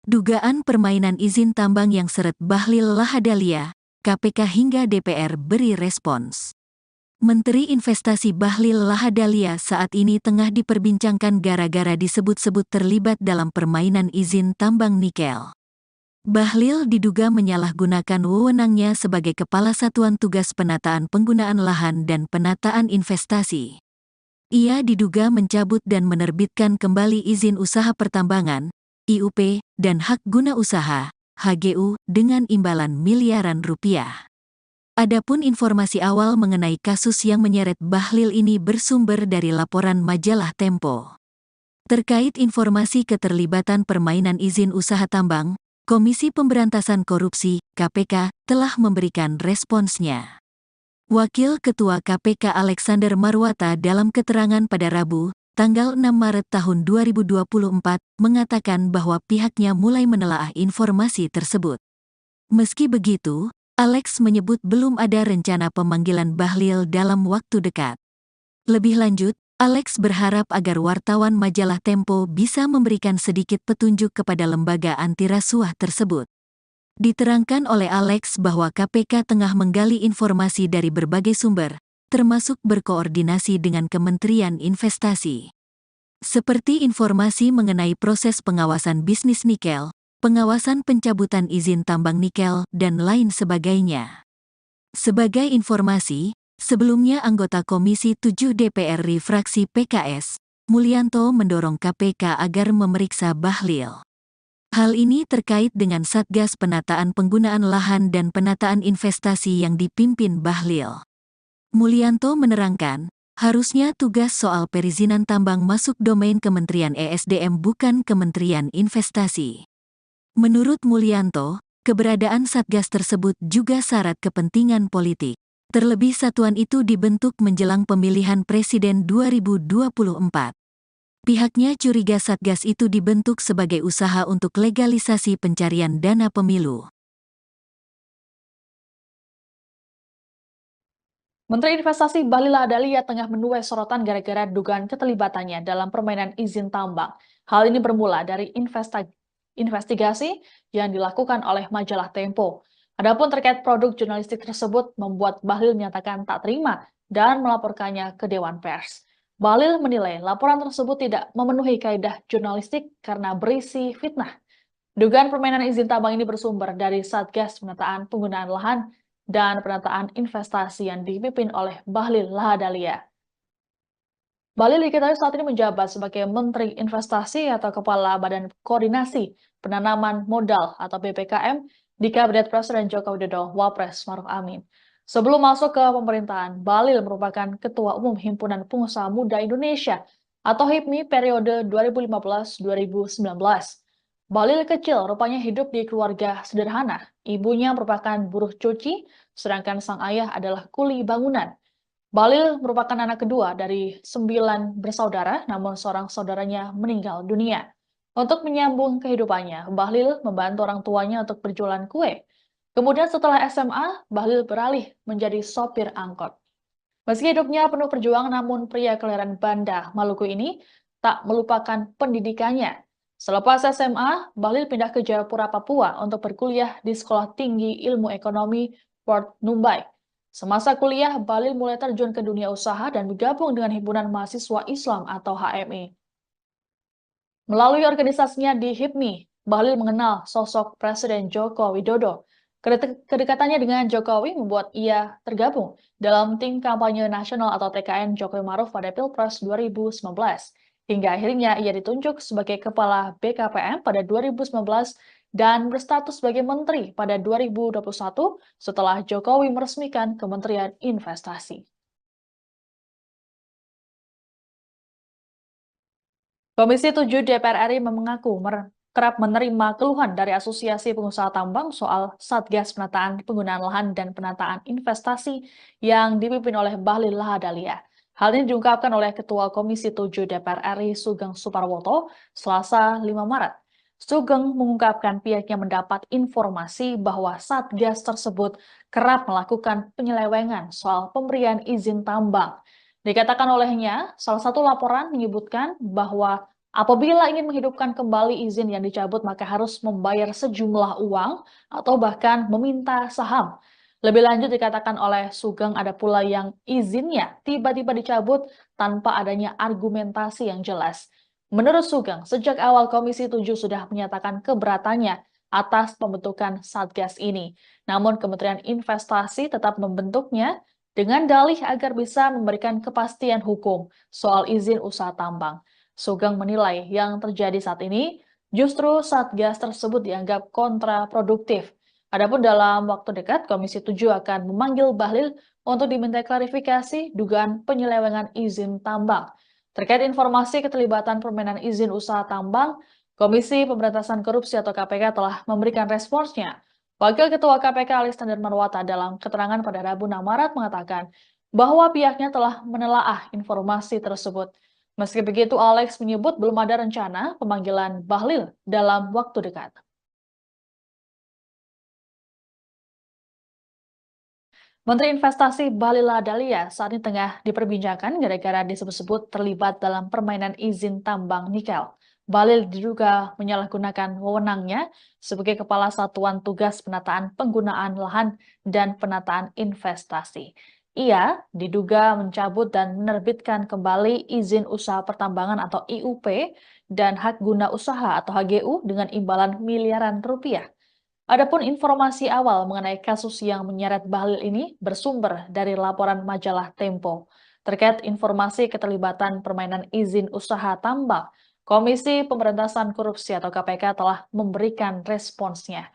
Dugaan permainan izin tambang yang seret Bahlil Lahadalia, KPK hingga DPR beri respons. Menteri Investasi Bahlil Lahadalia saat ini tengah diperbincangkan gara-gara disebut-sebut terlibat dalam permainan izin tambang nikel. Bahlil diduga menyalahgunakan wewenangnya sebagai Kepala Satuan Tugas Penataan Penggunaan Lahan dan Penataan Investasi. Ia diduga mencabut dan menerbitkan kembali izin usaha pertambangan, IUP, dan hak guna usaha, HGU, dengan imbalan miliaran rupiah. Adapun informasi awal mengenai kasus yang menyeret Bahlil ini bersumber dari laporan majalah Tempo. Terkait informasi keterlibatan permainan izin usaha tambang, Komisi Pemberantasan Korupsi, KPK, telah memberikan responsnya. Wakil Ketua KPK Alexander Marwata dalam keterangan pada Rabu, tanggal 6 Maret tahun 2024, mengatakan bahwa pihaknya mulai menelaah informasi tersebut. Meski begitu, Alex menyebut belum ada rencana pemanggilan Bahlil dalam waktu dekat. Lebih lanjut, Alex berharap agar wartawan majalah Tempo bisa memberikan sedikit petunjuk kepada lembaga anti rasuah tersebut. Diterangkan oleh Alex bahwa KPK tengah menggali informasi dari berbagai sumber, termasuk berkoordinasi dengan Kementerian Investasi. Seperti informasi mengenai proses pengawasan bisnis nikel, pengawasan pencabutan izin tambang nikel, dan lain sebagainya. Sebagai informasi, sebelumnya anggota Komisi 7 DPR RI fraksi PKS, Mulyanto mendorong KPK agar memeriksa Bahlil. Hal ini terkait dengan Satgas Penataan Penggunaan Lahan dan Penataan Investasi yang dipimpin Bahlil. Mulyanto menerangkan, harusnya tugas soal perizinan tambang masuk domain Kementerian ESDM bukan Kementerian Investasi. Menurut Mulyanto, keberadaan Satgas tersebut juga syarat kepentingan politik. Terlebih satuan itu dibentuk menjelang pemilihan Presiden 2024. Pihaknya curiga Satgas itu dibentuk sebagai usaha untuk legalisasi pencarian dana pemilu. Menteri Investasi Bahlil Lahadalia tengah menuai sorotan gara-gara dugaan keterlibatannya dalam permainan izin tambang. Hal ini bermula dari investigasi yang dilakukan oleh majalah Tempo. Adapun terkait produk jurnalistik tersebut membuat Bahlil menyatakan tak terima dan melaporkannya ke Dewan Pers. Bahlil menilai laporan tersebut tidak memenuhi kaidah jurnalistik karena berisi fitnah. Dugaan permainan izin tambang ini bersumber dari Satgas Penataan Penggunaan Lahan dan Penataan Investasi yang dipimpin oleh Bahlil Lahadalia. Bahlil diketahui saat ini menjabat sebagai Menteri Investasi atau Kepala Badan Koordinasi Penanaman Modal atau BPKM di Kabinet Presiden Joko Widodo Wapres Maruf Amin. Sebelum masuk ke pemerintahan, Bahlil merupakan Ketua Umum Himpunan Pengusaha Muda Indonesia atau HIPMI periode 2015-2019. Bahlil kecil rupanya hidup di keluarga sederhana. Ibunya merupakan buruh cuci, sedangkan sang ayah adalah kuli bangunan. Bahlil merupakan anak kedua dari 9 bersaudara, namun seorang saudaranya meninggal dunia. Untuk menyambung kehidupannya, Bahlil membantu orang tuanya untuk berjualan kue. Kemudian setelah SMA, Bahlil beralih menjadi sopir angkot. Meski hidupnya penuh perjuangan, namun pria kelahiran Banda, Maluku ini tak melupakan pendidikannya. Selepas SMA, Bahlil pindah ke Jayapura, Papua untuk berkuliah di Sekolah Tinggi Ilmu Ekonomi Port Numbai. Semasa kuliah, Bahlil mulai terjun ke dunia usaha dan bergabung dengan Himpunan Mahasiswa Islam atau HMI. Melalui organisasinya di HIPMI, Bahlil mengenal sosok Presiden Joko Widodo. Kedekatannya dengan Jokowi membuat ia tergabung dalam tim kampanye nasional atau TKN Jokowi Maruf pada Pilpres 2019. Hingga akhirnya ia ditunjuk sebagai Kepala BKPM pada 2019 dan berstatus sebagai Menteri pada 2021 setelah Jokowi meresmikan Kementerian Investasi. Komisi 7 DPR RI mengaku kerap menerima keluhan dari Asosiasi Pengusaha Tambang soal Satgas Penataan Penggunaan Lahan dan Penataan Investasi yang dipimpin oleh Bahlil Lahadalia. Hal ini diungkapkan oleh Ketua Komisi 7 DPR RI Sugeng Suparwoto Selasa 5 Maret. Sugeng mengungkapkan pihaknya mendapat informasi bahwa Satgas tersebut kerap melakukan penyelewengan soal pemberian izin tambang. Dikatakan olehnya, salah satu laporan menyebutkan bahwa Apabila ingin menghidupkan kembali izin yang dicabut, maka harus membayar sejumlah uang atau bahkan meminta saham. Lebih lanjut dikatakan oleh Sugeng ada pula yang izinnya tiba-tiba dicabut tanpa adanya argumentasi yang jelas. Menurut Sugeng, sejak awal Komisi 7 sudah menyatakan keberatannya atas pembentukan Satgas ini. Namun Kementerian Investasi tetap membentuknya dengan dalih agar bisa memberikan kepastian hukum soal izin usaha tambang. Sugeng menilai yang terjadi saat ini justru Satgas tersebut dianggap kontraproduktif. Adapun dalam waktu dekat, Komisi 7 akan memanggil Bahlil untuk diminta klarifikasi dugaan penyelewengan izin tambang. Terkait informasi keterlibatan permainan izin usaha tambang, Komisi Pemberantasan Korupsi atau KPK telah memberikan responsnya. Wakil Ketua KPK Alexander Marwata dalam keterangan pada Rabu 6 Maret mengatakan bahwa pihaknya telah menelaah informasi tersebut. Meski begitu, Alex menyebut belum ada rencana pemanggilan Bahlil dalam waktu dekat. Menteri Investasi Bahlil Lahadalia saat ini tengah diperbincangkan gara-gara disebut-sebut terlibat dalam permainan izin tambang nikel. Bahlil diduga menyalahgunakan wewenangnya sebagai Kepala Satuan Tugas Penataan Penggunaan Lahan dan Penataan Investasi. Ia diduga mencabut dan menerbitkan kembali izin usaha pertambangan atau IUP dan hak guna usaha atau HGU dengan imbalan miliaran rupiah. Adapun informasi awal mengenai kasus yang menyeret Bahlil ini bersumber dari laporan majalah Tempo. Terkait informasi keterlibatan permainan izin usaha tambang, Komisi Pemberantasan Korupsi atau KPK telah memberikan responsnya.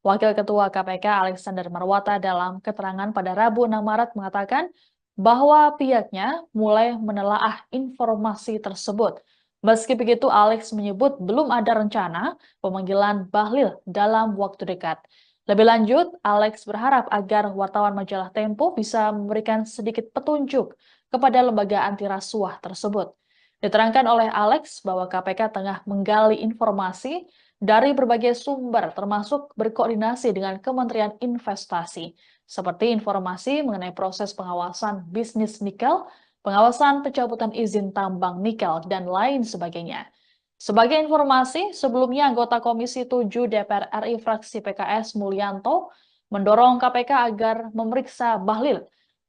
Wakil Ketua KPK Alexander Marwata dalam keterangan pada Rabu 6 Maret mengatakan bahwa pihaknya mulai menelaah informasi tersebut. Meski begitu, Alex menyebut belum ada rencana pemanggilan Bahlil dalam waktu dekat. Lebih lanjut, Alex berharap agar wartawan majalah Tempo bisa memberikan sedikit petunjuk kepada lembaga anti rasuah tersebut. Diterangkan oleh Alex bahwa KPK tengah menggali informasi dari berbagai sumber termasuk berkoordinasi dengan Kementerian Investasi, seperti informasi mengenai proses pengawasan bisnis nikel, pengawasan pencabutan izin tambang nikel, dan lain sebagainya. Sebagai informasi, sebelumnya anggota Komisi 7 DPR RI fraksi PKS Mulyanto mendorong KPK agar memeriksa Bahlil.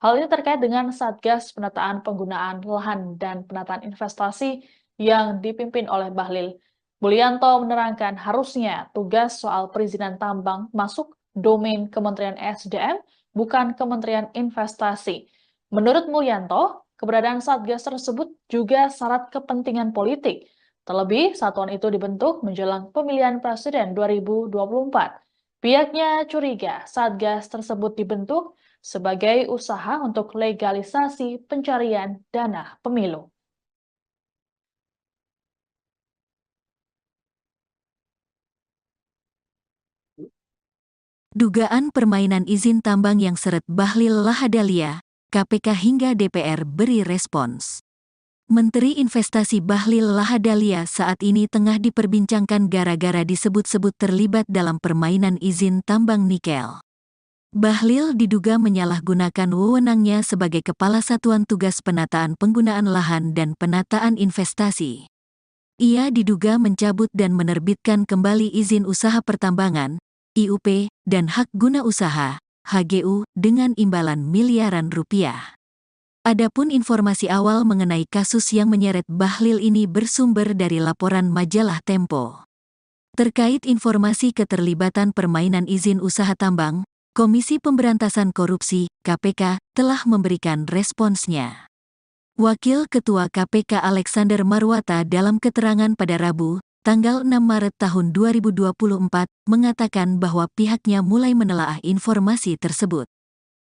Hal ini terkait dengan Satgas Penataan Penggunaan Lahan dan Penataan Investasi yang dipimpin oleh Bahlil. Mulyanto menerangkan harusnya tugas soal perizinan tambang masuk domain Kementerian SDM, bukan Kementerian Investasi. Menurut Mulyanto, keberadaan Satgas tersebut juga syarat kepentingan politik. Terlebih, satuan itu dibentuk menjelang pemilihan presiden 2024. Pihaknya curiga Satgas tersebut dibentuk sebagai usaha untuk legalisasi pencarian dana pemilu. Dugaan permainan izin tambang yang seret Bahlil Lahadalia, KPK hingga DPR beri respons. Menteri Investasi Bahlil Lahadalia saat ini tengah diperbincangkan gara-gara disebut-sebut terlibat dalam permainan izin tambang nikel. Bahlil diduga menyalahgunakan wewenangnya sebagai Kepala Satuan Tugas Penataan Penggunaan Lahan dan Penataan Investasi. Ia diduga mencabut dan menerbitkan kembali izin usaha pertambangan, IUP, dan hak guna usaha, HGU, dengan imbalan miliaran rupiah. Adapun informasi awal mengenai kasus yang menyeret Bahlil ini bersumber dari laporan majalah Tempo. Terkait informasi keterlibatan permainan izin usaha tambang, Komisi Pemberantasan Korupsi, KPK, telah memberikan responsnya. Wakil Ketua KPK Alexander Marwata dalam keterangan pada Rabu, tanggal 6 Maret tahun 2024, mengatakan bahwa pihaknya mulai menelaah informasi tersebut.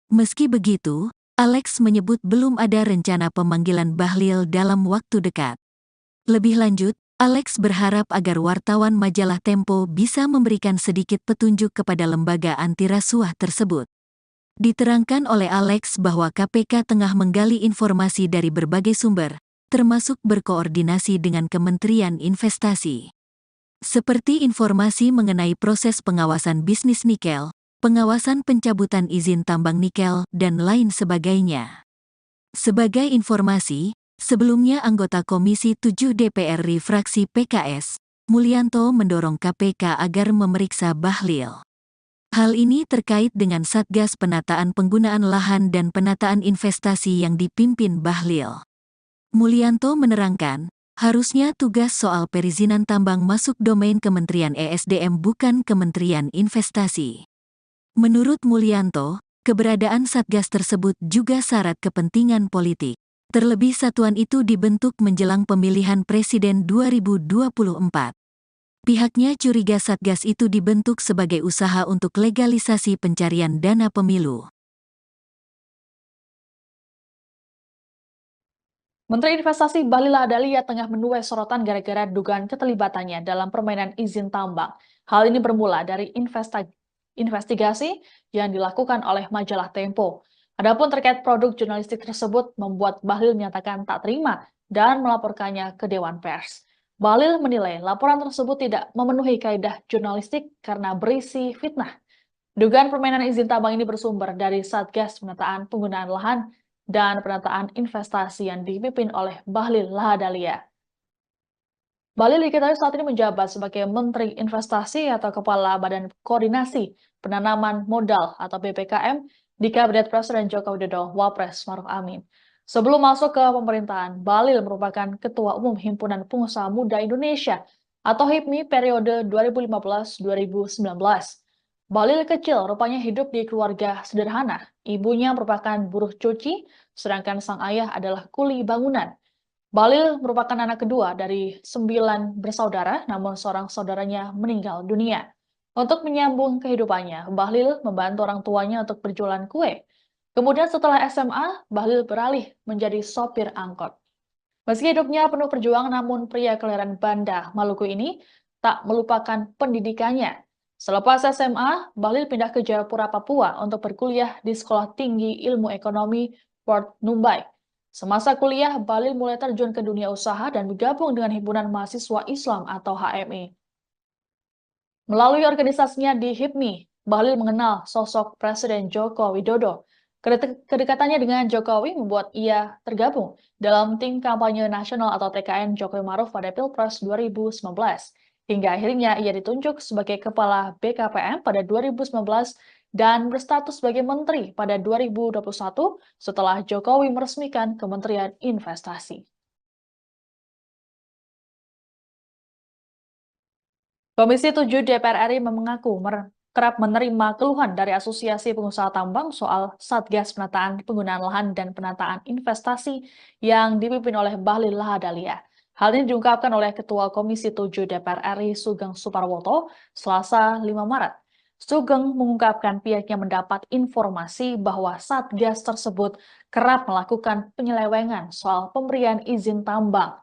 Meski begitu, Alex menyebut belum ada rencana pemanggilan Bahlil dalam waktu dekat. Lebih lanjut, Alex berharap agar wartawan majalah Tempo bisa memberikan sedikit petunjuk kepada lembaga anti rasuah tersebut. Diterangkan oleh Alex bahwa KPK tengah menggali informasi dari berbagai sumber, termasuk berkoordinasi dengan Kementerian Investasi. Seperti informasi mengenai proses pengawasan bisnis nikel, pengawasan pencabutan izin tambang nikel, dan lain sebagainya. Sebagai informasi, Sebelumnya anggota Komisi 7 DPR RI fraksi PKS, Mulyanto mendorong KPK agar memeriksa Bahlil. Hal ini terkait dengan Satgas Penataan Penggunaan Lahan dan Penataan Investasi yang dipimpin Bahlil. Mulyanto menerangkan, harusnya tugas soal perizinan tambang masuk domain Kementerian ESDM bukan Kementerian Investasi. Menurut Mulyanto, keberadaan Satgas tersebut juga syarat kepentingan politik. Terlebih satuan itu dibentuk menjelang pemilihan Presiden 2024. Pihaknya curiga Satgas itu dibentuk sebagai usaha untuk legalisasi pencarian dana pemilu. Menteri Investasi Bahlil Lahadalia tengah menuai sorotan gara-gara dugaan keterlibatannya dalam permainan izin tambang. Hal ini bermula dari investigasi yang dilakukan oleh majalah Tempo. Adapun terkait produk jurnalistik tersebut membuat Bahlil menyatakan tak terima dan melaporkannya ke Dewan Pers. Bahlil menilai laporan tersebut tidak memenuhi kaidah jurnalistik karena berisi fitnah. Dugaan permainan izin tambang ini bersumber dari Satgas Penataan Penggunaan Lahan dan Penataan Investasi yang dipimpin oleh Bahlil Lahadalia. Bahlil diketahui saat ini menjabat sebagai Menteri Investasi atau Kepala Badan Koordinasi Penanaman Modal atau BPKM di Kabinet Presiden Joko Widodo Wapres Maruf Amin. Sebelum masuk ke pemerintahan, Bahlil merupakan Ketua Umum Himpunan Pengusaha Muda Indonesia atau HIPMI periode 2015-2019. Bahlil kecil rupanya hidup di keluarga sederhana. Ibunya merupakan buruh cuci, sedangkan sang ayah adalah kuli bangunan. Bahlil merupakan anak kedua dari 9 bersaudara, namun seorang saudaranya meninggal dunia. Untuk menyambung kehidupannya, Bahlil membantu orang tuanya untuk berjualan kue. Kemudian setelah SMA, Bahlil beralih menjadi sopir angkot. Meski hidupnya penuh perjuangan, namun pria kelahiran Banda, Maluku ini tak melupakan pendidikannya. Selepas SMA, Bahlil pindah ke Jayapura, Papua untuk berkuliah di Sekolah Tinggi Ilmu Ekonomi Port Numbai. Semasa kuliah, Bahlil mulai terjun ke dunia usaha dan bergabung dengan Himpunan Mahasiswa Islam atau HMI. Melalui organisasinya di HIPMI, Bahlil mengenal sosok Presiden Joko Widodo. Kedekatannya dengan Jokowi membuat ia tergabung dalam tim kampanye nasional atau TKN Jokowi Maruf pada Pilpres 2019. Hingga akhirnya ia ditunjuk sebagai Kepala BKPM pada 2019 dan berstatus sebagai Menteri pada 2021 setelah Jokowi meresmikan Kementerian Investasi. Komisi 7 DPR RI mengaku kerap menerima keluhan dari Asosiasi Pengusaha Tambang soal Satgas Penataan Penggunaan Lahan dan Penataan Investasi yang dipimpin oleh Bahlil Lahadalia. Hal ini diungkapkan oleh Ketua Komisi 7 DPR RI Sugeng Suparwoto Selasa 5 Maret. Sugeng mengungkapkan pihaknya mendapat informasi bahwa Satgas tersebut kerap melakukan penyelewengan soal pemberian izin tambang.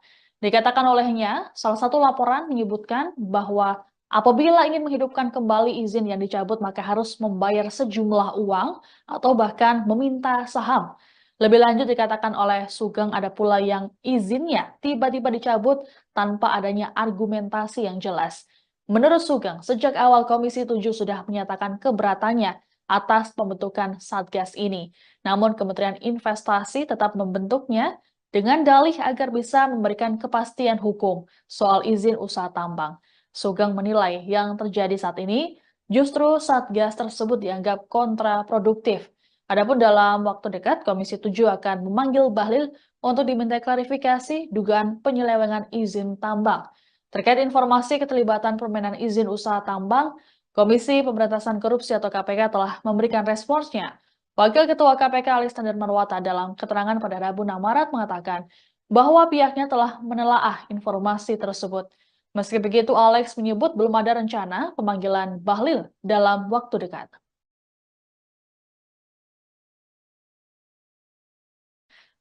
Dikatakan olehnya, salah satu laporan menyebutkan bahwa apabila ingin menghidupkan kembali izin yang dicabut, maka harus membayar sejumlah uang atau bahkan meminta saham. Lebih lanjut dikatakan oleh Sugeng ada pula yang izinnya tiba-tiba dicabut tanpa adanya argumentasi yang jelas. Menurut Sugeng, sejak awal Komisi 7 sudah menyatakan keberatannya atas pembentukan Satgas ini. Namun Kementerian Investasi tetap membentuknya dengan dalih agar bisa memberikan kepastian hukum soal izin usaha tambang. Sugeng menilai yang terjadi saat ini justru Satgas tersebut dianggap kontraproduktif. Adapun dalam waktu dekat, Komisi 7 akan memanggil Bahlil untuk diminta klarifikasi dugaan penyelewengan izin tambang. Terkait informasi keterlibatan permainan izin usaha tambang, Komisi Pemberantasan Korupsi atau KPK telah memberikan responsnya. Wakil Ketua KPK Alexander Marwata dalam keterangan pada Rabu 6 Maret mengatakan bahwa pihaknya telah menelaah informasi tersebut. Meski begitu, Alex menyebut belum ada rencana pemanggilan Bahlil dalam waktu dekat.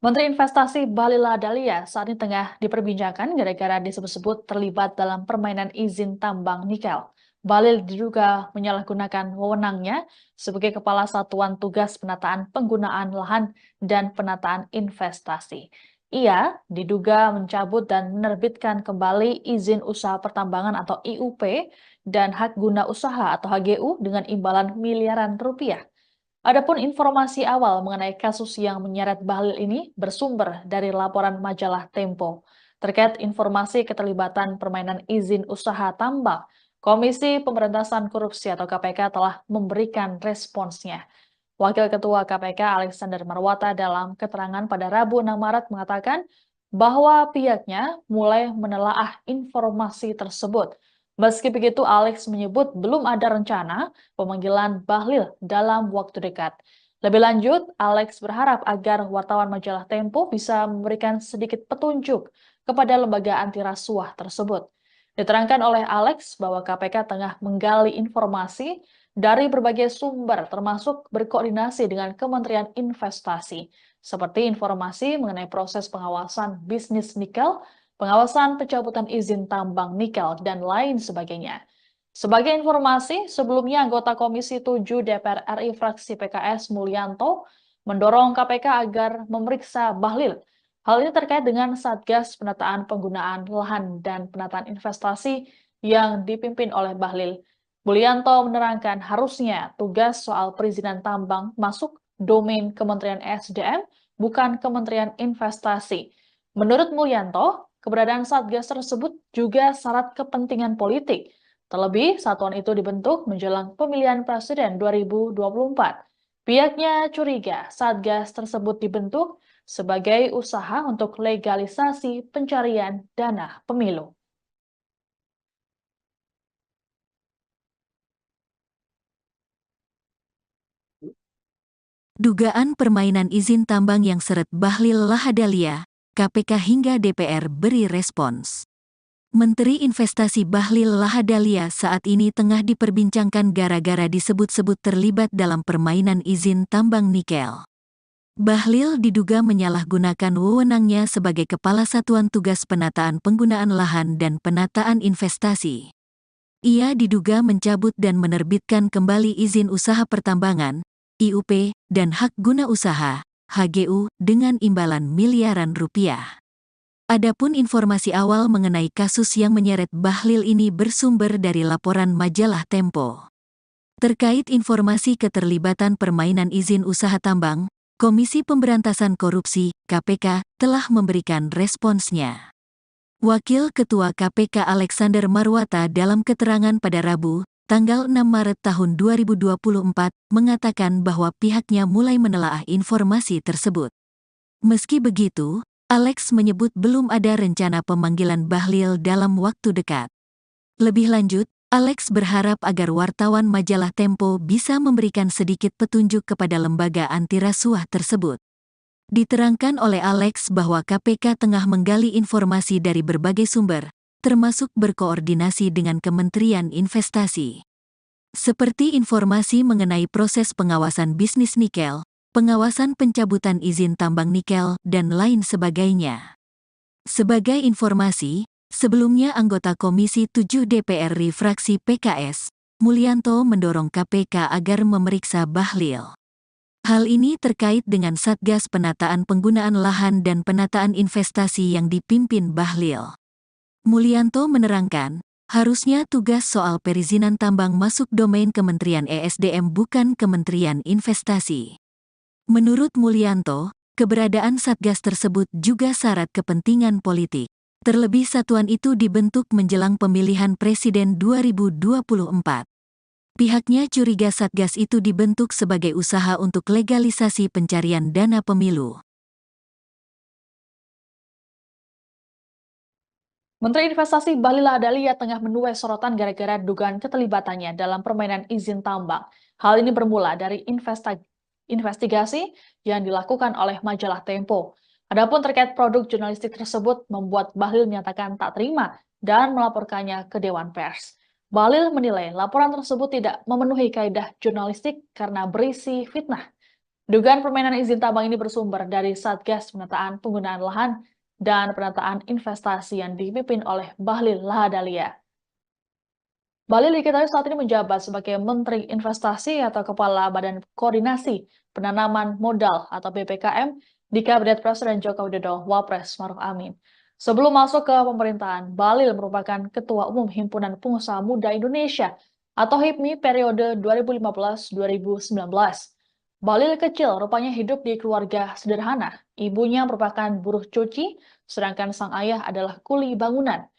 Menteri Investasi Bahlil Lahadalia saat ini tengah diperbincangkan gara-gara disebut-sebut terlibat dalam permainan izin tambang nikel. Bahlil diduga menyalahgunakan wewenangnya sebagai Kepala Satuan Tugas Penataan Penggunaan Lahan dan Penataan Investasi. Ia diduga mencabut dan menerbitkan kembali izin usaha pertambangan atau IUP dan hak guna usaha atau HGU dengan imbalan miliaran rupiah. Adapun informasi awal mengenai kasus yang menyeret Bahlil ini bersumber dari laporan majalah Tempo. Terkait informasi keterlibatan permainan izin usaha tambang, Komisi Pemberantasan Korupsi atau KPK telah memberikan responsnya. Wakil Ketua KPK Alexander Marwata dalam keterangan pada Rabu 6 Maret mengatakan bahwa pihaknya mulai menelaah informasi tersebut. Meski begitu, Alex menyebut belum ada rencana pemanggilan Bahlil dalam waktu dekat. Lebih lanjut, Alex berharap agar wartawan majalah Tempo bisa memberikan sedikit petunjuk kepada lembaga anti rasuah tersebut. Diterangkan oleh Alex bahwa KPK tengah menggali informasi dari berbagai sumber, termasuk berkoordinasi dengan Kementerian Investasi, seperti informasi mengenai proses pengawasan bisnis nikel, pengawasan pencabutan izin tambang nikel, dan lain sebagainya. Sebagai informasi, sebelumnya anggota Komisi 7 DPR RI fraksi PKS Mulyanto mendorong KPK agar memeriksa Bahlil. Hal ini terkait dengan Satgas Penataan Penggunaan Lahan dan Penataan Investasi yang dipimpin oleh Bahlil. Mulyanto menerangkan harusnya tugas soal perizinan tambang masuk domain Kementerian SDM, bukan Kementerian Investasi. Menurut Mulyanto, keberadaan Satgas tersebut juga syarat kepentingan politik. Terlebih, satuan itu dibentuk menjelang pemilihan presiden 2024. Pihaknya curiga Satgas tersebut dibentuk sebagai usaha untuk legalisasi pencarian dana pemilu. Dugaan permainan izin tambang yang seret Bahlil Lahadalia, KPK hingga DPR beri respons. Menteri Investasi Bahlil Lahadalia saat ini tengah diperbincangkan gara-gara disebut-sebut terlibat dalam permainan izin tambang nikel. Bahlil diduga menyalahgunakan wewenangnya sebagai Kepala Satuan Tugas Penataan Penggunaan Lahan dan Penataan Investasi. Ia diduga mencabut dan menerbitkan kembali izin usaha pertambangan, IUP, dan hak guna usaha, HGU, dengan imbalan miliaran rupiah. Adapun informasi awal mengenai kasus yang menyeret Bahlil ini bersumber dari laporan majalah Tempo. Terkait informasi keterlibatan permainan izin usaha tambang, Komisi Pemberantasan Korupsi, KPK, telah memberikan responsnya. Wakil Ketua KPK Alexander Marwata dalam keterangan pada Rabu, tanggal 6 Maret tahun 2024, mengatakan bahwa pihaknya mulai menelaah informasi tersebut. Meski begitu, Alex menyebut belum ada rencana pemanggilan Bahlil dalam waktu dekat. Lebih lanjut, Alex berharap agar wartawan majalah Tempo bisa memberikan sedikit petunjuk kepada lembaga anti rasuah tersebut. Diterangkan oleh Alex bahwa KPK tengah menggali informasi dari berbagai sumber, termasuk berkoordinasi dengan Kementerian Investasi. Seperti informasi mengenai proses pengawasan bisnis nikel, pengawasan pencabutan izin tambang nikel, dan lain sebagainya. Sebagai informasi, sebelumnya anggota Komisi 7 DPR RI fraksi PKS, Mulyanto mendorong KPK agar memeriksa Bahlil. Hal ini terkait dengan Satgas Penataan Penggunaan Lahan dan Penataan Investasi yang dipimpin Bahlil. Mulyanto menerangkan, harusnya tugas soal perizinan tambang masuk domain Kementerian ESDM bukan Kementerian Investasi. Menurut Mulyanto, keberadaan Satgas tersebut juga syarat kepentingan politik. Terlebih satuan itu dibentuk menjelang pemilihan presiden 2024. Pihaknya curiga Satgas itu dibentuk sebagai usaha untuk legalisasi pencarian dana pemilu. Menteri Investasi Bahlil Lahadalia tengah menuai sorotan gara-gara dugaan keterlibatannya dalam permainan izin tambang. Hal ini bermula dari investigasi yang dilakukan oleh majalah Tempo. Adapun terkait produk jurnalistik tersebut membuat Bahlil menyatakan tak terima dan melaporkannya ke Dewan Pers. Bahlil menilai laporan tersebut tidak memenuhi kaidah jurnalistik karena berisi fitnah. Dugaan permainan izin tambang ini bersumber dari Satgas Penataan Penggunaan Lahan dan Penataan Investasi yang dipimpin oleh Bahlil Lahadalia. Bahlil diketahui saat ini menjabat sebagai Menteri Investasi atau Kepala Badan Koordinasi Penanaman Modal atau BPKM di Kabinet Presiden Joko Widodo Wapres Maruf Amin. Sebelum masuk ke pemerintahan, Bahlil merupakan Ketua Umum Himpunan Pengusaha Muda Indonesia atau HIPMI periode 2015-2019. Balil kecil rupanya hidup di keluarga sederhana. Ibunya merupakan buruh cuci, sedangkan sang ayah adalah kuli bangunan.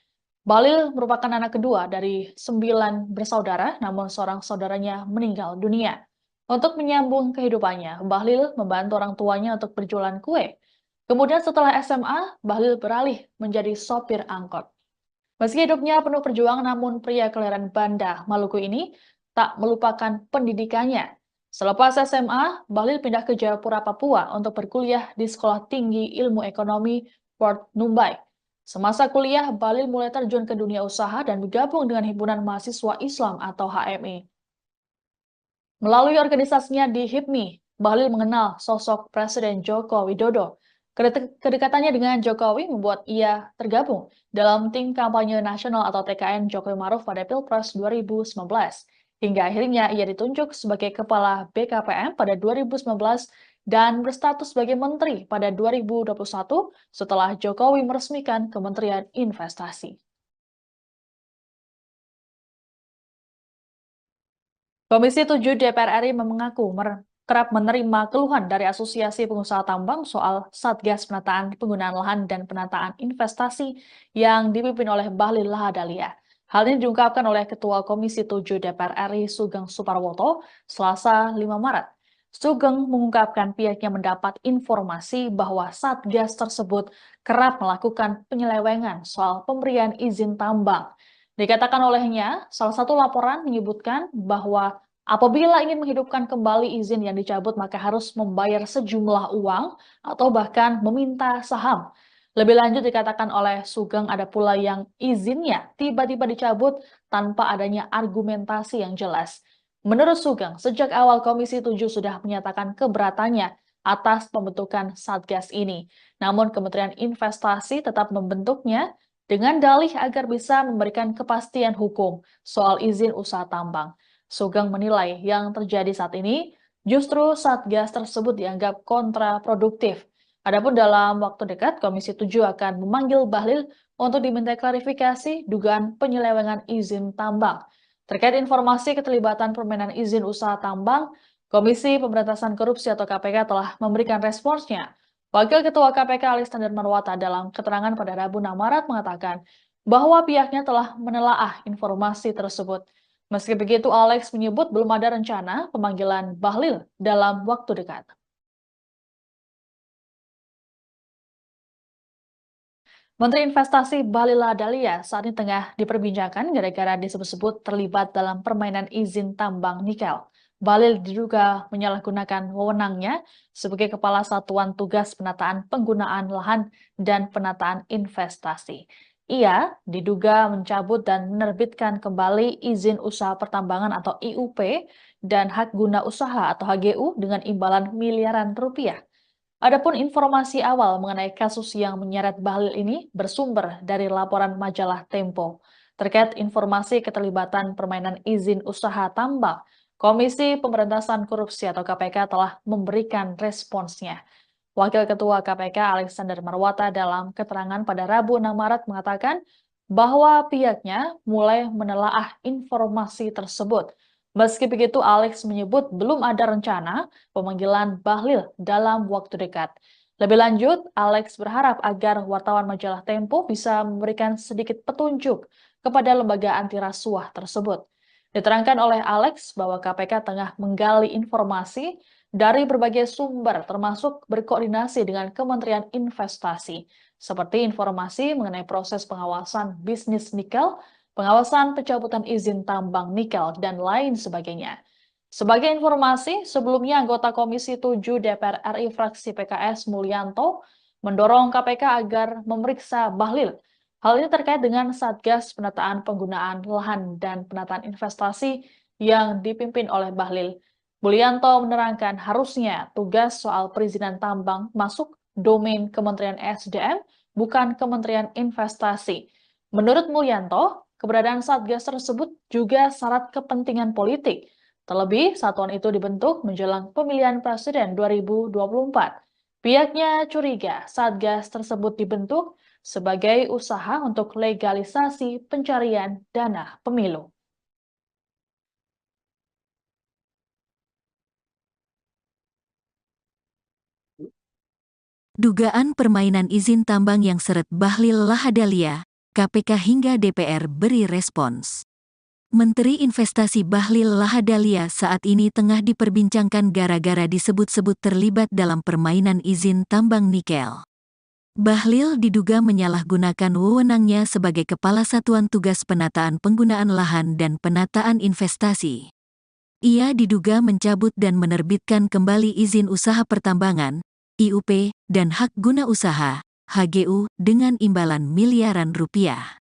Balil merupakan anak kedua dari 9 bersaudara, namun seorang saudaranya meninggal dunia. Untuk menyambung kehidupannya, Bahlil membantu orang tuanya untuk berjualan kue. Kemudian setelah SMA, Bahlil beralih menjadi sopir angkot. Meski hidupnya penuh perjuangan, namun pria kelahiran Banda, Maluku ini tak melupakan pendidikannya. Selepas SMA, Bahlil pindah ke Jayapura, Papua untuk berkuliah di Sekolah Tinggi Ilmu Ekonomi Port Numbai. Semasa kuliah, Bahlil mulai terjun ke dunia usaha dan bergabung dengan Himpunan Mahasiswa Islam atau HMI. Melalui organisasinya di HIPMI, Bahlil mengenal sosok Presiden Joko Widodo. Kedekatannya dengan Jokowi membuat ia tergabung dalam tim kampanye nasional atau TKN Jokowi Maruf pada Pilpres 2019. Hingga akhirnya ia ditunjuk sebagai Kepala BKPM pada 2019 dan berstatus sebagai Menteri pada 2021 setelah Jokowi meresmikan Kementerian Investasi. Komisi 7 DPR RI mengaku kerap menerima keluhan dari Asosiasi Pengusaha Tambang soal Satgas Penataan Penggunaan Lahan dan Penataan Investasi yang dipimpin oleh Bahlil Lahadalia. Hal ini diungkapkan oleh Ketua Komisi 7 DPR RI Sugeng Suparwoto Selasa 5 Maret. Sugeng mengungkapkan pihaknya mendapat informasi bahwa Satgas tersebut kerap melakukan penyelewengan soal pemberian izin tambang. Dikatakan olehnya, salah satu laporan menyebutkan bahwa apabila ingin menghidupkan kembali izin yang dicabut, maka harus membayar sejumlah uang atau bahkan meminta saham. Lebih lanjut dikatakan oleh Sugeng ada pula yang izinnya tiba-tiba dicabut tanpa adanya argumentasi yang jelas. Menurut Sugeng, sejak awal Komisi 7 sudah menyatakan keberatannya atas pembentukan Satgas ini. Namun Kementerian Investasi tetap membentuknya dengan dalih agar bisa memberikan kepastian hukum soal izin usaha tambang. Sugeng menilai yang terjadi saat ini justru Satgas tersebut dianggap kontraproduktif. Adapun dalam waktu dekat, Komisi 7 akan memanggil Bahlil untuk diminta klarifikasi dugaan penyelewengan izin tambang. Terkait informasi keterlibatan permainan izin usaha tambang, Komisi Pemberantasan Korupsi atau KPK telah memberikan responsnya. Wakil Ketua KPK Alexander Marwata dalam keterangan pada Rabu 6 Maret mengatakan bahwa pihaknya telah menelaah informasi tersebut. Meski begitu, Alex menyebut belum ada rencana pemanggilan Bahlil dalam waktu dekat. Menteri Investasi Bahlil Lahadalia saat ini tengah diperbincangkan gara-gara disebut-sebut terlibat dalam permainan izin tambang nikel. Bahlil diduga menyalahgunakan wewenangnya sebagai Kepala Satuan Tugas Penataan Penggunaan Lahan dan Penataan Investasi. Ia diduga mencabut dan menerbitkan kembali izin usaha pertambangan atau IUP dan hak guna usaha atau HGU dengan imbalan miliaran rupiah. Adapun informasi awal mengenai kasus yang menyeret Bahlil ini bersumber dari laporan majalah Tempo. Terkait informasi keterlibatan permainan izin usaha tambang, Komisi Pemberantasan Korupsi atau KPK telah memberikan responsnya. Wakil Ketua KPK Alexander Marwata dalam keterangan pada Rabu 6 Maret mengatakan bahwa pihaknya mulai menelaah informasi tersebut. Meski begitu, Alex menyebut belum ada rencana pemanggilan Bahlil dalam waktu dekat. Lebih lanjut, Alex berharap agar wartawan majalah Tempo bisa memberikan sedikit petunjuk kepada lembaga anti rasuah tersebut. Diterangkan oleh Alex bahwa KPK tengah menggali informasi dari berbagai sumber termasuk berkoordinasi dengan Kementerian Investasi, seperti informasi mengenai proses pengawasan bisnis nikel, pengawasan pencabutan izin tambang nikel, dan lain sebagainya. Sebagai informasi, sebelumnya anggota Komisi 7 DPR RI fraksi PKS Mulyanto mendorong KPK agar memeriksa Bahlil. Hal ini terkait dengan Satgas Penataan Penggunaan Lahan dan Penataan Investasi yang dipimpin oleh Bahlil. Mulyanto menerangkan harusnya tugas soal perizinan tambang masuk domain Kementerian SDM, bukan Kementerian Investasi. Menurut Mulyanto, keberadaan Satgas tersebut juga syarat kepentingan politik. Terlebih, satuan itu dibentuk menjelang pemilihan presiden 2024. Pihaknya curiga Satgas tersebut dibentuk sebagai usaha untuk legalisasi pencarian dana pemilu. . Dugaan permainan izin tambang yang seret Bahlil Lahadalia, KPK hingga DPR beri respons. Menteri Investasi Bahlil Lahadalia saat ini tengah diperbincangkan gara-gara disebut-sebut terlibat dalam permainan izin tambang nikel. Bahlil diduga menyalahgunakan wewenangnya sebagai Kepala Satuan Tugas Penataan Penggunaan Lahan dan Penataan Investasi. Ia diduga mencabut dan menerbitkan kembali izin usaha pertambangan, IUP, dan hak guna usaha, HGU, dengan imbalan miliaran rupiah.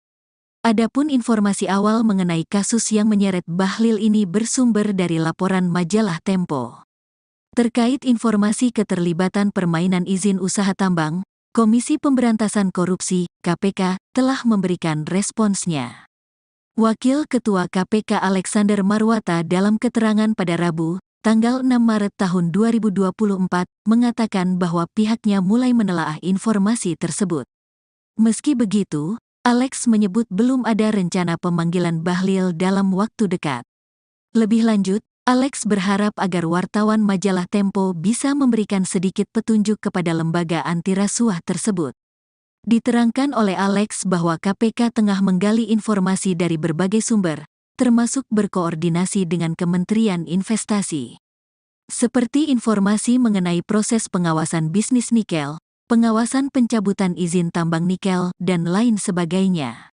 Adapun informasi awal mengenai kasus yang menyeret Bahlil ini bersumber dari laporan majalah Tempo. Terkait informasi keterlibatan permainan izin usaha tambang, Komisi Pemberantasan Korupsi, KPK, telah memberikan responsnya. Wakil Ketua KPK Alexander Marwata dalam keterangan pada Rabu, tanggal 6 Maret tahun 2024, mengatakan bahwa pihaknya mulai menelaah informasi tersebut. Meski begitu, Alex menyebut belum ada rencana pemanggilan Bahlil dalam waktu dekat. Lebih lanjut, Alex berharap agar wartawan majalah Tempo bisa memberikan sedikit petunjuk kepada lembaga anti rasuah tersebut. Diterangkan oleh Alex bahwa KPK tengah menggali informasi dari berbagai sumber, termasuk berkoordinasi dengan Kementerian Investasi. Seperti informasi mengenai proses pengawasan bisnis nikel, pengawasan pencabutan izin tambang nikel, dan lain sebagainya.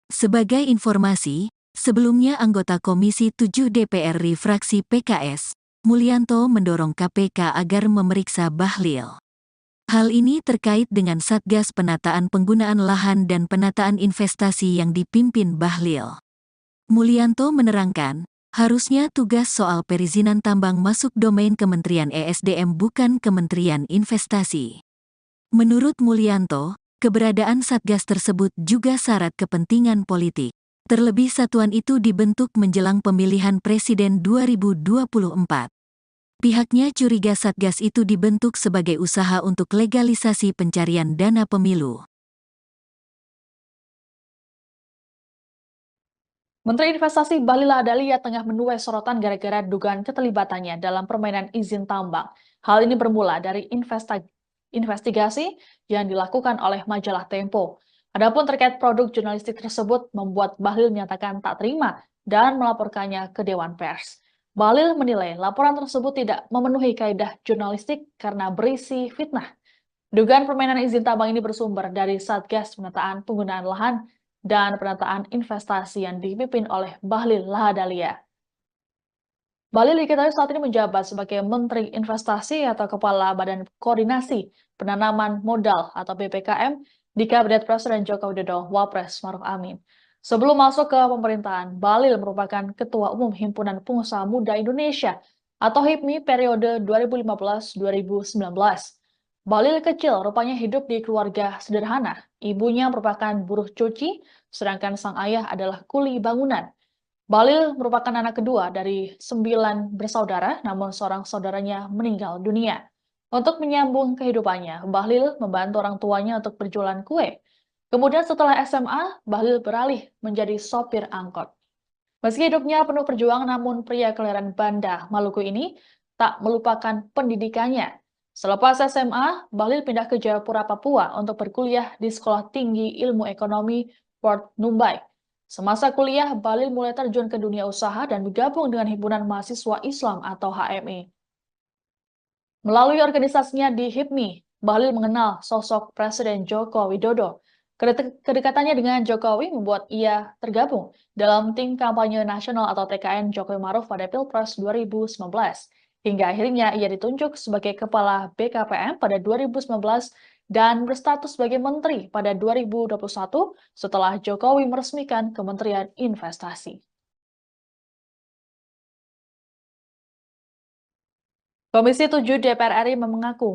Sebagai informasi, sebelumnya anggota Komisi 7 DPR RI fraksi PKS, Mulyanto mendorong KPK agar memeriksa Bahlil. Hal ini terkait dengan Satgas Penataan Penggunaan Lahan dan Penataan Investasi yang dipimpin Bahlil. Mulyanto menerangkan, harusnya tugas soal perizinan tambang masuk domain Kementerian ESDM bukan Kementerian Investasi. Menurut Mulyanto, keberadaan Satgas tersebut juga syarat kepentingan politik. Terlebih satuan itu dibentuk menjelang pemilihan Presiden 2024. Pihaknya curiga Satgas itu dibentuk sebagai usaha untuk legalisasi pencarian dana pemilu. Menteri Investasi Bahlil Lahadalia tengah menuai sorotan gara-gara dugaan keterlibatannya dalam permainan izin tambang. Hal ini bermula dari investigasi yang dilakukan oleh majalah Tempo. Adapun terkait produk jurnalistik tersebut membuat Bahlil menyatakan tak terima dan melaporkannya ke Dewan Pers. Bahlil menilai laporan tersebut tidak memenuhi kaidah jurnalistik karena berisi fitnah. Dugaan permainan izin tambang ini bersumber dari Satgas Penataan Penggunaan Lahan dan Penataan Investasi yang dipimpin oleh Bahlil Lahadalia. Bahlil diketahui saat ini menjabat sebagai Menteri Investasi atau Kepala Badan Koordinasi Penanaman Modal atau BPKM di Kabinet Presiden Joko Widodo, Wapres Maruf Amin. Sebelum masuk ke pemerintahan, Bahlil merupakan Ketua Umum Himpunan Pengusaha Muda Indonesia atau HIPMI periode 2015-2019. Bahlil kecil rupanya hidup di keluarga sederhana. Ibunya merupakan buruh cuci, sedangkan sang ayah adalah kuli bangunan. Bahlil merupakan anak kedua dari 9 bersaudara, namun seorang saudaranya meninggal dunia. Untuk menyambung kehidupannya, Bahlil membantu orang tuanya untuk berjualan kue. Kemudian setelah SMA, Bahlil beralih menjadi sopir angkot. Meski hidupnya penuh perjuangan, namun pria kelahiran Banda, Maluku ini tak melupakan pendidikannya. Selepas SMA, Bahlil pindah ke Jayapura, Papua untuk berkuliah di Sekolah Tinggi Ilmu Ekonomi Port Numbai. Semasa kuliah, Bahlil mulai terjun ke dunia usaha dan bergabung dengan Himpunan Mahasiswa Islam atau HMI. Melalui organisasinya di HIPMI, Bahlil mengenal sosok Presiden Joko Widodo. Kedekatannya dengan Jokowi membuat ia tergabung dalam tim kampanye nasional atau TKN Jokowi Maruf pada Pilpres 2019. Hingga akhirnya ia ditunjuk sebagai Kepala BKPM pada 2019 dan berstatus sebagai Menteri pada 2021 setelah Jokowi meresmikan Kementerian Investasi. Komisi 7 DPR RI mengaku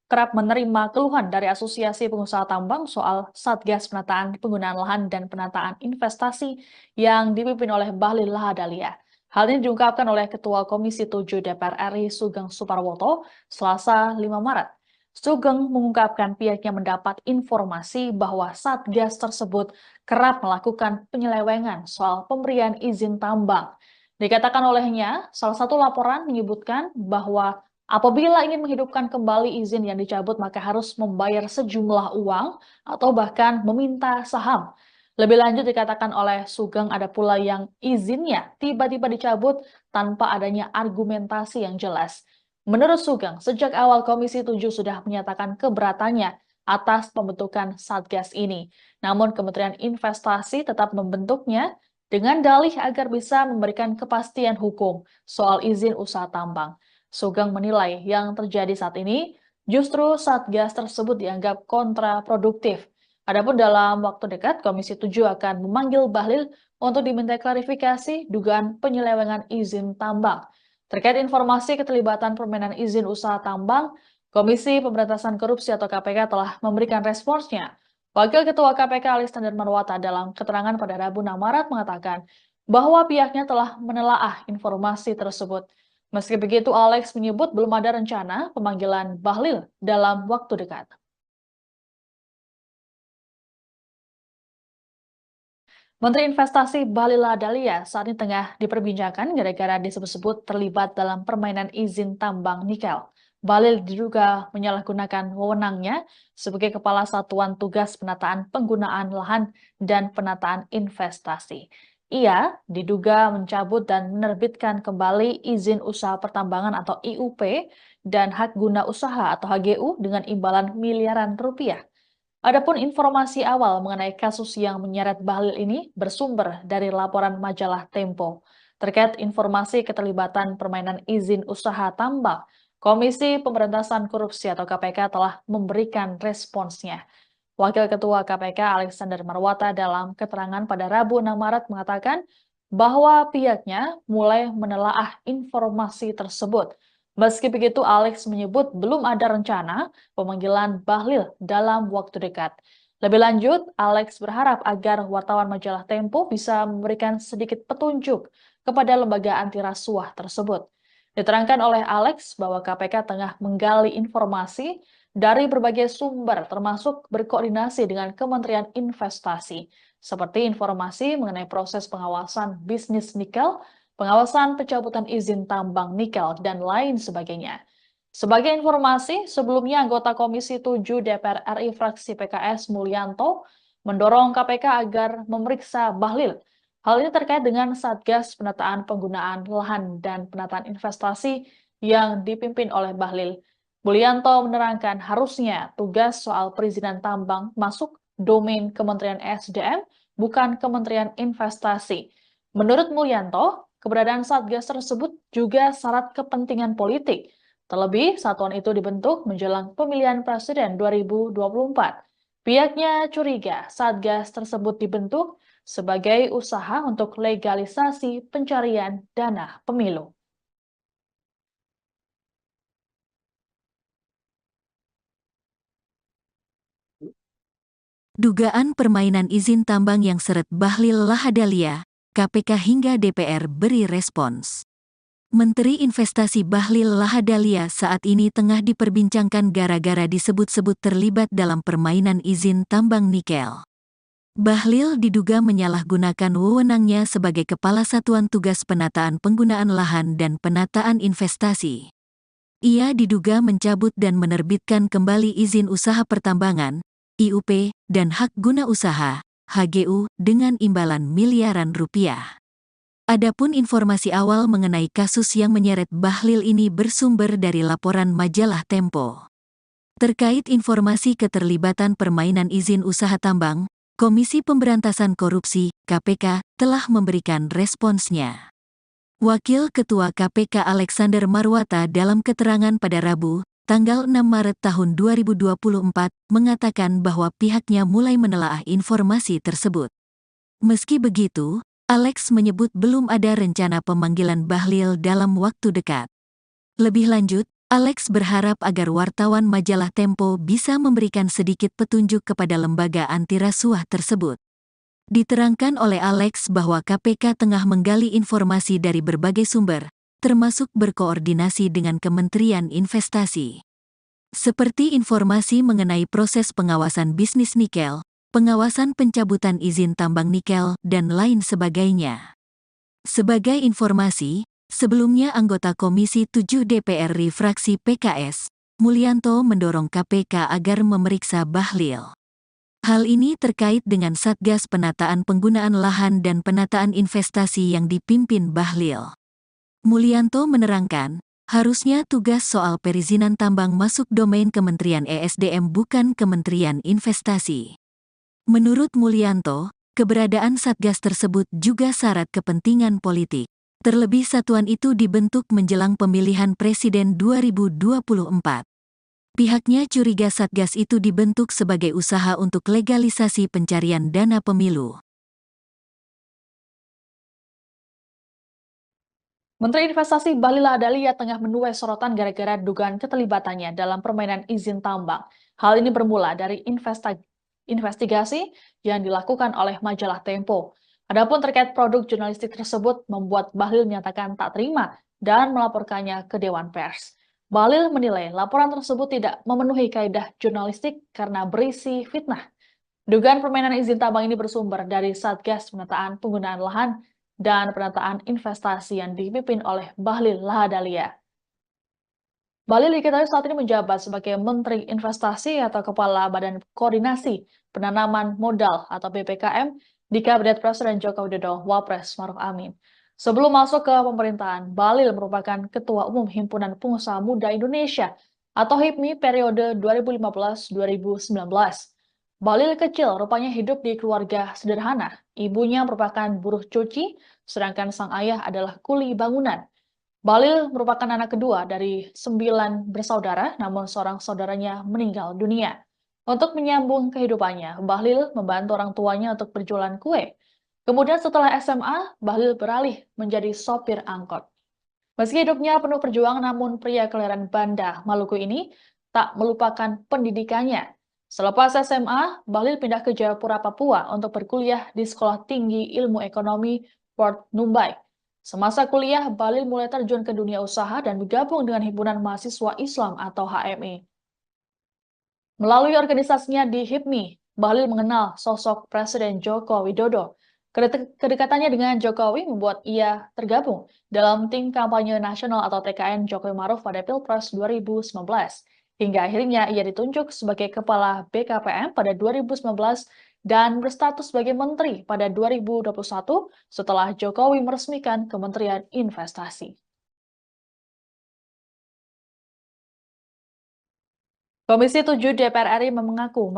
kerap menerima keluhan dari Asosiasi Pengusaha Tambang soal Satgas Penataan Penggunaan Lahan dan Penataan Investasi yang dipimpin oleh Bahlil Lahadalia. Hal ini diungkapkan oleh Ketua Komisi 7 DPR RI Sugeng Suparwoto Selasa 5 Maret. Sugeng mengungkapkan pihaknya mendapat informasi bahwa Satgas tersebut kerap melakukan penyelewengan soal pemberian izin tambang. Dikatakan olehnya, salah satu laporan menyebutkan bahwa Apabila ingin menghidupkan kembali izin yang dicabut, maka harus membayar sejumlah uang atau bahkan meminta saham. Lebih lanjut dikatakan oleh Sugeng ada pula yang izinnya tiba-tiba dicabut tanpa adanya argumentasi yang jelas. Menurut Sugeng, sejak awal Komisi 7 sudah menyatakan keberatannya atas pembentukan Satgas ini. Namun Kementerian Investasi tetap membentuknya dengan dalih agar bisa memberikan kepastian hukum soal izin usaha tambang. Sugeng menilai yang terjadi saat ini justru Satgas tersebut dianggap kontraproduktif. Adapun dalam waktu dekat, Komisi 7 akan memanggil Bahlil untuk diminta klarifikasi dugaan penyelewengan izin tambang. Terkait informasi keterlibatan permainan izin usaha tambang, Komisi Pemberantasan Korupsi atau KPK telah memberikan responsnya. Wakil Ketua KPK Alexander Marwata dalam keterangan pada Rabu 6 Maret mengatakan bahwa pihaknya telah menelaah informasi tersebut. Meski begitu, Alex menyebut belum ada rencana pemanggilan Bahlil dalam waktu dekat. Menteri Investasi Bahlil Lahadalia saat ini tengah diperbincangkan gara-gara disebut-sebut terlibat dalam permainan izin tambang nikel. Bahlil diduga menyalahgunakan wewenangnya sebagai Kepala Satuan Tugas Penataan Penggunaan Lahan dan Penataan Investasi. Ia diduga mencabut dan menerbitkan kembali izin usaha pertambangan atau IUP dan hak guna usaha atau HGU dengan imbalan miliaran rupiah. Adapun informasi awal mengenai kasus yang menyeret Bahlil ini bersumber dari laporan majalah Tempo. Terkait informasi keterlibatan permainan izin usaha tambang, Komisi Pemberantasan Korupsi atau KPK telah memberikan responsnya. Wakil Ketua KPK Alexander Marwata dalam keterangan pada Rabu 6 Maret mengatakan bahwa pihaknya mulai menelaah informasi tersebut. Meski begitu, Alex menyebut belum ada rencana pemanggilan Bahlil dalam waktu dekat. Lebih lanjut, Alex berharap agar wartawan majalah Tempo bisa memberikan sedikit petunjuk kepada lembaga anti rasuah tersebut. Diterangkan oleh Alex bahwa KPK tengah menggali informasi dari berbagai sumber termasuk berkoordinasi dengan Kementerian Investasi, seperti informasi mengenai proses pengawasan bisnis nikel, pengawasan pencabutan izin tambang nikel, dan lain sebagainya. Sebagai informasi, sebelumnya anggota Komisi 7 DPR RI fraksi PKS Mulyanto mendorong KPK agar memeriksa Bahlil. Hal ini terkait dengan Satgas Penataan Penggunaan Lahan dan Penataan Investasi yang dipimpin oleh Bahlil. Mulyanto menerangkan harusnya tugas soal perizinan tambang masuk domain Kementerian SDM, bukan Kementerian Investasi. Menurut Mulyanto, keberadaan Satgas tersebut juga syarat kepentingan politik. Terlebih, satuan itu dibentuk menjelang pemilihan presiden 2024. Pihaknya curiga Satgas tersebut dibentuk sebagai usaha untuk legalisasi pencarian dana pemilu. Dugaan permainan izin tambang yang seret Bahlil Lahadalia, KPK hingga DPR beri respons. Menteri Investasi Bahlil Lahadalia saat ini tengah diperbincangkan gara-gara disebut-sebut terlibat dalam permainan izin tambang nikel. Bahlil diduga menyalahgunakan wewenangnya sebagai Kepala Satuan Tugas Penataan Penggunaan Lahan dan Penataan Investasi. Ia diduga mencabut dan menerbitkan kembali izin usaha pertambangan, IUP, dan hak guna usaha, HGU, dengan imbalan miliaran rupiah. Adapun informasi awal mengenai kasus yang menyeret Bahlil ini bersumber dari laporan majalah Tempo. Terkait informasi keterlibatan permainan izin usaha tambang, Komisi Pemberantasan Korupsi, KPK, telah memberikan responsnya. Wakil Ketua KPK Alexander Marwata dalam keterangan pada Rabu, tanggal 6 Maret tahun 2024, mengatakan bahwa pihaknya mulai menelaah informasi tersebut. Meski begitu, Alex menyebut belum ada rencana pemanggilan Bahlil dalam waktu dekat. Lebih lanjut, Alex berharap agar wartawan majalah Tempo bisa memberikan sedikit petunjuk kepada lembaga anti rasuah tersebut. Diterangkan oleh Alex bahwa KPK tengah menggali informasi dari berbagai sumber, termasuk berkoordinasi dengan Kementerian Investasi. Seperti informasi mengenai proses pengawasan bisnis nikel, pengawasan pencabutan izin tambang nikel, dan lain sebagainya. Sebagai informasi, Sebelumnya anggota Komisi 7 DPR RI fraksi PKS, Mulyanto mendorong KPK agar memeriksa Bahlil. Hal ini terkait dengan Satgas Penataan Penggunaan Lahan dan Penataan Investasi yang dipimpin Bahlil. Mulyanto menerangkan, harusnya tugas soal perizinan tambang masuk domain Kementerian ESDM bukan Kementerian Investasi. Menurut Mulyanto, keberadaan Satgas tersebut juga syarat kepentingan politik. Terlebih satuan itu dibentuk menjelang pemilihan Presiden 2024. Pihaknya curiga Satgas itu dibentuk sebagai usaha untuk legalisasi pencarian dana pemilu. Menteri Investasi Bahlil Lahadalia tengah menuai sorotan gara-gara dugaan keterlibatannya dalam permainan izin tambang. Hal ini bermula dari investigasi yang dilakukan oleh majalah Tempo. Adapun terkait produk jurnalistik tersebut membuat Bahlil menyatakan tak terima dan melaporkannya ke Dewan Pers. Bahlil menilai laporan tersebut tidak memenuhi kaidah jurnalistik karena berisi fitnah. Dugaan permainan izin tambang ini bersumber dari Satgas Penataan Penggunaan Lahan dan Penataan Investasi yang dipimpin oleh Bahlil Lahadalia. Bahlil diketahui saat ini menjabat sebagai Menteri Investasi atau Kepala Badan Koordinasi Penanaman Modal atau BPKM di Kabinet Presiden Joko Widodo Wapres Maruf Amin. Sebelum masuk ke pemerintahan, Bahlil merupakan Ketua Umum Himpunan Pengusaha Muda Indonesia atau HIPMI periode 2015-2019. Bahlil kecil rupanya hidup di keluarga sederhana. Ibunya merupakan buruh cuci, sedangkan sang ayah adalah kuli bangunan. Bahlil merupakan anak kedua dari 9 bersaudara, namun seorang saudaranya meninggal dunia. Untuk menyambung kehidupannya, Bahlil membantu orang tuanya untuk berjualan kue. Kemudian setelah SMA, Bahlil beralih menjadi sopir angkot. Meski hidupnya penuh perjuangan, namun pria kelahiran Banda, Maluku ini tak melupakan pendidikannya. Selepas SMA, Bahlil pindah ke Jayapura, Papua untuk berkuliah di Sekolah Tinggi Ilmu Ekonomi Port Numbai. Semasa kuliah, Bahlil mulai terjun ke dunia usaha dan bergabung dengan Himpunan Mahasiswa Islam atau HMI. Melalui organisasinya di HIPMI, Bahlil mengenal sosok Presiden Joko Widodo. Kedekatannya dengan Jokowi membuat ia tergabung dalam tim kampanye nasional atau TKN Jokowi Maruf pada Pilpres 2019. Hingga akhirnya ia ditunjuk sebagai Kepala BKPM pada 2019 dan berstatus sebagai Menteri pada 2021 setelah Jokowi meresmikan Kementerian Investasi. Komisi 7 DPR RI mengaku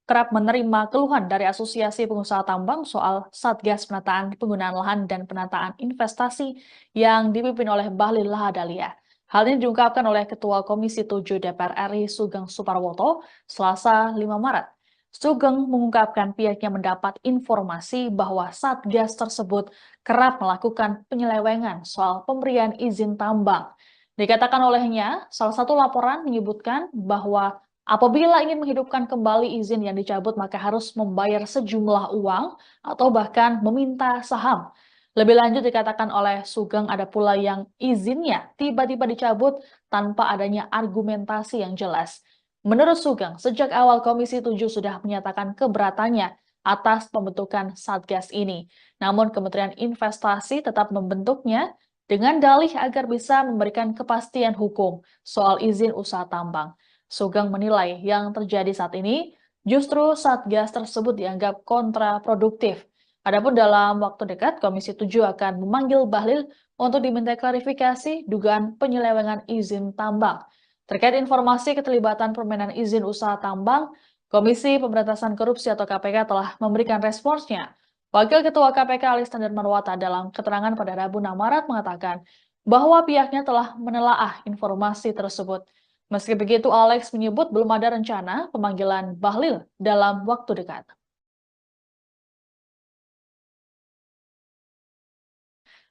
kerap menerima keluhan dari Asosiasi Pengusaha Tambang soal Satgas Penataan Penggunaan Lahan dan Penataan Investasi yang dipimpin oleh Bahlil Lahadalia. Hal ini diungkapkan oleh Ketua Komisi 7 DPR RI Sugeng Suparwoto Selasa 5 Maret. Sugeng mengungkapkan pihaknya mendapat informasi bahwa Satgas tersebut kerap melakukan penyelewengan soal pemberian izin tambang. Dikatakan olehnya, salah satu laporan menyebutkan bahwa apabila ingin menghidupkan kembali izin yang dicabut, maka harus membayar sejumlah uang atau bahkan meminta saham. Lebih lanjut dikatakan oleh Sugeng ada pula yang izinnya tiba-tiba dicabut tanpa adanya argumentasi yang jelas. Menurut Sugeng, sejak awal Komisi 7 sudah menyatakan keberatannya atas pembentukan Satgas ini. Namun Kementerian Investasi tetap membentuknya dengan dalih agar bisa memberikan kepastian hukum soal izin usaha tambang. Sugeng menilai yang terjadi saat ini justru Satgas tersebut dianggap kontraproduktif. Adapun dalam waktu dekat, Komisi 7 akan memanggil Bahlil untuk diminta klarifikasi dugaan penyelewengan izin tambang. Terkait informasi keterlibatan permainan izin usaha tambang, Komisi Pemberantasan Korupsi atau KPK telah memberikan responsnya. Wakil Ketua KPK Alexander Marwata dalam keterangan pada Rabu 6 Maret mengatakan bahwa pihaknya telah menelaah informasi tersebut. Meski begitu, Alex menyebut belum ada rencana pemanggilan Bahlil dalam waktu dekat.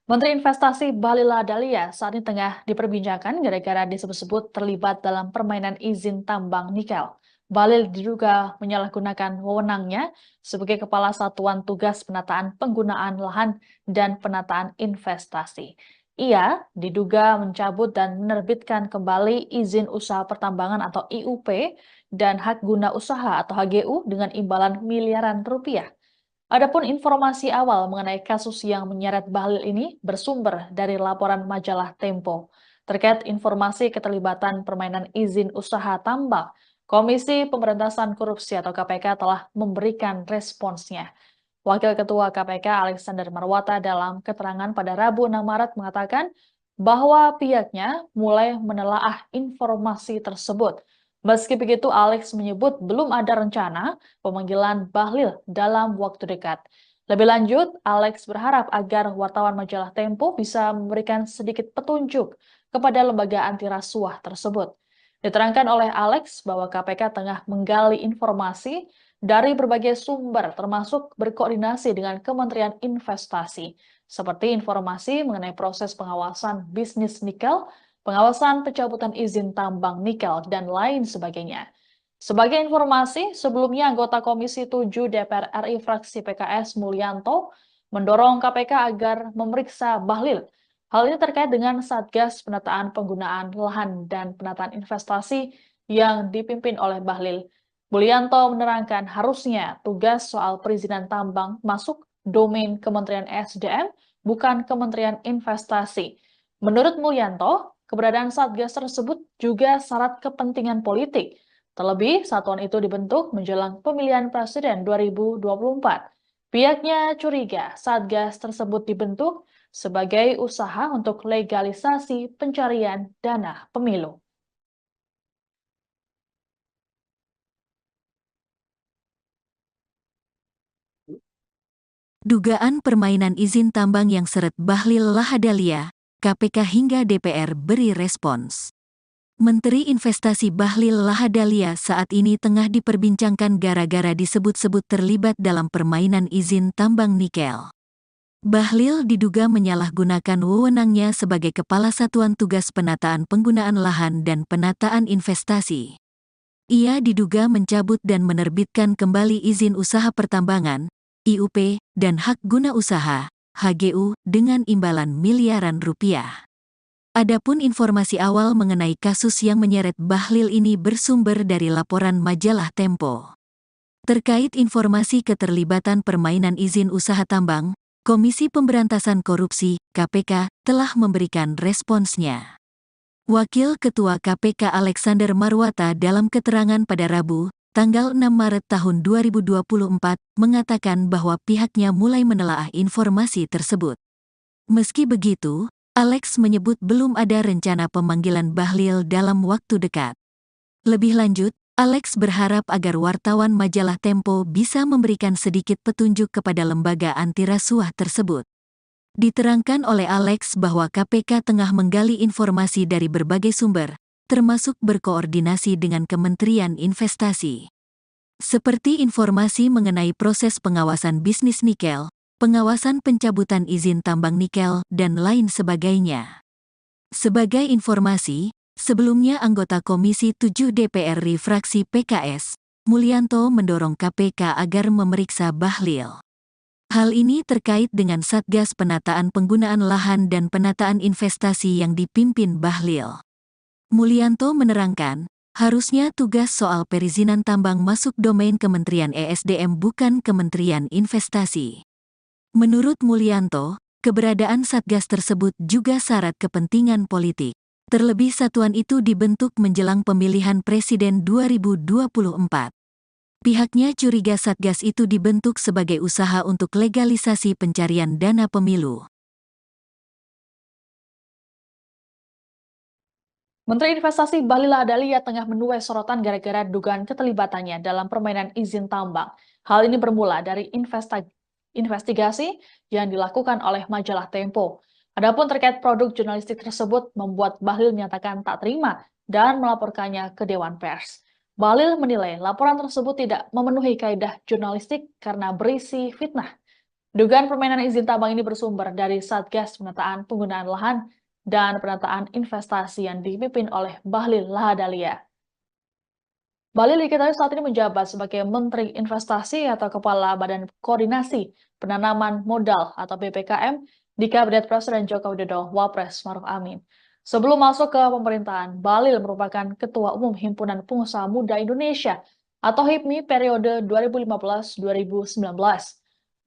Menteri Investasi Bahlil Lahadalia saat ini tengah diperbincangkan gara-gara disebut-sebut terlibat dalam permainan izin tambang nikel. Bahlil diduga menyalahgunakan wewenangnya sebagai Kepala Satuan Tugas Penataan Penggunaan Lahan dan Penataan Investasi. Ia diduga mencabut dan menerbitkan kembali izin usaha pertambangan atau IUP dan hak guna usaha atau HGU dengan imbalan miliaran rupiah. Adapun informasi awal mengenai kasus yang menyeret Bahlil ini bersumber dari laporan majalah Tempo. Terkait informasi keterlibatan permainan izin usaha tambang, Komisi Pemberantasan Korupsi atau KPK telah memberikan responsnya. Wakil Ketua KPK Alexander Marwata dalam keterangan pada Rabu 6 Maret mengatakan bahwa pihaknya mulai menelaah informasi tersebut. Meski begitu, Alex menyebut belum ada rencana pemanggilan Bahlil dalam waktu dekat. Lebih lanjut, Alex berharap agar wartawan majalah Tempo bisa memberikan sedikit petunjuk kepada lembaga anti rasuah tersebut. Diterangkan oleh Alex bahwa KPK tengah menggali informasi dari berbagai sumber, termasuk berkoordinasi dengan Kementerian Investasi, seperti informasi mengenai proses pengawasan bisnis nikel, pengawasan pencabutan izin tambang nikel, dan lain sebagainya. Sebagai informasi, sebelumnya anggota Komisi 7 DPR RI fraksi PKS Mulyanto mendorong KPK agar memeriksa Bahlil. Hal ini terkait dengan Satgas Penataan Penggunaan Lahan dan Penataan Investasi yang dipimpin oleh Bahlil. Mulyanto menerangkan harusnya tugas soal perizinan tambang masuk domain Kementerian SDM, bukan Kementerian Investasi. Menurut Mulyanto, keberadaan Satgas tersebut juga syarat kepentingan politik. Terlebih, satuan itu dibentuk menjelang pemilihan presiden 2024. Pihaknya curiga Satgas tersebut dibentuk sebagai usaha untuk legalisasi pencarian dana pemilu. Dugaan permainan izin tambang yang seret Bahlil Lahadalia, KPK hingga DPR beri respons. Menteri Investasi Bahlil Lahadalia saat ini tengah diperbincangkan gara-gara disebut-sebut terlibat dalam permainan izin tambang nikel. Bahlil diduga menyalahgunakan wewenangnya sebagai Kepala Satuan Tugas Penataan Penggunaan Lahan dan Penataan Investasi. Ia diduga mencabut dan menerbitkan kembali izin usaha pertambangan, IUP, dan hak guna usaha, HGU, dengan imbalan miliaran rupiah. Adapun informasi awal mengenai kasus yang menyeret Bahlil ini bersumber dari laporan majalah Tempo. Terkait informasi keterlibatan permainan izin usaha tambang, Komisi Pemberantasan Korupsi, KPK, telah memberikan responsnya. Wakil Ketua KPK Alexander Marwata dalam keterangan pada Rabu, tanggal 6 Maret tahun 2024, mengatakan bahwa pihaknya mulai menelaah informasi tersebut. Meski begitu, Alex menyebut belum ada rencana pemanggilan Bahlil dalam waktu dekat. Lebih lanjut, Alex berharap agar wartawan majalah Tempo bisa memberikan sedikit petunjuk kepada lembaga anti rasuah tersebut. Diterangkan oleh Alex bahwa KPK tengah menggali informasi dari berbagai sumber, termasuk berkoordinasi dengan Kementerian Investasi. Seperti informasi mengenai proses pengawasan bisnis nikel, pengawasan pencabutan izin tambang nikel, dan lain sebagainya. Sebagai informasi, sebelumnya anggota Komisi 7 DPR RI fraksi PKS, Mulyanto mendorong KPK agar memeriksa Bahlil. Hal ini terkait dengan Satgas Penataan Penggunaan Lahan dan Penataan Investasi yang dipimpin Bahlil. Mulyanto menerangkan, harusnya tugas soal perizinan tambang masuk domain Kementerian ESDM bukan Kementerian Investasi. Menurut Mulyanto, keberadaan Satgas tersebut juga syarat kepentingan politik. Terlebih satuan itu dibentuk menjelang pemilihan presiden 2024. Pihaknya curiga Satgas itu dibentuk sebagai usaha untuk legalisasi pencarian dana pemilu. Menteri Investasi Bahlil Lahadalia tengah menuai sorotan gara-gara dugaan keterlibatannya dalam permainan izin tambang. Hal ini bermula dari investigasi yang dilakukan oleh majalah Tempo. Adapun terkait produk jurnalistik tersebut membuat Bahlil menyatakan tak terima dan melaporkannya ke Dewan Pers. Bahlil menilai laporan tersebut tidak memenuhi kaidah jurnalistik karena berisi fitnah. Dugaan permainan izin tambang ini bersumber dari Satgas Penataan Penggunaan Lahan dan Penataan Investasi yang dipimpin oleh Bahlil Lahadalia. Bahlil diketahui saat ini menjabat sebagai Menteri Investasi atau Kepala Badan Koordinasi Penanaman Modal atau BPKM di Kabinet Presiden Joko Widodo Wapres Maruf Amin. Sebelum masuk ke pemerintahan, Bahlil merupakan Ketua Umum Himpunan Pengusaha Muda Indonesia atau HIPMI periode 2015-2019.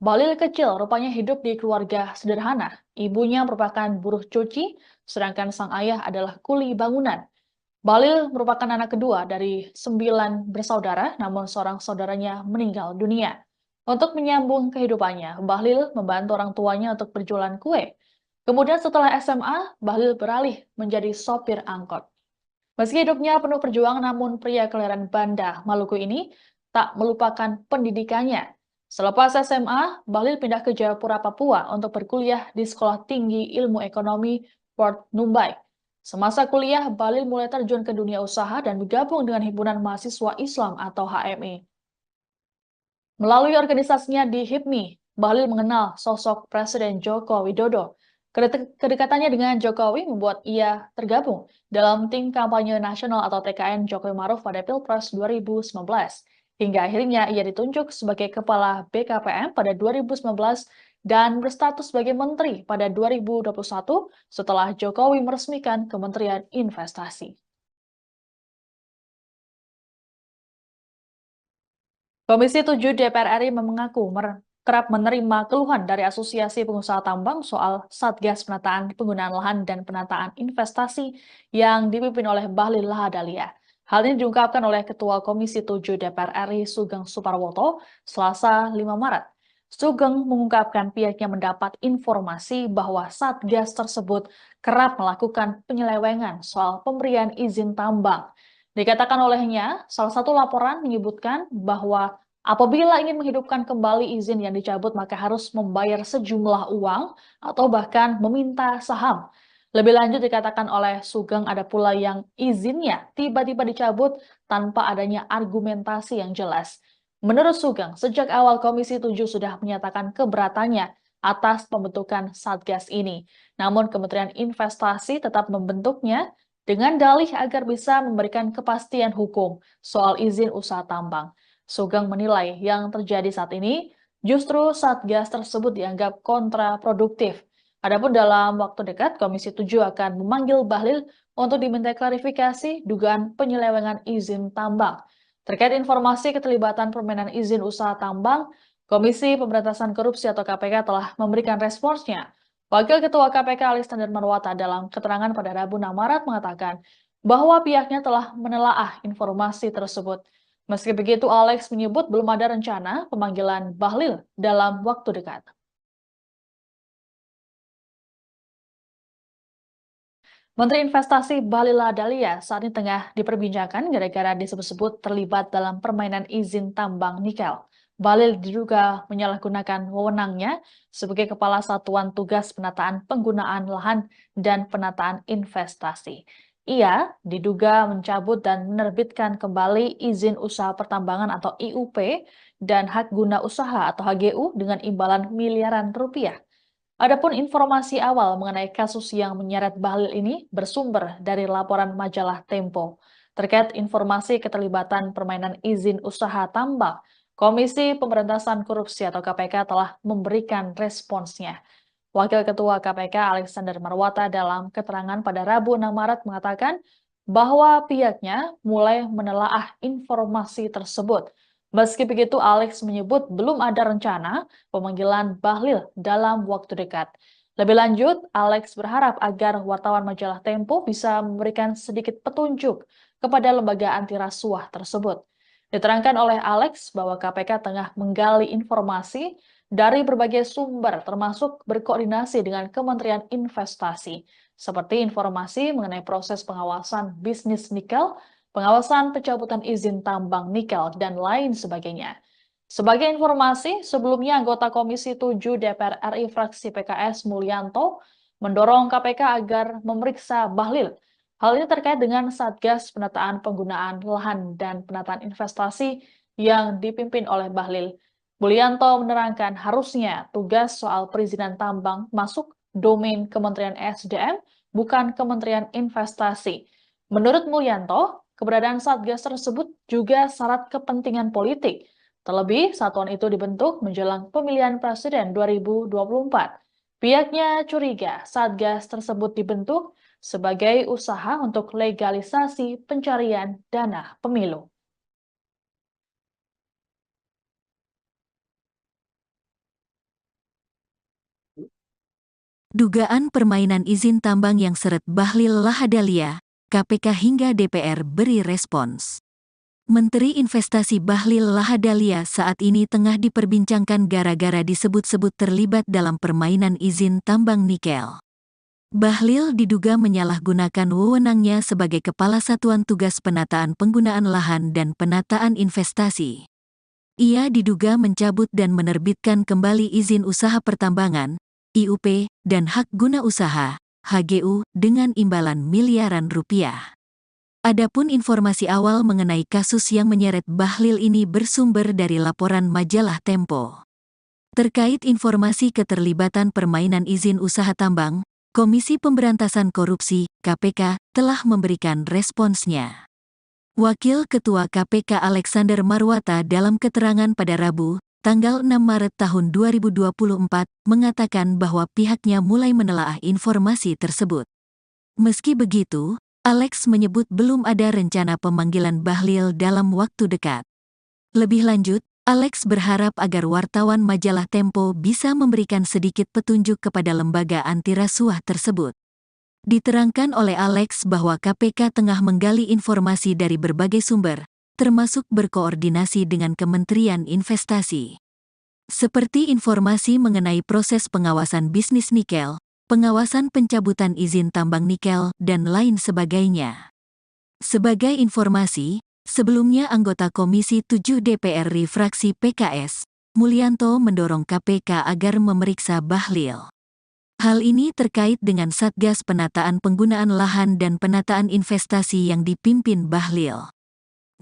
Bahlil kecil rupanya hidup di keluarga sederhana. Ibunya merupakan buruh cuci, sedangkan sang ayah adalah kuli bangunan. Bahlil merupakan anak kedua dari 9 bersaudara, namun seorang saudaranya meninggal dunia. Untuk menyambung kehidupannya, Bahlil membantu orang tuanya untuk berjualan kue. Kemudian setelah SMA, Bahlil beralih menjadi sopir angkot. Meski hidupnya penuh perjuangan, namun pria kelahiran Banda, Maluku ini tak melupakan pendidikannya. Selepas SMA, Bahlil pindah ke Jayapura, Papua untuk berkuliah di Sekolah Tinggi Ilmu Ekonomi Port Numbai. Semasa kuliah, Bahlil mulai terjun ke dunia usaha dan bergabung dengan Himpunan Mahasiswa Islam atau HMI. Melalui organisasinya di HIPMI, Bahlil mengenal sosok Presiden Joko Widodo. Kedekatannya dengan Jokowi membuat ia tergabung dalam tim kampanye nasional atau TKN Jokowi Maruf pada Pilpres 2019. Hingga akhirnya ia ditunjuk sebagai Kepala BKPM pada 2019 dan berstatus sebagai Menteri pada 2021 setelah Jokowi meresmikan Kementerian Investasi. Komisi 7 DPR RI mengaku kerap menerima keluhan dari Asosiasi Pengusaha Tambang soal Satgas Penataan Penggunaan Lahan dan Penataan Investasi yang dipimpin oleh Bahlil Lahadalia. Hal ini diungkapkan oleh Ketua Komisi 7 DPR RI Sugeng Suparwoto Selasa 5 Maret. Sugeng mengungkapkan pihaknya mendapat informasi bahwa Satgas tersebut kerap melakukan penyelewengan soal pemberian izin tambang. Dikatakan olehnya, salah satu laporan menyebutkan bahwa apabila ingin menghidupkan kembali izin yang dicabut, maka harus membayar sejumlah uang atau bahkan meminta saham. Lebih lanjut dikatakan oleh Sugeng ada pula yang izinnya tiba-tiba dicabut tanpa adanya argumentasi yang jelas. Menurut Sugeng, sejak awal Komisi 7 sudah menyatakan keberatannya atas pembentukan Satgas ini. Namun Kementerian Investasi tetap membentuknya dengan dalih agar bisa memberikan kepastian hukum soal izin usaha tambang. Sugeng menilai yang terjadi saat ini justru Satgas tersebut dianggap kontraproduktif. Adapun dalam waktu dekat, Komisi 7 akan memanggil Bahlil untuk diminta klarifikasi dugaan penyelewengan izin tambang. Terkait informasi keterlibatan permainan izin usaha tambang, Komisi Pemberantasan Korupsi atau KPK telah memberikan responsnya. Wakil Ketua KPK Alexander Marwata dalam keterangan pada Rabu 6 Maret mengatakan bahwa pihaknya telah menelaah informasi tersebut. Meski begitu, Alex menyebut belum ada rencana pemanggilan Bahlil dalam waktu dekat. Menteri Investasi Bahlil Lahadalia saat ini tengah diperbincangkan gara-gara disebut-sebut terlibat dalam permainan izin tambang nikel. Bahlil diduga menyalahgunakan wewenangnya sebagai Kepala Satuan Tugas Penataan Penggunaan Lahan dan Penataan Investasi. Ia diduga mencabut dan menerbitkan kembali izin usaha pertambangan atau IUP dan hak guna usaha atau HGU dengan imbalan miliaran rupiah. Adapun informasi awal mengenai kasus yang menyeret Bahlil ini bersumber dari laporan majalah Tempo. Terkait informasi keterlibatan permainan izin usaha tambang, Komisi Pemberantasan Korupsi atau KPK telah memberikan responsnya. Wakil Ketua KPK Alexander Marwata dalam keterangan pada Rabu 6 Maret mengatakan bahwa pihaknya mulai menelaah informasi tersebut. Meski begitu, Alex menyebut belum ada rencana pemanggilan Bahlil dalam waktu dekat. Lebih lanjut, Alex berharap agar wartawan majalah Tempo bisa memberikan sedikit petunjuk kepada lembaga anti rasuah tersebut. Diterangkan oleh Alex bahwa KPK tengah menggali informasi dari berbagai sumber termasuk berkoordinasi dengan Kementerian Investasi, seperti informasi mengenai proses pengawasan bisnis nikel, pengawasan pencabutan izin tambang nikel, dan lain sebagainya. Sebagai informasi, sebelumnya anggota Komisi 7 DPR RI fraksi PKS Mulyanto mendorong KPK agar memeriksa Bahlil. Hal ini terkait dengan Satgas Penataan Penggunaan Lahan dan Penataan Investasi yang dipimpin oleh Bahlil. Mulyanto menerangkan harusnya tugas soal perizinan tambang masuk domain Kementerian SDM, bukan Kementerian Investasi. Menurut Mulyanto, keberadaan Satgas tersebut juga syarat kepentingan politik. Terlebih, satuan itu dibentuk menjelang pemilihan presiden 2024. Pihaknya curiga Satgas tersebut dibentuk sebagai usaha untuk legalisasi pencarian dana pemilu. . Dugaan permainan izin tambang yang seret Bahlil Lahadalia, KPK hingga DPR beri respons. Menteri Investasi Bahlil Lahadalia saat ini tengah diperbincangkan gara-gara disebut-sebut terlibat dalam permainan izin tambang nikel. Bahlil diduga menyalahgunakan wewenangnya sebagai Kepala Satuan Tugas Penataan Penggunaan Lahan dan Penataan Investasi. Ia diduga mencabut dan menerbitkan kembali izin usaha pertambangan, IUP, dan hak guna usaha, HGU, dengan imbalan miliaran rupiah. Adapun informasi awal mengenai kasus yang menyeret Bahlil ini bersumber dari laporan majalah Tempo. Terkait informasi keterlibatan permainan izin usaha tambang, Komisi Pemberantasan Korupsi, KPK, telah memberikan responsnya. Wakil Ketua KPK Alexander Marwata dalam keterangan pada Rabu, tanggal 6 Maret tahun 2024, mengatakan bahwa pihaknya mulai menelaah informasi tersebut. Meski begitu, Alex menyebut belum ada rencana pemanggilan Bahlil dalam waktu dekat. Lebih lanjut, Alex berharap agar wartawan majalah Tempo bisa memberikan sedikit petunjuk kepada lembaga anti rasuah tersebut. Diterangkan oleh Alex bahwa KPK tengah menggali informasi dari berbagai sumber, termasuk berkoordinasi dengan Kementerian Investasi. Seperti informasi mengenai proses pengawasan bisnis nikel, pengawasan pencabutan izin tambang nikel, dan lain sebagainya. Sebagai informasi, sebelumnya anggota Komisi 7 DPR RI fraksi PKS, Mulyanto mendorong KPK agar memeriksa Bahlil. Hal ini terkait dengan Satgas Penataan Penggunaan Lahan dan Penataan Investasi yang dipimpin Bahlil.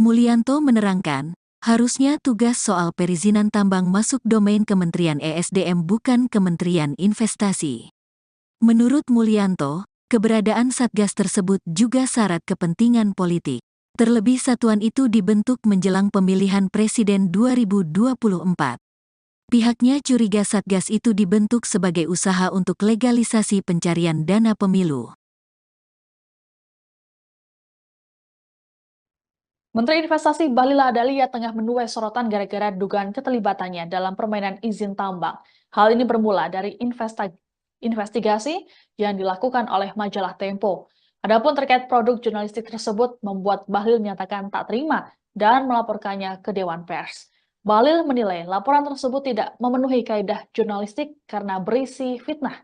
Mulyanto menerangkan, harusnya tugas soal perizinan tambang masuk domain Kementerian ESDM bukan Kementerian Investasi. Menurut Mulyanto, keberadaan Satgas tersebut juga syarat kepentingan politik. Terlebih satuan itu dibentuk menjelang pemilihan Presiden 2024. Pihaknya curiga Satgas itu dibentuk sebagai usaha untuk legalisasi pencarian dana pemilu. Menteri Investasi Bahlil Lahadalia tengah menuai sorotan gara-gara dugaan keterlibatannya dalam permainan izin tambang. Hal ini bermula dari investigasi yang dilakukan oleh majalah Tempo. Adapun terkait produk jurnalistik tersebut membuat Bahlil menyatakan tak terima dan melaporkannya ke Dewan Pers. Bahlil menilai laporan tersebut tidak memenuhi kaidah jurnalistik karena berisi fitnah.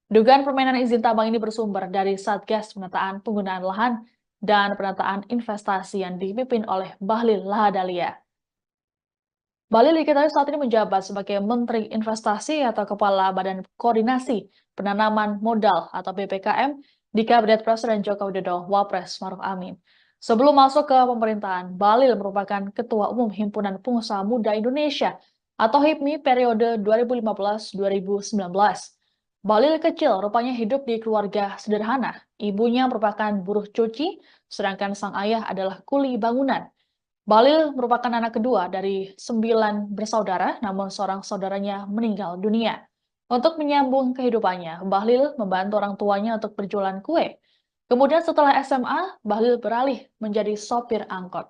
Dugaan permainan izin tambang ini bersumber dari Satgas Penataan Penggunaan Lahan dan Penataan Investasi yang dipimpin oleh Bahlil Lahadalia. Bahlil diketahui saat ini menjabat sebagai Menteri Investasi atau Kepala Badan Koordinasi Penanaman Modal atau BPKM di Kabinet Presiden Joko Widodo, Wapres Maruf Amin. Sebelum masuk ke pemerintahan, Bahlil merupakan Ketua Umum Himpunan Pengusaha Muda Indonesia atau HIPMI periode 2015-2019. Bahlil kecil rupanya hidup di keluarga sederhana. Ibunya merupakan buruh cuci, sedangkan sang ayah adalah kuli bangunan. Bahlil merupakan anak kedua dari 9 bersaudara, namun seorang saudaranya meninggal dunia. Untuk menyambung kehidupannya, Bahlil membantu orang tuanya untuk berjualan kue. Kemudian setelah SMA, Bahlil beralih menjadi sopir angkot.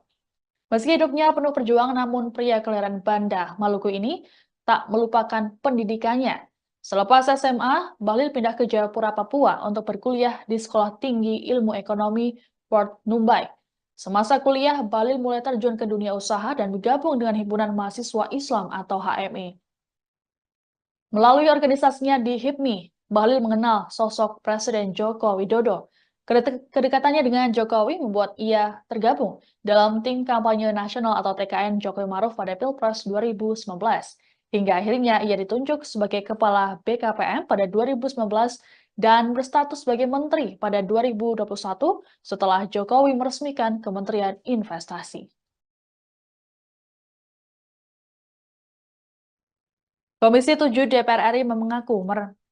Meski hidupnya penuh perjuangan, namun pria kelahiran Banda, Maluku ini tak melupakan pendidikannya. Selepas SMA, Bahlil pindah ke Jayapura, Papua untuk berkuliah di Sekolah Tinggi Ilmu Ekonomi Port Numbai. Semasa kuliah, Bahlil mulai terjun ke dunia usaha dan bergabung dengan Himpunan Mahasiswa Islam atau HMI. Melalui organisasinya di HIPMI, Bahlil mengenal sosok Presiden Joko Widodo. Kedekatannya dengan Jokowi membuat ia tergabung dalam tim kampanye nasional atau TKN Jokowi Maruf pada Pilpres 2019. Hingga akhirnya ia ditunjuk sebagai Kepala BKPM pada 2019 dan berstatus sebagai Menteri pada 2021 setelah Jokowi meresmikan Kementerian Investasi. Komisi 7 DPR RI mengaku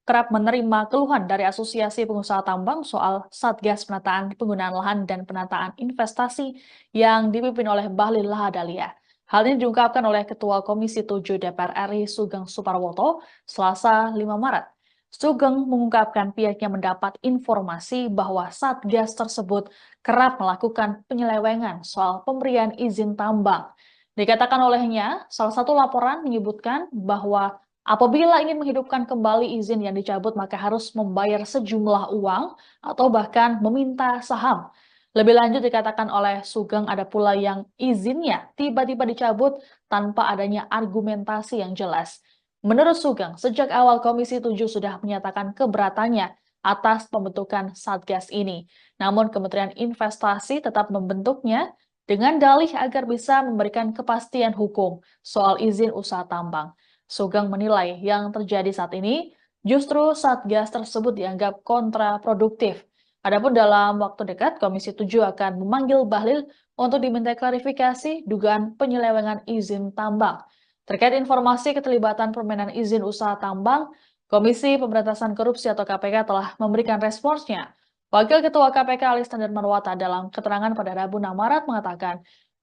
kerap menerima keluhan dari Asosiasi Pengusaha Tambang soal Satgas Penataan Penggunaan Lahan dan Penataan Investasi yang dipimpin oleh Bahlil Lahadalia. Hal ini diungkapkan oleh Ketua Komisi 7 DPR RI Sugeng Suparwoto Selasa 5 Maret. Sugeng mengungkapkan pihaknya mendapat informasi bahwa Satgas tersebut kerap melakukan penyelewengan soal pemberian izin tambang. Dikatakan olehnya, salah satu laporan menyebutkan bahwa Apabila ingin menghidupkan kembali izin yang dicabut, maka harus membayar sejumlah uang atau bahkan meminta saham. Lebih lanjut dikatakan oleh Sugeng ada pula yang izinnya tiba-tiba dicabut tanpa adanya argumentasi yang jelas. Menurut Sugeng, sejak awal Komisi 7 sudah menyatakan keberatannya atas pembentukan Satgas ini. Namun Kementerian Investasi tetap membentuknya dengan dalih agar bisa memberikan kepastian hukum soal izin usaha tambang. Sugeng menilai yang terjadi saat ini justru Satgas tersebut dianggap kontraproduktif. Adapun dalam waktu dekat, Komisi 7 akan memanggil Bahlil untuk diminta klarifikasi dugaan penyelewengan izin tambang. Terkait informasi keterlibatan permainan izin usaha tambang, Komisi Pemberantasan Korupsi atau KPK telah memberikan responsnya. Wakil Ketua KPK Alexander Marwata dalam keterangan pada Rabu 6 Maret mengatakan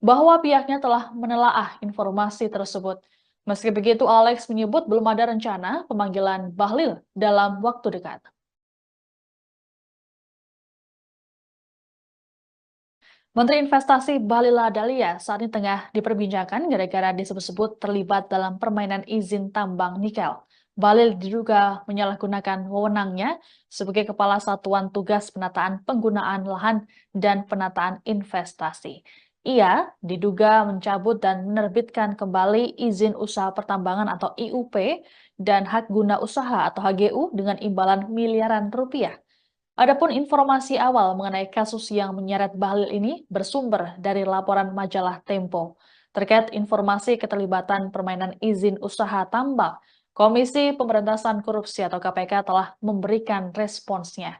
bahwa pihaknya telah menelaah informasi tersebut. Meski begitu, Alex menyebut belum ada rencana pemanggilan Bahlil dalam waktu dekat. Menteri Investasi Bahlil Lahadalia saat ini tengah diperbincangkan gara-gara disebut-sebut terlibat dalam permainan izin tambang nikel. Bahlil diduga menyalahgunakan wewenangnya sebagai Kepala Satuan Tugas Penataan Penggunaan Lahan dan Penataan Investasi. Ia diduga mencabut dan menerbitkan kembali izin usaha pertambangan atau IUP dan hak guna usaha atau HGU dengan imbalan miliaran rupiah. Adapun informasi awal mengenai kasus yang menyeret Bahlil ini bersumber dari laporan majalah Tempo. Terkait informasi keterlibatan permainan izin usaha tambang, Komisi Pemberantasan Korupsi atau KPK telah memberikan responsnya.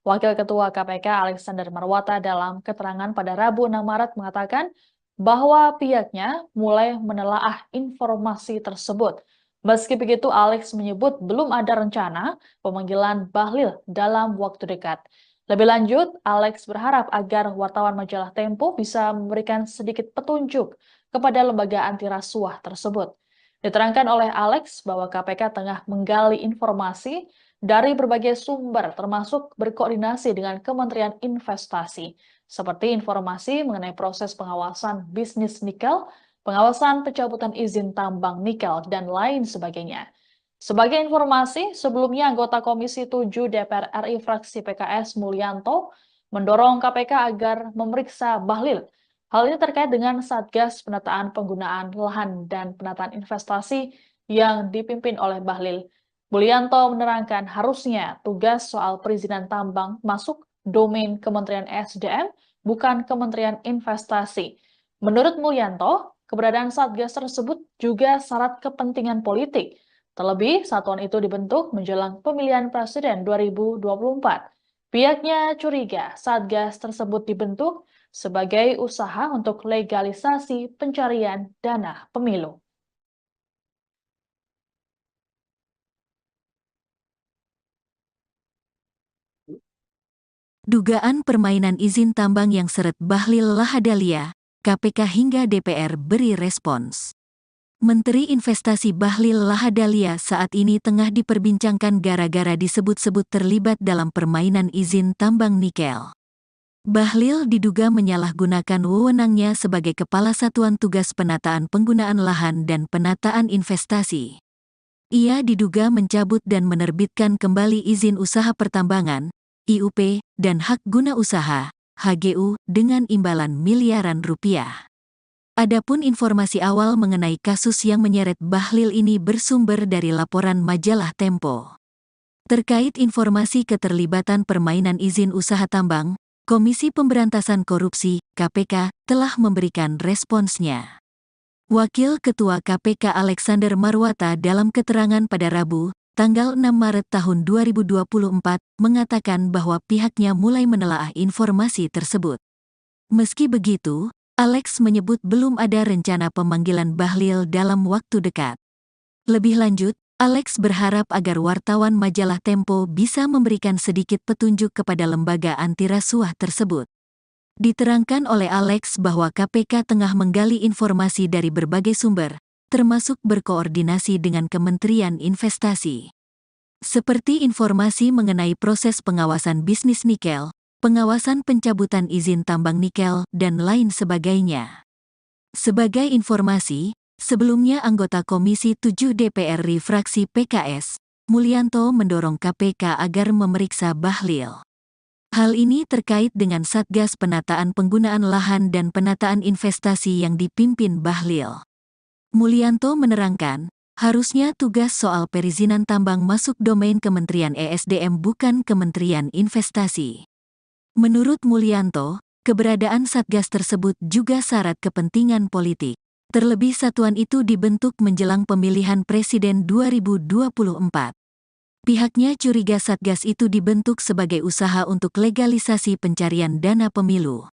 Wakil Ketua KPK Alexander Marwata dalam keterangan pada Rabu 6 Maret mengatakan bahwa pihaknya mulai menelaah informasi tersebut. Meski begitu, Alex menyebut belum ada rencana pemanggilan Bahlil dalam waktu dekat. Lebih lanjut, Alex berharap agar wartawan majalah Tempo bisa memberikan sedikit petunjuk kepada lembaga anti rasuah tersebut. Diterangkan oleh Alex bahwa KPK tengah menggali informasi dari berbagai sumber termasuk berkoordinasi dengan Kementerian Investasi, seperti informasi mengenai proses pengawasan bisnis nikel, pengawasan pencabutan izin tambang nikel, dan lain sebagainya. Sebagai informasi, sebelumnya anggota Komisi 7 DPR RI fraksi PKS Mulyanto mendorong KPK agar memeriksa Bahlil. Hal ini terkait dengan Satgas Penataan Penggunaan Lahan dan Penataan Investasi yang dipimpin oleh Bahlil. Mulyanto menerangkan harusnya tugas soal perizinan tambang masuk domain Kementerian SDM, bukan Kementerian Investasi. Menurut Mulyanto, keberadaan Satgas tersebut juga syarat kepentingan politik. Terlebih, satuan itu dibentuk menjelang pemilihan presiden 2024. Pihaknya curiga Satgas tersebut dibentuk sebagai usaha untuk legalisasi pencarian dana pemilu. Dugaan permainan izin tambang yang seret Bahlil Lahadalia, KPK hingga DPR beri respons. Menteri Investasi Bahlil Lahadalia saat ini tengah diperbincangkan gara-gara disebut-sebut terlibat dalam permainan izin tambang nikel. Bahlil diduga menyalahgunakan wewenangnya sebagai Kepala Satuan Tugas Penataan Penggunaan Lahan dan Penataan Investasi. Ia diduga mencabut dan menerbitkan kembali izin usaha pertambangan, IUP, dan hak guna usaha, HGU, dengan imbalan miliaran rupiah. Adapun informasi awal mengenai kasus yang menyeret Bahlil ini bersumber dari laporan majalah Tempo. Terkait informasi keterlibatan permainan izin usaha tambang, Komisi Pemberantasan Korupsi, KPK, telah memberikan responsnya. Wakil Ketua KPK Alexander Marwata dalam keterangan pada Rabu, tanggal 6 Maret tahun 2024, mengatakan bahwa pihaknya mulai menelaah informasi tersebut. Meski begitu, Alex menyebut belum ada rencana pemanggilan Bahlil dalam waktu dekat. Lebih lanjut, Alex berharap agar wartawan majalah Tempo bisa memberikan sedikit petunjuk kepada lembaga anti rasuah tersebut. Diterangkan oleh Alex bahwa KPK tengah menggali informasi dari berbagai sumber, termasuk berkoordinasi dengan Kementerian Investasi. Seperti informasi mengenai proses pengawasan bisnis nikel, pengawasan pencabutan izin tambang nikel, dan lain sebagainya. Sebagai informasi, Sebelumnya anggota Komisi 7 DPR RI fraksi PKS, Mulyanto mendorong KPK agar memeriksa Bahlil. Hal ini terkait dengan Satgas Penataan Penggunaan Lahan dan Penataan Investasi yang dipimpin Bahlil. Mulyanto menerangkan, harusnya tugas soal perizinan tambang masuk domain Kementerian ESDM bukan Kementerian Investasi. Menurut Mulyanto, keberadaan Satgas tersebut juga syarat kepentingan politik. Terlebih satuan itu dibentuk menjelang pemilihan Presiden 2024. Pihaknya curiga Satgas itu dibentuk sebagai usaha untuk legalisasi pencarian dana pemilu.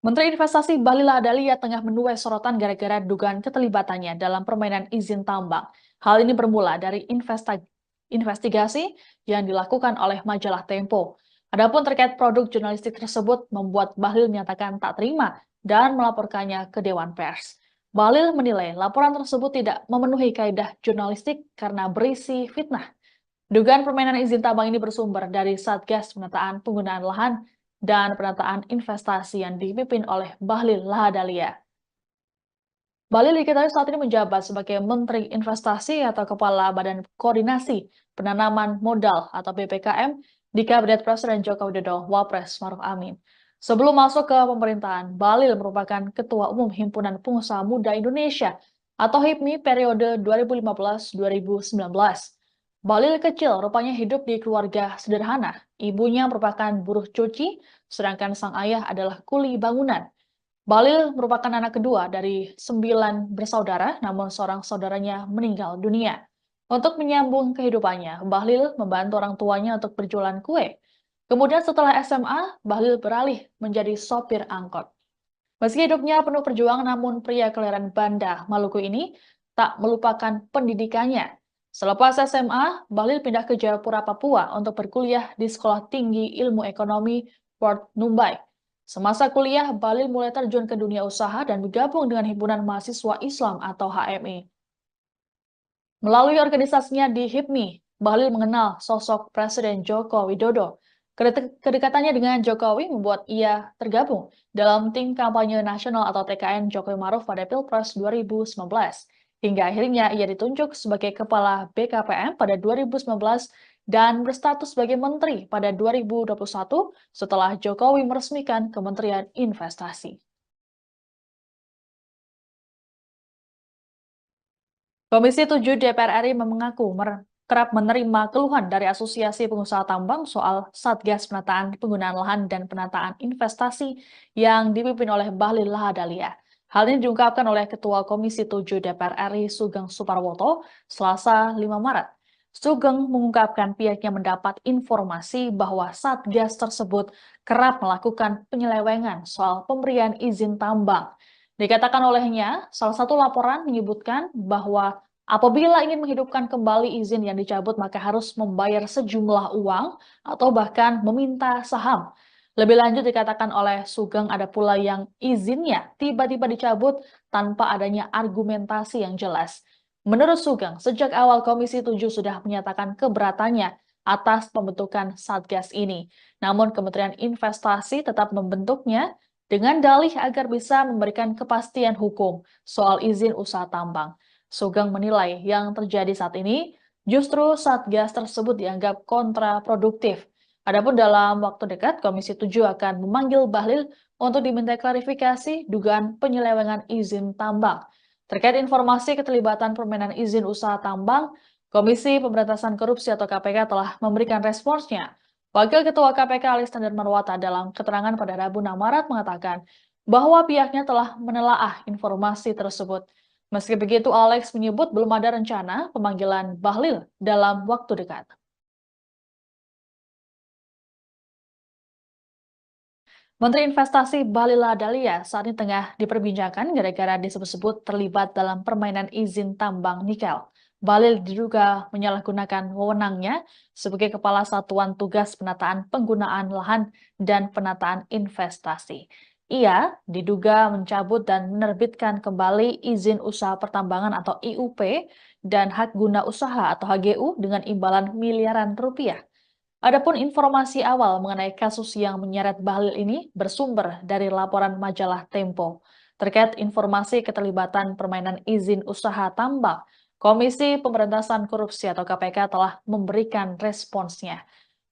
Menteri Investasi Bahlil Lahadalia tengah menuai sorotan gara-gara dugaan keterlibatannya dalam permainan izin tambang. Hal ini bermula dari investigasi yang dilakukan oleh majalah Tempo. Adapun terkait produk jurnalistik tersebut membuat Bahlil menyatakan tak terima dan melaporkannya ke Dewan Pers. Bahlil menilai laporan tersebut tidak memenuhi kaidah jurnalistik karena berisi fitnah. Dugaan permainan izin tambang ini bersumber dari Satgas Penataan Penggunaan Lahan dan Penataan Investasi yang dipimpin oleh Bahlil Lahadalia. Bahlil diketahui saat ini menjabat sebagai Menteri Investasi atau Kepala Badan Koordinasi Penanaman Modal atau BPKM di Kabinet Presiden Joko Widodo Wapres Maruf Amin. Sebelum masuk ke pemerintahan, Bahlil merupakan Ketua Umum Himpunan Pengusaha Muda Indonesia atau HIPMI periode 2015-2019. Bahlil kecil rupanya hidup di keluarga sederhana. Ibunya merupakan buruh cuci, sedangkan sang ayah adalah kuli bangunan. Bahlil merupakan anak kedua dari 9 bersaudara, namun seorang saudaranya meninggal dunia. Untuk menyambung kehidupannya, Bahlil membantu orang tuanya untuk berjualan kue. Kemudian setelah SMA, Bahlil beralih menjadi sopir angkot. Meski hidupnya penuh perjuangan, namun pria kelahiran Banda, Maluku ini tak melupakan pendidikannya. Selepas SMA, Bahlil pindah ke Jayapura, Papua untuk berkuliah di Sekolah Tinggi Ilmu Ekonomi Port Numbai. Semasa kuliah, Bahlil mulai terjun ke dunia usaha dan bergabung dengan Himpunan Mahasiswa Islam atau HMI. Melalui organisasinya di HIPMI, Bahlil mengenal sosok Presiden Joko Widodo. Kedekatannya dengan Jokowi membuat ia tergabung dalam tim kampanye nasional atau TKN Jokowi Maruf pada Pilpres 2019. Hingga akhirnya ia ditunjuk sebagai Kepala BKPM pada 2019 dan berstatus sebagai Menteri pada 2021 setelah Jokowi meresmikan Kementerian Investasi. Komisi 7 DPR RI mengaku kerap menerima keluhan dari Asosiasi Pengusaha Tambang soal Satgas Penataan Penggunaan Lahan dan Penataan Investasi yang dipimpin oleh Bahlil Lahadalia. Hal ini diungkapkan oleh Ketua Komisi 7 DPR RI Sugeng Suparwoto Selasa 5 Maret. Sugeng mengungkapkan pihaknya mendapat informasi bahwa Satgas tersebut kerap melakukan penyelewengan soal pemberian izin tambang. Dikatakan olehnya, salah satu laporan menyebutkan bahwa apabila ingin menghidupkan kembali izin yang dicabut, maka harus membayar sejumlah uang atau bahkan meminta saham. Lebih lanjut dikatakan oleh Sugeng ada pula yang izinnya tiba-tiba dicabut tanpa adanya argumentasi yang jelas. Menurut Sugeng, sejak awal Komisi 7 sudah menyatakan keberatannya atas pembentukan Satgas ini. Namun Kementerian Investasi tetap membentuknya dengan dalih agar bisa memberikan kepastian hukum soal izin usaha tambang. Sugeng menilai yang terjadi saat ini justru Satgas tersebut dianggap kontraproduktif. Adapun dalam waktu dekat, Komisi 7 akan memanggil Bahlil untuk diminta klarifikasi dugaan penyelewengan izin tambang. Terkait informasi keterlibatan permainan izin usaha tambang, Komisi Pemberantasan Korupsi atau KPK telah memberikan responsnya. Wakil Ketua KPK Alexander Marwata dalam keterangan pada Rabu 6 Maret mengatakan bahwa pihaknya telah menelaah informasi tersebut. Meski begitu, Alex menyebut belum ada rencana pemanggilan Bahlil dalam waktu dekat. Menteri Investasi Bahlil Lahadalia saat ini tengah diperbincangkan gara-gara disebut-sebut terlibat dalam permainan izin tambang nikel. Bahlil diduga menyalahgunakan wewenangnya sebagai Kepala Satuan Tugas Penataan Penggunaan Lahan dan Penataan Investasi. Ia diduga mencabut dan menerbitkan kembali izin usaha pertambangan atau IUP dan hak guna usaha atau HGU dengan imbalan miliaran rupiah. Adapun informasi awal mengenai kasus yang menyeret Bahlil ini bersumber dari laporan majalah Tempo. Terkait informasi keterlibatan permainan izin usaha tambang, Komisi Pemberantasan Korupsi atau KPK telah memberikan responsnya.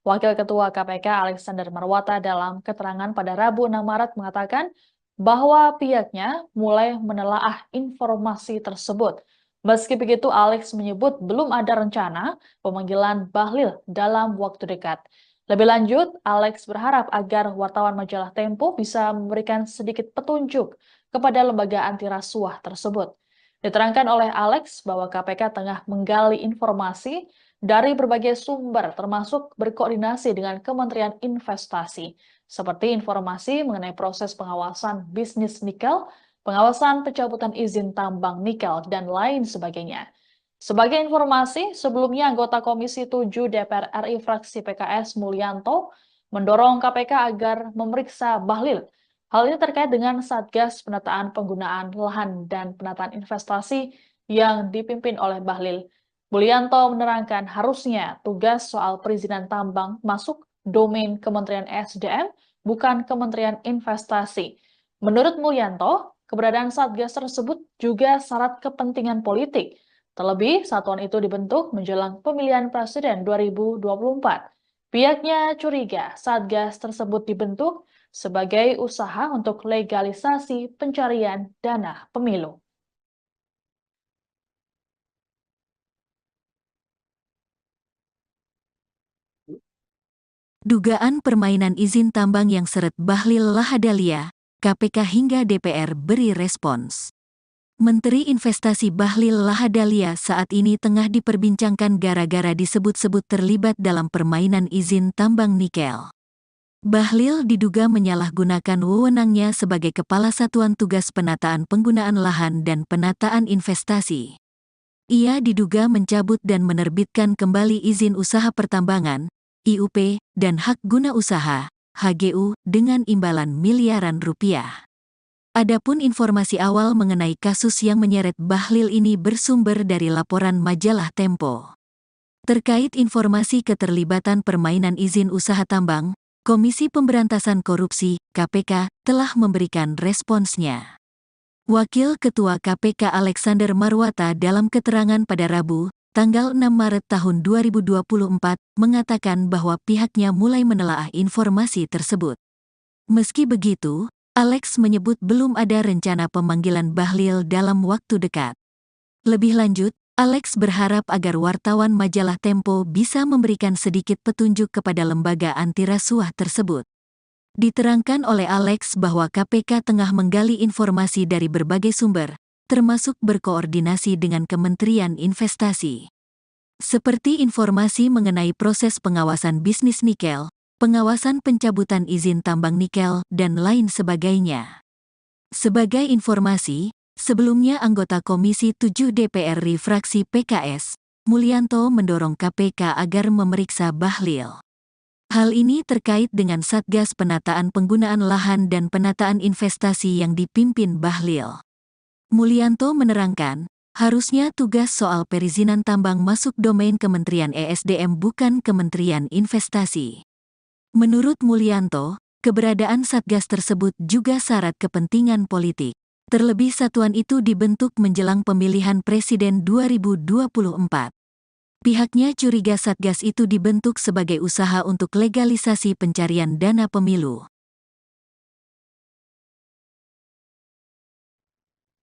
Wakil Ketua KPK Alexander Marwata dalam keterangan pada Rabu 6 Maret mengatakan bahwa pihaknya mulai menelaah informasi tersebut. Meski begitu, Alex menyebut belum ada rencana pemanggilan Bahlil dalam waktu dekat. Lebih lanjut, Alex berharap agar wartawan majalah Tempo bisa memberikan sedikit petunjuk kepada lembaga anti rasuah tersebut. Diterangkan oleh Alex bahwa KPK tengah menggali informasi dari berbagai sumber, termasuk berkoordinasi dengan Kementerian Investasi, seperti informasi mengenai proses pengawasan bisnis nikel, pengawasan pencabutan izin tambang nikel, dan lain sebagainya. Sebagai informasi, sebelumnya anggota Komisi 7 DPR RI fraksi PKS Mulyanto mendorong KPK agar memeriksa Bahlil. Hal ini terkait dengan Satgas Penataan Penggunaan Lahan dan Penataan Investasi yang dipimpin oleh Bahlil. Mulyanto menerangkan harusnya tugas soal perizinan tambang masuk domain Kementerian SDM, bukan Kementerian Investasi. Menurut Mulyanto, keberadaan Satgas tersebut juga syarat kepentingan politik. Terlebih, satuan itu dibentuk menjelang pemilihan presiden 2024. Pihaknya curiga Satgas tersebut dibentuk sebagai usaha untuk legalisasi pencarian dana pemilu. Dugaan permainan izin tambang yang seret Bahlil Lahadalia, KPK hingga DPR beri respons. Menteri Investasi Bahlil Lahadalia saat ini tengah diperbincangkan gara-gara disebut-sebut terlibat dalam permainan izin tambang nikel. Bahlil diduga menyalahgunakan wewenangnya sebagai Kepala Satuan Tugas Penataan Penggunaan Lahan dan Penataan Investasi. Ia diduga mencabut dan menerbitkan kembali izin usaha pertambangan, IUP, dan hak guna usaha, HGU, dengan imbalan miliaran rupiah. Adapun informasi awal mengenai kasus yang menyeret Bahlil ini bersumber dari laporan majalah Tempo. Terkait informasi keterlibatan permainan izin usaha tambang, Komisi Pemberantasan Korupsi, KPK, telah memberikan responsnya. Wakil Ketua KPK Alexander Marwata dalam keterangan pada Rabu, tanggal 6 Maret tahun 2024, mengatakan bahwa pihaknya mulai menelaah informasi tersebut. Meski begitu, Alex menyebut belum ada rencana pemanggilan Bahlil dalam waktu dekat. Lebih lanjut, Alex berharap agar wartawan majalah Tempo bisa memberikan sedikit petunjuk kepada lembaga anti rasuah tersebut. Diterangkan oleh Alex bahwa KPK tengah menggali informasi dari berbagai sumber, termasuk berkoordinasi dengan Kementerian Investasi. Seperti informasi mengenai proses pengawasan bisnis nikel, pengawasan pencabutan izin tambang nikel, dan lain sebagainya. Sebagai informasi, sebelumnya anggota Komisi 7 DPR RI fraksi PKS, Mulyanto mendorong KPK agar memeriksa Bahlil. Hal ini terkait dengan Satgas Penataan Penggunaan Lahan dan Penataan Investasi yang dipimpin Bahlil. Mulyanto menerangkan, harusnya tugas soal perizinan tambang masuk domain Kementerian ESDM bukan Kementerian Investasi. Menurut Mulyanto, keberadaan Satgas tersebut juga syarat kepentingan politik. Terlebih satuan itu dibentuk menjelang pemilihan presiden 2024. Pihaknya curiga Satgas itu dibentuk sebagai usaha untuk legalisasi pencarian dana pemilu.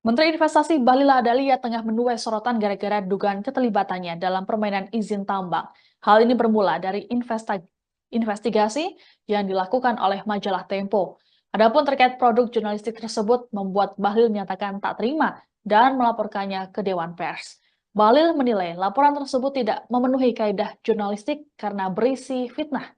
Menteri Investasi Bahlil Lahadalia tengah menuai sorotan gara-gara dugaan keterlibatannya dalam permainan izin tambang. Hal ini bermula dari investigasi yang dilakukan oleh majalah Tempo. Adapun terkait produk jurnalistik tersebut membuat Bahlil menyatakan tak terima dan melaporkannya ke Dewan Pers. Bahlil menilai laporan tersebut tidak memenuhi kaidah jurnalistik karena berisi fitnah.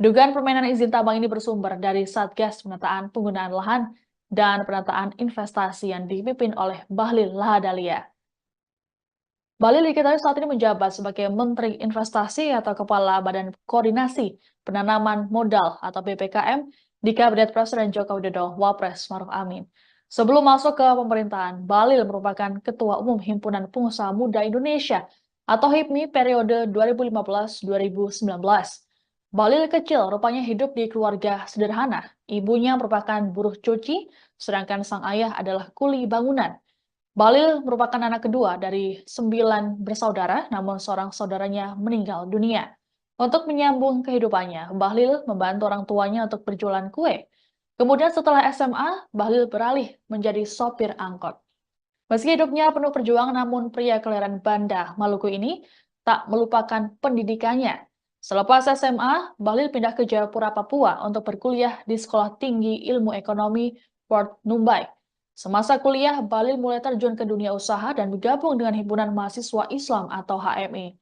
Dugaan permainan izin tambang ini bersumber dari Satgas Penataan Penggunaan Lahan dan Penataan Investasi yang dipimpin oleh Bahlil Lahadalia. Bahlil diketahui saat ini menjabat sebagai Menteri Investasi atau Kepala Badan Koordinasi Penanaman Modal atau BPKM di Kabinet Presiden Joko Widodo Wapres Maruf Amin. Sebelum masuk ke pemerintahan, Bahlil merupakan Ketua Umum Himpunan Pengusaha Muda Indonesia atau HIPMI periode 2015-2019. Balil kecil rupanya hidup di keluarga sederhana. Ibunya merupakan buruh cuci, sedangkan sang ayah adalah kuli bangunan. Balil merupakan anak kedua dari 9 bersaudara, namun seorang saudaranya meninggal dunia. Untuk menyambung kehidupannya, Bahlil membantu orang tuanya untuk berjualan kue. Kemudian setelah SMA, Bahlil beralih menjadi sopir angkot. Meski hidupnya penuh perjuangan, namun pria kelahiran Banda, Maluku ini tak melupakan pendidikannya. Selepas SMA, Bahlil pindah ke Jayapura, Papua untuk berkuliah di Sekolah Tinggi Ilmu Ekonomi Port Numbai. Semasa kuliah, Bahlil mulai terjun ke dunia usaha dan bergabung dengan Himpunan Mahasiswa Islam atau HMI.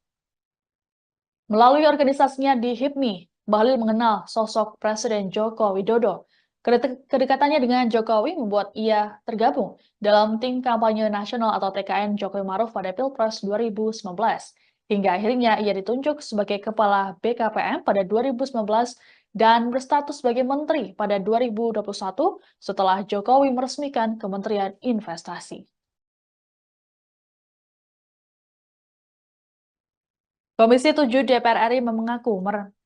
Melalui organisasinya di HIPMI, Bahlil mengenal sosok Presiden Joko Widodo. Kedekatannya dengan Jokowi membuat ia tergabung dalam tim kampanye nasional atau TKN Jokowi Maruf pada Pilpres 2019. Hingga akhirnya ia ditunjuk sebagai Kepala BKPM pada 2019 dan berstatus sebagai Menteri pada 2021 setelah Jokowi meresmikan Kementerian Investasi. Komisi 7 DPR RI mengaku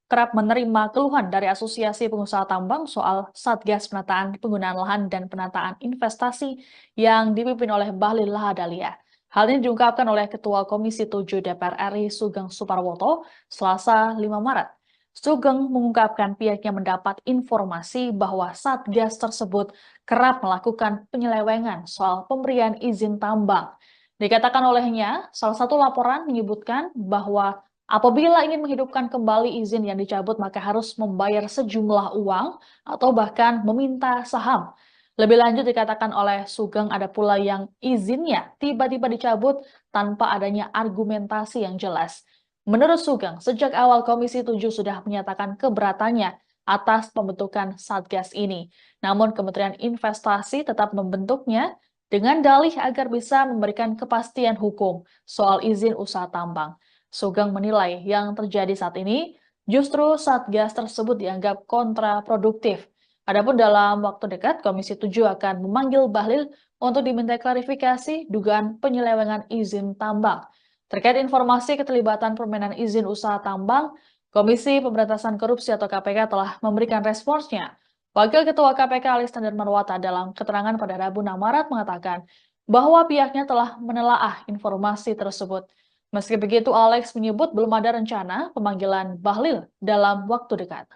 kerap menerima keluhan dari Asosiasi Pengusaha Tambang soal Satgas Penataan Penggunaan Lahan dan Penataan Investasi yang dipimpin oleh Bahlil Lahadalia. Hal ini diungkapkan oleh Ketua Komisi 7 DPR RI Sugeng Suparwoto Selasa 5 Maret. Sugeng mengungkapkan pihaknya mendapat informasi bahwa Satgas tersebut kerap melakukan penyelewengan soal pemberian izin tambang. Dikatakan olehnya, salah satu laporan menyebutkan bahwa apabila ingin menghidupkan kembali izin yang dicabut, maka harus membayar sejumlah uang atau bahkan meminta saham. Lebih lanjut dikatakan oleh Sugeng ada pula yang izinnya tiba-tiba dicabut tanpa adanya argumentasi yang jelas. Menurut Sugeng, sejak awal Komisi 7 sudah menyatakan keberatannya atas pembentukan Satgas ini. Namun Kementerian Investasi tetap membentuknya dengan dalih agar bisa memberikan kepastian hukum soal izin usaha tambang. Sugeng menilai yang terjadi saat ini justru Satgas tersebut dianggap kontraproduktif. Adapun dalam waktu dekat, Komisi 7 akan memanggil Bahlil untuk diminta klarifikasi dugaan penyelewengan izin tambang. Terkait informasi keterlibatan permainan izin usaha tambang, Komisi Pemberantasan Korupsi atau KPK telah memberikan responsnya. Wakil Ketua KPK Alexander Marwata dalam keterangan pada Rabu 6 Maret mengatakan bahwa pihaknya telah menelaah informasi tersebut. Meski begitu, Alex menyebut belum ada rencana pemanggilan Bahlil dalam waktu dekat.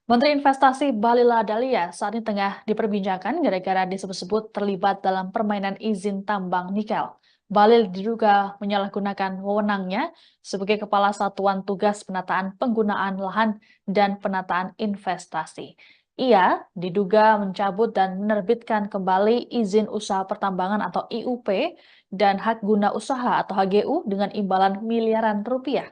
Menteri Investasi Bahlil Lahadalia saat ini tengah diperbincangkan gara-gara disebut-sebut terlibat dalam permainan izin tambang nikel. Bahlil diduga menyalahgunakan wewenangnya sebagai Kepala Satuan Tugas Penataan Penggunaan Lahan dan Penataan Investasi. Ia diduga mencabut dan menerbitkan kembali izin usaha pertambangan atau IUP dan hak guna usaha atau HGU dengan imbalan miliaran rupiah.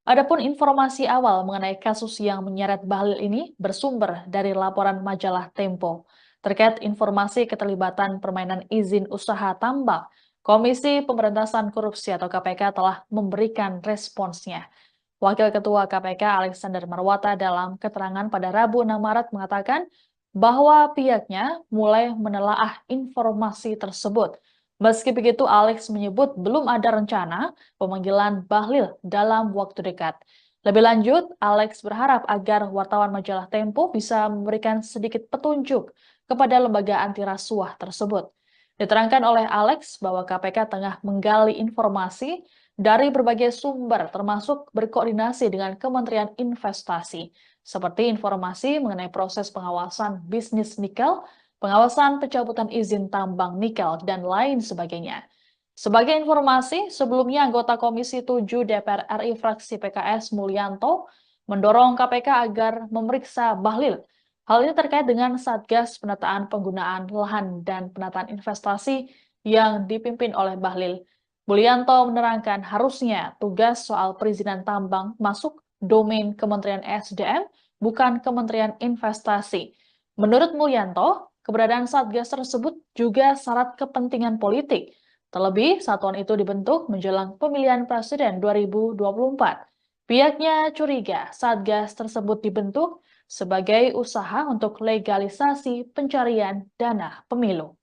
Adapun informasi awal mengenai kasus yang menyeret Bahlil ini bersumber dari laporan majalah Tempo. Terkait informasi keterlibatan permainan izin usaha tambang, Komisi Pemberantasan Korupsi atau KPK telah memberikan responsnya. Wakil Ketua KPK Alexander Marwata dalam keterangan pada Rabu 6 Maret mengatakan bahwa pihaknya mulai menelaah informasi tersebut. Meski begitu, Alex menyebut belum ada rencana pemanggilan Bahlil dalam waktu dekat. Lebih lanjut, Alex berharap agar wartawan majalah Tempo bisa memberikan sedikit petunjuk kepada lembaga anti rasuah tersebut. Diterangkan oleh Alex bahwa KPK tengah menggali informasi dari berbagai sumber termasuk berkoordinasi dengan Kementerian Investasi, seperti informasi mengenai proses pengawasan bisnis nikel, pengawasan pencabutan izin tambang nikel, dan lain sebagainya. Sebagai informasi, sebelumnya anggota Komisi 7 DPR RI fraksi PKS Mulyanto mendorong KPK agar memeriksa Bahlil. Hal ini terkait dengan Satgas Penataan Penggunaan Lahan dan Penataan Investasi yang dipimpin oleh Bahlil. Mulyanto menerangkan harusnya tugas soal perizinan tambang masuk domain Kementerian SDM, bukan Kementerian Investasi. Menurut Mulyanto, keberadaan Satgas tersebut juga syarat kepentingan politik. Terlebih, satuan itu dibentuk menjelang pemilihan presiden 2024. Pihaknya curiga Satgas tersebut dibentuk sebagai usaha untuk legalisasi pencarian dana pemilu. .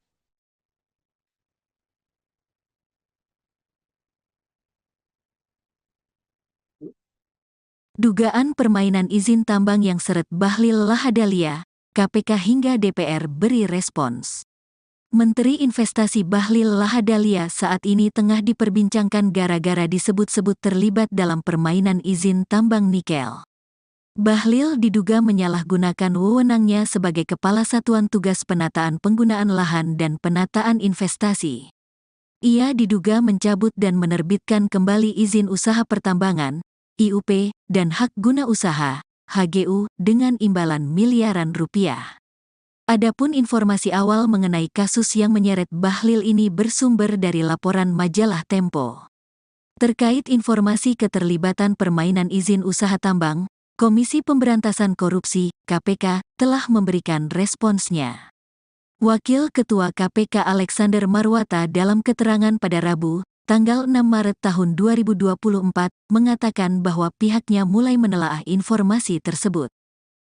Dugaan permainan izin tambang yang seret Bahlil Lahadalia, KPK hingga DPR beri respons. Menteri Investasi Bahlil Lahadalia saat ini tengah diperbincangkan gara-gara disebut-sebut terlibat dalam permainan izin tambang nikel. Bahlil diduga menyalahgunakan wewenangnya sebagai Kepala Satuan Tugas Penataan Penggunaan Lahan dan Penataan Investasi. Ia diduga mencabut dan menerbitkan kembali izin usaha pertambangan, IUP, dan hak guna usaha, HGU, dengan imbalan miliaran rupiah. Adapun informasi awal mengenai kasus yang menyeret Bahlil ini bersumber dari laporan majalah Tempo. Terkait informasi keterlibatan permainan izin usaha tambang, Komisi Pemberantasan Korupsi, KPK, telah memberikan responsnya. Wakil Ketua KPK Alexander Marwata dalam keterangan pada Rabu, tanggal 6 Maret tahun 2024, mengatakan bahwa pihaknya mulai menelaah informasi tersebut.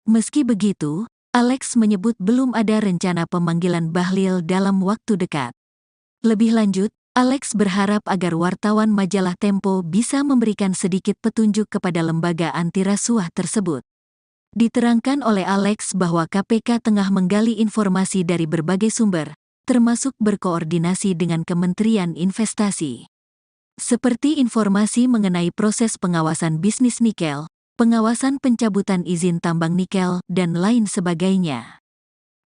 Meski begitu, Alex menyebut belum ada rencana pemanggilan Bahlil dalam waktu dekat. Lebih lanjut, Alex berharap agar wartawan majalah Tempo bisa memberikan sedikit petunjuk kepada lembaga anti rasuah tersebut. Diterangkan oleh Alex bahwa KPK tengah menggali informasi dari berbagai sumber, termasuk berkoordinasi dengan Kementerian Investasi. Seperti informasi mengenai proses pengawasan bisnis nikel, pengawasan pencabutan izin tambang nikel, dan lain sebagainya.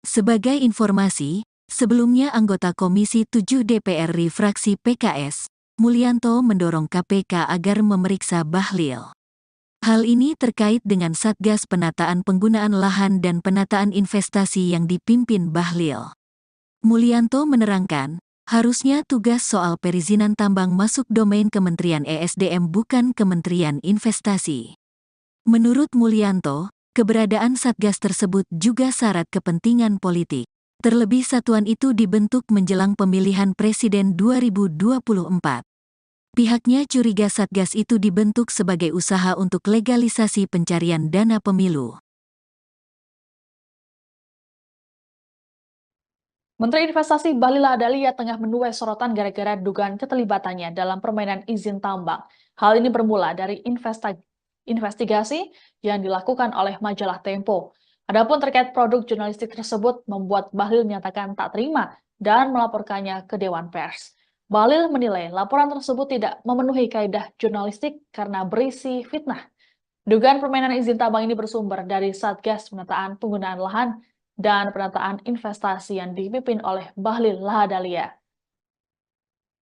Sebagai informasi, sebelumnya anggota Komisi 7 DPR RI fraksi PKS, Mulyanto mendorong KPK agar memeriksa Bahlil. Hal ini terkait dengan Satgas Penataan Penggunaan Lahan dan Penataan Investasi yang dipimpin Bahlil. Mulyanto menerangkan, harusnya tugas soal perizinan tambang masuk domain Kementerian ESDM bukan Kementerian Investasi. Menurut Mulyanto, keberadaan Satgas tersebut juga syarat kepentingan politik. Terlebih satuan itu dibentuk menjelang pemilihan Presiden 2024. Pihaknya curiga Satgas itu dibentuk sebagai usaha untuk legalisasi pencarian dana pemilu. Menteri Investasi Bahlil Lahadalia tengah menuai sorotan gara-gara dugaan keterlibatannya dalam permainan izin tambang. Hal ini bermula dari investigasi yang dilakukan oleh majalah Tempo. Adapun terkait produk jurnalistik tersebut membuat Bahlil menyatakan tak terima dan melaporkannya ke Dewan Pers. Bahlil menilai laporan tersebut tidak memenuhi kaidah jurnalistik karena berisi fitnah. Dugaan permainan izin tambang ini bersumber dari Satgas Penataan Penggunaan Lahan dan Penataan Investasi yang dipimpin oleh Bahlil Lahadalia.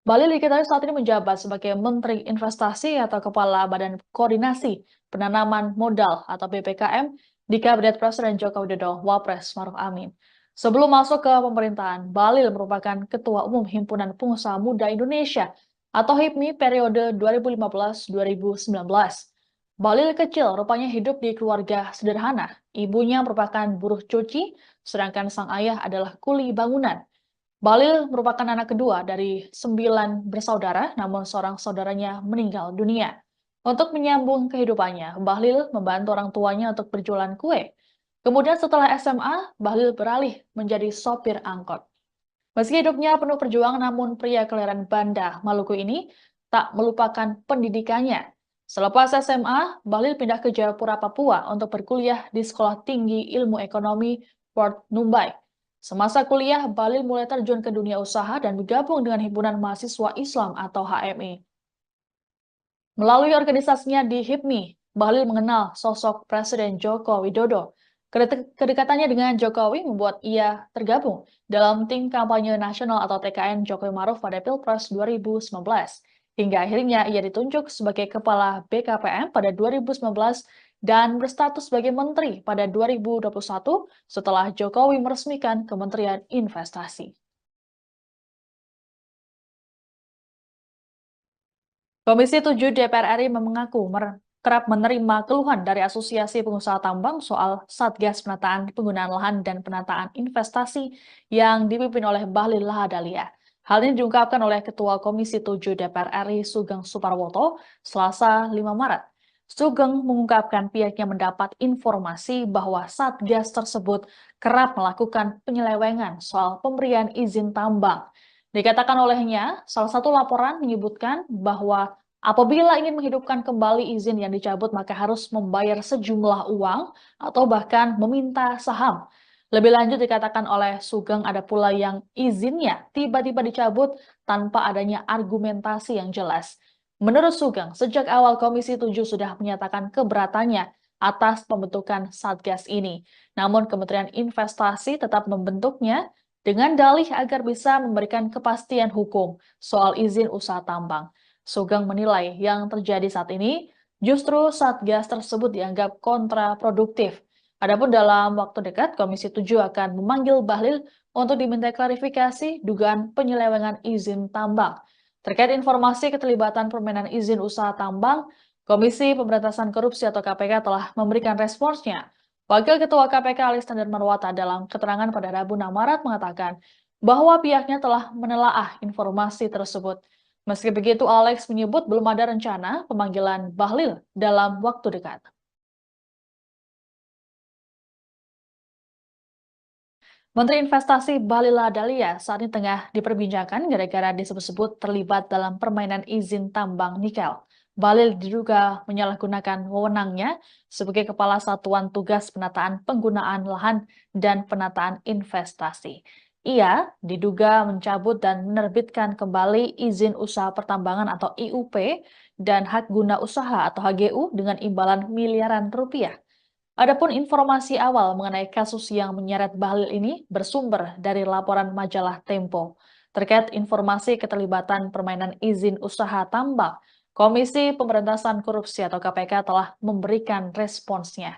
Bahlil diketahui saat ini menjabat sebagai Menteri Investasi atau Kepala Badan Koordinasi Penanaman Modal atau BPKM di Kabinet Presiden Joko Widodo, Wapres Maruf Amin. Sebelum masuk ke pemerintahan, Bahlil merupakan Ketua Umum Himpunan Pengusaha Muda Indonesia atau HIPMI periode 2015-2019. Bahlil kecil rupanya hidup di keluarga sederhana. Ibunya merupakan buruh cuci, sedangkan sang ayah adalah kuli bangunan. Bahlil merupakan anak kedua dari 9 bersaudara, namun seorang saudaranya meninggal dunia. Untuk menyambung kehidupannya, Bahlil membantu orang tuanya untuk berjualan kue. Kemudian setelah SMA, Bahlil beralih menjadi sopir angkot. Meski hidupnya penuh perjuangan, namun pria kelahiran Banda, Maluku ini tak melupakan pendidikannya. Selepas SMA, Bahlil pindah ke Jayapura, Papua untuk berkuliah di Sekolah Tinggi Ilmu Ekonomi Port Numbai. Semasa kuliah, Bahlil mulai terjun ke dunia usaha dan bergabung dengan Himpunan Mahasiswa Islam atau HMI. Melalui organisasinya di HIPMI, Bahlil mengenal sosok Presiden Joko Widodo. Kedekatannya dengan Jokowi membuat ia tergabung dalam tim kampanye nasional atau TKN Jokowi Maruf pada Pilpres 2019. Hingga akhirnya ia ditunjuk sebagai Kepala BKPM pada 2019 dan berstatus sebagai Menteri pada 2021 setelah Jokowi meresmikan Kementerian Investasi. Komisi 7 DPR RI mengaku kerap menerima keluhan dari Asosiasi Pengusaha Tambang soal Satgas Penataan Penggunaan Lahan dan Penataan Investasi yang dipimpin oleh Bahlil Lahadalia. Hal ini diungkapkan oleh Ketua Komisi 7 DPR RI Sugeng Suparwoto Selasa 5 Maret. Sugeng mengungkapkan pihaknya mendapat informasi bahwa Satgas tersebut kerap melakukan penyelewengan soal pemberian izin tambang. Dikatakan olehnya, salah satu laporan menyebutkan bahwa Apabila ingin menghidupkan kembali izin yang dicabut, maka harus membayar sejumlah uang atau bahkan meminta saham. Lebih lanjut dikatakan oleh Sugeng ada pula yang izinnya tiba-tiba dicabut tanpa adanya argumentasi yang jelas. Menurut Sugeng, sejak awal Komisi 7 sudah menyatakan keberatannya atas pembentukan Satgas ini. Namun Kementerian Investasi tetap membentuknya dengan dalih agar bisa memberikan kepastian hukum soal izin usaha tambang. Sugeng menilai yang terjadi saat ini justru Satgas tersebut dianggap kontraproduktif. Adapun dalam waktu dekat, Komisi 7 akan memanggil Bahlil untuk diminta klarifikasi dugaan penyelewengan izin tambang. Terkait informasi keterlibatan permainan izin usaha tambang, Komisi Pemberantasan Korupsi atau KPK telah memberikan responsnya. Wakil Ketua KPK Alexander Marwata dalam keterangan pada Rabu 6 Maret mengatakan bahwa pihaknya telah menelaah informasi tersebut. Meski begitu, Alex menyebut belum ada rencana pemanggilan Bahlil dalam waktu dekat. Menteri Investasi Bahlil Lahadalia saat ini tengah diperbincangkan gara-gara disebut-sebut terlibat dalam permainan izin tambang nikel. Bahlil diduga menyalahgunakan wewenangnya sebagai Kepala Satuan Tugas Penataan Penggunaan Lahan dan Penataan Investasi. Ia diduga mencabut dan menerbitkan kembali izin usaha pertambangan atau IUP dan hak guna usaha atau HGU dengan imbalan miliaran rupiah. Adapun informasi awal mengenai kasus yang menyeret Bahlil ini bersumber dari laporan majalah Tempo. Terkait informasi keterlibatan permainan izin usaha tambang, Komisi Pemberantasan Korupsi atau KPK telah memberikan responsnya.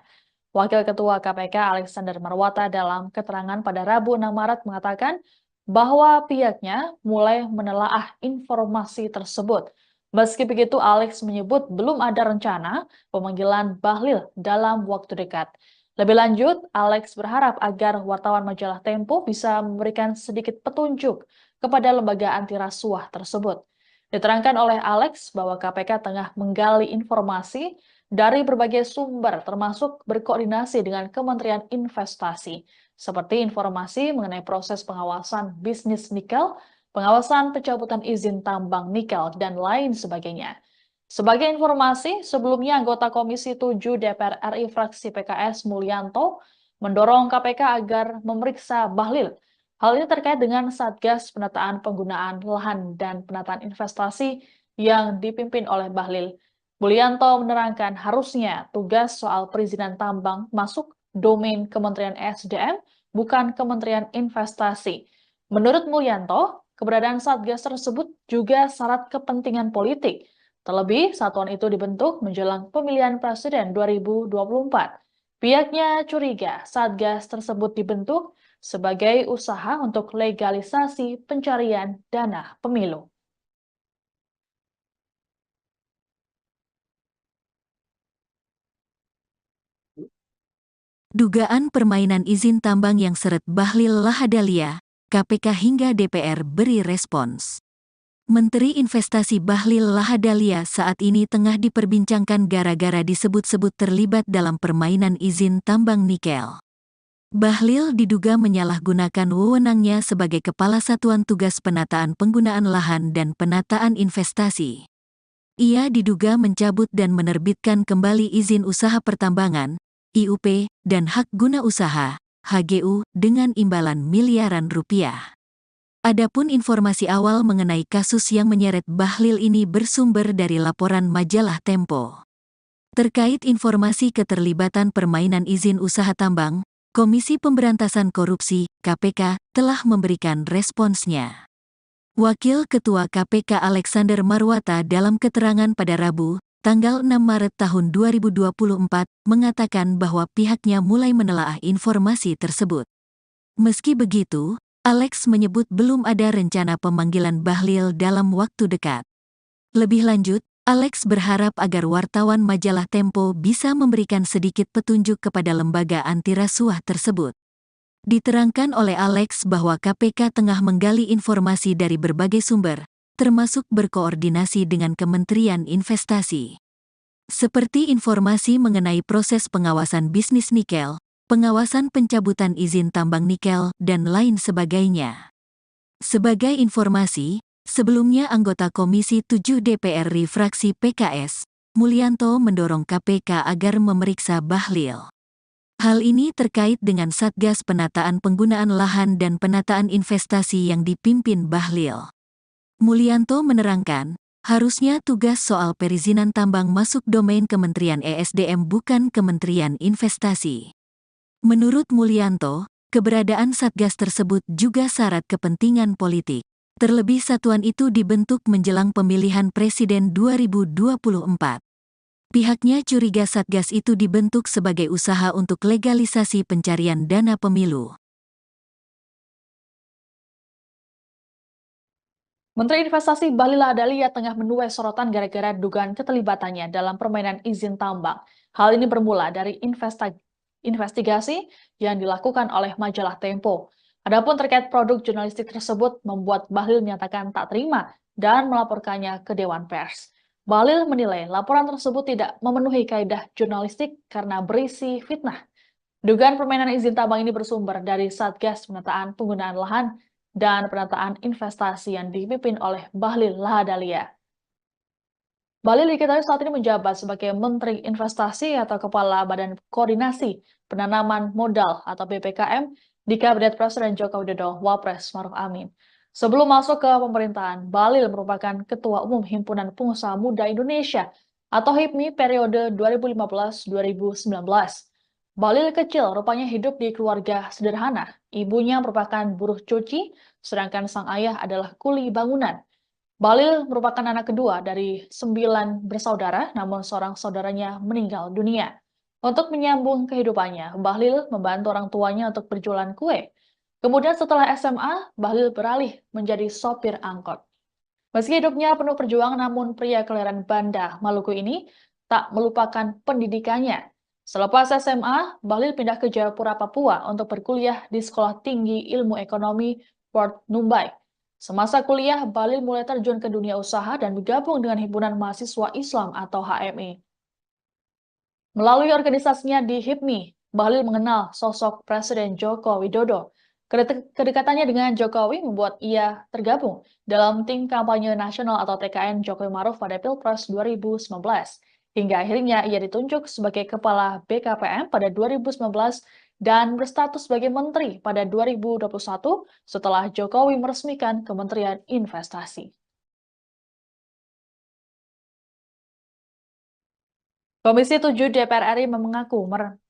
Wakil Ketua KPK Alexander Marwata dalam keterangan pada Rabu 6 Maret mengatakan bahwa pihaknya mulai menelaah informasi tersebut. Meski begitu, Alex menyebut belum ada rencana pemanggilan Bahlil dalam waktu dekat. Lebih lanjut, Alex berharap agar wartawan majalah Tempo bisa memberikan sedikit petunjuk kepada lembaga anti rasuah tersebut. Diterangkan oleh Alex bahwa KPK tengah menggali informasi dari berbagai sumber termasuk berkoordinasi dengan Kementerian Investasi, seperti informasi mengenai proses pengawasan bisnis nikel, pengawasan pencabutan izin tambang nikel, dan lain sebagainya. Sebagai informasi, sebelumnya anggota Komisi 7 DPR RI fraksi PKS Mulyanto mendorong KPK agar memeriksa Bahlil. Hal ini terkait dengan Satgas Penataan Penggunaan Lahan dan Penataan Investasi yang dipimpin oleh Bahlil. Mulyanto menerangkan harusnya tugas soal perizinan tambang masuk domain Kementerian SDM, bukan Kementerian Investasi. Menurut Mulyanto, keberadaan Satgas tersebut juga syarat kepentingan politik. Terlebih, satuan itu dibentuk menjelang pemilihan presiden 2024. Pihaknya curiga Satgas tersebut dibentuk sebagai usaha untuk legalisasi pencarian dana pemilu. Dugaan permainan izin tambang yang seret Bahlil Lahadalia, KPK hingga DPR beri respons. Menteri Investasi Bahlil Lahadalia saat ini tengah diperbincangkan gara-gara disebut-sebut terlibat dalam permainan izin tambang nikel. Bahlil diduga menyalahgunakan wewenangnya sebagai Kepala Satuan Tugas Penataan Penggunaan Lahan dan Penataan Investasi. Ia diduga mencabut dan menerbitkan kembali izin usaha pertambangan, IUP, dan hak guna usaha, HGU, dengan imbalan miliaran rupiah. Adapun informasi awal mengenai kasus yang menyeret Bahlil ini bersumber dari laporan majalah Tempo. Terkait informasi keterlibatan permainan izin usaha tambang, Komisi Pemberantasan Korupsi, KPK, telah memberikan responsnya. Wakil Ketua KPK Alexander Marwata dalam keterangan pada Rabu, tanggal 6 Maret tahun 2024, mengatakan bahwa pihaknya mulai menelaah informasi tersebut. Meski begitu, Alex menyebut belum ada rencana pemanggilan Bahlil dalam waktu dekat. Lebih lanjut, Alex berharap agar wartawan majalah Tempo bisa memberikan sedikit petunjuk kepada lembaga anti rasuah tersebut. Diterangkan oleh Alex bahwa KPK tengah menggali informasi dari berbagai sumber, termasuk berkoordinasi dengan Kementerian Investasi. Seperti informasi mengenai proses pengawasan bisnis nikel, pengawasan pencabutan izin tambang nikel, dan lain sebagainya. Sebagai informasi, Sebelumnya anggota Komisi 7 DPR RI fraksi PKS, Mulyanto mendorong KPK agar memeriksa Bahlil. Hal ini terkait dengan Satgas Penataan Penggunaan Lahan dan Penataan Investasi yang dipimpin Bahlil. Mulyanto menerangkan, harusnya tugas soal perizinan tambang masuk domain Kementerian ESDM bukan Kementerian Investasi. Menurut Mulyanto, keberadaan Satgas tersebut juga syarat kepentingan politik. Terlebih satuan itu dibentuk menjelang pemilihan presiden 2024. Pihaknya curiga Satgas itu dibentuk sebagai usaha untuk legalisasi pencarian dana pemilu. Menteri Investasi Bahlil Lahadalia tengah menuai sorotan gara-gara dugaan keterlibatannya dalam permainan izin tambang. Hal ini bermula dari investigasi yang dilakukan oleh majalah Tempo. Adapun terkait produk jurnalistik tersebut membuat Bahlil menyatakan tak terima dan melaporkannya ke Dewan Pers. Bahlil menilai laporan tersebut tidak memenuhi kaidah jurnalistik karena berisi fitnah. Dugaan permainan izin tambang ini bersumber dari Satgas Penataan Penggunaan Lahan dan Penataan Investasi yang dipimpin oleh Bahlil Lahadalia. Bahlil diketahui saat ini menjabat sebagai Menteri Investasi atau Kepala Badan Koordinasi Penanaman Modal atau BPKM di Kabinet Presiden Joko Widodo Wapres Maruf Amin. Sebelum masuk ke pemerintahan, Bahlil merupakan Ketua Umum Himpunan Pengusaha Muda Indonesia atau HIPMI periode 2015-2019. Bahlil kecil rupanya hidup di keluarga sederhana. Ibunya merupakan buruh cuci, sedangkan sang ayah adalah kuli bangunan. Bahlil merupakan anak kedua dari 9 bersaudara, namun seorang saudaranya meninggal dunia. Untuk menyambung kehidupannya, Bahlil membantu orang tuanya untuk berjualan kue. Kemudian setelah SMA, Bahlil beralih menjadi sopir angkot. Meski hidupnya penuh perjuangan, namun pria kelahiran Banda, Maluku ini tak melupakan pendidikannya. Selepas SMA, Bahlil pindah ke Jayapura, Papua untuk berkuliah di Sekolah Tinggi Ilmu Ekonomi Port Numbai. Semasa kuliah, Bahlil mulai terjun ke dunia usaha dan bergabung dengan Himpunan Mahasiswa Islam atau HMI. Melalui organisasinya di HIPMI, Bahlil mengenal sosok Presiden Joko Widodo. Kedekatannya dengan Jokowi membuat ia tergabung dalam tim kampanye nasional atau TKN Jokowi Maruf pada Pilpres 2019. Hingga akhirnya ia ditunjuk sebagai Kepala BKPM pada 2019 dan berstatus sebagai Menteri pada 2021 setelah Jokowi meresmikan Kementerian Investasi. Komisi 7 DPR RI mengaku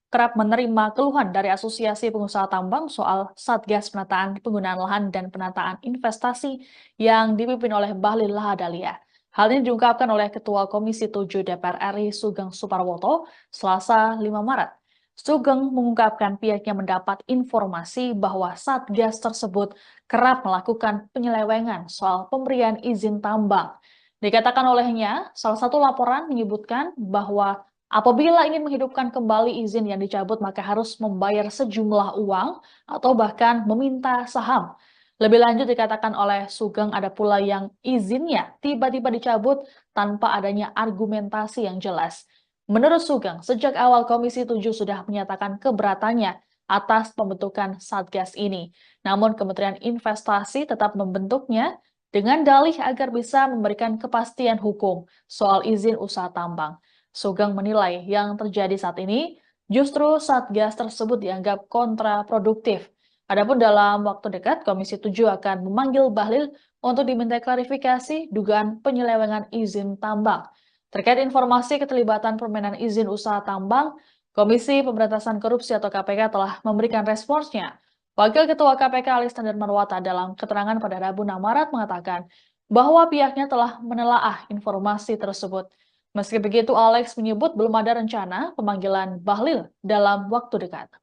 kerap menerima keluhan dari Asosiasi Pengusaha Tambang soal Satgas Penataan Penggunaan Lahan dan Penataan Investasi yang dipimpin oleh Bahlil Lahadalia. Hal ini diungkapkan oleh Ketua Komisi 7 DPR RI Sugeng Suparwoto Selasa 5 Maret. Sugeng mengungkapkan pihaknya mendapat informasi bahwa Satgas tersebut kerap melakukan penyelewengan soal pemberian izin tambang. Dikatakan olehnya, salah satu laporan menyebutkan bahwa apabila ingin menghidupkan kembali izin yang dicabut, maka harus membayar sejumlah uang atau bahkan meminta saham. Lebih lanjut dikatakan oleh Sugeng ada pula yang izinnya tiba-tiba dicabut tanpa adanya argumentasi yang jelas. Menurut Sugeng, sejak awal Komisi 7 sudah menyatakan keberatannya atas pembentukan Satgas ini. Namun Kementerian Investasi tetap membentuknya dengan dalih agar bisa memberikan kepastian hukum soal izin usaha tambang. Sugeng menilai yang terjadi saat ini justru Satgas tersebut dianggap kontraproduktif. Adapun dalam waktu dekat, Komisi 7 akan memanggil Bahlil untuk diminta klarifikasi dugaan penyelewengan izin tambang. Terkait informasi keterlibatan permainan izin usaha tambang, Komisi Pemberantasan Korupsi atau KPK telah memberikan responsnya. Wakil Ketua KPK Alexander Marwata dalam keterangan pada Rabu 6 Maret mengatakan bahwa pihaknya telah menelaah informasi tersebut. Meski begitu, Alex menyebut belum ada rencana pemanggilan Bahlil dalam waktu dekat.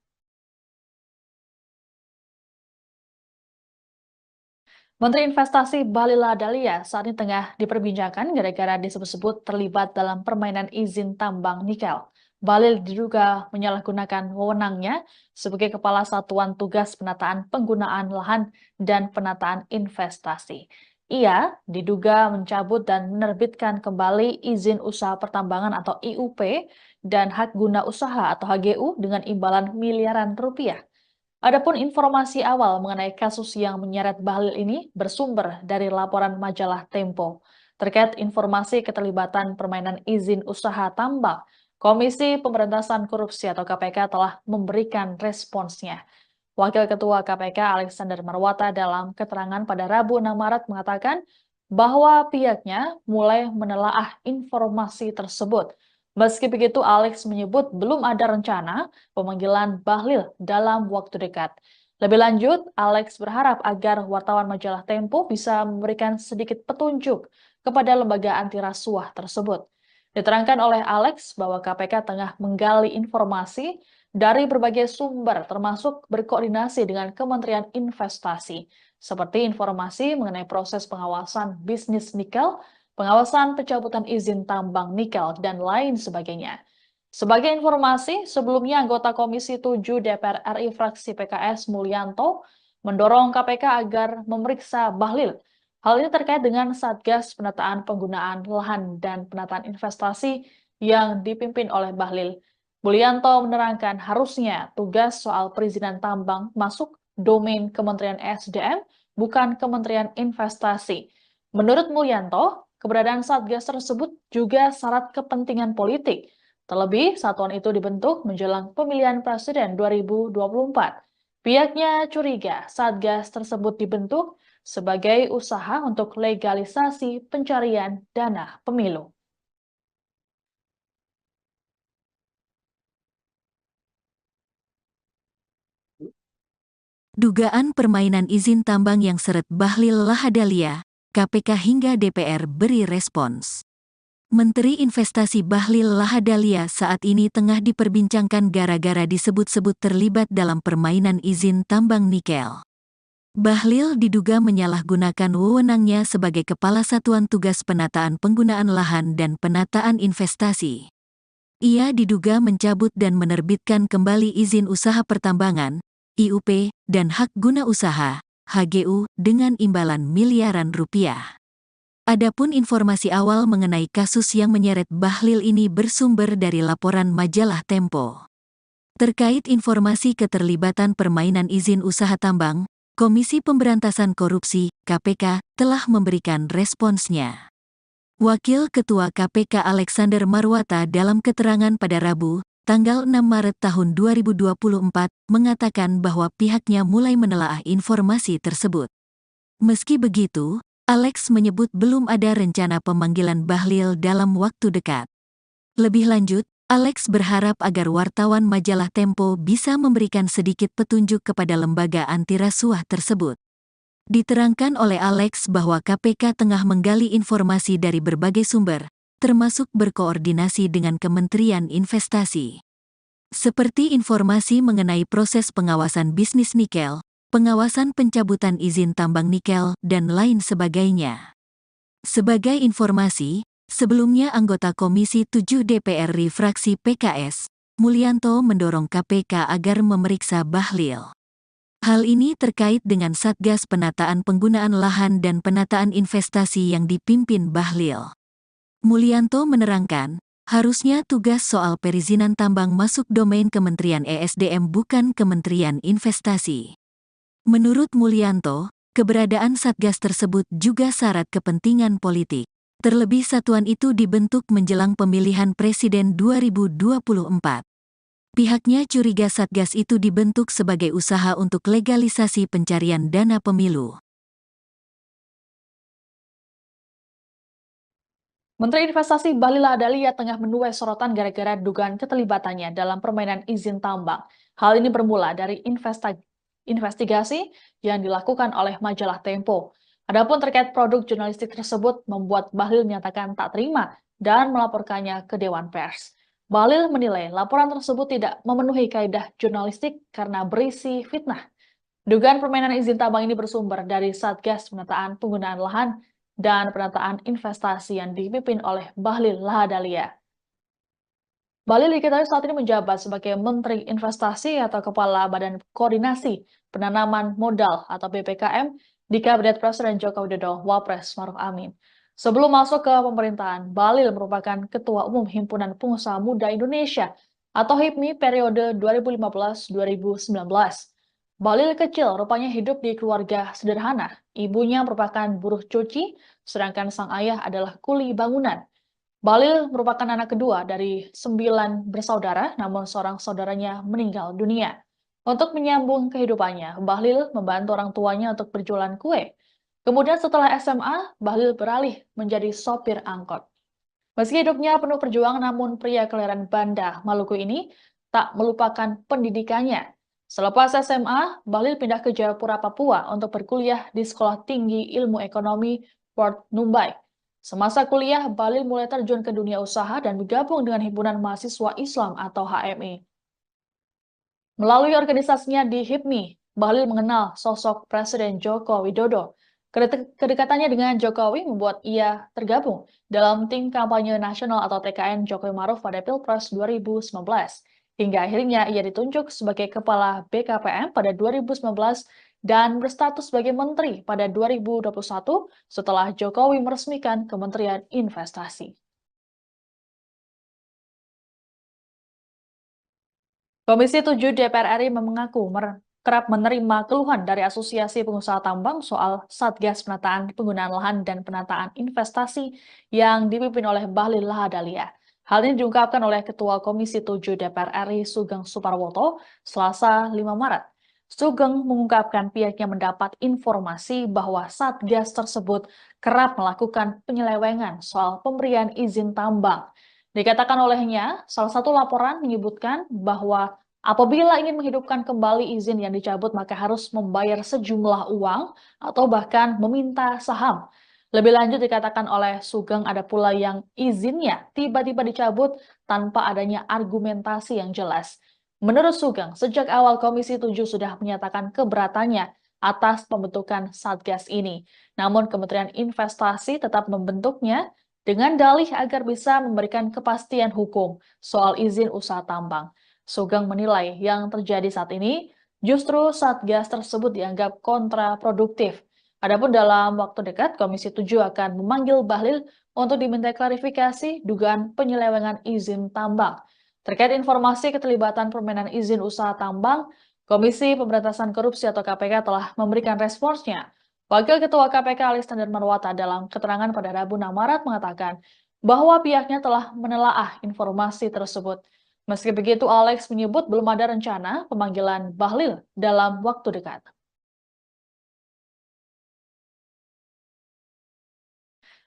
Menteri Investasi Bahlil Lahadalia saat ini tengah diperbincangkan gara-gara disebut-sebut terlibat dalam permainan izin tambang nikel. Bahlil diduga menyalahgunakan wewenangnya sebagai Kepala Satuan Tugas Penataan Penggunaan Lahan dan Penataan Investasi. Ia diduga mencabut dan menerbitkan kembali izin usaha pertambangan atau IUP dan hak guna usaha atau HGU dengan imbalan miliaran rupiah. Adapun informasi awal mengenai kasus yang menyeret Bahlil ini bersumber dari laporan majalah Tempo. Terkait informasi keterlibatan permainan izin usaha tambang, Komisi Pemberantasan Korupsi atau KPK telah memberikan responsnya. Wakil Ketua KPK Alexander Marwata dalam keterangan pada Rabu 6 Maret mengatakan bahwa pihaknya mulai menelaah informasi tersebut. Meski begitu, Alex menyebut belum ada rencana pemanggilan Bahlil dalam waktu dekat. Lebih lanjut, Alex berharap agar wartawan majalah Tempo bisa memberikan sedikit petunjuk kepada lembaga anti rasuah tersebut. Diterangkan oleh Alex bahwa KPK tengah menggali informasi dari berbagai sumber, termasuk berkoordinasi dengan Kementerian Investasi, seperti informasi mengenai proses pengawasan bisnis nikel, pengawasan pencabutan izin tambang nikel, dan lain sebagainya. Sebagai informasi, sebelumnya anggota Komisi 7 DPR RI fraksi PKS Mulyanto mendorong KPK agar memeriksa Bahlil. Hal ini terkait dengan Satgas Penataan Penggunaan Lahan dan Penataan Investasi yang dipimpin oleh Bahlil. Mulyanto menerangkan harusnya tugas soal perizinan tambang masuk domain Kementerian SDM, bukan Kementerian Investasi. Menurut Mulyanto, keberadaan Satgas tersebut juga syarat kepentingan politik. Terlebih, satuan itu dibentuk menjelang pemilihan presiden 2024. Pihaknya curiga Satgas tersebut dibentuk sebagai usaha untuk legalisasi pencarian dana pemilu. Dugaan permainan izin tambang yang seret Bahlil Lahadalia, KPK hingga DPR beri respons. Menteri Investasi Bahlil Lahadalia saat ini tengah diperbincangkan gara-gara disebut-sebut terlibat dalam permainan izin tambang nikel. Bahlil diduga menyalahgunakan wewenangnya sebagai Kepala Satuan Tugas Penataan Penggunaan Lahan dan Penataan Investasi. Ia diduga mencabut dan menerbitkan kembali izin usaha pertambangan, IUP, dan hak guna usaha, HGU, dengan imbalan miliaran rupiah. Adapun informasi awal mengenai kasus yang menyeret Bahlil ini bersumber dari laporan majalah Tempo. Terkait informasi keterlibatan permainan izin usaha tambang, Komisi Pemberantasan Korupsi, KPK, telah memberikan responsnya. Wakil Ketua KPK Alexander Marwata dalam keterangan pada Rabu, tanggal 6 Maret tahun 2024, mengatakan bahwa pihaknya mulai menelaah informasi tersebut. Meski begitu, Alex menyebut belum ada rencana pemanggilan Bahlil dalam waktu dekat. Lebih lanjut, Alex berharap agar wartawan majalah Tempo bisa memberikan sedikit petunjuk kepada lembaga anti rasuah tersebut. Diterangkan oleh Alex bahwa KPK tengah menggali informasi dari berbagai sumber, termasuk berkoordinasi dengan Kementerian Investasi. Seperti informasi mengenai proses pengawasan bisnis nikel, pengawasan pencabutan izin tambang nikel, dan lain sebagainya. Sebagai informasi, sebelumnya anggota Komisi 7 DPR RI fraksi PKS, Mulyanto mendorong KPK agar memeriksa Bahlil. Hal ini terkait dengan Satgas Penataan Penggunaan Lahan dan Penataan Investasi yang dipimpin Bahlil. Mulyanto menerangkan, harusnya tugas soal perizinan tambang masuk domain Kementerian ESDM bukan Kementerian Investasi. Menurut Mulyanto, keberadaan Satgas tersebut juga syarat kepentingan politik. Terlebih satuan itu dibentuk menjelang pemilihan presiden 2024. Pihaknya curiga Satgas itu dibentuk sebagai usaha untuk legalisasi pencarian dana pemilu. Menteri Investasi Bahlil Lahadalia tengah menuai sorotan gara-gara dugaan keterlibatannya dalam permainan izin tambang. Hal ini bermula dari investigasi yang dilakukan oleh majalah Tempo. Adapun terkait produk jurnalistik tersebut membuat Bahlil menyatakan tak terima dan melaporkannya ke Dewan Pers. Bahlil menilai laporan tersebut tidak memenuhi kaidah jurnalistik karena berisi fitnah. Dugaan permainan izin tambang ini bersumber dari Satgas Penataan Penggunaan Lahan dan Penataan Investasi yang dipimpin oleh Bahlil Lahadalia. Bahlil diketahui saat ini menjabat sebagai Menteri Investasi atau Kepala Badan Koordinasi Penanaman Modal atau BPKM di Kabinet Presiden Joko Widodo Wapres Maruf Amin. Sebelum masuk ke pemerintahan, Bahlil merupakan Ketua Umum Himpunan Pengusaha Muda Indonesia atau HIPMI periode 2015-2019. Bahlil kecil rupanya hidup di keluarga sederhana. Ibunya merupakan buruh cuci, sedangkan sang ayah adalah kuli bangunan. Bahlil merupakan anak kedua dari 9 bersaudara, namun seorang saudaranya meninggal dunia. Untuk menyambung kehidupannya, Bahlil membantu orang tuanya untuk berjualan kue. Kemudian setelah SMA, Bahlil beralih menjadi sopir angkot. Meski hidupnya penuh perjuangan, namun pria kelahiran Banda, Maluku ini tak melupakan pendidikannya. Selepas SMA, Bahlil pindah ke Jayapura, Papua untuk berkuliah di Sekolah Tinggi Ilmu Ekonomi Port Numbai. Semasa kuliah, Bahlil mulai terjun ke dunia usaha dan bergabung dengan Himpunan Mahasiswa Islam atau HMI. Melalui organisasinya di HIPMI, Bahlil mengenal sosok Presiden Joko Widodo. Kedekatannya dengan Jokowi membuat ia tergabung dalam tim kampanye nasional atau TKN Jokowi Maruf pada Pilpres 2019. Hingga akhirnya ia ditunjuk sebagai Kepala BKPM pada 2019 dan berstatus sebagai Menteri pada 2021 setelah Jokowi meresmikan Kementerian Investasi. Komisi 7 DPR RI mengaku kerap menerima keluhan dari Asosiasi Pengusaha Tambang soal Satgas Penataan Penggunaan Lahan dan Penataan Investasi yang dipimpin oleh Bahlil Lahadalia. Hal ini diungkapkan oleh Ketua Komisi 7 DPR RI Sugeng Suparwoto Selasa 5 Maret. Sugeng mengungkapkan pihaknya mendapat informasi bahwa Satgas tersebut kerap melakukan penyelewengan soal pemberian izin tambang. Dikatakan olehnya, salah satu laporan menyebutkan bahwa apabila ingin menghidupkan kembali izin yang dicabut, maka harus membayar sejumlah uang atau bahkan meminta saham. Lebih lanjut dikatakan oleh Sugeng ada pula yang izinnya tiba-tiba dicabut tanpa adanya argumentasi yang jelas. Menurut Sugeng, sejak awal Komisi 7 sudah menyatakan keberatannya atas pembentukan Satgas ini. Namun Kementerian Investasi tetap membentuknya dengan dalih agar bisa memberikan kepastian hukum soal izin usaha tambang. Sugeng menilai yang terjadi saat ini justru Satgas tersebut dianggap kontraproduktif. Adapun dalam waktu dekat, Komisi 7 akan memanggil Bahlil untuk diminta klarifikasi dugaan penyelewengan izin tambang. Terkait informasi keterlibatan permainan izin usaha tambang, Komisi Pemberantasan Korupsi atau KPK telah memberikan responsnya. Wakil Ketua KPK Alexander Marwata dalam keterangan pada Rabu 6 Maret mengatakan bahwa pihaknya telah menelaah informasi tersebut. Meski begitu, Alex menyebut belum ada rencana pemanggilan Bahlil dalam waktu dekat.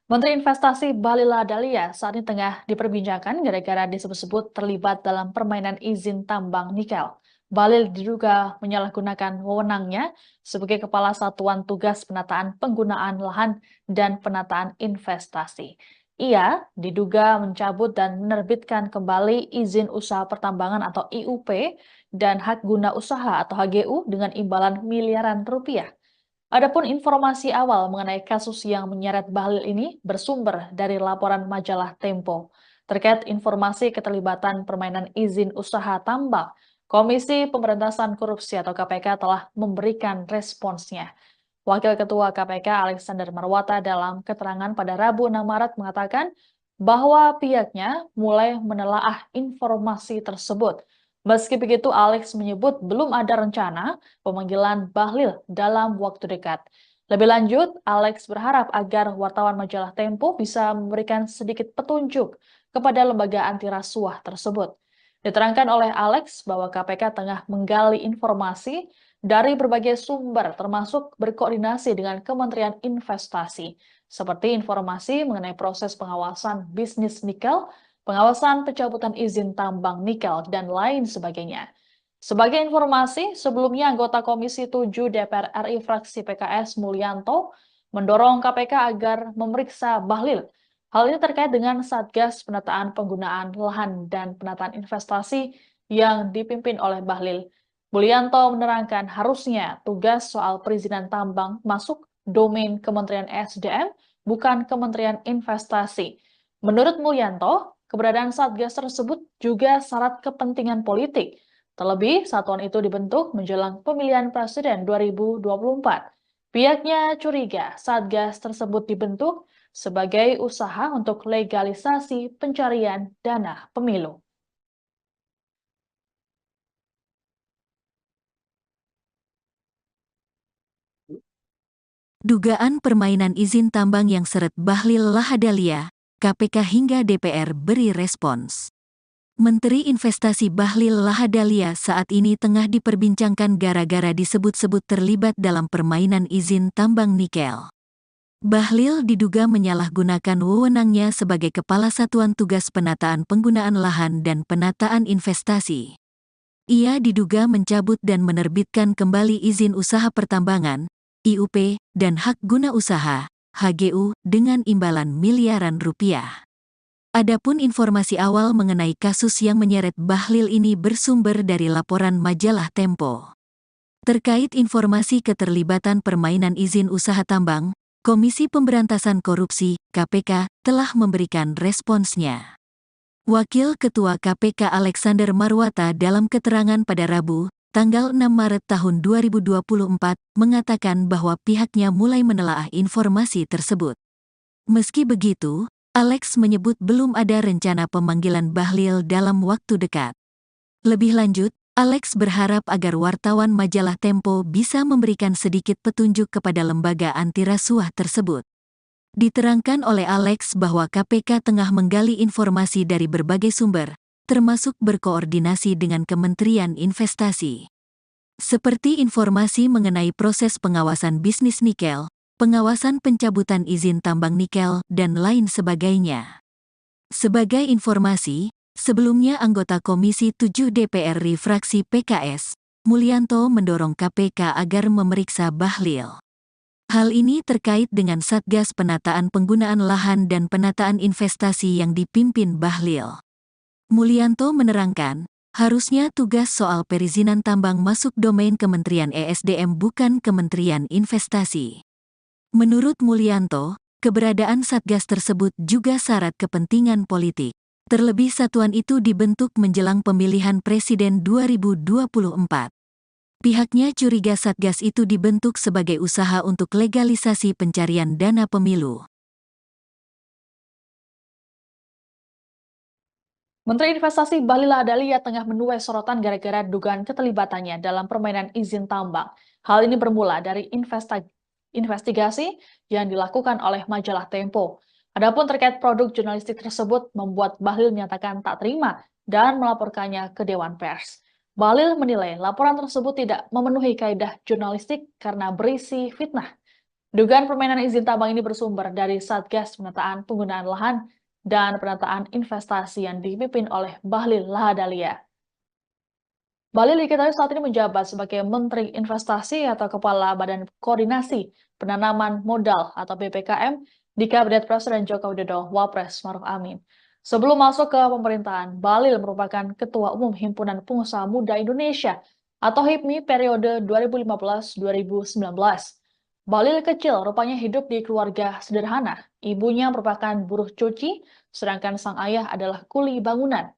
Menteri Investasi Bahlil Lahadalia saat ini tengah diperbincangkan gara-gara disebut-sebut terlibat dalam permainan izin tambang nikel. Bahlil diduga menyalahgunakan wewenangnya sebagai Kepala Satuan Tugas Penataan Penggunaan Lahan dan Penataan Investasi. Ia diduga mencabut dan menerbitkan kembali izin usaha pertambangan atau IUP dan hak guna usaha atau HGU dengan imbalan miliaran rupiah. Adapun informasi awal mengenai kasus yang menyeret Bahlil ini bersumber dari laporan majalah Tempo. Terkait informasi keterlibatan permainan izin usaha tambang, Komisi Pemberantasan Korupsi atau KPK telah memberikan responsnya. Wakil Ketua KPK Alexander Marwata dalam keterangan pada Rabu 6 Maret mengatakan bahwa pihaknya mulai menelaah informasi tersebut. Meski begitu, Alex menyebut belum ada rencana pemanggilan Bahlil dalam waktu dekat. Lebih lanjut, Alex berharap agar wartawan majalah Tempo bisa memberikan sedikit petunjuk kepada lembaga anti rasuah tersebut. Diterangkan oleh Alex bahwa KPK tengah menggali informasi dari berbagai sumber termasuk berkoordinasi dengan Kementerian Investasi, seperti informasi mengenai proses pengawasan bisnis nikel, pengawasan pencabutan izin tambang nikel, dan lain sebagainya. Sebagai informasi, sebelumnya anggota Komisi 7 DPR RI fraksi PKS Mulyanto mendorong KPK agar memeriksa Bahlil. Hal ini terkait dengan Satgas Penataan Penggunaan Lahan dan Penataan Investasi yang dipimpin oleh Bahlil. Mulyanto menerangkan harusnya tugas soal perizinan tambang masuk domain Kementerian SDM, bukan Kementerian Investasi. Menurut Mulyanto, keberadaan Satgas tersebut juga syarat kepentingan politik. Terlebih, satuan itu dibentuk menjelang pemilihan presiden 2024. Pihaknya curiga Satgas tersebut dibentuk sebagai usaha untuk legalisasi pencarian dana pemilu. Dugaan permainan izin tambang yang seret Bahlil Lahadalia, KPK hingga DPR beri respons. Menteri Investasi Bahlil Lahadalia saat ini tengah diperbincangkan gara-gara disebut-sebut terlibat dalam permainan izin tambang nikel. Bahlil diduga menyalahgunakan wewenangnya sebagai Kepala Satuan Tugas Penataan Penggunaan Lahan dan Penataan Investasi. Ia diduga mencabut dan menerbitkan kembali izin usaha pertambangan, IUP, dan hak guna usaha, HGU, dengan imbalan miliaran rupiah. Adapun informasi awal mengenai kasus yang menyeret Bahlil ini bersumber dari laporan majalah Tempo. Terkait informasi keterlibatan permainan izin usaha tambang, Komisi Pemberantasan Korupsi, KPK, telah memberikan responsnya. Wakil Ketua KPK Alexander Marwata dalam keterangan pada Rabu, tanggal 6 Maret tahun 2024, mengatakan bahwa pihaknya mulai menelaah informasi tersebut. Meski begitu, Alex menyebut belum ada rencana pemanggilan Bahlil dalam waktu dekat. Lebih lanjut, Alex berharap agar wartawan majalah Tempo bisa memberikan sedikit petunjuk kepada lembaga anti rasuah tersebut. Diterangkan oleh Alex bahwa KPK tengah menggali informasi dari berbagai sumber, termasuk berkoordinasi dengan Kementerian Investasi. Seperti informasi mengenai proses pengawasan bisnis nikel, pengawasan pencabutan izin tambang nikel, dan lain sebagainya. Sebagai informasi, sebelumnya anggota Komisi 7 DPR RI fraksi PKS, Mulyanto mendorong KPK agar memeriksa Bahlil. Hal ini terkait dengan Satgas Penataan Penggunaan Lahan dan Penataan Investasi yang dipimpin Bahlil. Mulyanto menerangkan, harusnya tugas soal perizinan tambang masuk domain Kementerian ESDM bukan Kementerian Investasi. Menurut Mulyanto, keberadaan Satgas tersebut juga syarat kepentingan politik. Terlebih satuan itu dibentuk menjelang pemilihan presiden 2024. Pihaknya curiga Satgas itu dibentuk sebagai usaha untuk legalisasi pencarian dana pemilu. Menteri Investasi Bahlil Lahadalia tengah menuai sorotan gara-gara dugaan keterlibatannya dalam permainan izin tambang. Hal ini bermula dari investigasi yang dilakukan oleh majalah Tempo. Adapun terkait produk jurnalistik tersebut membuat Bahlil menyatakan tak terima dan melaporkannya ke Dewan Pers. Bahlil menilai laporan tersebut tidak memenuhi kaidah jurnalistik karena berisi fitnah. Dugaan permainan izin tambang ini bersumber dari Satgas Penataan Penggunaan Lahan dan Penataan Investasi yang dipimpin oleh Bahlil Lahadalia. Bahlil diketahui saat ini menjabat sebagai Menteri Investasi atau Kepala Badan Koordinasi Penanaman Modal atau BPKM di Kabinet Presiden Joko Widodo Wapres Maruf Amin. Sebelum masuk ke pemerintahan, Bahlil merupakan Ketua Umum Himpunan Pengusaha Muda Indonesia atau HIPMI periode 2015-2019. Bahlil kecil rupanya hidup di keluarga sederhana. Ibunya merupakan buruh cuci, sedangkan sang ayah adalah kuli bangunan.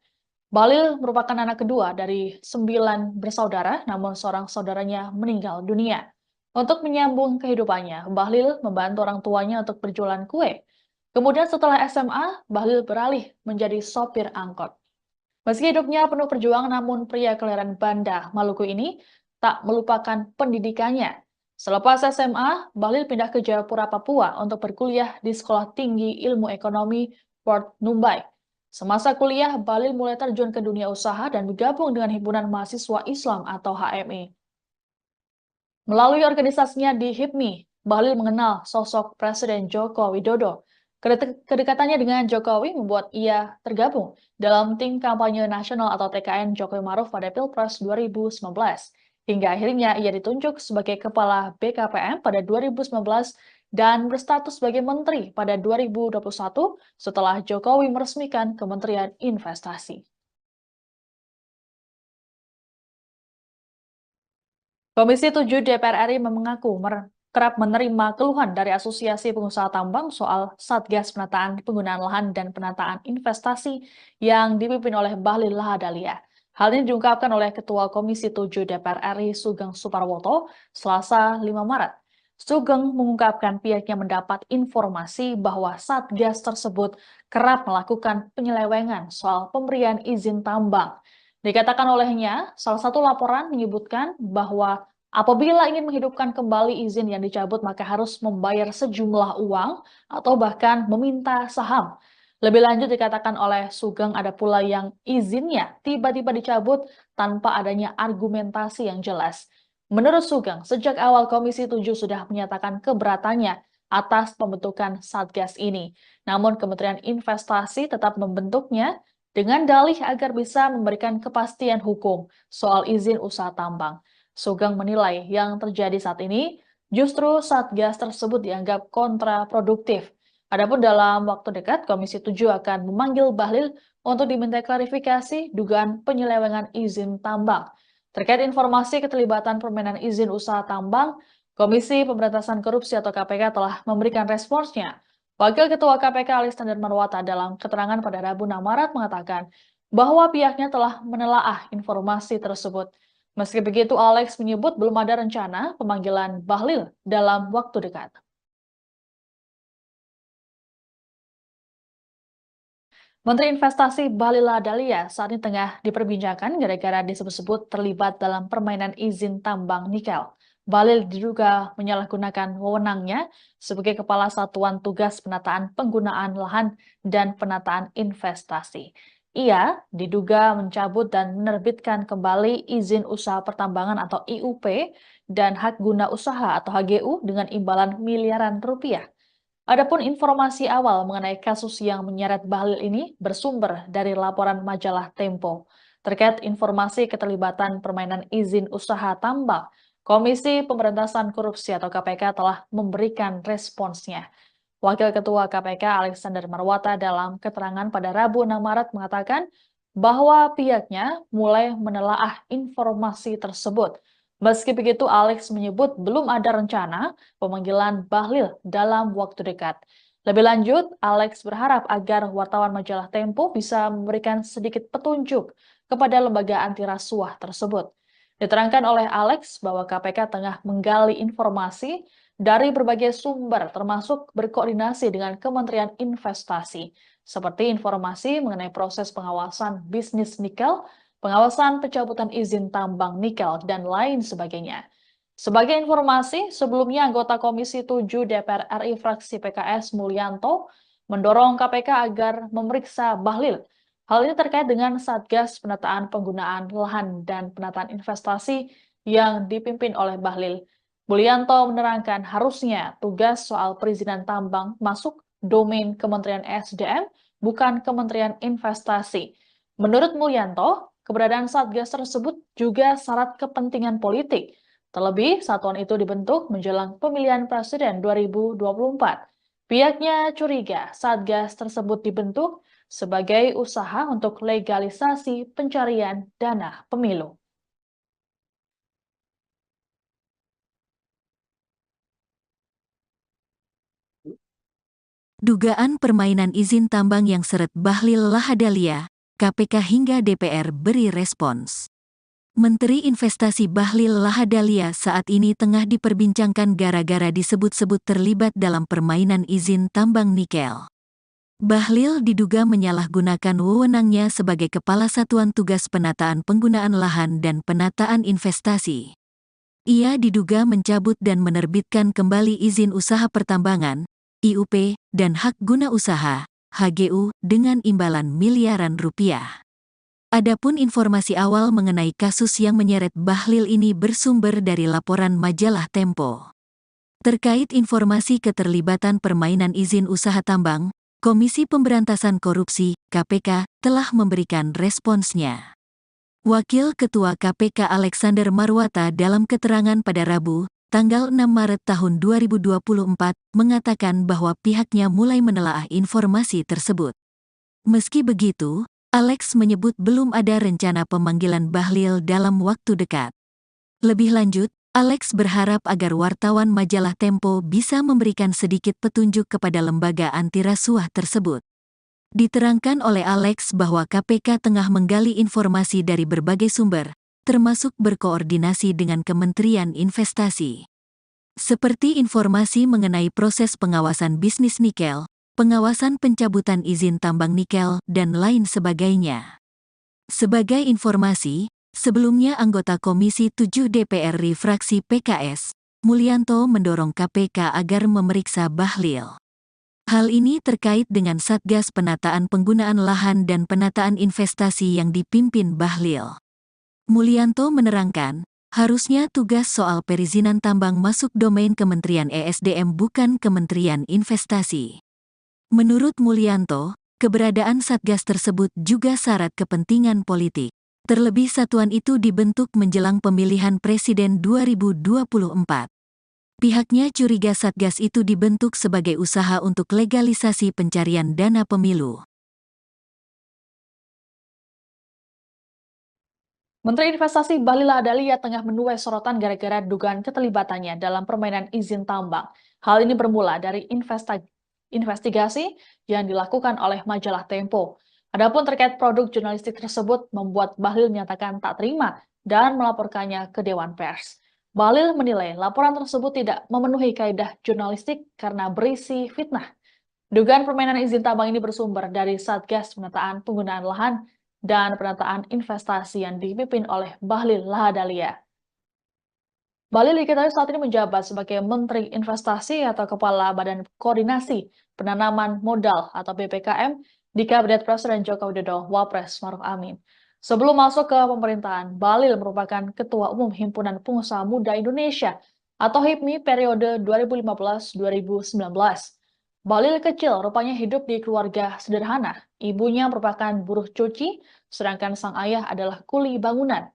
Bahlil merupakan anak kedua dari 9 bersaudara, namun seorang saudaranya meninggal dunia. Untuk menyambung kehidupannya, Bahlil membantu orang tuanya untuk berjualan kue. Kemudian setelah SMA, Bahlil beralih menjadi sopir angkot. Meski hidupnya penuh perjuangan, namun pria kelahiran Banda, Maluku ini tak melupakan pendidikannya. Selepas SMA, Bahlil pindah ke Jayapura, Papua untuk berkuliah di Sekolah Tinggi Ilmu Ekonomi Port Numbai. Semasa kuliah, Bahlil mulai terjun ke dunia usaha dan bergabung dengan Himpunan Mahasiswa Islam atau HMI. Melalui organisasinya di HIPMI, Bahlil mengenal sosok Presiden Joko Widodo. Kedekatannya dengan Jokowi membuat ia tergabung dalam tim kampanye nasional atau TKN Jokowi Maruf pada Pilpres 2019. Hingga akhirnya ia ditunjuk sebagai Kepala BKPM pada 2019 dan berstatus sebagai Menteri pada 2021 setelah Jokowi meresmikan Kementerian Investasi. Komisi 7 DPR RI mengaku kerap menerima keluhan dari Asosiasi Pengusaha Tambang soal Satgas Penataan Penggunaan Lahan dan Penataan Investasi yang dipimpin oleh Bahlil Lahadalia. Hal ini diungkapkan oleh Ketua Komisi 7 DPR RI Sugeng Suparwoto Selasa 5 Maret. Sugeng mengungkapkan pihaknya mendapat informasi bahwa Satgas tersebut kerap melakukan penyelewengan soal pemberian izin tambang. Dikatakan olehnya, salah satu laporan menyebutkan bahwa Apabila ingin menghidupkan kembali izin yang dicabut, maka harus membayar sejumlah uang atau bahkan meminta saham. Lebih lanjut dikatakan oleh Sugeng ada pula yang izinnya tiba-tiba dicabut tanpa adanya argumentasi yang jelas. Menurut Sugeng, sejak awal Komisi 7 sudah menyatakan keberatannya atas pembentukan Satgas ini. Namun Kementerian Investasi tetap membentuknya dengan dalih agar bisa memberikan kepastian hukum soal izin usaha tambang. Sugeng menilai yang terjadi saat ini justru Satgas tersebut dianggap kontraproduktif. Adapun dalam waktu dekat, Komisi 7 akan memanggil Bahlil untuk diminta klarifikasi dugaan penyelewengan izin tambang. Terkait informasi keterlibatan permainan izin usaha tambang, Komisi Pemberantasan Korupsi atau KPK telah memberikan responsnya. Wakil Ketua KPK Alexander Marwata dalam keterangan pada Rabu 6 Maret mengatakan bahwa pihaknya telah menelaah informasi tersebut. Meski begitu, Alex menyebut belum ada rencana pemanggilan Bahlil dalam waktu dekat. Menteri Investasi Bahlil Lahadalia saat ini tengah diperbincangkan gara-gara disebut-sebut terlibat dalam permainan izin tambang nikel. Bahlil diduga menyalahgunakan wewenangnya sebagai Kepala Satuan Tugas Penataan Penggunaan Lahan dan Penataan Investasi. Ia diduga mencabut dan menerbitkan kembali izin usaha pertambangan atau IUP dan hak guna usaha atau HGU dengan imbalan miliaran rupiah. Adapun informasi awal mengenai kasus yang menyeret Bahlil ini bersumber dari laporan majalah Tempo. Terkait informasi keterlibatan permainan izin usaha tambang, Komisi Pemberantasan Korupsi atau KPK telah memberikan responsnya. Wakil Ketua KPK Alexander Marwata dalam keterangan pada Rabu 6 Maret mengatakan bahwa pihaknya mulai menelaah informasi tersebut. Meski begitu, Alex menyebut belum ada rencana pemanggilan Bahlil dalam waktu dekat. Lebih lanjut, Alex berharap agar wartawan majalah Tempo bisa memberikan sedikit petunjuk kepada lembaga anti rasuah tersebut. Diterangkan oleh Alex bahwa KPK tengah menggali informasi dari berbagai sumber termasuk berkoordinasi dengan Kementerian Investasi, seperti informasi mengenai proses pengawasan bisnis nikel, pengawasan pencabutan izin tambang nikel, dan lain sebagainya. Sebagai informasi, sebelumnya anggota Komisi 7 DPR RI fraksi PKS Mulyanto mendorong KPK agar memeriksa Bahlil. Hal ini terkait dengan Satgas Penataan Penggunaan Lahan dan Penataan Investasi yang dipimpin oleh Bahlil. Mulyanto menerangkan harusnya tugas soal perizinan tambang masuk domain Kementerian SDM, bukan Kementerian Investasi. Menurut Mulyanto, keberadaan Satgas tersebut juga syarat kepentingan politik. Terlebih, satuan itu dibentuk menjelang pemilihan presiden 2024. Pihaknya curiga Satgas tersebut dibentuk sebagai usaha untuk legalisasi pencarian dana pemilu. Dugaan permainan izin tambang yang seret Bahlil Lahadalia, KPK hingga DPR beri respons. Menteri Investasi Bahlil Lahadalia saat ini tengah diperbincangkan gara-gara disebut-sebut terlibat dalam permainan izin tambang nikel. Bahlil diduga menyalahgunakan wewenangnya sebagai Kepala Satuan Tugas Penataan Penggunaan Lahan dan Penataan Investasi. Ia diduga mencabut dan menerbitkan kembali izin usaha pertambangan, IUP, dan hak guna usaha, HGU, dengan imbalan miliaran rupiah. Adapun informasi awal mengenai kasus yang menyeret Bahlil ini bersumber dari laporan majalah Tempo. Terkait informasi keterlibatan permainan izin usaha tambang, Komisi Pemberantasan Korupsi, KPK, telah memberikan responsnya. Wakil Ketua KPK Alexander Marwata dalam keterangan pada Rabu, tanggal 6 Maret tahun 2024, mengatakan bahwa pihaknya mulai menelaah informasi tersebut. Meski begitu, Alex menyebut belum ada rencana pemanggilan Bahlil dalam waktu dekat. Lebih lanjut, Alex berharap agar wartawan majalah Tempo bisa memberikan sedikit petunjuk kepada lembaga anti rasuah tersebut. Diterangkan oleh Alex bahwa KPK tengah menggali informasi dari berbagai sumber, termasuk berkoordinasi dengan Kementerian Investasi. Seperti informasi mengenai proses pengawasan bisnis nikel, pengawasan pencabutan izin tambang nikel, dan lain sebagainya. Sebagai informasi, Sebelumnya anggota Komisi 7 DPR RI fraksi PKS, Mulyanto mendorong KPK agar memeriksa Bahlil. Hal ini terkait dengan Satgas Penataan Penggunaan Lahan dan Penataan Investasi yang dipimpin Bahlil. Mulyanto menerangkan, harusnya tugas soal perizinan tambang masuk domain Kementerian ESDM bukan Kementerian Investasi. Menurut Mulyanto, keberadaan Satgas tersebut juga syarat kepentingan politik. Terlebih satuan itu dibentuk menjelang pemilihan presiden 2024. Pihaknya curiga Satgas itu dibentuk sebagai usaha untuk legalisasi pencarian dana pemilu. Menteri Investasi Bahlil Lahadalia tengah menuai sorotan gara-gara dugaan keterlibatannya dalam permainan izin tambang. Hal ini bermula dari investigasi yang dilakukan oleh majalah Tempo. Adapun terkait produk jurnalistik tersebut membuat Bahlil menyatakan tak terima dan melaporkannya ke Dewan Pers. Bahlil menilai laporan tersebut tidak memenuhi kaidah jurnalistik karena berisi fitnah. Dugaan permainan izin tambang ini bersumber dari Satgas Penataan Penggunaan Lahan dan Penataan Investasi yang dipimpin oleh Bahlil Lahadalia. Bahlil diketahui saat ini menjabat sebagai Menteri Investasi atau Kepala Badan Koordinasi Penanaman Modal atau BPKM di Kabinet Presiden Joko Widodo Wapres Maruf Amin. Sebelum masuk ke pemerintahan, Bahlil merupakan Ketua Umum Himpunan Pengusaha Muda Indonesia atau HIPMI periode 2015-2019. Bahlil kecil rupanya hidup di keluarga sederhana. Ibunya merupakan buruh cuci, sedangkan sang ayah adalah kuli bangunan.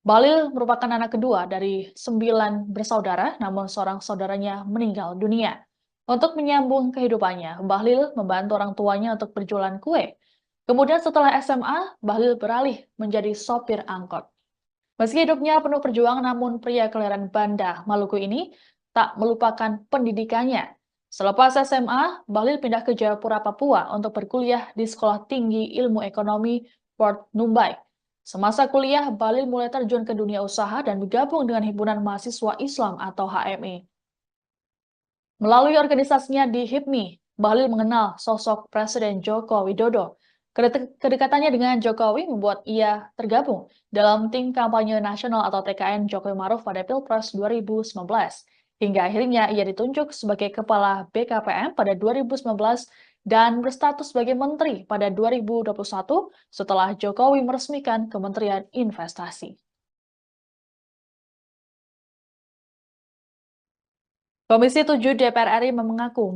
Bahlil merupakan anak kedua dari 9 bersaudara, namun seorang saudaranya meninggal dunia. Untuk menyambung kehidupannya, Bahlil membantu orang tuanya untuk berjualan kue. Kemudian setelah SMA, Bahlil beralih menjadi sopir angkot. Meski hidupnya penuh perjuangan, namun pria kelahiran Banda, Maluku ini tak melupakan pendidikannya. Selepas SMA, Bahlil pindah ke Jayapura, Papua untuk berkuliah di Sekolah Tinggi Ilmu Ekonomi Port Numbai. Semasa kuliah, Bahlil mulai terjun ke dunia usaha dan bergabung dengan Himpunan Mahasiswa Islam atau HMI. Melalui organisasinya di HIPMI, Bahlil mengenal sosok Presiden Joko Widodo. Kedekatannya dengan Jokowi membuat ia tergabung dalam tim kampanye nasional atau TKN Jokowi Maruf pada Pilpres 2019. Hingga akhirnya ia ditunjuk sebagai Kepala BKPM pada 2019 dan berstatus sebagai Menteri pada 2021 setelah Jokowi meresmikan Kementerian Investasi. Komisi 7 DPR RI mengaku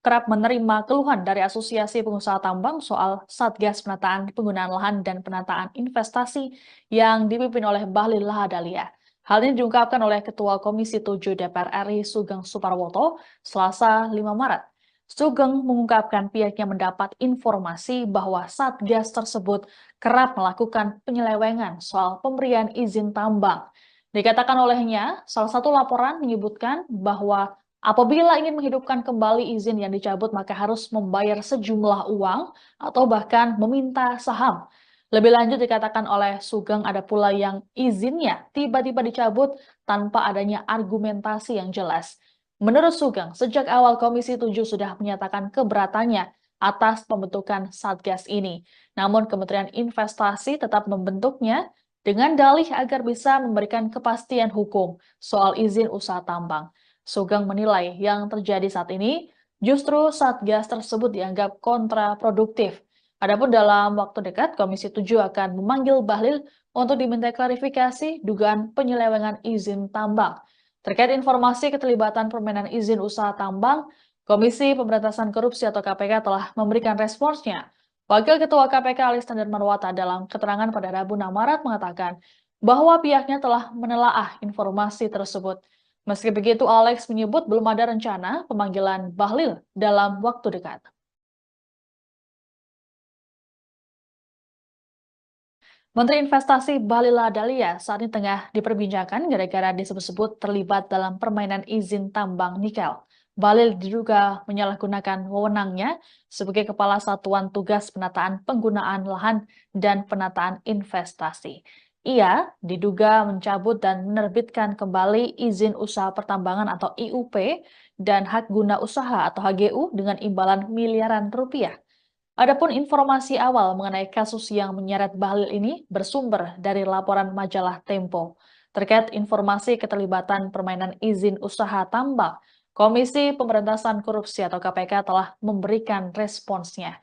kerap menerima keluhan dari Asosiasi Pengusaha Tambang soal Satgas Penataan Penggunaan Lahan dan Penataan Investasi yang dipimpin oleh Bahlil Lahadalia. Hal ini diungkapkan oleh Ketua Komisi 7 DPR RI Sugeng Suparwoto Selasa 5 Maret. Sugeng mengungkapkan pihaknya mendapat informasi bahwa Satgas tersebut kerap melakukan penyelewengan soal pemberian izin tambang. Dikatakan olehnya, salah satu laporan menyebutkan bahwa apabila ingin menghidupkan kembali izin yang dicabut, maka harus membayar sejumlah uang atau bahkan meminta saham. Lebih lanjut dikatakan oleh Sugeng ada pula yang izinnya tiba-tiba dicabut tanpa adanya argumentasi yang jelas. Menurut Sugeng, sejak awal Komisi 7 sudah menyatakan keberatannya atas pembentukan Satgas ini. Namun Kementerian Investasi tetap membentuknya dengan dalih agar bisa memberikan kepastian hukum soal izin usaha tambang. Sugeng menilai yang terjadi saat ini justru Satgas tersebut dianggap kontraproduktif. Adapun dalam waktu dekat, Komisi 7 akan memanggil Bahlil untuk diminta klarifikasi dugaan penyelewengan izin tambang. Terkait informasi keterlibatan permainan izin usaha tambang, Komisi Pemberantasan Korupsi atau KPK telah memberikan responsnya. Wakil Ketua KPK Alexander Marwata dalam keterangan pada Rabu 6 Maret mengatakan bahwa pihaknya telah menelaah informasi tersebut. Meski begitu, Alex menyebut belum ada rencana pemanggilan Bahlil dalam waktu dekat. Menteri Investasi Bahlil Lahadalia saat ini tengah diperbincangkan gara-gara disebut-sebut terlibat dalam permainan izin tambang nikel. Bahlil diduga menyalahgunakan wewenangnya sebagai Kepala Satuan Tugas Penataan Penggunaan Lahan dan Penataan Investasi. Ia diduga mencabut dan menerbitkan kembali izin usaha pertambangan atau IUP dan hak guna usaha atau HGU dengan imbalan miliaran rupiah. Adapun informasi awal mengenai kasus yang menyeret Bahlil ini bersumber dari laporan majalah Tempo. Terkait informasi keterlibatan permainan izin usaha tambang, Komisi Pemberantasan Korupsi atau KPK telah memberikan responsnya.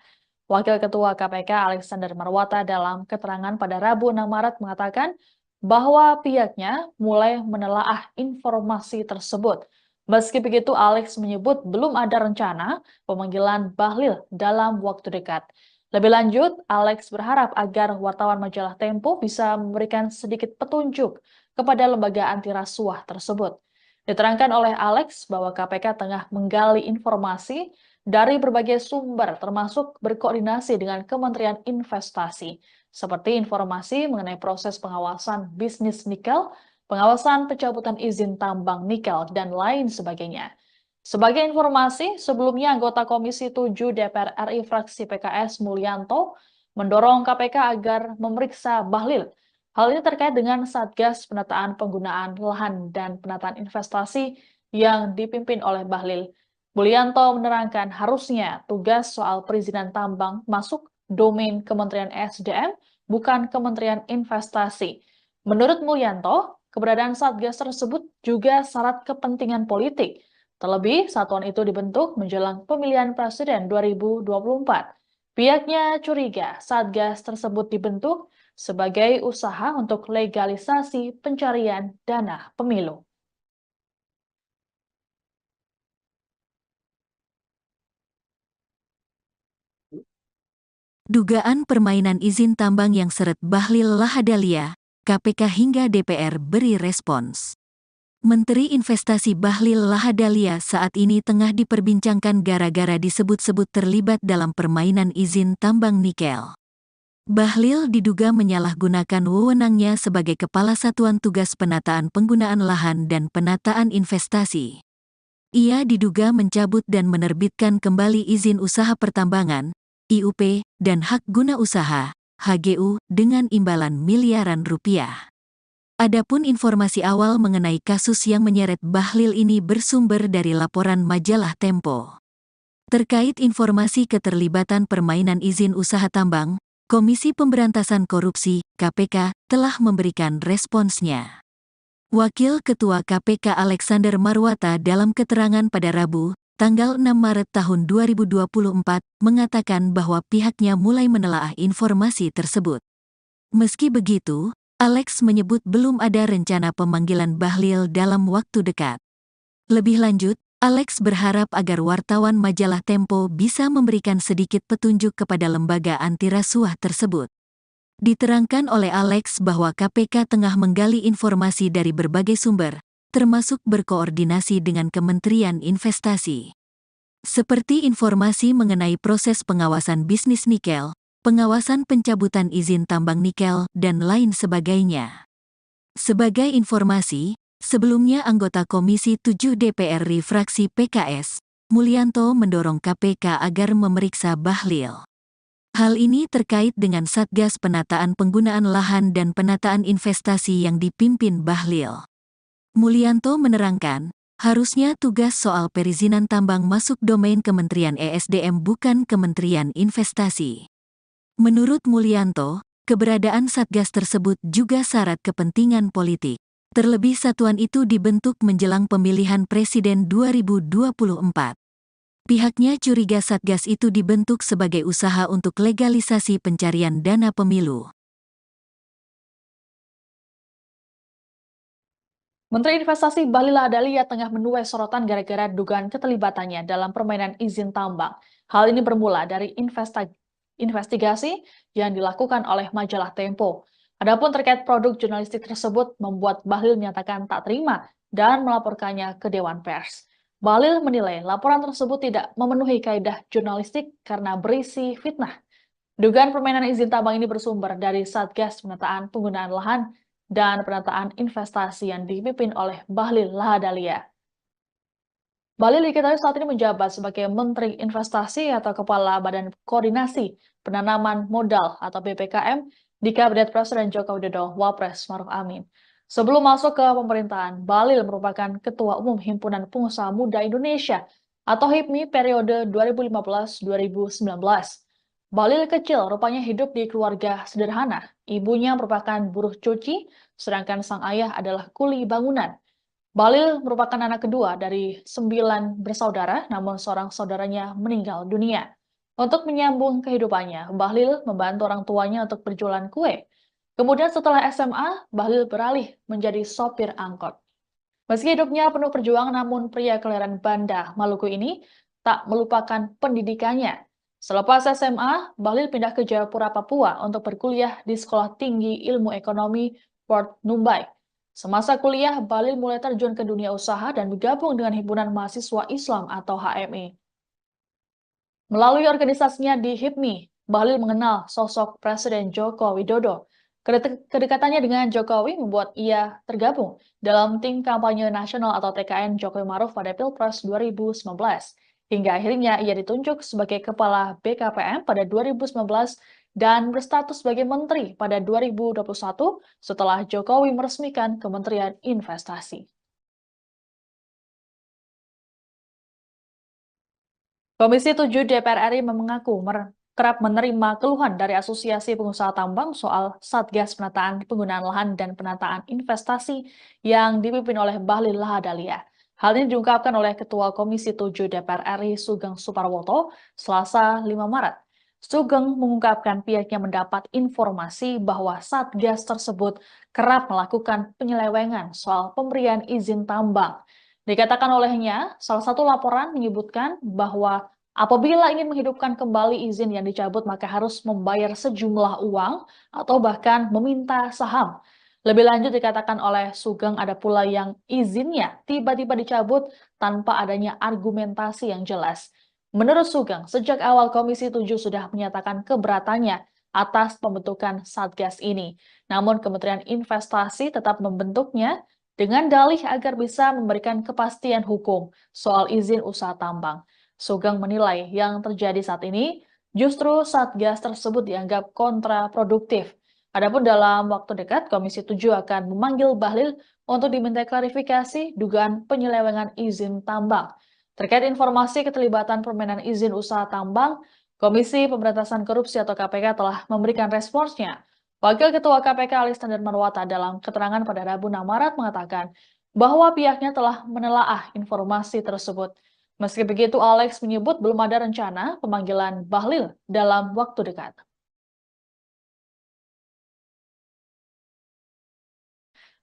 Wakil Ketua KPK Alexander Marwata dalam keterangan pada Rabu 6 Maret mengatakan bahwa pihaknya mulai menelaah informasi tersebut. Meski begitu, Alex menyebut belum ada rencana pemanggilan Bahlil dalam waktu dekat. Lebih lanjut, Alex berharap agar wartawan majalah Tempo bisa memberikan sedikit petunjuk kepada lembaga anti rasuah tersebut. Diterangkan oleh Alex bahwa KPK tengah menggali informasi dari berbagai sumber, termasuk berkoordinasi dengan Kementerian Investasi, seperti informasi mengenai proses pengawasan bisnis nikel, pengawasan pencabutan izin tambang nikel, dan lain sebagainya. Sebagai informasi, sebelumnya anggota Komisi 7 DPR RI fraksi PKS Mulyanto mendorong KPK agar memeriksa Bahlil. Hal ini terkait dengan Satgas Penataan Penggunaan Lahan dan Penataan Investasi yang dipimpin oleh Bahlil. Mulyanto menerangkan harusnya tugas soal perizinan tambang masuk domain Kementerian SDM, bukan Kementerian Investasi. Menurut Mulyanto, keberadaan Satgas tersebut juga syarat kepentingan politik. Terlebih, satuan itu dibentuk menjelang pemilihan presiden 2024. Pihaknya curiga Satgas tersebut dibentuk sebagai usaha untuk legalisasi pencarian dana pemilu. Dugaan permainan izin tambang yang seret Bahlil Lahadalia, KPK hingga DPR beri respons. Menteri Investasi Bahlil Lahadalia saat ini tengah diperbincangkan gara-gara disebut-sebut terlibat dalam permainan izin tambang nikel. Bahlil diduga menyalahgunakan wewenangnya sebagai Kepala Satuan Tugas Penataan Penggunaan Lahan dan Penataan Investasi. Ia diduga mencabut dan menerbitkan kembali izin usaha pertambangan, IUP, dan hak guna usaha, HGU, dengan imbalan miliaran rupiah. Adapun informasi awal mengenai kasus yang menyeret Bahlil ini bersumber dari laporan majalah Tempo. Terkait informasi keterlibatan permainan izin usaha tambang, Komisi Pemberantasan Korupsi, KPK, telah memberikan responsnya. Wakil Ketua KPK Alexander Marwata dalam keterangan pada Rabu, tanggal 6 Maret tahun 2024, mengatakan bahwa pihaknya mulai menelaah informasi tersebut. Meski begitu, Alex menyebut belum ada rencana pemanggilan Bahlil dalam waktu dekat. Lebih lanjut, Alex berharap agar wartawan majalah Tempo bisa memberikan sedikit petunjuk kepada lembaga anti rasuah tersebut. Diterangkan oleh Alex bahwa KPK tengah menggali informasi dari berbagai sumber, termasuk berkoordinasi dengan Kementerian Investasi. Seperti informasi mengenai proses pengawasan bisnis nikel, pengawasan pencabutan izin tambang nikel, dan lain sebagainya. Sebagai informasi, sebelumnya anggota Komisi 7 DPR RI fraksi PKS, Mulyanto mendorong KPK agar memeriksa Bahlil. Hal ini terkait dengan Satgas Penataan Penggunaan Lahan dan Penataan Investasi yang dipimpin Bahlil. Mulyanto menerangkan, harusnya tugas soal perizinan tambang masuk domain Kementerian ESDM bukan Kementerian Investasi. Menurut Mulyanto, keberadaan Satgas tersebut juga syarat kepentingan politik. Terlebih satuan itu dibentuk menjelang pemilihan presiden 2024. Pihaknya curiga Satgas itu dibentuk sebagai usaha untuk legalisasi pencarian dana pemilu. Menteri Investasi Bahlil Lahadalia tengah menuai sorotan gara-gara dugaan keterlibatannya dalam permainan izin tambang. Hal ini bermula dari investigasi yang dilakukan oleh majalah Tempo. Adapun terkait produk jurnalistik tersebut membuat Bahlil menyatakan tak terima dan melaporkannya ke Dewan Pers. Bahlil menilai laporan tersebut tidak memenuhi kaidah jurnalistik karena berisi fitnah. Dugaan permainan izin tambang ini bersumber dari Satgas Penataan Penggunaan Lahan dan Penataan Investasi yang dipimpin oleh Bahlil Lahadalia. Bahlil diketahui saat ini menjabat sebagai Menteri Investasi atau Kepala Badan Koordinasi Penanaman Modal atau BPKM di Kabinet Presiden Joko Widodo Wapres Maruf Amin. Sebelum masuk ke pemerintahan, Bahlil merupakan Ketua Umum Himpunan Pengusaha Muda Indonesia atau HIPMI periode 2015-2019. Bahlil kecil rupanya hidup di keluarga sederhana. Ibunya merupakan buruh cuci, sedangkan sang ayah adalah kuli bangunan. Bahlil merupakan anak kedua dari 9 bersaudara, namun seorang saudaranya meninggal dunia. Untuk menyambung kehidupannya, Bahlil membantu orang tuanya untuk berjualan kue. Kemudian setelah SMA, Bahlil beralih menjadi sopir angkot. Meski hidupnya penuh perjuangan, namun pria kelahiran Banda, Maluku ini tak melupakan pendidikannya. Selepas SMA, Bahlil pindah ke Jayapura, Papua untuk berkuliah di Sekolah Tinggi Ilmu Ekonomi Port Numbai. Semasa kuliah, Bahlil mulai terjun ke dunia usaha dan bergabung dengan Himpunan Mahasiswa Islam atau HMI. Melalui organisasinya di HIPMI, Bahlil mengenal sosok Presiden Joko Widodo. Kedekatannya dengan Jokowi membuat ia tergabung dalam tim kampanye nasional atau TKN Jokowi Maruf pada Pilpres 2019. Hingga akhirnya ia ditunjuk sebagai Kepala BKPM pada 2019 dan berstatus sebagai Menteri pada 2021 setelah Jokowi meresmikan Kementerian Investasi. Komisi 7 DPR RI mengaku kerap menerima keluhan dari Asosiasi Pengusaha Tambang soal Satgas Penataan Penggunaan Lahan dan Penataan Investasi yang dipimpin oleh Bahlil Lahadalia. Hal ini diungkapkan oleh Ketua Komisi 7 DPR RI Sugeng Suparwoto Selasa 5 Maret. Sugeng mengungkapkan pihaknya mendapat informasi bahwa Satgas tersebut kerap melakukan penyelewengan soal pemberian izin tambang. Dikatakan olehnya, salah satu laporan menyebutkan bahwa apabila ingin menghidupkan kembali izin yang dicabut, maka harus membayar sejumlah uang atau bahkan meminta saham. Lebih lanjut dikatakan oleh Sugeng ada pula yang izinnya tiba-tiba dicabut tanpa adanya argumentasi yang jelas. Menurut Sugeng, sejak awal Komisi 7 sudah menyatakan keberatannya atas pembentukan Satgas ini. Namun Kementerian Investasi tetap membentuknya dengan dalih agar bisa memberikan kepastian hukum soal izin usaha tambang. Sugeng menilai yang terjadi saat ini justru Satgas tersebut dianggap kontraproduktif. Adapun dalam waktu dekat, Komisi 7 akan memanggil Bahlil untuk diminta klarifikasi dugaan penyelewengan izin tambang. Terkait informasi keterlibatan permainan izin usaha tambang, Komisi Pemberantasan Korupsi atau KPK telah memberikan responsnya. Wakil Ketua KPK Alexander Marwata dalam keterangan pada Rabu 6 Maret mengatakan bahwa pihaknya telah menelaah informasi tersebut. Meski begitu, Alex menyebut belum ada rencana pemanggilan Bahlil dalam waktu dekat.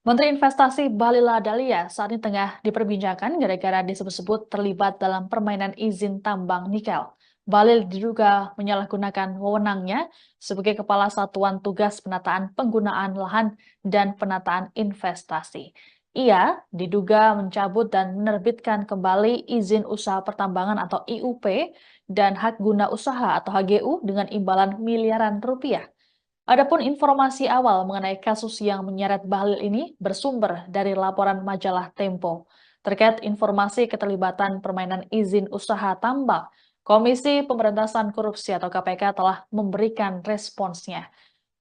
Menteri Investasi Bahlil Lahadalia saat ini tengah diperbincangkan gara-gara disebut-sebut terlibat dalam permainan izin tambang nikel. Bahlil diduga menyalahgunakan wewenangnya sebagai Kepala Satuan Tugas Penataan Penggunaan Lahan dan Penataan Investasi. Ia diduga mencabut dan menerbitkan kembali izin usaha pertambangan atau IUP dan hak guna usaha atau HGU dengan imbalan miliaran rupiah. Adapun informasi awal mengenai kasus yang menyeret Bahlil ini bersumber dari laporan majalah Tempo. Terkait informasi keterlibatan permainan izin usaha tambang, Komisi Pemberantasan Korupsi atau KPK telah memberikan responsnya.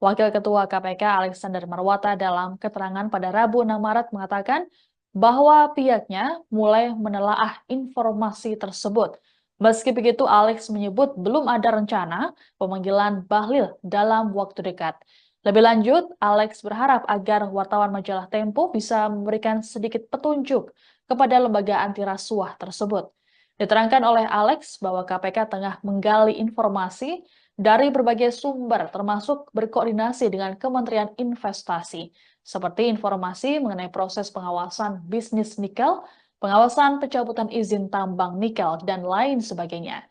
Wakil Ketua KPK Alexander Marwata dalam keterangan pada Rabu 6 Maret mengatakan bahwa pihaknya mulai menelaah informasi tersebut. Meski begitu, Alex menyebut belum ada rencana pemanggilan Bahlil dalam waktu dekat. Lebih lanjut, Alex berharap agar wartawan majalah Tempo bisa memberikan sedikit petunjuk kepada lembaga anti rasuah tersebut. Diterangkan oleh Alex bahwa KPK tengah menggali informasi dari berbagai sumber, termasuk berkoordinasi dengan Kementerian Investasi, seperti informasi mengenai proses pengawasan bisnis nikel, pengawasan pencabutan izin tambang nikel, dan lain sebagainya.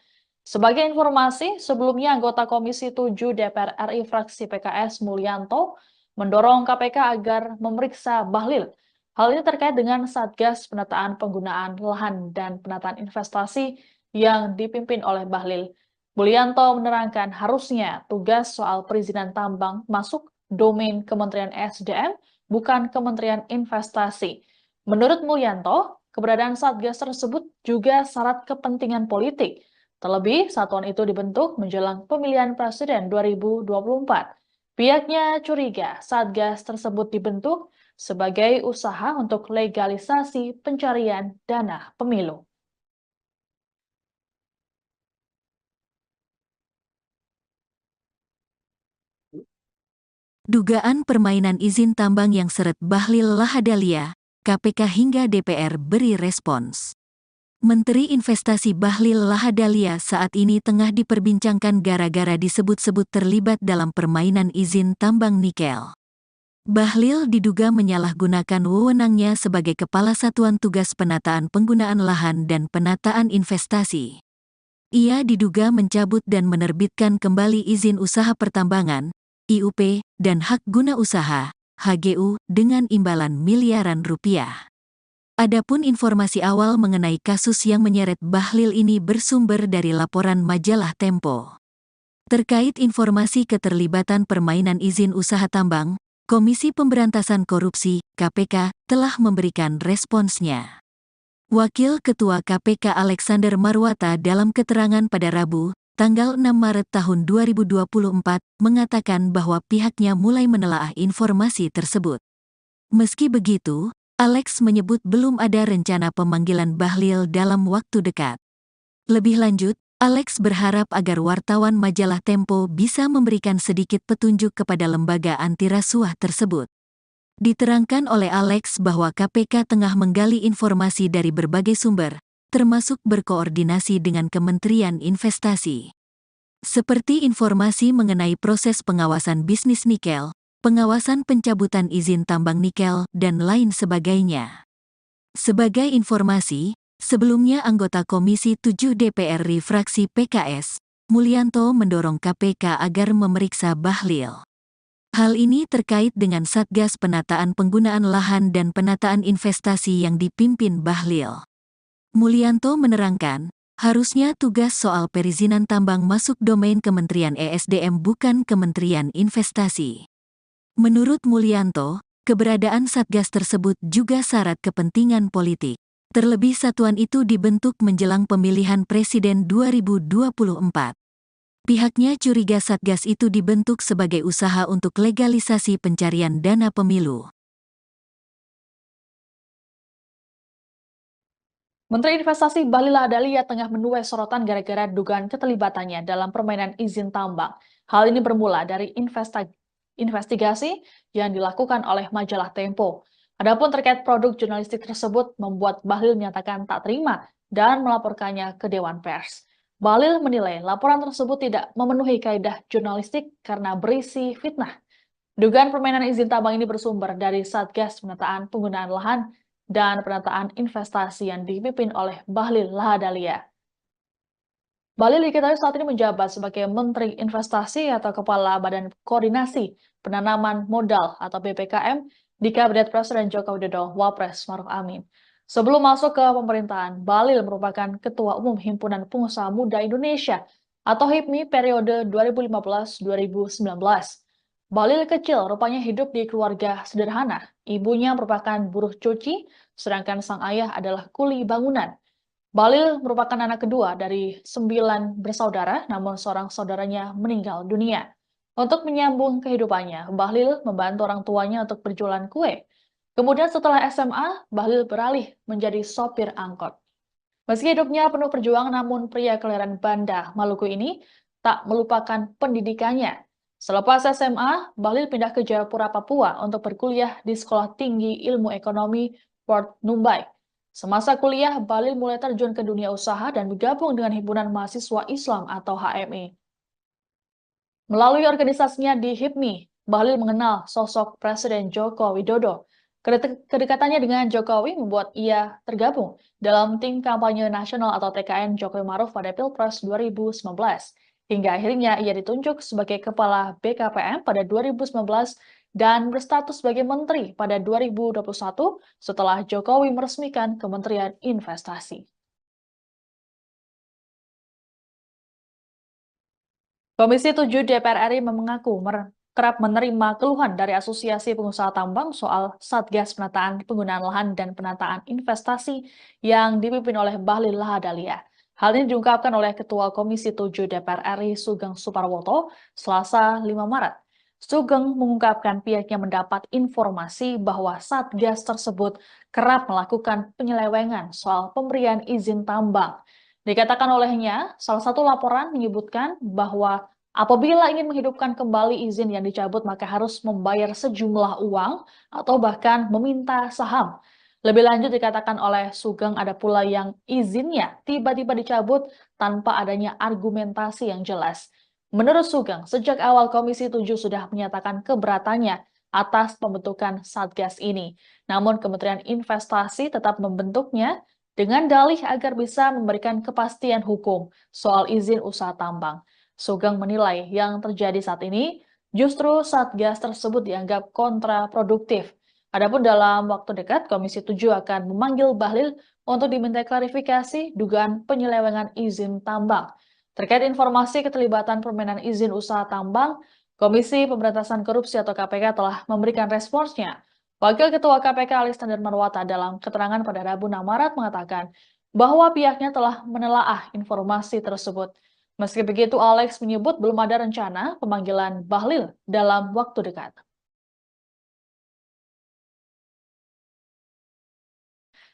Sebagai informasi, sebelumnya anggota Komisi 7 DPR RI fraksi PKS Mulyanto mendorong KPK agar memeriksa Bahlil. Hal ini terkait dengan Satgas Penataan Penggunaan Lahan dan Penataan Investasi yang dipimpin oleh Bahlil. Mulyanto menerangkan harusnya tugas soal perizinan tambang masuk domain Kementerian SDM, bukan Kementerian Investasi. Menurut Mulyanto, keberadaan Satgas tersebut juga syarat kepentingan politik. Terlebih, satuan itu dibentuk menjelang pemilihan presiden 2024. Pihaknya curiga Satgas tersebut dibentuk sebagai usaha untuk legalisasi pencarian dana pemilu. Dugaan permainan izin tambang yang seret Bahlil Lahadalia, KPK hingga DPR beri respons. Menteri Investasi Bahlil Lahadalia saat ini tengah diperbincangkan gara-gara disebut-sebut terlibat dalam permainan izin tambang nikel. Bahlil diduga menyalahgunakan wewenangnya sebagai Kepala Satuan Tugas Penataan Penggunaan Lahan dan Penataan Investasi. Ia diduga mencabut dan menerbitkan kembali izin usaha pertambangan, IUP, dan hak guna usaha, HGU, dengan imbalan miliaran rupiah. Adapun informasi awal mengenai kasus yang menyeret Bahlil ini bersumber dari laporan majalah Tempo. Terkait informasi keterlibatan permainan izin usaha tambang, Komisi Pemberantasan Korupsi, KPK, telah memberikan responsnya. Wakil Ketua KPK Alexander Marwata dalam keterangan pada Rabu, tanggal 6 Maret tahun 2024, mengatakan bahwa pihaknya mulai menelaah informasi tersebut. Meski begitu, Alex menyebut belum ada rencana pemanggilan Bahlil dalam waktu dekat. Lebih lanjut, Alex berharap agar wartawan majalah Tempo bisa memberikan sedikit petunjuk kepada lembaga anti rasuah tersebut. Diterangkan oleh Alex bahwa KPK tengah menggali informasi dari berbagai sumber, termasuk berkoordinasi dengan Kementerian Investasi. Seperti informasi mengenai proses pengawasan bisnis nikel, pengawasan pencabutan izin tambang nikel, dan lain sebagainya. Sebagai informasi, sebelumnya anggota Komisi 7 DPR RI fraksi PKS, Mulyanto mendorong KPK agar memeriksa Bahlil. Hal ini terkait dengan Satgas Penataan Penggunaan Lahan dan Penataan Investasi yang dipimpin Bahlil. Mulyanto menerangkan, harusnya tugas soal perizinan tambang masuk domain Kementerian ESDM bukan Kementerian Investasi. Menurut Mulyanto, keberadaan Satgas tersebut juga syarat kepentingan politik. Terlebih satuan itu dibentuk menjelang pemilihan Presiden 2024. Pihaknya curiga Satgas itu dibentuk sebagai usaha untuk legalisasi pencarian dana pemilu. Menteri Investasi Bahlil Lahadalia tengah menuai sorotan gara-gara dugaan keterlibatannya dalam permainan izin tambang. Hal ini bermula dari investigasi yang dilakukan oleh majalah Tempo. Adapun terkait produk jurnalistik tersebut membuat Bahlil menyatakan tak terima dan melaporkannya ke Dewan Pers. Bahlil menilai laporan tersebut tidak memenuhi kaidah jurnalistik karena berisi fitnah. Dugaan permainan izin tambang ini bersumber dari Satgas Penataan Penggunaan Lahan dan Penataan Investasi yang dipimpin oleh Bahlil Lahadalia. Bahlil diketahui saat ini menjabat sebagai Menteri Investasi atau Kepala Badan Koordinasi Penanaman Modal atau BPKM di Kabinet Presiden Joko Widodo, Wapres Maruf Amin. Sebelum masuk ke pemerintahan, Bahlil merupakan Ketua Umum Himpunan Pengusaha Muda Indonesia atau HIPMI periode 2015-2019. Bahlil kecil rupanya hidup di keluarga sederhana. Ibunya merupakan buruh cuci, sedangkan sang ayah adalah kuli bangunan. Bahlil merupakan anak kedua dari 9 bersaudara, namun seorang saudaranya meninggal dunia. Untuk menyambung kehidupannya, Bahlil membantu orang tuanya untuk berjualan kue. Kemudian setelah SMA, Bahlil beralih menjadi sopir angkot. Meski hidupnya penuh perjuangan, namun pria kelahiran Banda, Maluku ini tak melupakan pendidikannya. Selepas SMA, Bahlil pindah ke Jayapura, Papua untuk berkuliah di Sekolah Tinggi Ilmu Ekonomi Port Numbai. Semasa kuliah, Bahlil mulai terjun ke dunia usaha dan bergabung dengan Himpunan Mahasiswa Islam atau HMI. Melalui organisasinya di HIPMI, Bahlil mengenal sosok Presiden Joko Widodo. Kedekatannya dengan Jokowi membuat ia tergabung dalam tim kampanye nasional atau TKN Jokowi Maruf pada Pilpres 2019. Hingga akhirnya ia ditunjuk sebagai Kepala BKPM pada 2019 dan berstatus sebagai Menteri pada 2021 setelah Jokowi meresmikan Kementerian Investasi. Komisi 7 DPR RI mengaku kerap menerima keluhan dari Asosiasi Pengusaha Tambang soal Satgas Penataan Penggunaan Lahan dan Penataan Investasi yang dipimpin oleh Bahlil Lahadalia. Hal ini diungkapkan oleh Ketua Komisi 7 DPR RI Sugeng Suparwoto Selasa 5 Maret. Sugeng mengungkapkan pihaknya mendapat informasi bahwa Satgas tersebut kerap melakukan penyelewengan soal pemberian izin tambang. Dikatakan olehnya, salah satu laporan menyebutkan bahwa Apabila ingin menghidupkan kembali izin yang dicabut, maka harus membayar sejumlah uang atau bahkan meminta saham. Lebih lanjut dikatakan oleh Sugeng ada pula yang izinnya tiba-tiba dicabut tanpa adanya argumentasi yang jelas. Menurut Sugeng, sejak awal Komisi 7 sudah menyatakan keberatannya atas pembentukan Satgas ini. Namun Kementerian Investasi tetap membentuknya dengan dalih agar bisa memberikan kepastian hukum soal izin usaha tambang. Sugeng menilai yang terjadi saat ini justru Satgas tersebut dianggap kontraproduktif. Adapun dalam waktu dekat, Komisi 7 akan memanggil Bahlil untuk diminta klarifikasi dugaan penyelewengan izin tambang. Terkait informasi keterlibatan permainan izin usaha tambang, Komisi Pemberantasan Korupsi atau KPK telah memberikan responsnya. Wakil Ketua KPK Alexander Marwata dalam keterangan pada Rabu 6 Maret mengatakan bahwa pihaknya telah menelaah informasi tersebut. Meski begitu, Alex menyebut belum ada rencana pemanggilan Bahlil dalam waktu dekat.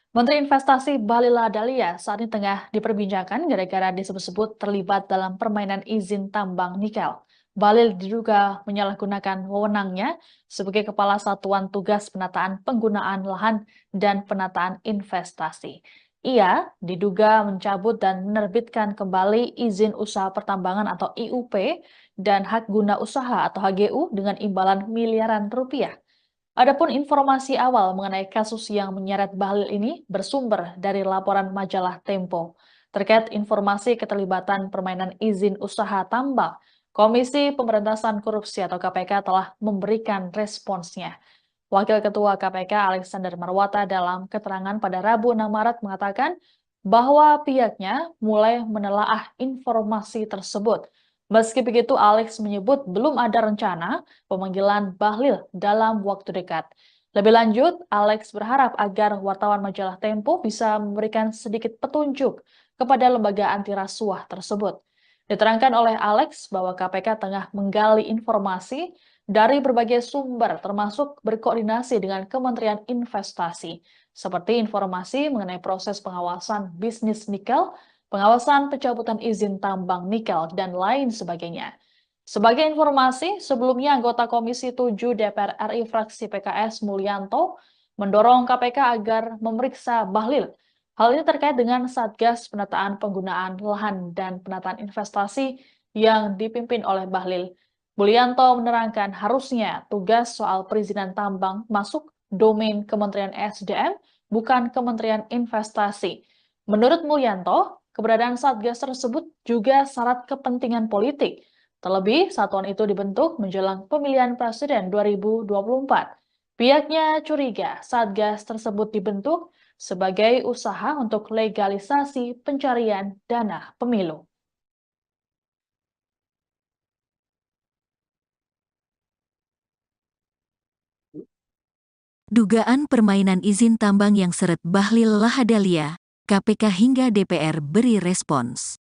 Menteri Investasi Bahlil Lahadalia saat ini tengah diperbincangkan gara-gara disebut-sebut terlibat dalam permainan izin tambang nikel. Bahlil diduga menyalahgunakan wewenangnya sebagai Kepala Satuan Tugas Penataan Penggunaan Lahan dan Penataan Investasi. Ia diduga mencabut dan menerbitkan kembali izin usaha pertambangan atau IUP dan hak guna usaha atau HGU dengan imbalan miliaran rupiah. Adapun informasi awal mengenai kasus yang menyeret Bahlil ini bersumber dari laporan majalah Tempo. Terkait informasi keterlibatan permainan izin usaha tambang, Komisi Pemberantasan Korupsi atau KPK telah memberikan responsnya. Wakil Ketua KPK Alexander Marwata dalam keterangan pada Rabu 6 Maret mengatakan bahwa pihaknya mulai menelaah informasi tersebut. Meski begitu, Alex menyebut belum ada rencana pemanggilan Bahlil dalam waktu dekat. Lebih lanjut, Alex berharap agar wartawan majalah Tempo bisa memberikan sedikit petunjuk kepada lembaga anti rasuah tersebut. Diterangkan oleh Alex bahwa KPK tengah menggali informasi dari berbagai sumber termasuk berkoordinasi dengan Kementerian Investasi, seperti informasi mengenai proses pengawasan bisnis nikel, pengawasan pencabutan izin tambang nikel, dan lain sebagainya. Sebagai informasi, sebelumnya anggota Komisi 7 DPR RI fraksi PKS Mulyanto mendorong KPK agar memeriksa Bahlil. Hal ini terkait dengan Satgas Penataan Penggunaan Lahan dan Penataan Investasi yang dipimpin oleh Bahlil. Mulyanto menerangkan harusnya tugas soal perizinan tambang masuk domain Kementerian SDM, bukan Kementerian Investasi. Menurut Mulyanto, keberadaan Satgas tersebut juga syarat kepentingan politik. Terlebih, satuan itu dibentuk menjelang pemilihan presiden 2024. Pihaknya curiga Satgas tersebut dibentuk sebagai usaha untuk legalisasi pencarian dana pemilu. Dugaan permainan izin tambang yang seret Bahlil Lahadalia, KPK hingga DPR beri respons.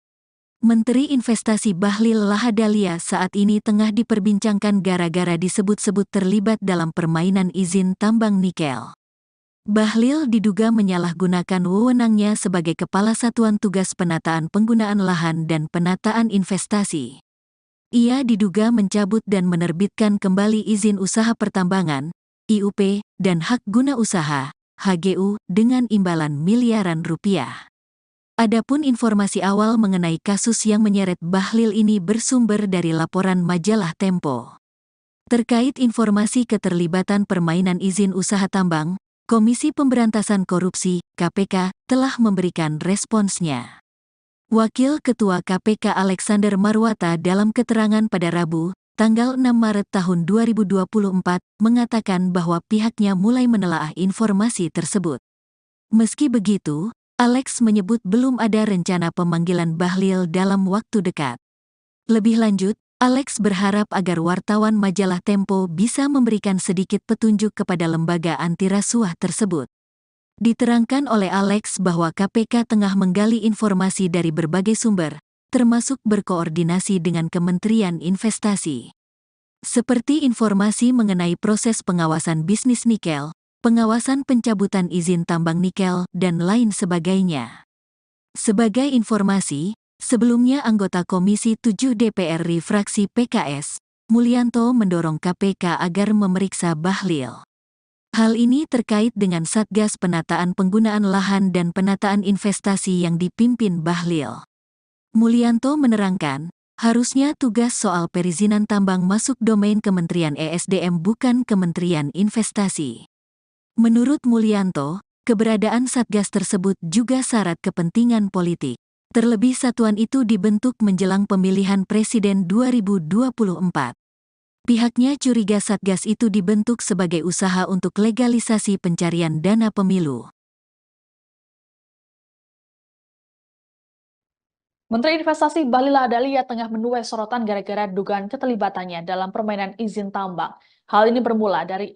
Menteri Investasi Bahlil Lahadalia saat ini tengah diperbincangkan gara-gara disebut-sebut terlibat dalam permainan izin tambang nikel. Bahlil diduga menyalahgunakan wewenangnya sebagai Kepala Satuan Tugas Penataan Penggunaan Lahan dan Penataan Investasi. Ia diduga mencabut dan menerbitkan kembali izin usaha pertambangan, IUP, dan hak guna usaha, HGU, dengan imbalan miliaran rupiah. Adapun informasi awal mengenai kasus yang menyeret Bahlil ini bersumber dari laporan majalah Tempo. Terkait informasi keterlibatan permainan izin usaha tambang, Komisi Pemberantasan Korupsi, KPK, telah memberikan responsnya. Wakil Ketua KPK Alexander Marwata dalam keterangan pada Rabu, tanggal 6 Maret tahun 2024, mengatakan bahwa pihaknya mulai menelaah informasi tersebut. Meski begitu, Alex menyebut belum ada rencana pemanggilan Bahlil dalam waktu dekat. Lebih lanjut, Alex berharap agar wartawan majalah Tempo bisa memberikan sedikit petunjuk kepada lembaga anti rasuah tersebut. Diterangkan oleh Alex bahwa KPK tengah menggali informasi dari berbagai sumber, termasuk berkoordinasi dengan Kementerian Investasi. Seperti informasi mengenai proses pengawasan bisnis nikel, pengawasan pencabutan izin tambang nikel, dan lain sebagainya. Sebagai informasi, Sebelumnya anggota Komisi 7 DPR RI fraksi PKS, Mulyanto mendorong KPK agar memeriksa Bahlil. Hal ini terkait dengan Satgas Penataan Penggunaan Lahan dan Penataan Investasi yang dipimpin Bahlil. Mulyanto menerangkan, harusnya tugas soal perizinan tambang masuk domain Kementerian ESDM bukan Kementerian Investasi. Menurut Mulyanto, keberadaan Satgas tersebut juga syarat kepentingan politik. Terlebih satuan itu dibentuk menjelang pemilihan Presiden 2024. Pihaknya curiga Satgas itu dibentuk sebagai usaha untuk legalisasi pencarian dana pemilu. Menteri Investasi Bahlil Lahadalia tengah menuai sorotan gara-gara dugaan keterlibatannya dalam permainan izin tambang. Hal ini bermula dari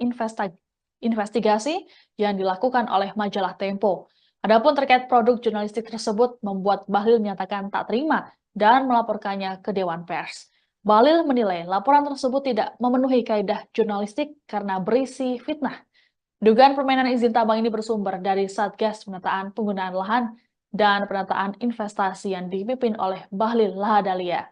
investigasi yang dilakukan oleh majalah Tempo. Adapun terkait produk jurnalistik tersebut membuat Bahlil menyatakan tak terima dan melaporkannya ke Dewan Pers. Bahlil menilai laporan tersebut tidak memenuhi kaidah jurnalistik karena berisi fitnah. Dugaan permainan izin tambang ini bersumber dari Satgas Penataan Penggunaan Lahan dan Penataan Investasi yang dipimpin oleh Bahlil Lahadalia.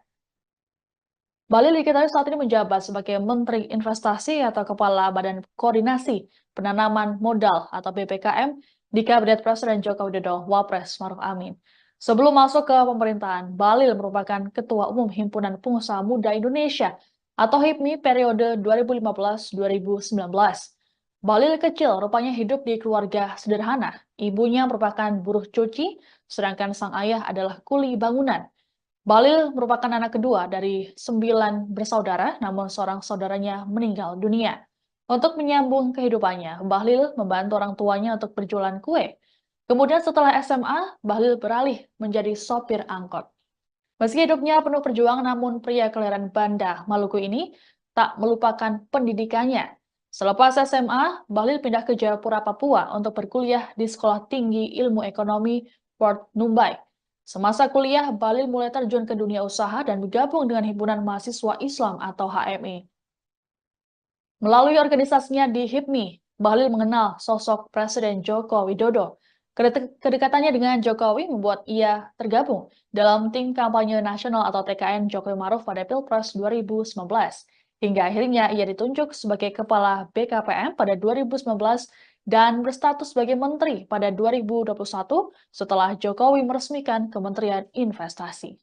Bahlil diketahui saat ini menjabat sebagai Menteri Investasi atau Kepala Badan Koordinasi Penanaman Modal atau BPKM di Kabinet Presiden Joko Widodo Wapres Maruf Amin. Sebelum masuk ke pemerintahan, Bahlil merupakan Ketua Umum Himpunan Pengusaha Muda Indonesia atau HIPMI periode 2015-2019. Bahlil kecil rupanya hidup di keluarga sederhana. Ibunya merupakan buruh cuci, sedangkan sang ayah adalah kuli bangunan. Bahlil merupakan anak kedua dari 9 bersaudara, namun seorang saudaranya meninggal dunia. Untuk menyambung kehidupannya, Bahlil membantu orang tuanya untuk berjualan kue. Kemudian setelah SMA, Bahlil beralih menjadi sopir angkot. Meski hidupnya penuh perjuangan, namun pria kelahiran Banda, Maluku ini tak melupakan pendidikannya. Selepas SMA, Bahlil pindah ke Jayapura, Papua untuk berkuliah di Sekolah Tinggi Ilmu Ekonomi Port Numbai. Semasa kuliah, Bahlil mulai terjun ke dunia usaha dan bergabung dengan Himpunan Mahasiswa Islam atau HMI. Melalui organisasinya di HIPMI, Bahlil mengenal sosok Presiden Joko Widodo. Kedekatannya dengan Jokowi membuat ia tergabung dalam tim kampanye nasional atau TKN Jokowi Maruf pada Pilpres 2019. Hingga akhirnya ia ditunjuk sebagai Kepala BKPM pada 2019 dan berstatus sebagai Menteri pada 2021 setelah Jokowi meresmikan Kementerian Investasi.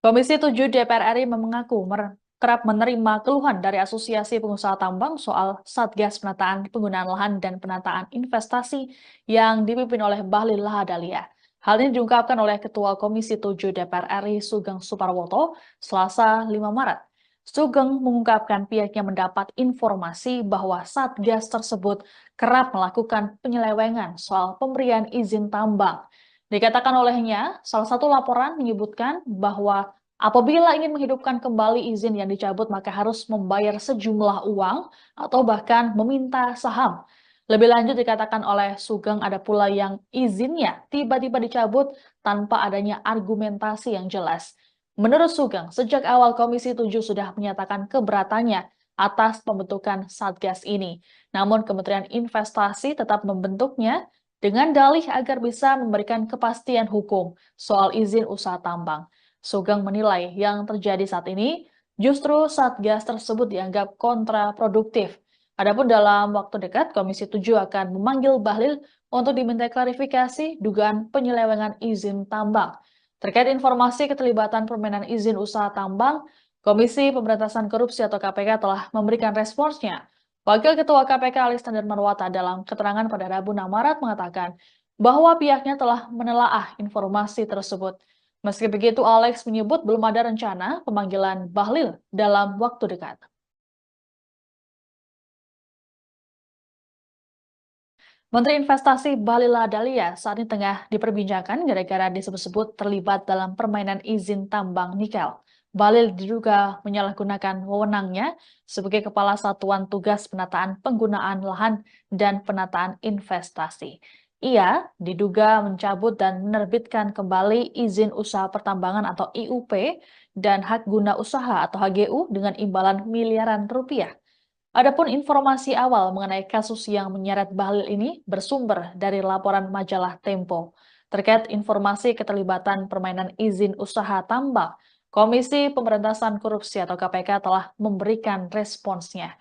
Komisi 7 DPR RI mengaku kerap menerima keluhan dari Asosiasi Pengusaha Tambang soal Satgas Penataan Penggunaan Lahan dan Penataan Investasi yang dipimpin oleh Bahlil Lahadalia. Hal ini diungkapkan oleh Ketua Komisi 7 DPR RI Sugeng Suparwoto Selasa 5 Maret. Sugeng mengungkapkan pihaknya mendapat informasi bahwa Satgas tersebut kerap melakukan penyelewengan soal pemberian izin tambang. Dikatakan olehnya, salah satu laporan menyebutkan bahwa apabila ingin menghidupkan kembali izin yang dicabut, maka harus membayar sejumlah uang atau bahkan meminta saham. Lebih lanjut dikatakan oleh Sugeng ada pula yang izinnya tiba-tiba dicabut tanpa adanya argumentasi yang jelas. Menurut Sugeng, sejak awal Komisi 7 sudah menyatakan keberatannya atas pembentukan Satgas ini. Namun Kementerian Investasi tetap membentuknya dengan dalih agar bisa memberikan kepastian hukum soal izin usaha tambang. Sugeng menilai yang terjadi saat ini justru Satgas tersebut dianggap kontraproduktif. Adapun dalam waktu dekat, Komisi 7 akan memanggil Bahlil untuk diminta klarifikasi dugaan penyelewengan izin tambang. Terkait informasi keterlibatan permainan izin usaha tambang, Komisi Pemberantasan Korupsi atau KPK telah memberikan responsnya. Wakil Ketua KPK Alexander Marwata dalam keterangan pada Rabu 6 Maret mengatakan bahwa pihaknya telah menelaah informasi tersebut. Meski begitu, Alex menyebut belum ada rencana pemanggilan Bahlil dalam waktu dekat. Menteri Investasi Bahlil Lahadalia saat ini tengah diperbincangkan gara-gara disebut-sebut terlibat dalam permainan izin tambang nikel. Bahlil diduga menyalahgunakan wewenangnya sebagai Kepala Satuan Tugas Penataan Penggunaan Lahan dan Penataan Investasi. Ia diduga mencabut dan menerbitkan kembali izin usaha pertambangan atau IUP dan hak guna usaha atau HGU dengan imbalan miliaran rupiah. Adapun informasi awal mengenai kasus yang menyeret Bahlil ini bersumber dari laporan majalah Tempo. Terkait informasi keterlibatan permainan izin usaha tambang, Komisi Pemberantasan Korupsi atau KPK telah memberikan responsnya.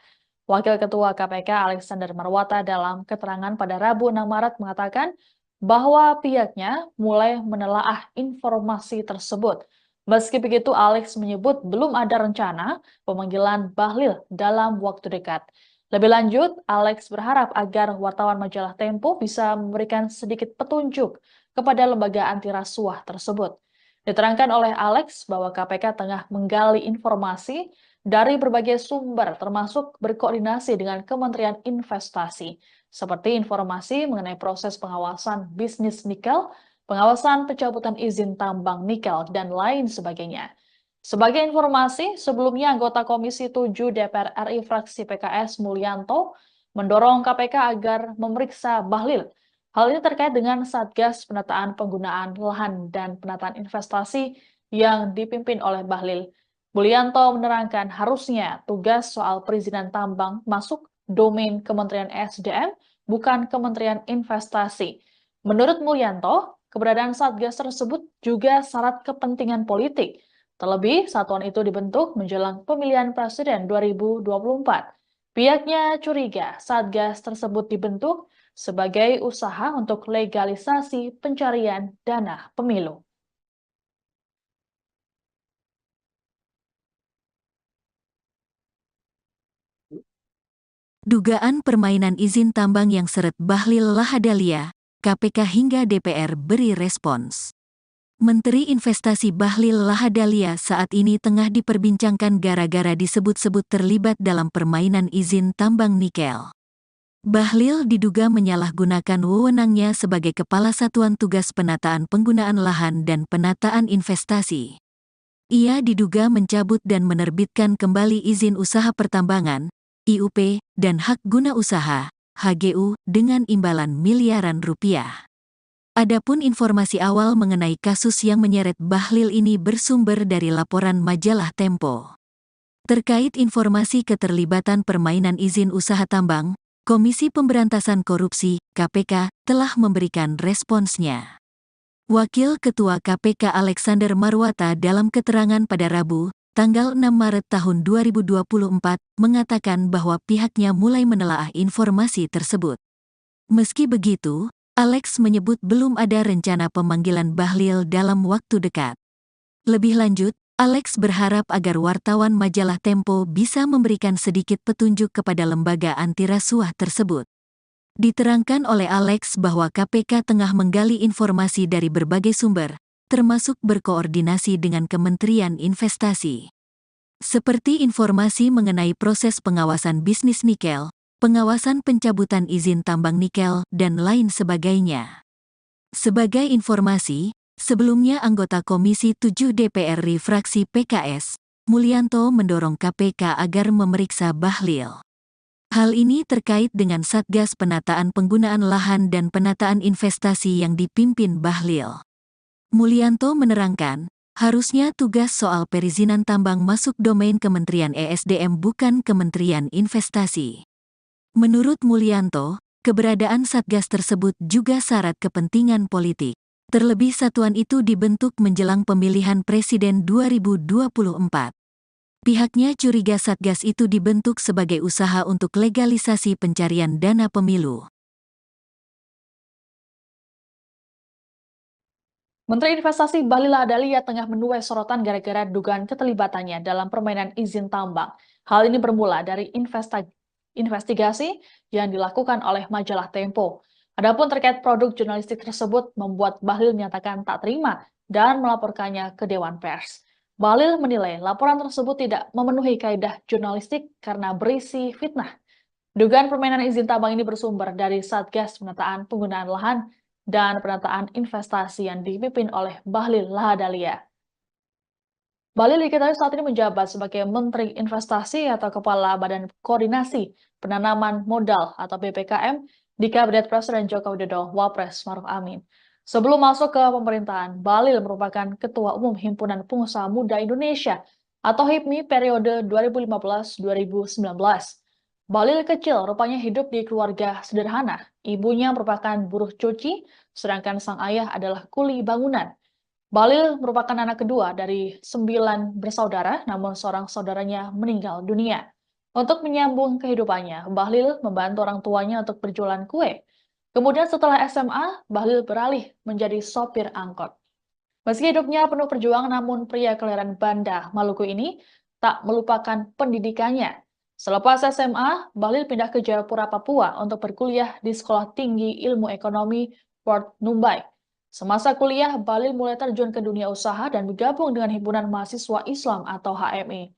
Wakil Ketua KPK Alexander Marwata dalam keterangan pada Rabu 6 Maret mengatakan bahwa pihaknya mulai menelaah informasi tersebut. Meski begitu, Alex menyebut belum ada rencana pemanggilan Bahlil dalam waktu dekat. Lebih lanjut, Alex berharap agar wartawan majalah Tempo bisa memberikan sedikit petunjuk kepada lembaga anti rasuah tersebut. Diterangkan oleh Alex bahwa KPK tengah menggali informasi dari berbagai sumber, termasuk berkoordinasi dengan Kementerian Investasi, seperti informasi mengenai proses pengawasan bisnis nikel, pengawasan pencabutan izin tambang nikel, dan lain sebagainya. Sebagai informasi, sebelumnya anggota Komisi 7 DPR RI fraksi PKS Mulyanto mendorong KPK agar memeriksa Bahlil. Hal ini terkait dengan Satgas Penataan Penggunaan Lahan dan Penataan Investasi yang dipimpin oleh Bahlil. Mulyanto menerangkan harusnya tugas soal perizinan tambang masuk domain Kementerian SDM, bukan Kementerian Investasi. Menurut Mulyanto, keberadaan Satgas tersebut juga syarat kepentingan politik. Terlebih, satuan itu dibentuk menjelang pemilihan presiden 2024. Pihaknya curiga Satgas tersebut dibentuk sebagai usaha untuk legalisasi pencarian dana pemilu. Dugaan permainan izin tambang yang seret Bahlil Lahadalia, KPK hingga DPR beri respons. Menteri Investasi Bahlil Lahadalia saat ini tengah diperbincangkan gara-gara disebut-sebut terlibat dalam permainan izin tambang nikel. Bahlil diduga menyalahgunakan wewenangnya sebagai Kepala Satuan Tugas Penataan Penggunaan Lahan dan Penataan Investasi. Ia diduga mencabut dan menerbitkan kembali izin usaha pertambangan, IUP, dan hak guna usaha, HGU, dengan imbalan miliaran rupiah. Adapun informasi awal mengenai kasus yang menyeret Bahlil ini bersumber dari laporan majalah Tempo. Terkait informasi keterlibatan permainan izin usaha tambang, Komisi Pemberantasan Korupsi, KPK, telah memberikan responsnya. Wakil Ketua KPK Alexander Marwata dalam keterangan pada Rabu, tanggal 6 Maret tahun 2024, mengatakan bahwa pihaknya mulai menelaah informasi tersebut. Meski begitu, Alex menyebut belum ada rencana pemanggilan Bahlil dalam waktu dekat. Lebih lanjut, Alex berharap agar wartawan majalah Tempo bisa memberikan sedikit petunjuk kepada lembaga anti rasuah tersebut. Diterangkan oleh Alex bahwa KPK tengah menggali informasi dari berbagai sumber, termasuk berkoordinasi dengan Kementerian Investasi. Seperti informasi mengenai proses pengawasan bisnis nikel, pengawasan pencabutan izin tambang nikel, dan lain sebagainya. Sebagai informasi, sebelumnya anggota Komisi 7 DPR RI fraksi PKS, Mulyanto mendorong KPK agar memeriksa Bahlil. Hal ini terkait dengan Satgas Penataan Penggunaan Lahan dan Penataan Investasi yang dipimpin Bahlil. Mulyanto menerangkan, harusnya tugas soal perizinan tambang masuk domain Kementerian ESDM bukan Kementerian Investasi. Menurut Mulyanto, keberadaan Satgas tersebut juga syarat kepentingan politik. Terlebih satuan itu dibentuk menjelang pemilihan presiden 2024. Pihaknya curiga Satgas itu dibentuk sebagai usaha untuk legalisasi pencarian dana pemilu. Menteri Investasi Bahlil Lahadalia tengah menuai sorotan gara-gara dugaan keterlibatannya dalam permainan izin tambang. Hal ini bermula dari investigasi yang dilakukan oleh majalah Tempo. Adapun terkait produk jurnalistik tersebut membuat Bahlil menyatakan tak terima dan melaporkannya ke Dewan Pers. Bahlil menilai laporan tersebut tidak memenuhi kaidah jurnalistik karena berisi fitnah. Dugaan permainan izin tambang ini bersumber dari Satgas Penataan Penggunaan Lahan dan Penataan Investasi yang dipimpin oleh Bahlil Lahadalia. Bahlil diketahui saat ini menjabat sebagai Menteri Investasi atau Kepala Badan Koordinasi Penanaman Modal atau BPKM di Kabinet Presiden Joko Widodo Wapres Maruf Amin. Sebelum masuk ke pemerintahan, Bahlil merupakan Ketua Umum Himpunan Pengusaha Muda Indonesia atau HIPMI periode 2015-2019. Bahlil kecil rupanya hidup di keluarga sederhana. Ibunya merupakan buruh cuci, sedangkan sang ayah adalah kuli bangunan. Bahlil merupakan anak kedua dari 9 bersaudara, namun seorang saudaranya meninggal dunia. Untuk menyambung kehidupannya, Bahlil membantu orang tuanya untuk berjualan kue. Kemudian setelah SMA, Bahlil beralih menjadi sopir angkot. Meski hidupnya penuh perjuangan, namun pria kelahiran Banda, Maluku ini tak melupakan pendidikannya. Selepas SMA, Bahlil pindah ke Jayapura, Papua untuk berkuliah di Sekolah Tinggi Ilmu Ekonomi Port Numbai. Semasa kuliah, Bahlil mulai terjun ke dunia usaha dan bergabung dengan Himpunan Mahasiswa Islam atau HMI.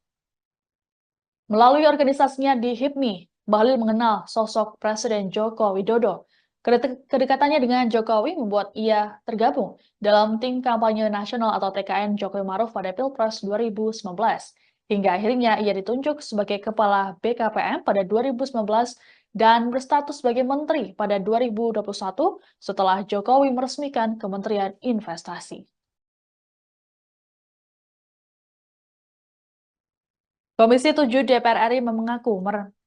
Melalui organisasinya di HIPMI, Bahlil mengenal sosok Presiden Joko Widodo. Kedekatannya dengan Jokowi membuat ia tergabung dalam tim kampanye nasional atau TKN Jokowi Maruf pada Pilpres 2019. Hingga akhirnya ia ditunjuk sebagai Kepala BKPM pada 2019 dan berstatus sebagai Menteri pada 2021 setelah Jokowi meresmikan Kementerian Investasi. Komisi 7 DPR RI mengaku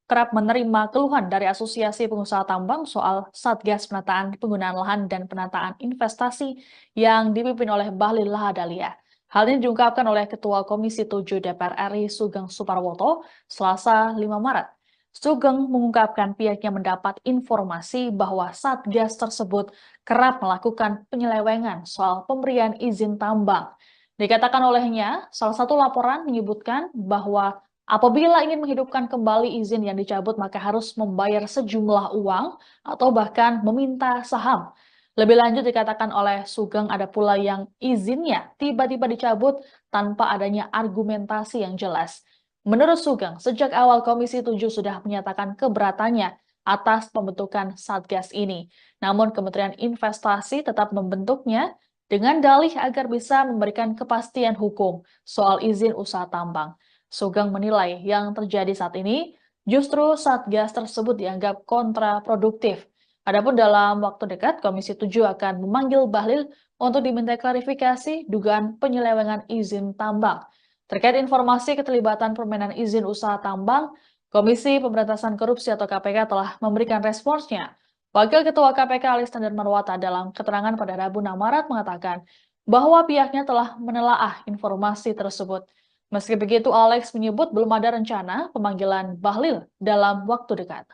kerap menerima keluhan dari Asosiasi Pengusaha Tambang soal Satgas Penataan Penggunaan Lahan dan Penataan Investasi yang dipimpin oleh Bahlil Lahadalia. Hal ini diungkapkan oleh Ketua Komisi 7 DPR RI Sugeng Suparwoto Selasa 5 Maret. Sugeng mengungkapkan pihaknya mendapat informasi bahwa Satgas tersebut kerap melakukan penyelewengan soal pemberian izin tambang. Dikatakan olehnya, salah satu laporan menyebutkan bahwa apabila ingin menghidupkan kembali izin yang dicabut, maka harus membayar sejumlah uang atau bahkan meminta saham. Lebih lanjut dikatakan oleh Sugeng ada pula yang izinnya tiba-tiba dicabut tanpa adanya argumentasi yang jelas. Menurut Sugeng, sejak awal Komisi 7 sudah menyatakan keberatannya atas pembentukan Satgas ini. Namun Kementerian Investasi tetap membentuknya dengan dalih agar bisa memberikan kepastian hukum soal izin usaha tambang. Sugeng menilai yang terjadi saat ini justru Satgas tersebut dianggap kontraproduktif. Adapun dalam waktu dekat, Komisi 7 akan memanggil Bahlil untuk diminta klarifikasi dugaan penyelewengan izin tambang. Terkait informasi keterlibatan permainan izin usaha tambang, Komisi Pemberantasan Korupsi atau KPK telah memberikan responsnya. Wakil Ketua KPK Alexander Marwata dalam keterangan pada Rabu 6 Maret mengatakan bahwa pihaknya telah menelaah informasi tersebut. Meski begitu, Alex menyebut belum ada rencana pemanggilan Bahlil dalam waktu dekat.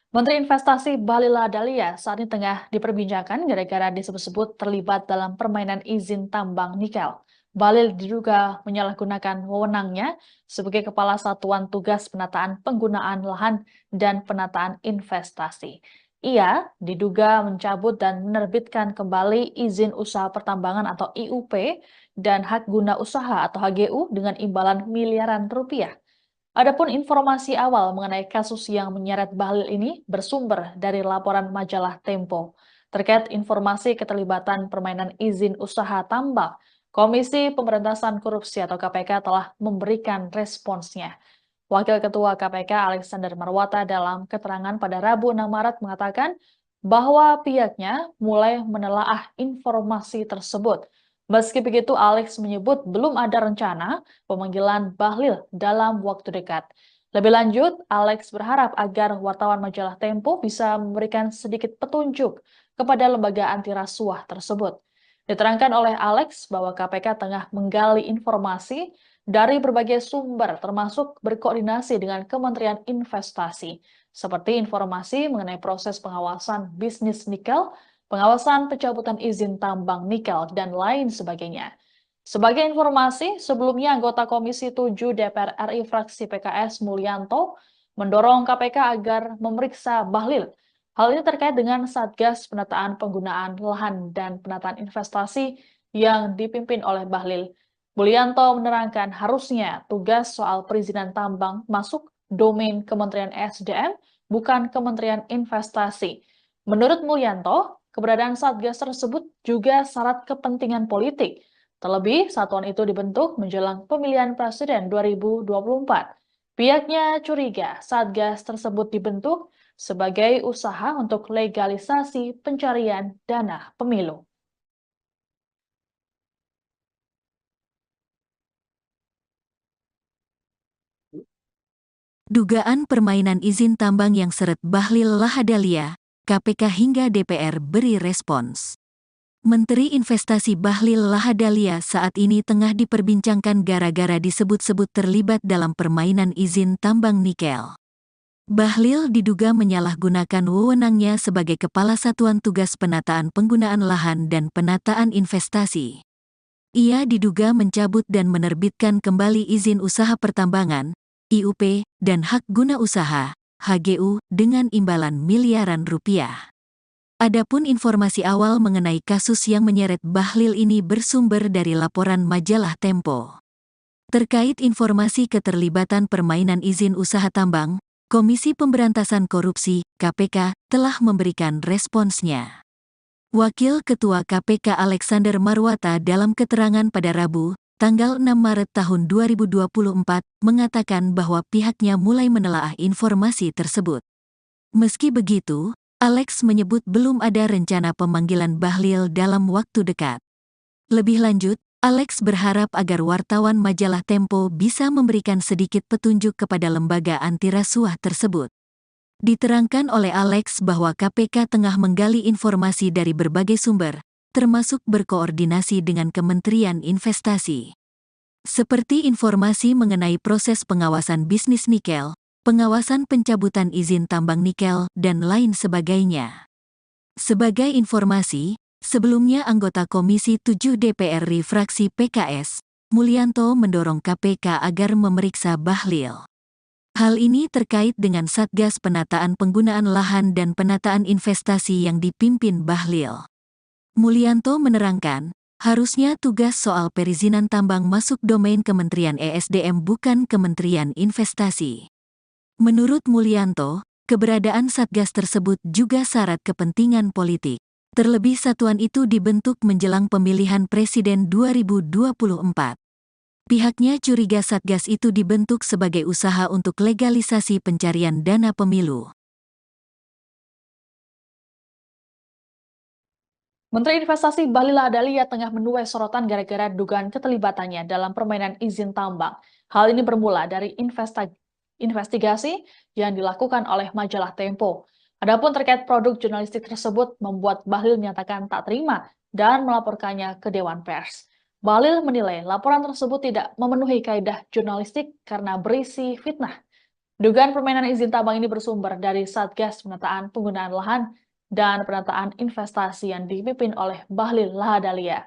Menteri Investasi Bahlil Lahadalia saat ini tengah diperbincangkan gara-gara disebut-sebut terlibat dalam permainan izin tambang nikel. Bahlil diduga menyalahgunakan wewenangnya sebagai Kepala Satuan Tugas Penataan Penggunaan Lahan dan Penataan Investasi. Ia diduga mencabut dan menerbitkan kembali izin usaha pertambangan atau IUP dan hak guna usaha atau HGU dengan imbalan miliaran rupiah. Adapun informasi awal mengenai kasus yang menyeret Bahlil ini bersumber dari laporan majalah Tempo. Terkait informasi keterlibatan permainan izin usaha tambang, Komisi Pemberantasan Korupsi atau KPK telah memberikan responsnya. Wakil Ketua KPK Alexander Marwata dalam keterangan pada Rabu 6 Maret mengatakan bahwa pihaknya mulai menelaah informasi tersebut. Meski begitu, Alex menyebut belum ada rencana pemanggilan Bahlil dalam waktu dekat. Lebih lanjut, Alex berharap agar wartawan majalah Tempo bisa memberikan sedikit petunjuk kepada lembaga anti rasuah tersebut. Diterangkan oleh Alex bahwa KPK tengah menggali informasi dari berbagai sumber termasuk berkoordinasi dengan Kementerian Investasi, seperti informasi mengenai proses pengawasan bisnis nikel, pengawasan pencabutan izin tambang nikel, dan lain sebagainya. Sebagai informasi, sebelumnya anggota Komisi 7 DPR RI fraksi PKS Mulyanto mendorong KPK agar memeriksa Bahlil. Hal ini terkait dengan Satgas Penataan Penggunaan Lahan dan Penataan Investasi yang dipimpin oleh Bahlil. Mulyanto menerangkan harusnya tugas soal perizinan tambang masuk domain Kementerian SDM, bukan Kementerian Investasi. Menurut Mulyanto, keberadaan Satgas tersebut juga syarat kepentingan politik. Terlebih, satuan itu dibentuk menjelang pemilihan presiden 2024. Pihaknya curiga Satgas tersebut dibentuk sebagai usaha untuk legalisasi pencarian dana pemilu. . Dugaan permainan izin tambang yang seret Bahlil Lahadalia, KPK hingga DPR beri respons. Menteri Investasi Bahlil Lahadalia saat ini tengah diperbincangkan gara-gara disebut-sebut terlibat dalam permainan izin tambang nikel. Bahlil diduga menyalahgunakan wewenangnya sebagai Kepala Satuan Tugas Penataan Penggunaan Lahan dan Penataan Investasi. Ia diduga mencabut dan menerbitkan kembali izin usaha pertambangan, IUP, dan hak guna usaha, HGU, dengan imbalan miliaran rupiah. Adapun informasi awal mengenai kasus yang menyeret Bahlil ini bersumber dari laporan majalah Tempo. Terkait informasi keterlibatan permainan izin usaha tambang, Komisi Pemberantasan Korupsi, KPK, telah memberikan responsnya. Wakil Ketua KPK Alexander Marwata dalam keterangan pada Rabu, tanggal 6 Maret tahun 2024, mengatakan bahwa pihaknya mulai menelaah informasi tersebut. Meski begitu, Alex menyebut belum ada rencana pemanggilan Bahlil dalam waktu dekat. Lebih lanjut, Alex berharap agar wartawan majalah Tempo bisa memberikan sedikit petunjuk kepada lembaga anti rasuah tersebut. Diterangkan oleh Alex bahwa KPK tengah menggali informasi dari berbagai sumber, termasuk berkoordinasi dengan Kementerian Investasi. Seperti informasi mengenai proses pengawasan bisnis nikel, pengawasan pencabutan izin tambang nikel, dan lain sebagainya. Sebagai informasi, sebelumnya anggota Komisi 7 DPR RI fraksi PKS, Mulyanto mendorong KPK agar memeriksa Bahlil. Hal ini terkait dengan Satgas Penataan Penggunaan Lahan dan Penataan Investasi yang dipimpin Bahlil. Mulyanto menerangkan, harusnya tugas soal perizinan tambang masuk domain Kementerian ESDM bukan Kementerian Investasi. Menurut Mulyanto, keberadaan Satgas tersebut juga syarat kepentingan politik. Terlebih satuan itu dibentuk menjelang pemilihan presiden 2024. Pihaknya curiga Satgas itu dibentuk sebagai usaha untuk legalisasi pencarian dana pemilu. Menteri Investasi Bahlil Lahadalia tengah menuai sorotan gara-gara dugaan keterlibatannya dalam permainan izin tambang. Hal ini bermula dari investigasi yang dilakukan oleh majalah Tempo. Adapun terkait produk jurnalistik tersebut membuat Bahlil menyatakan tak terima dan melaporkannya ke Dewan Pers. Bahlil menilai laporan tersebut tidak memenuhi kaidah jurnalistik karena berisi fitnah. Dugaan permainan izin tambang ini bersumber dari Satgas Penataan Penggunaan Lahan dan Penataan Investasi yang dipimpin oleh Bahlil Lahadalia.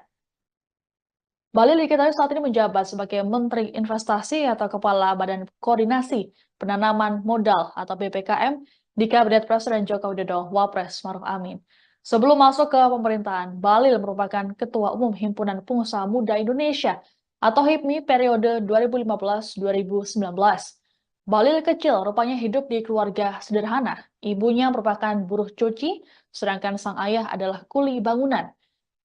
Bahlil diketahui saat ini menjabat sebagai Menteri Investasi atau Kepala Badan Koordinasi Penanaman Modal atau BPKM di Kabinet Presiden Joko Widodo Wapres Maruf Amin. Sebelum masuk ke pemerintahan, Bahlil merupakan Ketua Umum Himpunan Pengusaha Muda Indonesia atau HIPMI periode 2015-2019. Bahlil kecil rupanya hidup di keluarga sederhana. Ibunya merupakan buruh cuci, sedangkan sang ayah adalah kuli bangunan.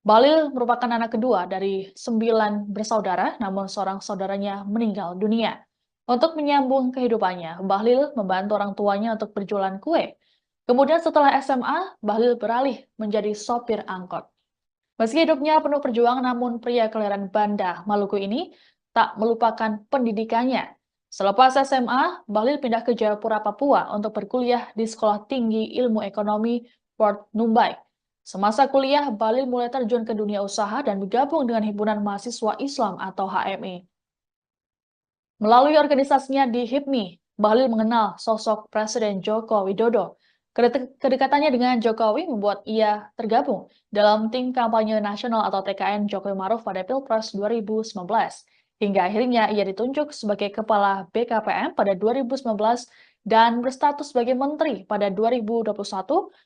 Bahlil merupakan anak kedua dari 9 bersaudara, namun seorang saudaranya meninggal dunia. Untuk menyambung kehidupannya, Bahlil membantu orang tuanya untuk berjualan kue. Kemudian setelah SMA, Bahlil beralih menjadi sopir angkot. Meski hidupnya penuh perjuangan, namun pria kelahiran Banda, Maluku ini tak melupakan pendidikannya. Selepas SMA, Bahlil pindah ke Jayapura, Papua untuk berkuliah di Sekolah Tinggi Ilmu Ekonomi Port Numbai. Semasa kuliah, Bahlil mulai terjun ke dunia usaha dan bergabung dengan Himpunan Mahasiswa Islam atau HMI. Melalui organisasinya di HIPMI, Bahlil mengenal sosok Presiden Joko Widodo. Kedekatannya dengan Jokowi membuat ia tergabung dalam tim kampanye nasional atau TKN Jokowi Maruf pada Pilpres 2019. Hingga akhirnya ia ditunjuk sebagai Kepala BKPM pada 2019 dan berstatus sebagai Menteri pada 2021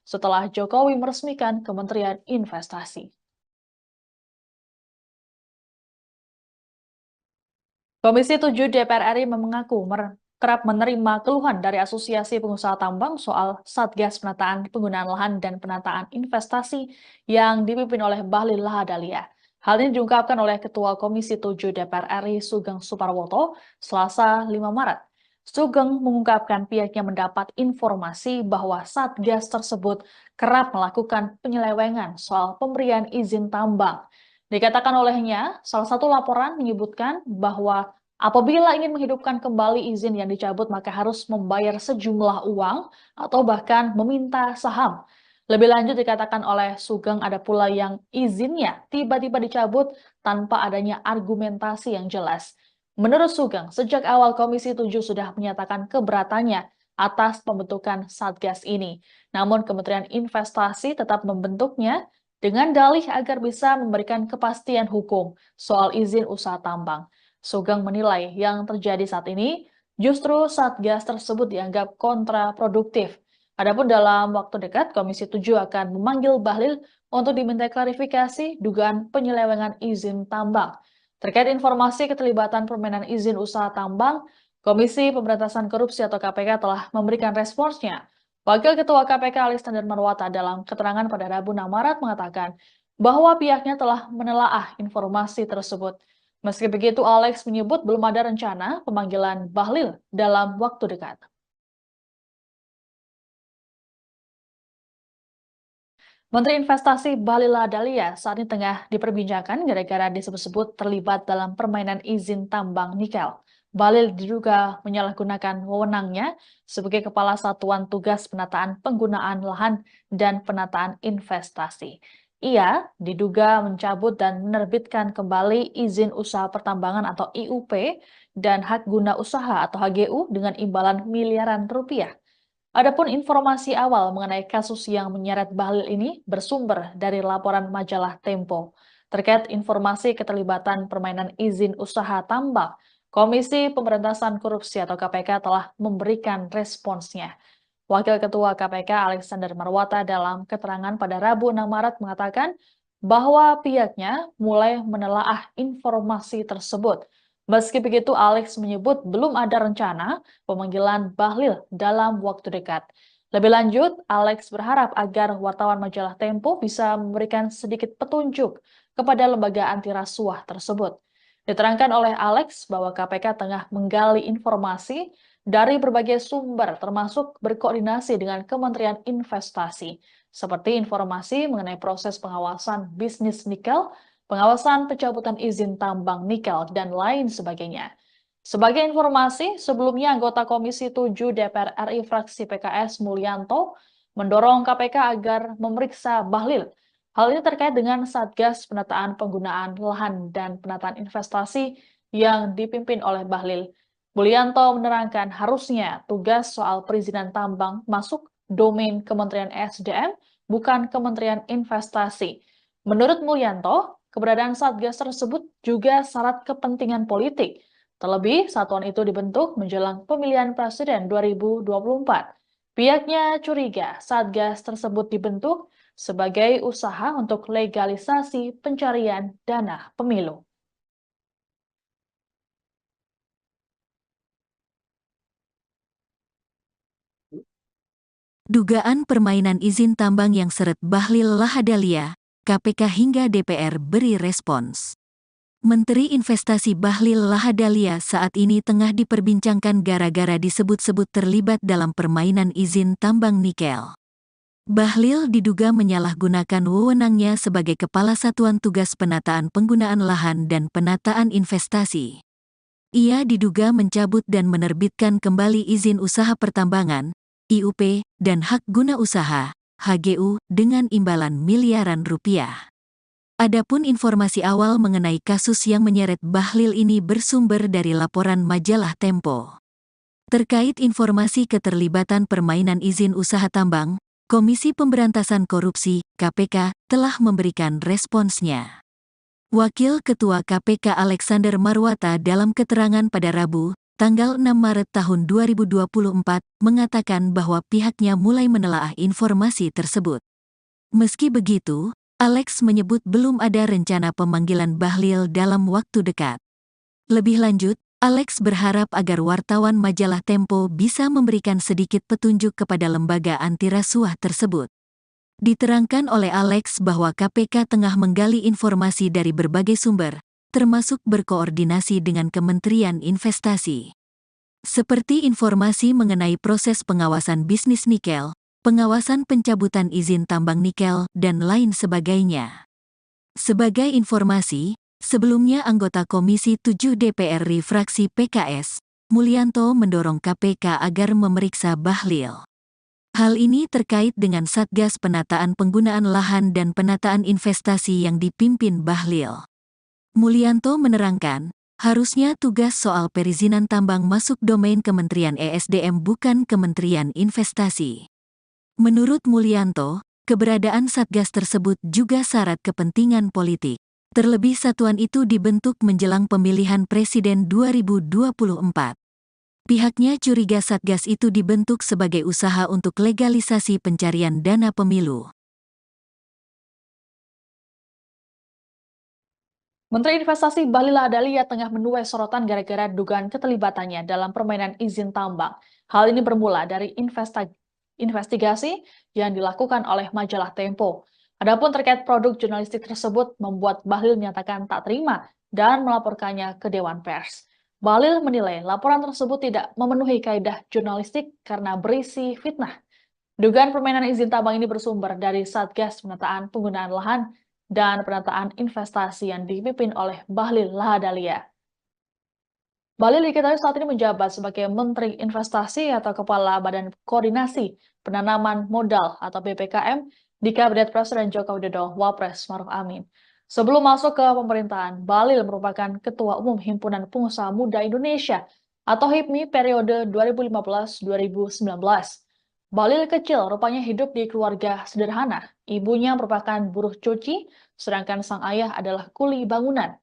setelah Jokowi meresmikan Kementerian Investasi. Komisi 7 DPR RI mengaku kerap menerima keluhan dari Asosiasi Pengusaha Tambang soal Satgas Penataan Penggunaan Lahan dan Penataan Investasi yang dipimpin oleh Bahlil Lahadalia. Hal ini diungkapkan oleh Ketua Komisi 7 DPR RI Sugeng Suparwoto Selasa 5 Maret. Sugeng mengungkapkan pihaknya mendapat informasi bahwa Satgas tersebut kerap melakukan penyelewengan soal pemberian izin tambang. Dikatakan olehnya, salah satu laporan menyebutkan bahwa Apabila ingin menghidupkan kembali izin yang dicabut, maka harus membayar sejumlah uang atau bahkan meminta saham. Lebih lanjut dikatakan oleh Sugeng ada pula yang izinnya tiba-tiba dicabut tanpa adanya argumentasi yang jelas. Menurut Sugeng, sejak awal Komisi 7 sudah menyatakan keberatannya atas pembentukan Satgas ini. Namun Kementerian Investasi tetap membentuknya dengan dalih agar bisa memberikan kepastian hukum soal izin usaha tambang. Sugeng menilai yang terjadi saat ini justru Satgas tersebut dianggap kontraproduktif. Adapun dalam waktu dekat, Komisi 7 akan memanggil Bahlil untuk diminta klarifikasi dugaan penyelewengan izin tambang. Terkait informasi keterlibatan permainan izin usaha tambang, Komisi Pemberantasan Korupsi atau KPK telah memberikan responsnya. Wakil Ketua KPK Alexander Marwata dalam keterangan pada Rabu 6 Maret mengatakan bahwa pihaknya telah menelaah informasi tersebut. Meski begitu, Alex menyebut belum ada rencana pemanggilan Bahlil dalam waktu dekat. Menteri Investasi Bahlil Lahadalia saat ini tengah diperbincangkan gara-gara disebut-sebut terlibat dalam permainan izin tambang nikel. Bahlil diduga menyalahgunakan wewenangnya sebagai Kepala Satuan Tugas Penataan Penggunaan Lahan dan Penataan Investasi. Ia diduga mencabut dan menerbitkan kembali izin usaha pertambangan atau IUP dan hak guna usaha atau HGU dengan imbalan miliaran rupiah. Adapun informasi awal mengenai kasus yang menyeret Bahlil ini bersumber dari laporan majalah Tempo. Terkait informasi keterlibatan permainan izin usaha tambang, Komisi Pemberantasan Korupsi atau KPK telah memberikan responsnya. Wakil Ketua KPK Alexander Marwata dalam keterangan pada Rabu 6 Maret mengatakan bahwa pihaknya mulai menelaah informasi tersebut. Meski begitu, Alex menyebut belum ada rencana pemanggilan Bahlil dalam waktu dekat. Lebih lanjut, Alex berharap agar wartawan majalah Tempo bisa memberikan sedikit petunjuk kepada lembaga anti rasuah tersebut. Diterangkan oleh Alex bahwa KPK tengah menggali informasi dari berbagai sumber termasuk berkoordinasi dengan Kementerian Investasi, seperti informasi mengenai proses pengawasan bisnis nikel, pengawasan pencabutan izin tambang nikel, dan lain sebagainya. Sebagai informasi, sebelumnya anggota Komisi 7 DPR RI fraksi PKS Mulyanto mendorong KPK agar memeriksa Bahlil. Hal ini terkait dengan Satgas Penataan Penggunaan Lahan dan Penataan Investasi yang dipimpin oleh Bahlil. Mulyanto menerangkan harusnya tugas soal perizinan tambang masuk domain Kementerian SDM, bukan Kementerian Investasi. Menurut Mulyanto, keberadaan Satgas tersebut juga syarat kepentingan politik. Terlebih, satuan itu dibentuk menjelang pemilihan presiden 2024. Pihaknya curiga Satgas tersebut dibentuk sebagai usaha untuk legalisasi pencarian dana pemilu. Dugaan permainan izin tambang yang seret Bahlil Lahadalia, KPK hingga DPR beri respons. Menteri Investasi Bahlil Lahadalia saat ini tengah diperbincangkan gara-gara disebut-sebut terlibat dalam permainan izin tambang nikel. Bahlil diduga menyalahgunakan wewenangnya sebagai Kepala Satuan Tugas Penataan Penggunaan Lahan dan Penataan Investasi. Ia diduga mencabut dan menerbitkan kembali izin usaha pertambangan, IUP, dan hak guna usaha, HGU, dengan imbalan miliaran rupiah. Adapun informasi awal mengenai kasus yang menyeret Bahlil ini bersumber dari laporan majalah Tempo. Terkait informasi keterlibatan permainan izin usaha tambang, Komisi Pemberantasan Korupsi, KPK, telah memberikan responsnya. Wakil Ketua KPK Alexander Marwata dalam keterangan pada Rabu, tanggal 6 Maret tahun 2024, mengatakan bahwa pihaknya mulai menelaah informasi tersebut. Meski begitu, Alex menyebut belum ada rencana pemanggilan Bahlil dalam waktu dekat. Lebih lanjut, Alex berharap agar wartawan majalah Tempo bisa memberikan sedikit petunjuk kepada lembaga anti rasuah tersebut. Diterangkan oleh Alex bahwa KPK tengah menggali informasi dari berbagai sumber, termasuk berkoordinasi dengan Kementerian Investasi. Seperti informasi mengenai proses pengawasan bisnis nikel, pengawasan pencabutan izin tambang nikel, dan lain sebagainya. Sebagai informasi, Sebelumnya anggota Komisi 7 DPR RI fraksi PKS, Mulyanto mendorong KPK agar memeriksa Bahlil. Hal ini terkait dengan Satgas Penataan Penggunaan Lahan dan Penataan Investasi yang dipimpin Bahlil. Mulyanto menerangkan, harusnya tugas soal perizinan tambang masuk domain Kementerian ESDM bukan Kementerian Investasi. Menurut Mulyanto, keberadaan Satgas tersebut juga syarat kepentingan politik. Terlebih satuan itu dibentuk menjelang pemilihan presiden 2024. Pihaknya curiga Satgas itu dibentuk sebagai usaha untuk legalisasi pencarian dana pemilu. Menteri Investasi Bahlil Lahadalia tengah menuai sorotan gara-gara dugaan keterlibatannya dalam permainan izin tambang. Hal ini bermula dari investigasi yang dilakukan oleh majalah Tempo. Adapun terkait produk jurnalistik tersebut membuat Bahlil menyatakan tak terima dan melaporkannya ke Dewan Pers. Bahlil menilai laporan tersebut tidak memenuhi kaidah jurnalistik karena berisi fitnah. Dugaan permainan izin tambang ini bersumber dari Satgas Penataan Penggunaan Lahan dan Penataan Investasi yang dipimpin oleh Bahlil Lahadalia. Bahlil diketahui saat ini menjabat sebagai Menteri Investasi atau Kepala Badan Koordinasi Penanaman Modal atau BPKM di Kabinet Presiden Joko Widodo Wapres Maruf Amin. Sebelum masuk ke pemerintahan, Bahlil merupakan Ketua Umum Himpunan Pengusaha Muda Indonesia atau HIPMI periode 2015-2019. Bahlil kecil rupanya hidup di keluarga sederhana. Ibunya merupakan buruh cuci, sedangkan sang ayah adalah kuli bangunan.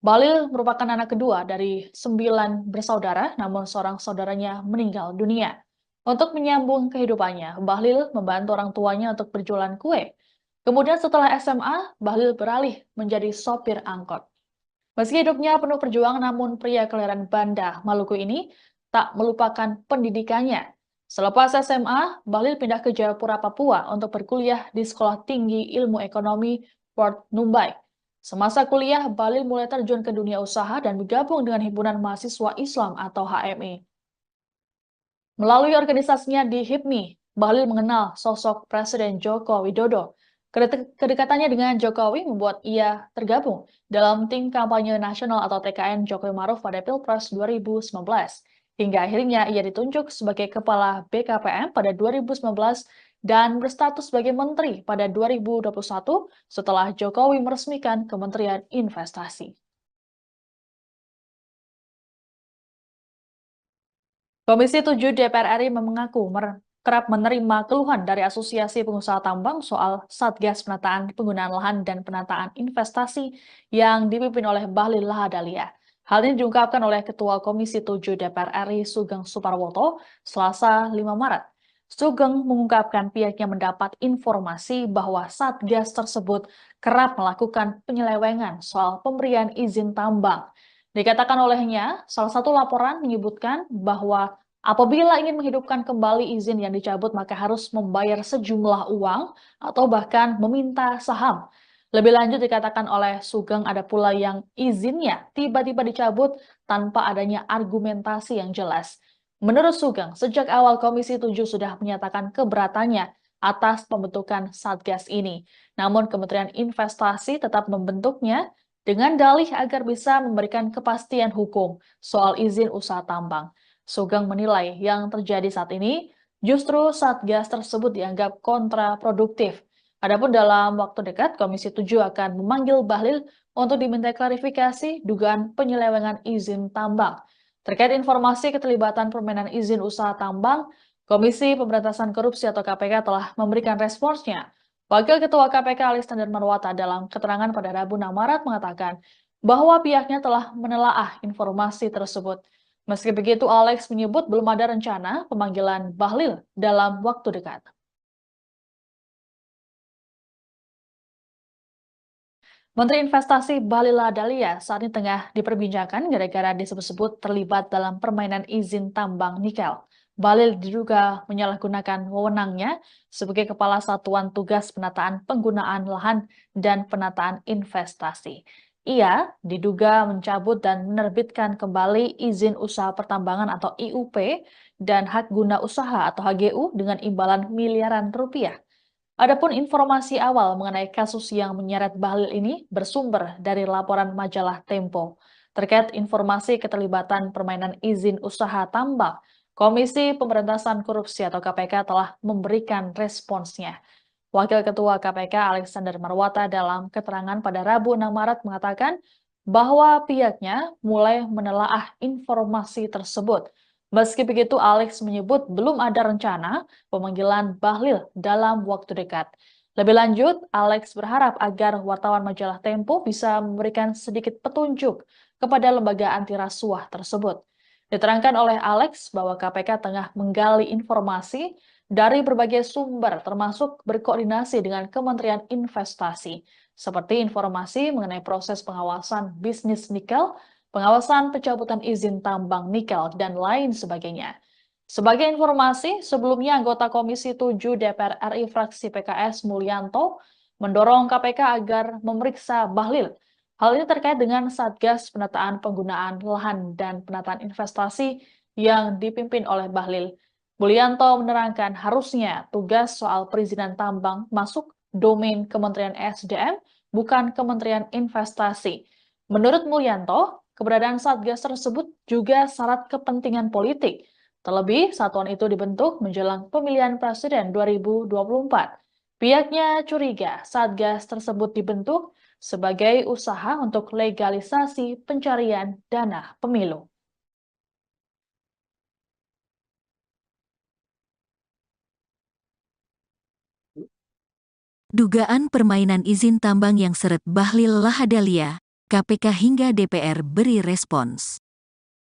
Bahlil merupakan anak kedua dari 9 bersaudara, namun seorang saudaranya meninggal dunia. Untuk menyambung kehidupannya, Bahlil membantu orang tuanya untuk berjualan kue. Kemudian setelah SMA, Bahlil beralih menjadi sopir angkot. Meski hidupnya penuh perjuangan, namun pria kelahiran Banda, Maluku ini tak melupakan pendidikannya. Selepas SMA, Bahlil pindah ke Jayapura, Papua untuk berkuliah di Sekolah Tinggi Ilmu Ekonomi Port Numbai. Semasa kuliah, Bahlil mulai terjun ke dunia usaha dan bergabung dengan Himpunan Mahasiswa Islam atau HMI. Melalui organisasinya di HIPMI, Bahlil mengenal sosok Presiden Joko Widodo. Kedekatannya dengan Jokowi membuat ia tergabung dalam tim kampanye nasional atau TKN Jokowi Maruf pada Pilpres 2019. Hingga akhirnya ia ditunjuk sebagai Kepala BKPM pada 2019 dan berstatus sebagai Menteri pada 2021 setelah Jokowi meresmikan Kementerian Investasi. Komisi 7 DPR RI mengaku kerap menerima keluhan dari Asosiasi Pengusaha Tambang soal Satgas Penataan Penggunaan Lahan dan Penataan Investasi yang dipimpin oleh Bahlil Lahadalia. Hal ini diungkapkan oleh Ketua Komisi 7 DPR RI Sugeng Suparwoto Selasa 5 Maret. Sugeng mengungkapkan pihaknya mendapat informasi bahwa Satgas tersebut kerap melakukan penyelewengan soal pemberian izin tambang. Dikatakan olehnya, salah satu laporan menyebutkan bahwa apabila ingin menghidupkan kembali izin yang dicabut, maka harus membayar sejumlah uang atau bahkan meminta saham. Lebih lanjut dikatakan oleh Sugeng ada pula yang izinnya tiba-tiba dicabut tanpa adanya argumentasi yang jelas. Menurut Sugeng, sejak awal Komisi 7 sudah menyatakan keberatannya atas pembentukan Satgas ini. Namun Kementerian Investasi tetap membentuknya dengan dalih agar bisa memberikan kepastian hukum soal izin usaha tambang. Sugeng menilai yang terjadi saat ini justru Satgas tersebut dianggap kontraproduktif. Adapun dalam waktu dekat, Komisi 7 akan memanggil Bahlil untuk diminta klarifikasi dugaan penyelewengan izin tambang. Terkait informasi keterlibatan permainan izin usaha tambang, Komisi Pemberantasan Korupsi atau KPK telah memberikan responsnya. Wakil Ketua KPK Alexander Marwata dalam keterangan pada Rabu 6 Maret mengatakan bahwa pihaknya telah menelaah informasi tersebut. Meski begitu, Alex menyebut belum ada rencana pemanggilan Bahlil dalam waktu dekat. Menteri Investasi Bahlil Lahadalia saat ini tengah diperbincangkan gara-gara disebut-sebut terlibat dalam permainan izin tambang nikel. Bahlil diduga menyalahgunakan wewenangnya sebagai Kepala Satuan Tugas Penataan Penggunaan Lahan dan Penataan Investasi. Ia diduga mencabut dan menerbitkan kembali izin usaha pertambangan atau IUP dan hak guna usaha atau HGU dengan imbalan miliaran rupiah. Adapun informasi awal mengenai kasus yang menyeret Bahlil ini bersumber dari laporan majalah Tempo. Terkait informasi keterlibatan permainan izin usaha tambang, Komisi Pemberantasan Korupsi atau KPK telah memberikan responsnya. Wakil Ketua KPK Alexander Marwata dalam keterangan pada Rabu 6 Maret mengatakan bahwa pihaknya mulai menelaah informasi tersebut. Meski begitu, Alex menyebut belum ada rencana pemanggilan Bahlil dalam waktu dekat. Lebih lanjut, Alex berharap agar wartawan majalah Tempo bisa memberikan sedikit petunjuk kepada lembaga anti rasuah tersebut. Diterangkan oleh Alex bahwa KPK tengah menggali informasi dari berbagai sumber termasuk berkoordinasi dengan Kementerian Investasi, seperti informasi mengenai proses pengawasan bisnis nikel, pengawasan pencabutan izin tambang nikel, dan lain sebagainya. Sebagai informasi, sebelumnya anggota Komisi 7 DPR RI fraksi PKS Mulyanto mendorong KPK agar memeriksa Bahlil. Hal ini terkait dengan Satgas Penataan Penggunaan Lahan dan Penataan Investasi yang dipimpin oleh Bahlil. Mulyanto menerangkan harusnya tugas soal perizinan tambang masuk domain Kementerian SDM, bukan Kementerian Investasi. Menurut Mulyanto, keberadaan Satgas tersebut juga syarat kepentingan politik. Terlebih, satuan itu dibentuk menjelang pemilihan presiden 2024. Pihaknya curiga Satgas tersebut dibentuk sebagai usaha untuk legalisasi pencarian dana pemilu. Dugaan permainan izin tambang yang seret Bahlil Lahadalia, KPK hingga DPR beri respons.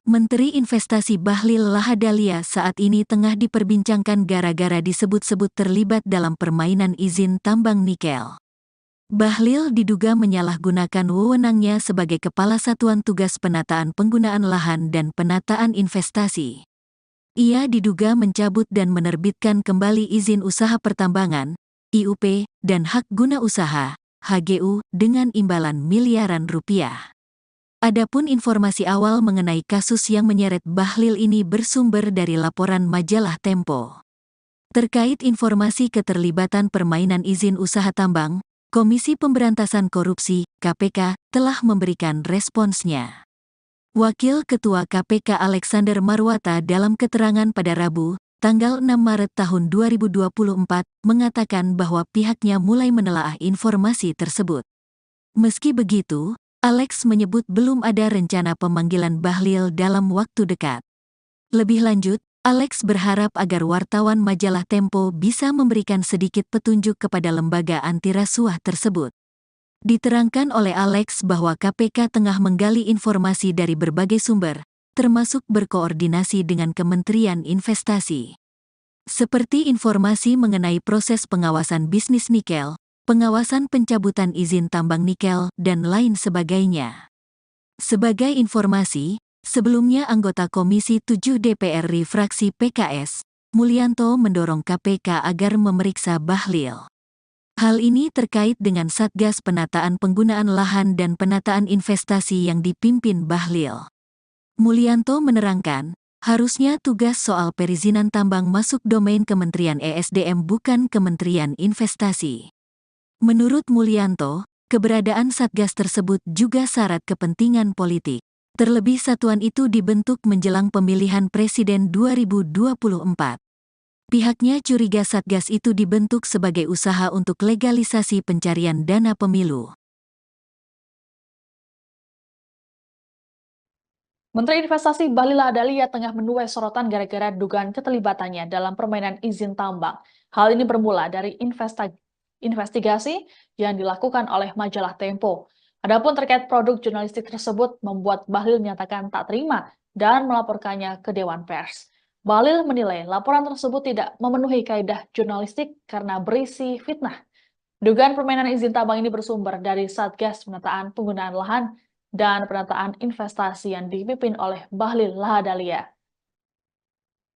Menteri Investasi Bahlil Lahadalia saat ini tengah diperbincangkan gara-gara disebut-sebut terlibat dalam permainan izin tambang nikel. Bahlil diduga menyalahgunakan wewenangnya sebagai Kepala Satuan Tugas Penataan Penggunaan Lahan dan Penataan Investasi. Ia diduga mencabut dan menerbitkan kembali izin usaha pertambangan, IUP, dan hak guna usaha, HGU, dengan imbalan miliaran rupiah. Adapun informasi awal mengenai kasus yang menyeret Bahlil ini bersumber dari laporan majalah Tempo. Terkait informasi keterlibatan permainan izin usaha tambang, Komisi Pemberantasan Korupsi, KPK, telah memberikan responsnya. Wakil Ketua KPK Alexander Marwata dalam keterangan pada Rabu, tanggal 6 Maret tahun 2024, mengatakan bahwa pihaknya mulai menelaah informasi tersebut. Meski begitu, Alex menyebut belum ada rencana pemanggilan Bahlil dalam waktu dekat. Lebih lanjut, Alex berharap agar wartawan majalah Tempo bisa memberikan sedikit petunjuk kepada lembaga anti rasuah tersebut. Diterangkan oleh Alex bahwa KPK tengah menggali informasi dari berbagai sumber, termasuk berkoordinasi dengan Kementerian Investasi. Seperti informasi mengenai proses pengawasan bisnis nikel, pengawasan pencabutan izin tambang nikel, dan lain sebagainya. Sebagai informasi, sebelumnya anggota Komisi 7 DPR RI fraksi PKS, Mulyanto mendorong KPK agar memeriksa Bahlil. Hal ini terkait dengan Satgas Penataan Penggunaan Lahan dan Penataan Investasi yang dipimpin Bahlil. Mulyanto menerangkan, harusnya tugas soal perizinan tambang masuk domain Kementerian ESDM bukan Kementerian Investasi. Menurut Mulyanto, keberadaan Satgas tersebut juga syarat kepentingan politik. Terlebih satuan itu dibentuk menjelang pemilihan presiden 2024. Pihaknya curiga Satgas itu dibentuk sebagai usaha untuk legalisasi pencarian dana pemilu. Menteri Investasi Bahlil Lahadalia tengah menuai sorotan gara-gara dugaan keterlibatannya dalam permainan izin tambang. Hal ini bermula dari investigasi yang dilakukan oleh majalah Tempo. Adapun terkait produk jurnalistik tersebut membuat Bahlil menyatakan tak terima dan melaporkannya ke Dewan Pers. Bahlil menilai laporan tersebut tidak memenuhi kaidah jurnalistik karena berisi fitnah. Dugaan permainan izin tambang ini bersumber dari Satgas Penataan Penggunaan Lahan dan Penataan Investasi yang dipimpin oleh Bahlil Lahadalia.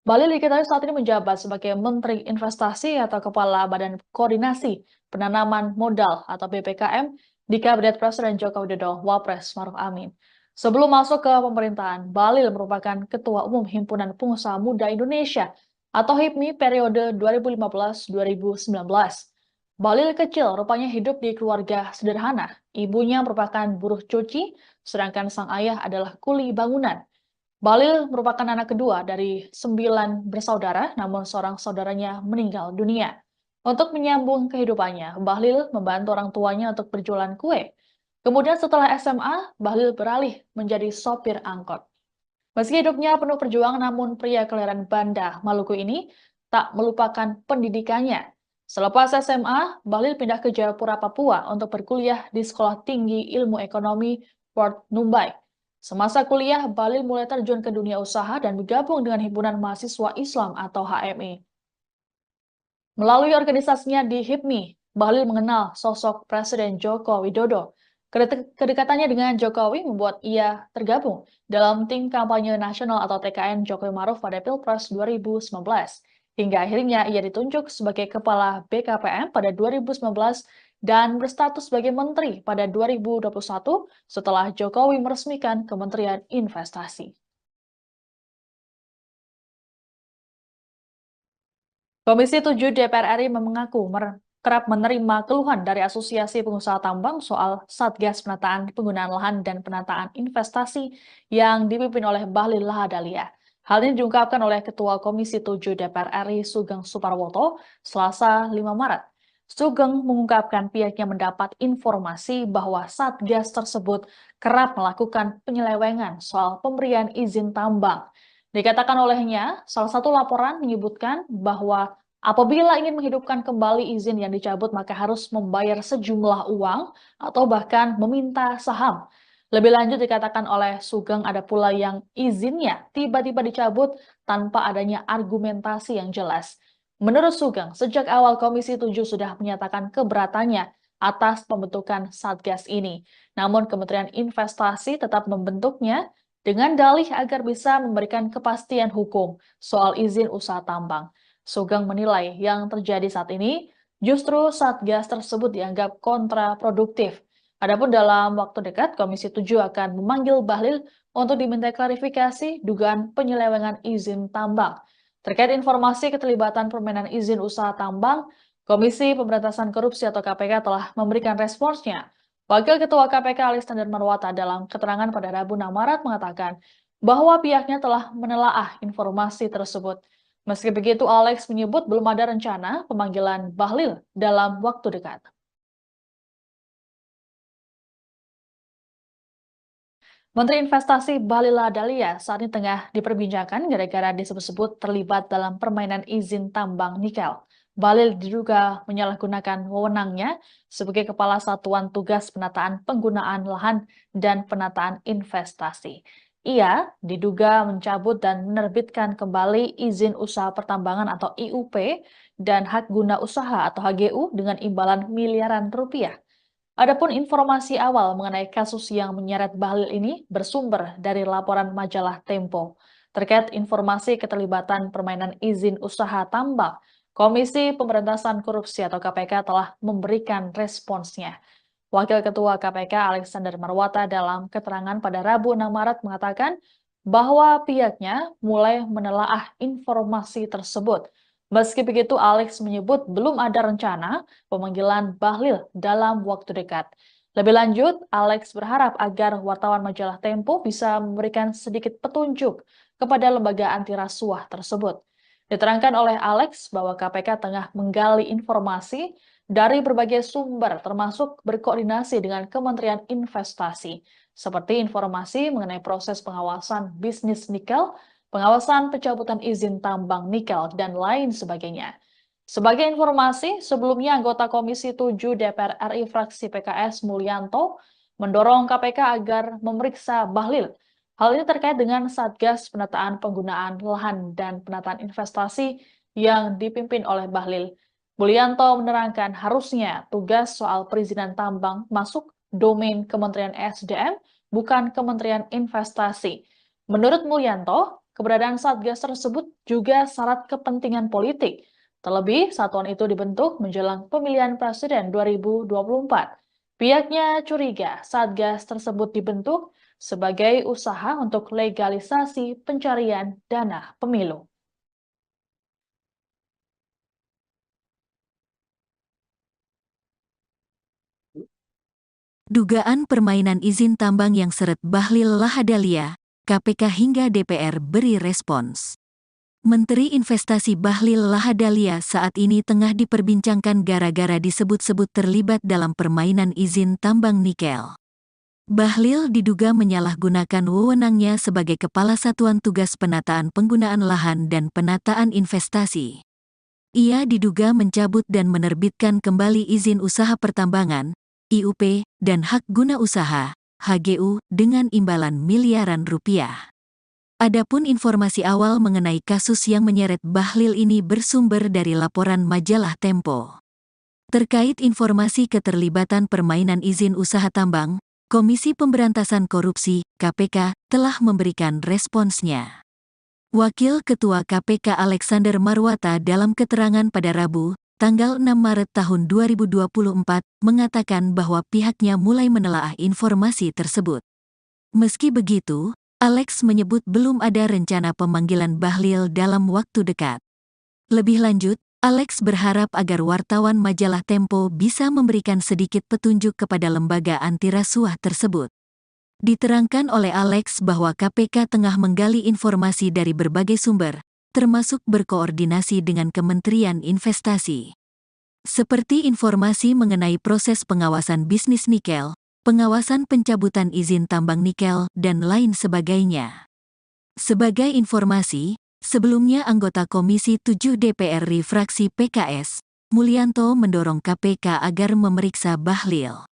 Bahlil diketahui saat ini menjabat sebagai Menteri Investasi atau Kepala Badan Koordinasi Penanaman Modal atau BPKM di Kabinet Presiden Joko Widodo, Wapres Maruf Amin. Sebelum masuk ke pemerintahan, Bahlil merupakan Ketua Umum Himpunan Pengusaha Muda Indonesia atau HIPMI periode 2015-2019. Bahlil kecil rupanya hidup di keluarga sederhana. Ibunya merupakan buruh cuci, sedangkan sang ayah adalah kuli bangunan. Bahlil merupakan anak kedua dari 9 bersaudara, namun seorang saudaranya meninggal dunia. Untuk menyambung kehidupannya, Bahlil membantu orang tuanya untuk berjualan kue. Kemudian setelah SMA, Bahlil beralih menjadi sopir angkot. Meski hidupnya penuh perjuangan, namun pria kelahiran Banda, Maluku ini tak melupakan pendidikannya. Selepas SMA, Bahlil pindah ke Jayapura, Papua untuk berkuliah di Sekolah Tinggi Ilmu Ekonomi Port Numbai. Semasa kuliah, Bahlil mulai terjun ke dunia usaha dan bergabung dengan Himpunan Mahasiswa Islam atau HMI. Melalui organisasinya di HIPMI, Bahlil mengenal sosok Presiden Joko Widodo. Kedekatannya dengan Jokowi membuat ia tergabung dalam tim kampanye nasional atau TKN Jokowi Maruf pada Pilpres 2019. Hingga akhirnya ia ditunjuk sebagai Kepala BKPM pada 2019 dan berstatus sebagai Menteri pada 2021 setelah Jokowi meresmikan Kementerian Investasi. Komisi 7 DPR RI mengaku kerap menerima keluhan dari Asosiasi Pengusaha Tambang soal Satgas Penataan Penggunaan Lahan dan Penataan Investasi yang dipimpin oleh Bahlil Lahadalia. Hal ini diungkapkan oleh Ketua Komisi 7 DPR RI Sugeng Suparwoto Selasa 5 Maret. Sugeng mengungkapkan pihaknya mendapat informasi bahwa Satgas tersebut kerap melakukan penyelewengan soal pemberian izin tambang. Dikatakan olehnya, salah satu laporan menyebutkan bahwa apabila ingin menghidupkan kembali izin yang dicabut, maka harus membayar sejumlah uang atau bahkan meminta saham. Lebih lanjut dikatakan oleh Sugeng ada pula yang izinnya tiba-tiba dicabut tanpa adanya argumentasi yang jelas. Menurut Sugeng, sejak awal Komisi 7 sudah menyatakan keberatannya atas pembentukan Satgas ini. Namun Kementerian Investasi tetap membentuknya dengan dalih agar bisa memberikan kepastian hukum soal izin usaha tambang. Sugeng menilai yang terjadi saat ini justru Satgas tersebut dianggap kontraproduktif. Adapun dalam waktu dekat, Komisi 7 akan memanggil Bahlil untuk diminta klarifikasi dugaan penyelewengan izin tambang. Terkait informasi keterlibatan permainan izin usaha tambang, Komisi Pemberantasan Korupsi atau KPK telah memberikan responsnya. Wakil Ketua KPK Alexander Marwata dalam keterangan pada Rabu 6 Maret mengatakan bahwa pihaknya telah menelaah informasi tersebut. Meski begitu, Alex menyebut belum ada rencana pemanggilan Bahlil dalam waktu dekat. Menteri Investasi Bahlil Lahadalia saat ini tengah diperbincangkan gara-gara disebut-sebut terlibat dalam permainan izin tambang nikel. Bahlil diduga menyalahgunakan wewenangnya sebagai Kepala Satuan Tugas Penataan Penggunaan Lahan dan Penataan Investasi. Ia diduga mencabut dan menerbitkan kembali izin usaha pertambangan atau IUP dan hak guna usaha atau HGU dengan imbalan miliaran rupiah. Adapun informasi awal mengenai kasus yang menyeret Bahlil ini bersumber dari laporan majalah Tempo. Terkait informasi keterlibatan permainan izin usaha tambang, Komisi Pemberantasan Korupsi atau KPK telah memberikan responsnya. Wakil Ketua KPK Alexander Marwata dalam keterangan pada Rabu 6 Maret mengatakan bahwa pihaknya mulai menelaah informasi tersebut. Meski begitu, Alex menyebut belum ada rencana pemanggilan Bahlil dalam waktu dekat. Lebih lanjut, Alex berharap agar wartawan majalah Tempo bisa memberikan sedikit petunjuk kepada lembaga anti rasuah tersebut. Diterangkan oleh Alex bahwa KPK tengah menggali informasi dari berbagai sumber termasuk berkoordinasi dengan Kementerian Investasi, seperti informasi mengenai proses pengawasan bisnis nikel, pengawasan pencabutan izin tambang nikel, dan lain sebagainya. Sebagai informasi, sebelumnya anggota Komisi 7 DPR RI fraksi PKS Mulyanto mendorong KPK agar memeriksa Bahlil. Hal ini terkait dengan Satgas Penataan Penggunaan Lahan dan Penataan Investasi yang dipimpin oleh Bahlil. Mulyanto menerangkan harusnya tugas soal perizinan tambang masuk domain Kementerian SDM, bukan Kementerian Investasi. Menurut Mulyanto, keberadaan Satgas tersebut juga syarat kepentingan politik. Terlebih, satuan itu dibentuk menjelang pemilihan presiden 2024. Pihaknya curiga Satgas tersebut dibentuk sebagai usaha untuk legalisasi pencarian dana pemilu. Dugaan permainan izin tambang yang seret Bahlil Lahadalia, KPK hingga DPR beri respons. Menteri Investasi Bahlil Lahadalia saat ini tengah diperbincangkan gara-gara disebut-sebut terlibat dalam permainan izin tambang nikel. Bahlil diduga menyalahgunakan wewenangnya sebagai Kepala Satuan Tugas Penataan Penggunaan Lahan dan Penataan Investasi. Ia diduga mencabut dan menerbitkan kembali izin usaha pertambangan, IUP, dan hak guna usaha, HGU, dengan imbalan miliaran rupiah. Adapun informasi awal mengenai kasus yang menyeret Bahlil ini bersumber dari laporan majalah Tempo. Terkait informasi keterlibatan permainan izin usaha tambang, Komisi Pemberantasan Korupsi, KPK, telah memberikan responsnya. Wakil Ketua KPK Alexander Marwata dalam keterangan pada Rabu, tanggal 6 Maret tahun 2024, mengatakan bahwa pihaknya mulai menelaah informasi tersebut. Meski begitu, Alex menyebut belum ada rencana pemanggilan Bahlil dalam waktu dekat. Lebih lanjut, Alex berharap agar wartawan majalah Tempo bisa memberikan sedikit petunjuk kepada lembaga anti rasuah tersebut. Diterangkan oleh Alex bahwa KPK tengah menggali informasi dari berbagai sumber, termasuk berkoordinasi dengan Kementerian Investasi. Seperti informasi mengenai proses pengawasan bisnis nikel, pengawasan pencabutan izin tambang nikel, dan lain sebagainya. Sebagai informasi, sebelumnya anggota Komisi 7 DPR RI fraksi PKS, Mulyanto mendorong KPK agar memeriksa Bahlil.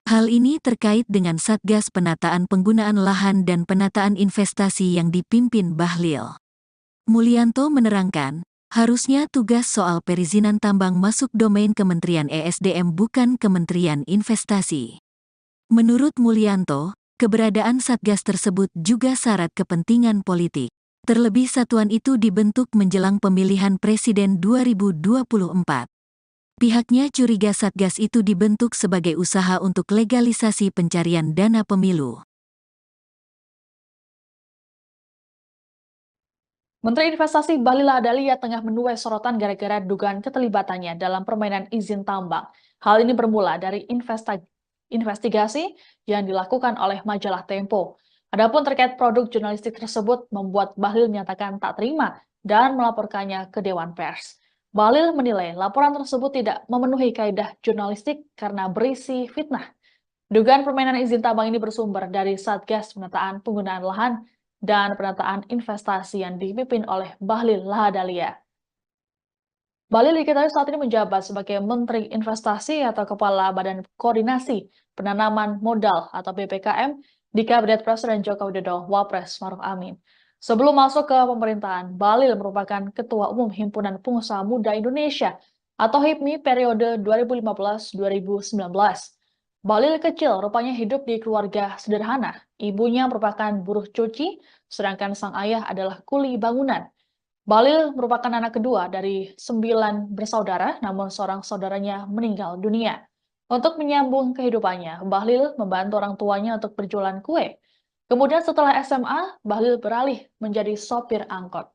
Hal ini terkait dengan Satgas Penataan Penggunaan Lahan dan Penataan Investasi yang dipimpin Bahlil. Mulyanto menerangkan, harusnya tugas soal perizinan tambang masuk domain Kementerian ESDM bukan Kementerian Investasi. Menurut Mulyanto, keberadaan Satgas tersebut juga syarat kepentingan politik. Terlebih satuan itu dibentuk menjelang pemilihan Presiden 2024. Pihaknya curiga Satgas itu dibentuk sebagai usaha untuk legalisasi pencarian dana pemilu. Menteri Investasi Bahlil Lahadalia tengah menuai sorotan gara-gara dugaan keterlibatannya dalam permainan izin tambang. Hal ini bermula dari investigasi yang dilakukan oleh majalah Tempo. Adapun terkait produk jurnalistik tersebut membuat Bahlil menyatakan tak terima dan melaporkannya ke Dewan Pers. Bahlil menilai laporan tersebut tidak memenuhi kaidah jurnalistik karena berisi fitnah. Dugaan permainan izin tambang ini bersumber dari Satgas Penataan Penggunaan Lahan dan Penataan Investasi yang dipimpin oleh Bahlil Lahadalia. Bahlil diketahui saat ini menjabat sebagai Menteri Investasi atau Kepala Badan Koordinasi Penanaman Modal atau BPKM di Kabinet Presiden Joko Widodo, Wapres Maruf Amin. Sebelum masuk ke pemerintahan, Bahlil merupakan Ketua Umum Himpunan Pengusaha Muda Indonesia atau HIPMI periode 2015-2019. Bahlil kecil rupanya hidup di keluarga sederhana. Ibunya merupakan buruh cuci, sedangkan sang ayah adalah kuli bangunan. Bahlil merupakan anak kedua dari 9 bersaudara, namun seorang saudaranya meninggal dunia. Untuk menyambung kehidupannya, Bahlil membantu orang tuanya untuk berjualan kue. Kemudian setelah SMA, Bahlil beralih menjadi sopir angkot.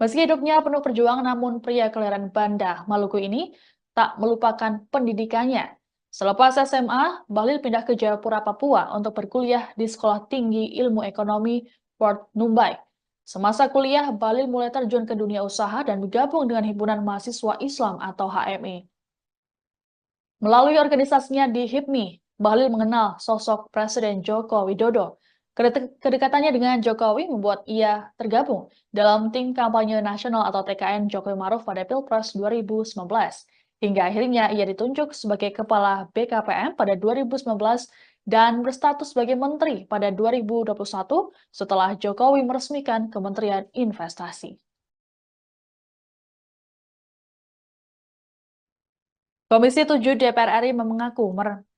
Meski hidupnya penuh perjuangan, namun pria kelahiran Banda, Maluku ini tak melupakan pendidikannya. Selepas SMA, Bahlil pindah ke Jayapura, Papua untuk berkuliah di Sekolah Tinggi Ilmu Ekonomi Port Numbai. Semasa kuliah, Bahlil mulai terjun ke dunia usaha dan bergabung dengan Himpunan Mahasiswa Islam atau HMI. Melalui organisasinya di HIPMI, Bahlil mengenal sosok Presiden Joko Widodo. Kedekatannya dengan Jokowi membuat ia tergabung dalam tim kampanye nasional atau TKN Jokowi Maruf pada Pilpres 2019. Hingga akhirnya ia ditunjuk sebagai Kepala BKPM pada 2019 dan berstatus sebagai Menteri pada 2021 setelah Jokowi meresmikan Kementerian Investasi. Komisi 7 DPR RI mengaku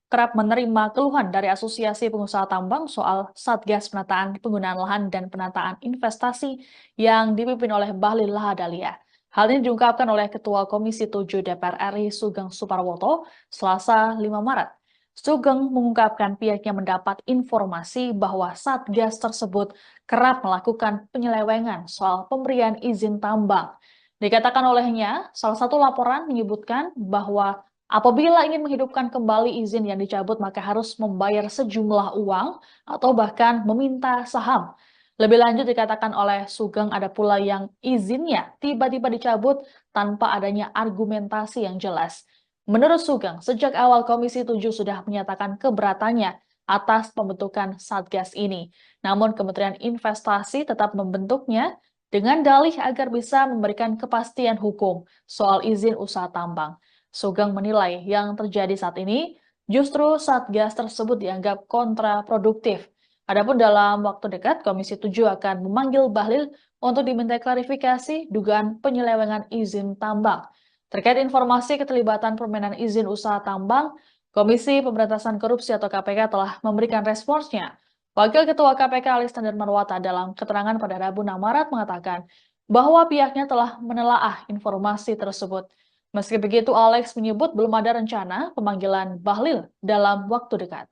kerap menerima keluhan dari Asosiasi Pengusaha Tambang soal Satgas Penataan Penggunaan Lahan dan Penataan Investasi yang dipimpin oleh Bahlil Lahadalia. Hal ini diungkapkan oleh Ketua Komisi 7 DPR RI Sugeng Suparwoto Selasa 5 Maret. Sugeng mengungkapkan pihaknya mendapat informasi bahwa Satgas tersebut kerap melakukan penyelewengan soal pemberian izin tambang. Dikatakan olehnya, salah satu laporan menyebutkan bahwa Apabila ingin menghidupkan kembali izin yang dicabut, maka harus membayar sejumlah uang atau bahkan meminta saham. Lebih lanjut dikatakan oleh Sugeng ada pula yang izinnya tiba-tiba dicabut tanpa adanya argumentasi yang jelas. Menurut Sugeng, sejak awal Komisi 7 sudah menyatakan keberatannya atas pembentukan Satgas ini. Namun Kementerian Investasi tetap membentuknya dengan dalih agar bisa memberikan kepastian hukum soal izin usaha tambang. Sugeng menilai yang terjadi saat ini justru Satgas tersebut dianggap kontraproduktif. Adapun dalam waktu dekat, Komisi 7 akan memanggil Bahlil untuk diminta klarifikasi dugaan penyelewengan izin tambang. Terkait informasi keterlibatan permainan izin usaha tambang, Komisi Pemberantasan Korupsi atau KPK telah memberikan responsnya. Wakil Ketua KPK Alexander Marwata dalam keterangan pada Rabu 6 Maret mengatakan bahwa pihaknya telah menelaah informasi tersebut. Meski begitu, Alex menyebut belum ada rencana pemanggilan Bahlil dalam waktu dekat.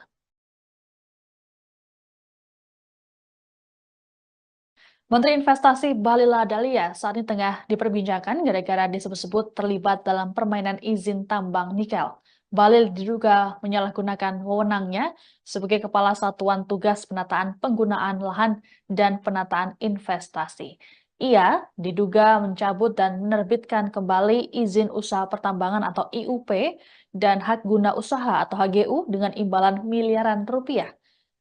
Menteri Investasi Bahlil Lahadalia saat ini tengah diperbincangkan gara-gara disebut-sebut terlibat dalam permainan izin tambang nikel. Bahlil diduga menyalahgunakan wewenangnya sebagai Kepala Satuan Tugas Penataan Penggunaan Lahan dan Penataan Investasi. Ia diduga mencabut dan menerbitkan kembali izin usaha pertambangan atau IUP dan hak guna usaha atau HGU dengan imbalan miliaran rupiah.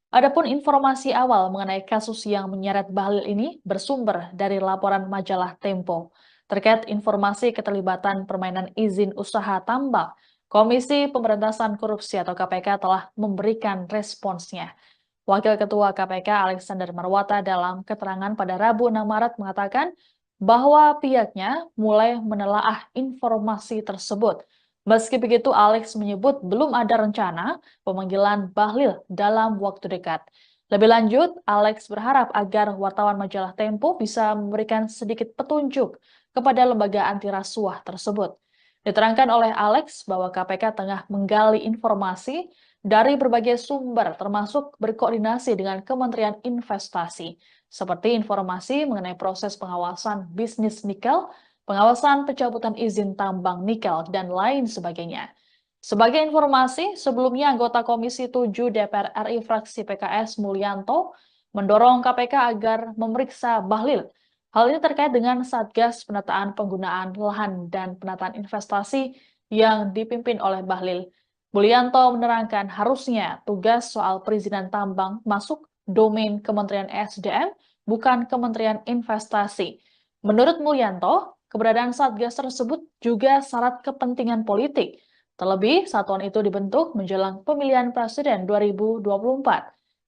Adapun informasi awal mengenai kasus yang menyeret Bahlil ini bersumber dari laporan majalah Tempo. Terkait informasi keterlibatan permainan izin usaha tambang, Komisi Pemberantasan Korupsi atau KPK telah memberikan responsnya. Wakil Ketua KPK Alexander Marwata dalam keterangan pada Rabu 6 Maret mengatakan bahwa pihaknya mulai menelaah informasi tersebut. Meski begitu, Alex menyebut belum ada rencana pemanggilan Bahlil dalam waktu dekat. Lebih lanjut, Alex berharap agar wartawan majalah Tempo bisa memberikan sedikit petunjuk kepada lembaga anti rasuah tersebut. Diterangkan oleh Alex bahwa KPK tengah menggali informasi dari berbagai sumber termasuk berkoordinasi dengan Kementerian Investasi, seperti informasi mengenai proses pengawasan bisnis nikel, pengawasan pencabutan izin tambang nikel, dan lain sebagainya. Sebagai informasi, sebelumnya anggota Komisi 7 DPR RI fraksi PKS Mulyanto mendorong KPK agar memeriksa Bahlil. Hal ini terkait dengan Satgas Penataan Penggunaan Lahan dan Penataan Investasi yang dipimpin oleh Bahlil. Mulyanto menerangkan harusnya tugas soal perizinan tambang masuk domain Kementerian SDM, bukan Kementerian Investasi. Menurut Mulyanto, keberadaan Satgas tersebut juga syarat kepentingan politik. Terlebih, satuan itu dibentuk menjelang pemilihan presiden 2024.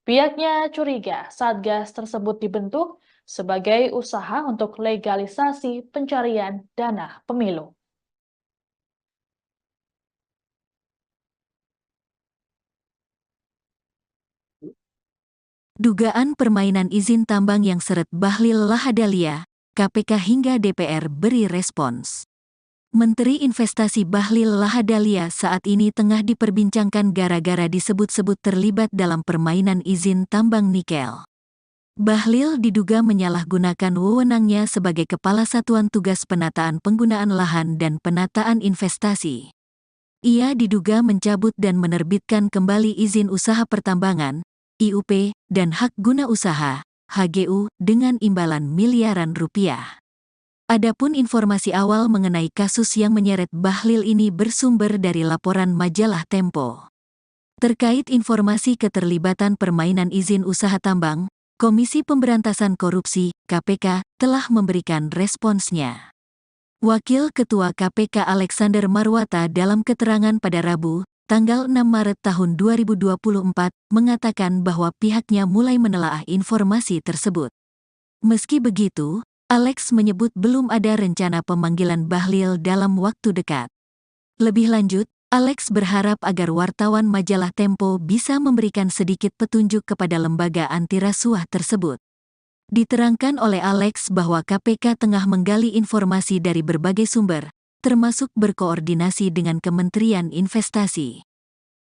Pihaknya curiga Satgas tersebut dibentuk sebagai usaha untuk legalisasi pencarian dana pemilu. Dugaan permainan izin tambang yang seret Bahlil Lahadalia, KPK hingga DPR beri respons. Menteri Investasi Bahlil Lahadalia saat ini tengah diperbincangkan gara-gara disebut-sebut terlibat dalam permainan izin tambang nikel. Bahlil diduga menyalahgunakan wewenangnya sebagai Kepala Satuan Tugas Penataan Penggunaan Lahan dan Penataan Investasi. Ia diduga mencabut dan menerbitkan kembali izin usaha pertambangan, IUP, dan hak guna usaha, HGU, dengan imbalan miliaran rupiah. Adapun informasi awal mengenai kasus yang menyeret Bahlil ini bersumber dari laporan majalah Tempo. Terkait informasi keterlibatan permainan izin usaha tambang, Komisi Pemberantasan Korupsi, KPK, telah memberikan responsnya. Wakil Ketua KPK Alexander Marwata dalam keterangan pada Rabu, tanggal 6 Maret tahun 2024, mengatakan bahwa pihaknya mulai menelaah informasi tersebut. Meski begitu, Alex menyebut belum ada rencana pemanggilan Bahlil dalam waktu dekat. Lebih lanjut, Alex berharap agar wartawan majalah Tempo bisa memberikan sedikit petunjuk kepada lembaga anti rasuah tersebut. Diterangkan oleh Alex bahwa KPK tengah menggali informasi dari berbagai sumber, termasuk berkoordinasi dengan Kementerian Investasi.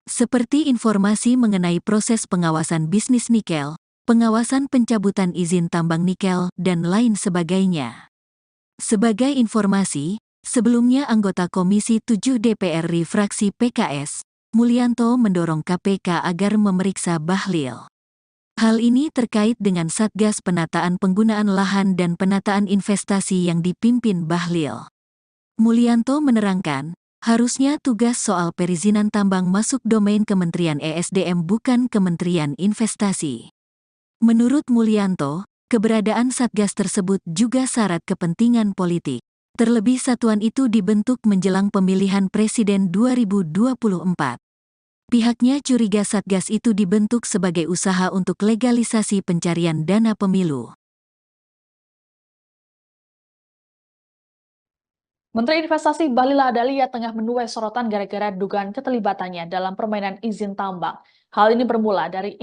Seperti informasi mengenai proses pengawasan bisnis nikel, pengawasan pencabutan izin tambang nikel, dan lain sebagainya. Sebagai informasi, Sebelumnya anggota Komisi 7 DPR RI fraksi PKS, Mulyanto mendorong KPK agar memeriksa Bahlil. Hal ini terkait dengan Satgas Penataan Penggunaan Lahan dan Penataan Investasi yang dipimpin Bahlil. Mulyanto menerangkan, harusnya tugas soal perizinan tambang masuk domain Kementerian ESDM bukan Kementerian Investasi. Menurut Mulyanto, keberadaan Satgas tersebut juga syarat kepentingan politik. Terlebih satuan itu dibentuk menjelang pemilihan presiden 2024. Pihaknya curiga Satgas itu dibentuk sebagai usaha untuk legalisasi pencarian dana pemilu. Menteri Investasi Bahlil Lahadalia tengah menuai sorotan gara-gara dugaan keterlibatannya dalam permainan izin tambang. Hal ini bermula dari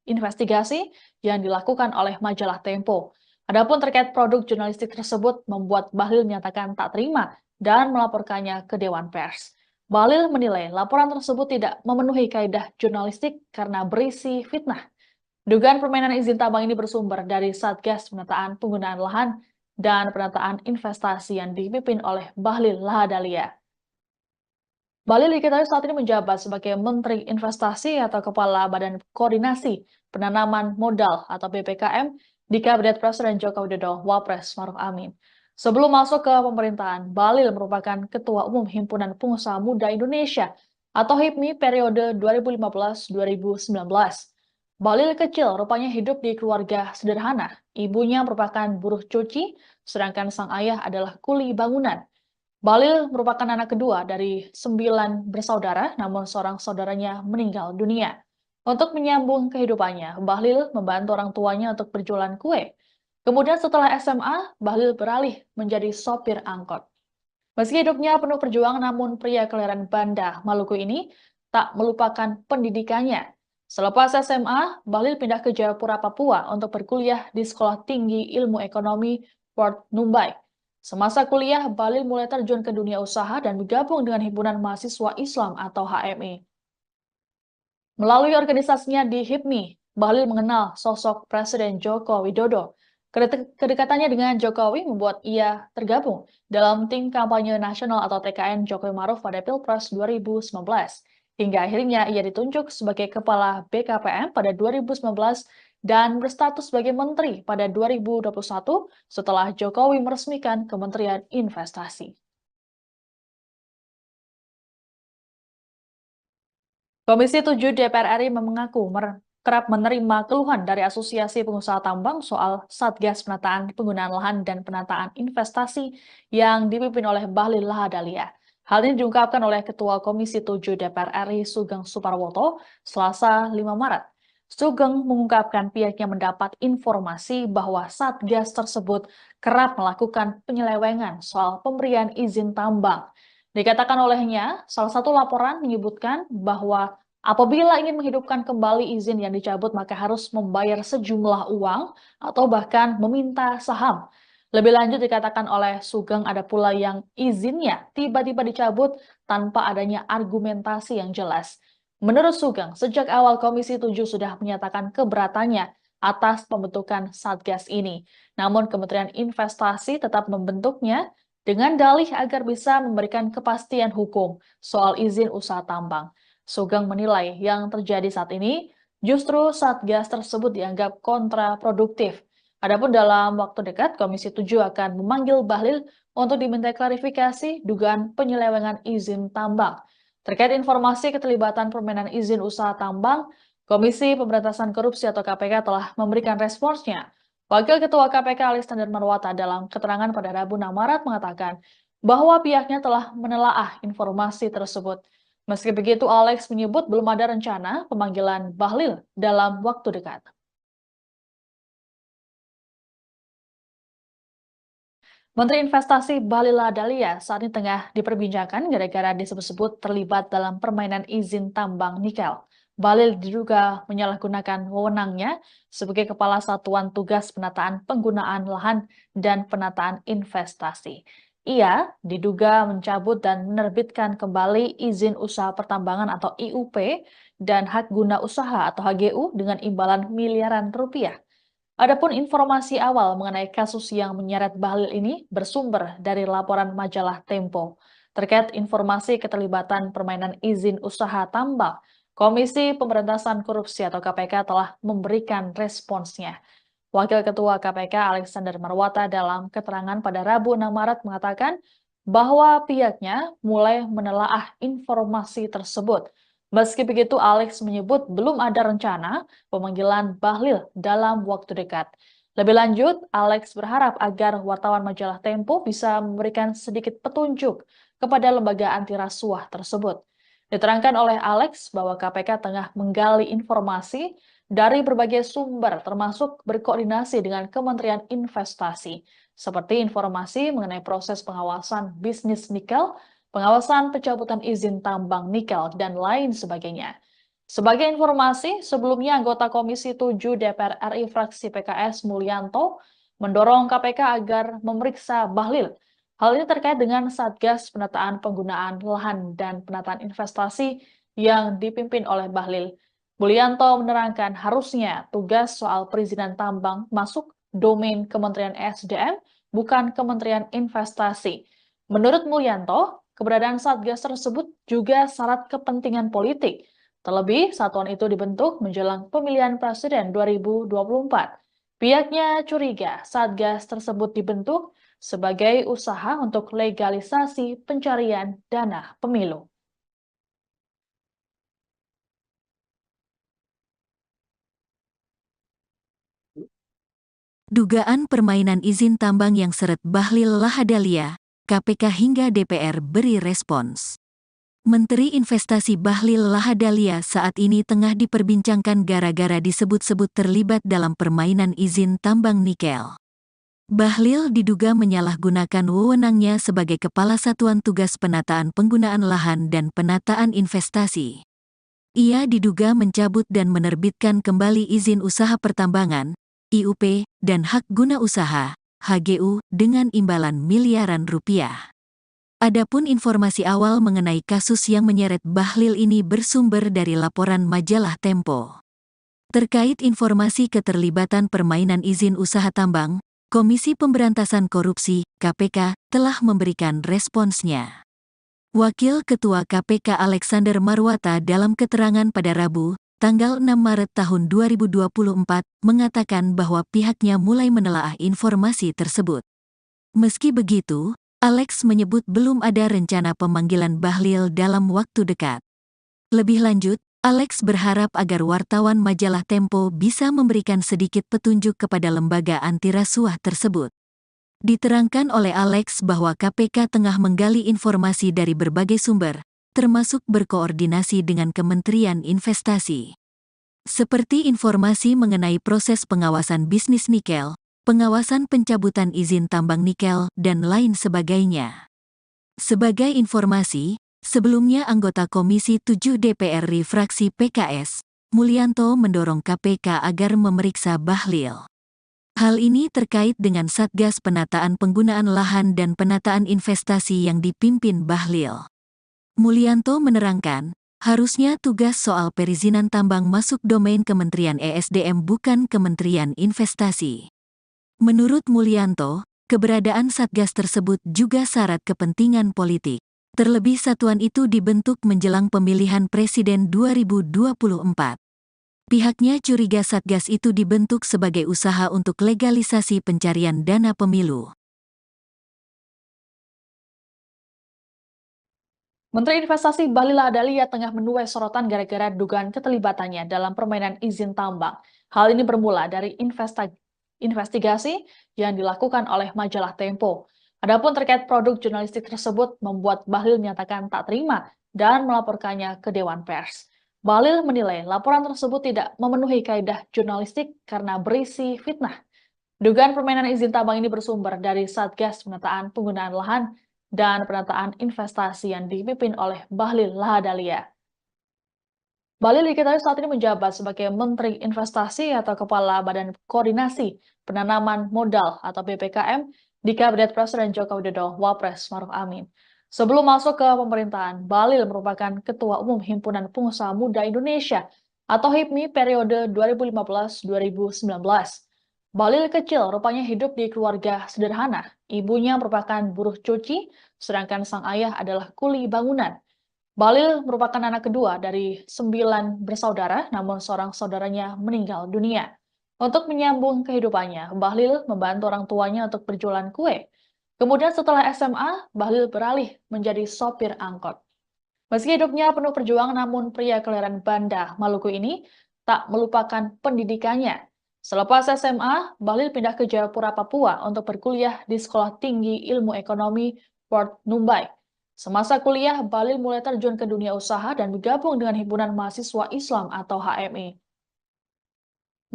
investigasi yang dilakukan oleh majalah Tempo. Adapun terkait produk jurnalistik tersebut membuat Bahlil menyatakan tak terima dan melaporkannya ke Dewan Pers. Bahlil menilai laporan tersebut tidak memenuhi kaidah jurnalistik karena berisi fitnah. Dugaan permainan izin tambang ini bersumber dari Satgas Penataan Penggunaan Lahan dan Penataan Investasi yang dipimpin oleh Bahlil Lahadalia. Bahlil diketahui saat ini menjabat sebagai Menteri Investasi atau Kepala Badan Koordinasi Penanaman Modal atau BPKM di Kabinet Presiden Joko Widodo Wapres Maruf Amin. Sebelum masuk ke pemerintahan, Bahlil merupakan Ketua Umum Himpunan Pengusaha Muda Indonesia atau HIPMI periode 2015-2019. Bahlil kecil rupanya hidup di keluarga sederhana. Ibunya merupakan buruh cuci, sedangkan sang ayah adalah kuli bangunan. Bahlil merupakan anak kedua dari 9 bersaudara, namun seorang saudaranya meninggal dunia. Untuk menyambung kehidupannya, Bahlil membantu orang tuanya untuk berjualan kue. Kemudian setelah SMA, Bahlil beralih menjadi sopir angkot. Meski hidupnya penuh perjuangan, namun pria kelahiran Banda, Maluku ini tak melupakan pendidikannya. Selepas SMA, Bahlil pindah ke Jayapura, Papua untuk berkuliah di Sekolah Tinggi Ilmu Ekonomi Port Numbai. Semasa kuliah, Bahlil mulai terjun ke dunia usaha dan bergabung dengan Himpunan Mahasiswa Islam atau HMI. Melalui organisasinya di HIPMI, Bahlil mengenal sosok Presiden Joko Widodo. Kedekatannya dengan Jokowi membuat ia tergabung dalam tim kampanye nasional atau TKN Jokowi Maruf pada Pilpres 2019. Hingga akhirnya ia ditunjuk sebagai Kepala BKPM pada 2019 dan berstatus sebagai Menteri pada 2021 setelah Jokowi meresmikan Kementerian Investasi. Komisi 7 DPR RI mengaku kerap menerima keluhan dari Asosiasi Pengusaha Tambang soal Satgas Penataan Penggunaan Lahan dan Penataan Investasi yang dipimpin oleh Bahlil Lahadalia. Hal ini diungkapkan oleh Ketua Komisi 7 DPR RI Sugeng Suparwoto Selasa 5 Maret. Sugeng mengungkapkan pihaknya mendapat informasi bahwa Satgas tersebut kerap melakukan penyelewengan soal pemberian izin tambang. Dikatakan olehnya, salah satu laporan menyebutkan bahwa apabila ingin menghidupkan kembali izin yang dicabut, maka harus membayar sejumlah uang atau bahkan meminta saham. Lebih lanjut dikatakan oleh Sugeng ada pula yang izinnya tiba-tiba dicabut tanpa adanya argumentasi yang jelas. Menurut Sugeng, sejak awal Komisi 7 sudah menyatakan keberatannya atas pembentukan Satgas ini. Namun Kementerian Investasi tetap membentuknya dengan dalih agar bisa memberikan kepastian hukum soal izin usaha tambang. Sugeng menilai yang terjadi saat ini justru Satgas tersebut dianggap kontraproduktif. Adapun dalam waktu dekat, Komisi 7 akan memanggil Bahlil untuk diminta klarifikasi dugaan penyelewengan izin tambang. Terkait informasi keterlibatan permainan izin usaha tambang, Komisi Pemberantasan Korupsi atau KPK telah memberikan responsnya. Wakil Ketua KPK Alexander Marwata dalam keterangan pada Rabu 6 Maret mengatakan bahwa pihaknya telah menelaah informasi tersebut. Meski begitu, Alex menyebut belum ada rencana pemanggilan Bahlil dalam waktu dekat. Menteri Investasi Bahlil Lahadalia saat ini tengah diperbincangkan gara-gara disebut-sebut terlibat dalam permainan izin tambang nikel. Bahlil diduga menyalahgunakan wewenangnya sebagai Kepala Satuan Tugas Penataan Penggunaan Lahan dan Penataan Investasi. Ia diduga mencabut dan menerbitkan kembali izin usaha pertambangan atau IUP dan hak guna usaha atau HGU dengan imbalan miliaran rupiah. Adapun informasi awal mengenai kasus yang menyeret Bahlil ini bersumber dari laporan majalah Tempo. Terkait informasi keterlibatan permainan izin usaha tambang, Komisi Pemberantasan Korupsi atau KPK telah memberikan responsnya. Wakil Ketua KPK Alexander Marwata dalam keterangan pada Rabu 6 Maret mengatakan bahwa pihaknya mulai menelaah informasi tersebut. Meski begitu, Alex menyebut belum ada rencana pemanggilan Bahlil dalam waktu dekat. Lebih lanjut, Alex berharap agar wartawan majalah Tempo bisa memberikan sedikit petunjuk kepada lembaga anti rasuah tersebut. Diterangkan oleh Alex bahwa KPK tengah menggali informasi dari berbagai sumber, termasuk berkoordinasi dengan Kementerian Investasi, seperti informasi mengenai proses pengawasan bisnis nikel, pengawasan pencabutan izin tambang nikel, dan lain sebagainya. Sebagai informasi, sebelumnya anggota Komisi 7 DPR RI fraksi PKS Mulyanto mendorong KPK agar memeriksa Bahlil. Hal ini terkait dengan Satgas Penataan Penggunaan Lahan dan Penataan Investasi yang dipimpin oleh Bahlil. Mulyanto menerangkan harusnya tugas soal perizinan tambang masuk domain Kementerian SDM, bukan Kementerian Investasi. Menurut Mulyanto, keberadaan Satgas tersebut juga syarat kepentingan politik. Terlebih, satuan itu dibentuk menjelang pemilihan presiden 2024. Pihaknya curiga Satgas tersebut dibentuk sebagai usaha untuk legalisasi pencarian dana pemilu. Dugaan permainan izin tambang yang seret Bahlil Lahadalia, KPK hingga DPR beri respons. Menteri Investasi Bahlil Lahadalia saat ini tengah diperbincangkan gara-gara disebut-sebut terlibat dalam permainan izin tambang nikel. Bahlil diduga menyalahgunakan wewenangnya sebagai Kepala Satuan Tugas Penataan Penggunaan Lahan dan Penataan Investasi. Ia diduga mencabut dan menerbitkan kembali izin usaha pertambangan, IUP, dan hak guna usaha, HGU, dengan imbalan miliaran rupiah. Adapun informasi awal mengenai kasus yang menyeret Bahlil ini bersumber dari laporan majalah Tempo. Terkait informasi keterlibatan permainan izin usaha tambang, Komisi Pemberantasan Korupsi, KPK, telah memberikan responsnya. Wakil Ketua KPK Alexander Marwata dalam keterangan pada Rabu, tanggal 6 Maret tahun 2024, mengatakan bahwa pihaknya mulai menelaah informasi tersebut. Meski begitu, Alex menyebut belum ada rencana pemanggilan Bahlil dalam waktu dekat. Lebih lanjut, Alex berharap agar wartawan majalah Tempo bisa memberikan sedikit petunjuk kepada lembaga anti rasuah tersebut. Diterangkan oleh Alex bahwa KPK tengah menggali informasi dari berbagai sumber, termasuk berkoordinasi dengan Kementerian Investasi. Seperti informasi mengenai proses pengawasan bisnis nikel, pengawasan pencabutan izin tambang nikel, dan lain sebagainya. Sebagai informasi, sebelumnya anggota Komisi 7 DPR RI fraksi PKS, Mulyanto mendorong KPK agar memeriksa Bahlil. Hal ini terkait dengan Satgas Penataan Penggunaan Lahan dan Penataan Investasi yang dipimpin Bahlil. Mulyanto menerangkan, harusnya tugas soal perizinan tambang masuk domain Kementerian ESDM bukan Kementerian Investasi. Menurut Mulyanto, keberadaan Satgas tersebut juga syarat kepentingan politik. Terlebih satuan itu dibentuk menjelang pemilihan presiden 2024. Pihaknya curiga Satgas itu dibentuk sebagai usaha untuk legalisasi pencarian dana pemilu. Menteri Investasi Bahlil Lahadalia tengah menuai sorotan gara-gara dugaan keterlibatannya dalam permainan izin tambang. Hal ini bermula dari investigasi yang dilakukan oleh majalah Tempo. Adapun terkait produk jurnalistik tersebut membuat Bahlil menyatakan tak terima dan melaporkannya ke Dewan Pers. Bahlil menilai laporan tersebut tidak memenuhi kaidah jurnalistik karena berisi fitnah. Dugaan permainan izin tambang ini bersumber dari Satgas Penataan Penggunaan Lahan dan Penataan Investasi yang dipimpin oleh Bahlil Lahadalia. Bahlil diketahui saat ini menjabat sebagai Menteri Investasi atau Kepala Badan Koordinasi Penanaman Modal atau BPKM di Kabinet Presiden Joko Widodo Wapres Maruf Amin. Sebelum masuk ke pemerintahan, Bahlil merupakan Ketua Umum Himpunan Pengusaha Muda Indonesia atau HIPMI periode 2015-2019. Bahlil kecil rupanya hidup di keluarga sederhana. Ibunya merupakan buruh cuci, sedangkan sang ayah adalah kuli bangunan. Bahlil merupakan anak kedua dari 9 bersaudara, namun seorang saudaranya meninggal dunia. Untuk menyambung kehidupannya, Bahlil membantu orang tuanya untuk berjualan kue. Kemudian setelah SMA, Bahlil beralih menjadi sopir angkot. Meski hidupnya penuh perjuangan, namun pria kelahiran Banda, Maluku ini tak melupakan pendidikannya. Selepas SMA, Bahlil pindah ke Jayapura, Papua untuk berkuliah di Sekolah Tinggi Ilmu Ekonomi Port Numbai. Semasa kuliah, Bahlil mulai terjun ke dunia usaha dan bergabung dengan Himpunan Mahasiswa Islam atau HMI.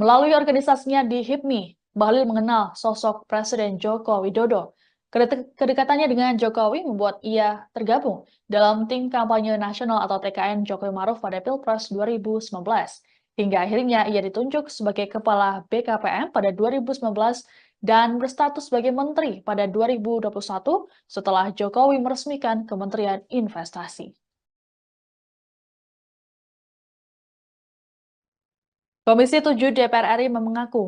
Melalui organisasinya di HIPMI, Bahlil mengenal sosok Presiden Joko Widodo. Kedekatannya dengan Jokowi membuat ia tergabung dalam tim kampanye nasional atau TKN Jokowi Maruf pada Pilpres 2019. Hingga akhirnya ia ditunjuk sebagai Kepala BKPM pada 2019 dan berstatus sebagai Menteri pada 2021 setelah Jokowi meresmikan Kementerian Investasi. Komisi 7 DPR RI mengaku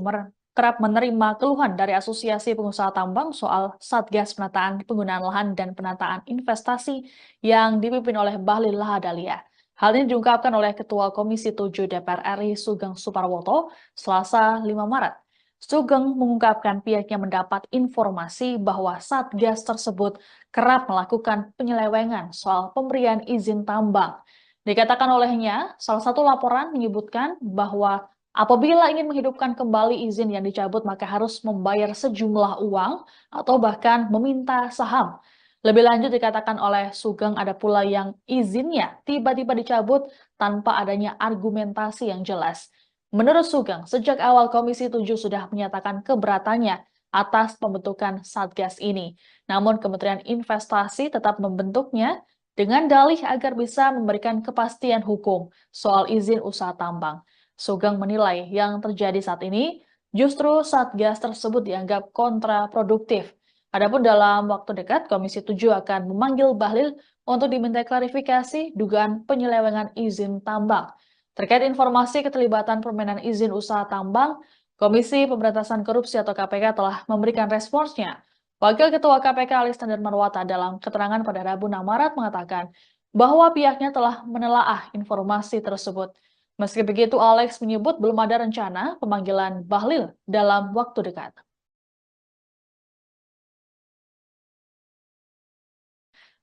kerap menerima keluhan dari Asosiasi Pengusaha Tambang soal Satgas Penataan Penggunaan Lahan dan Penataan Investasi yang dipimpin oleh Bahlil Lahadalia. Hal ini diungkapkan oleh Ketua Komisi 7 DPR RI Sugeng Suparwoto Selasa 5 Maret. Sugeng mengungkapkan pihaknya mendapat informasi bahwa Satgas tersebut kerap melakukan penyelewengan soal pemberian izin tambang. Dikatakan olehnya, salah satu laporan menyebutkan bahwa apabila ingin menghidupkan kembali izin yang dicabut, maka harus membayar sejumlah uang atau bahkan meminta saham. Lebih lanjut dikatakan oleh Sugeng ada pula yang izinnya tiba-tiba dicabut tanpa adanya argumentasi yang jelas. Menurut Sugeng, sejak awal Komisi 7 sudah menyatakan keberatannya atas pembentukan Satgas ini. Namun Kementerian Investasi tetap membentuknya dengan dalih agar bisa memberikan kepastian hukum soal izin usaha tambang. Sugeng menilai yang terjadi saat ini justru Satgas tersebut dianggap kontraproduktif. Adapun dalam waktu dekat, Komisi 7 akan memanggil Bahlil untuk diminta klarifikasi dugaan penyelewengan izin tambang. Terkait informasi keterlibatan permainan izin usaha tambang, Komisi Pemberantasan Korupsi atau KPK telah memberikan responsnya. Wakil Ketua KPK Alexander Marwata dalam keterangan pada Rabu 6 Maret mengatakan bahwa pihaknya telah menelaah informasi tersebut. Meski begitu, Alex menyebut belum ada rencana pemanggilan Bahlil dalam waktu dekat.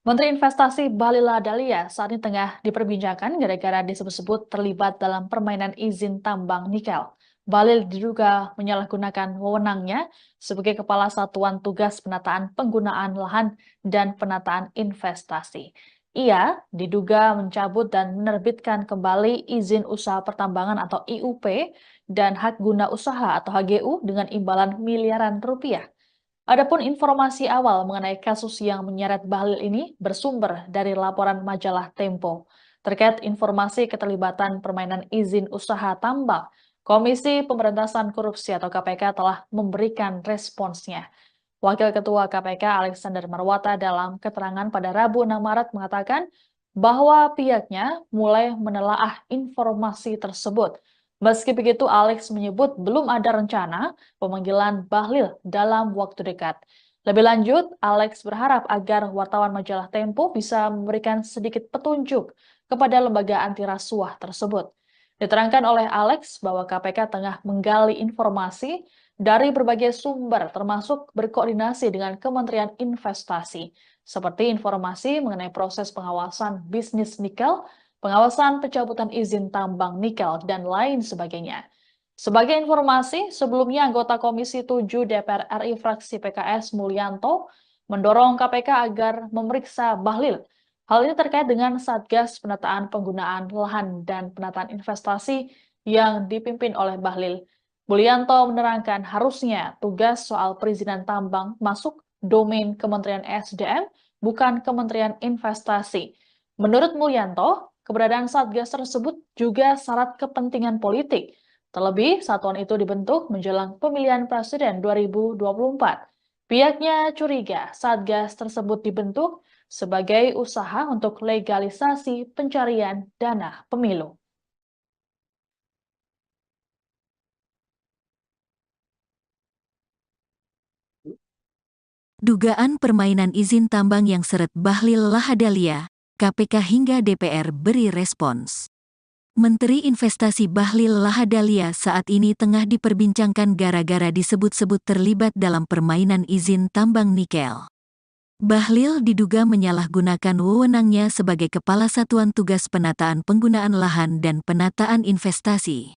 Menteri Investasi Bahlil Lahadalia saat ini tengah diperbincangkan gara-gara disebut-sebut terlibat dalam permainan izin tambang nikel. Bahlil diduga menyalahgunakan wewenangnya sebagai Kepala Satuan Tugas Penataan Penggunaan Lahan dan Penataan Investasi. Ia diduga mencabut dan menerbitkan kembali izin usaha pertambangan atau IUP dan hak guna usaha atau HGU dengan imbalan miliaran rupiah. Adapun informasi awal mengenai kasus yang menyeret Bahlil ini bersumber dari laporan majalah Tempo. Terkait informasi keterlibatan permainan izin usaha tambang, Komisi Pemberantasan Korupsi atau KPK telah memberikan responsnya. Wakil Ketua KPK Alexander Marwata dalam keterangan pada Rabu 6 Maret mengatakan bahwa pihaknya mulai menelaah informasi tersebut. Meski begitu, Alex menyebut belum ada rencana pemanggilan Bahlil dalam waktu dekat. Lebih lanjut, Alex berharap agar wartawan majalah Tempo bisa memberikan sedikit petunjuk kepada lembaga anti rasuah tersebut. Diterangkan oleh Alex bahwa KPK tengah menggali informasi dari berbagai sumber termasuk berkoordinasi dengan Kementerian Investasi, seperti informasi mengenai proses pengawasan bisnis nikel, pengawasan pencabutan izin tambang nikel, dan lain sebagainya. Sebagai informasi, sebelumnya anggota Komisi 7 DPR RI fraksi PKS Mulyanto mendorong KPK agar memeriksa Bahlil. Hal ini terkait dengan Satgas Penataan Penggunaan Lahan dan Penataan Investasi yang dipimpin oleh Bahlil. Mulyanto menerangkan harusnya tugas soal perizinan tambang masuk domain Kementerian SDM, bukan Kementerian Investasi. Menurut Mulyanto, keberadaan Satgas tersebut juga syarat kepentingan politik. Terlebih, satuan itu dibentuk menjelang pemilihan presiden 2024. Pihaknya curiga Satgas tersebut dibentuk sebagai usaha untuk legalisasi pencarian dana pemilu. . Dugaan permainan izin tambang yang seret Bahlil Lahadalia, KPK hingga DPR beri respons. Menteri Investasi Bahlil Lahadalia saat ini tengah diperbincangkan gara-gara disebut-sebut terlibat dalam permainan izin tambang nikel. Bahlil diduga menyalahgunakan wewenangnya sebagai Kepala Satuan Tugas Penataan Penggunaan Lahan dan Penataan Investasi.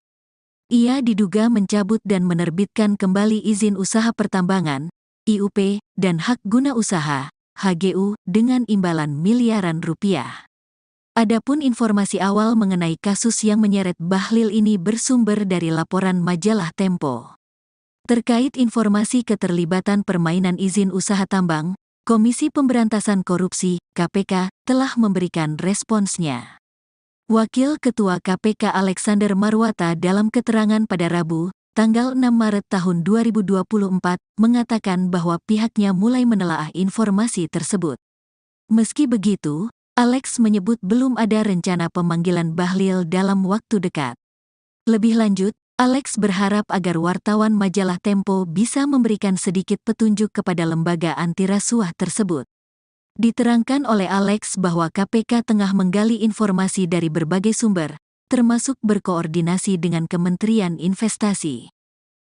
Ia diduga mencabut dan menerbitkan kembali izin usaha pertambangan, IUP, dan hak guna usaha, HGU, dengan imbalan miliaran rupiah. Adapun informasi awal mengenai kasus yang menyeret Bahlil ini bersumber dari laporan majalah Tempo. Terkait informasi keterlibatan permainan izin usaha tambang, Komisi Pemberantasan Korupsi, KPK, telah memberikan responsnya. Wakil Ketua KPK Alexander Marwata dalam keterangan pada Rabu, tanggal 6 Maret tahun 2024, mengatakan bahwa pihaknya mulai menelaah informasi tersebut. Meski begitu, Alex menyebut belum ada rencana pemanggilan Bahlil dalam waktu dekat. Lebih lanjut, Alex berharap agar wartawan majalah Tempo bisa memberikan sedikit petunjuk kepada lembaga anti rasuah tersebut. Diterangkan oleh Alex bahwa KPK tengah menggali informasi dari berbagai sumber, termasuk berkoordinasi dengan Kementerian Investasi.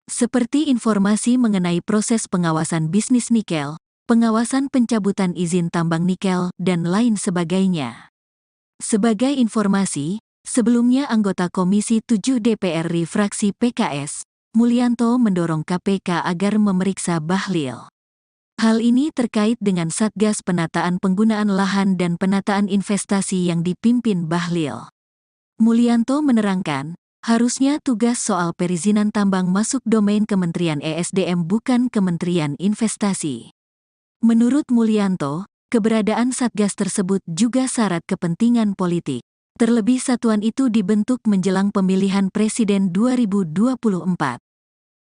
Seperti informasi mengenai proses pengawasan bisnis nikel, pengawasan pencabutan izin tambang nikel, dan lain sebagainya. Sebagai informasi, sebelumnya anggota Komisi 7 DPR RI fraksi PKS, Mulyanto mendorong KPK agar memeriksa Bahlil. Hal ini terkait dengan Satgas Penataan Penggunaan Lahan dan Penataan Investasi yang dipimpin Bahlil. Mulyanto menerangkan, harusnya tugas soal perizinan tambang masuk domain Kementerian ESDM bukan Kementerian Investasi. Menurut Mulyanto, keberadaan Satgas tersebut juga syarat kepentingan politik. Terlebih satuan itu dibentuk menjelang pemilihan presiden 2024.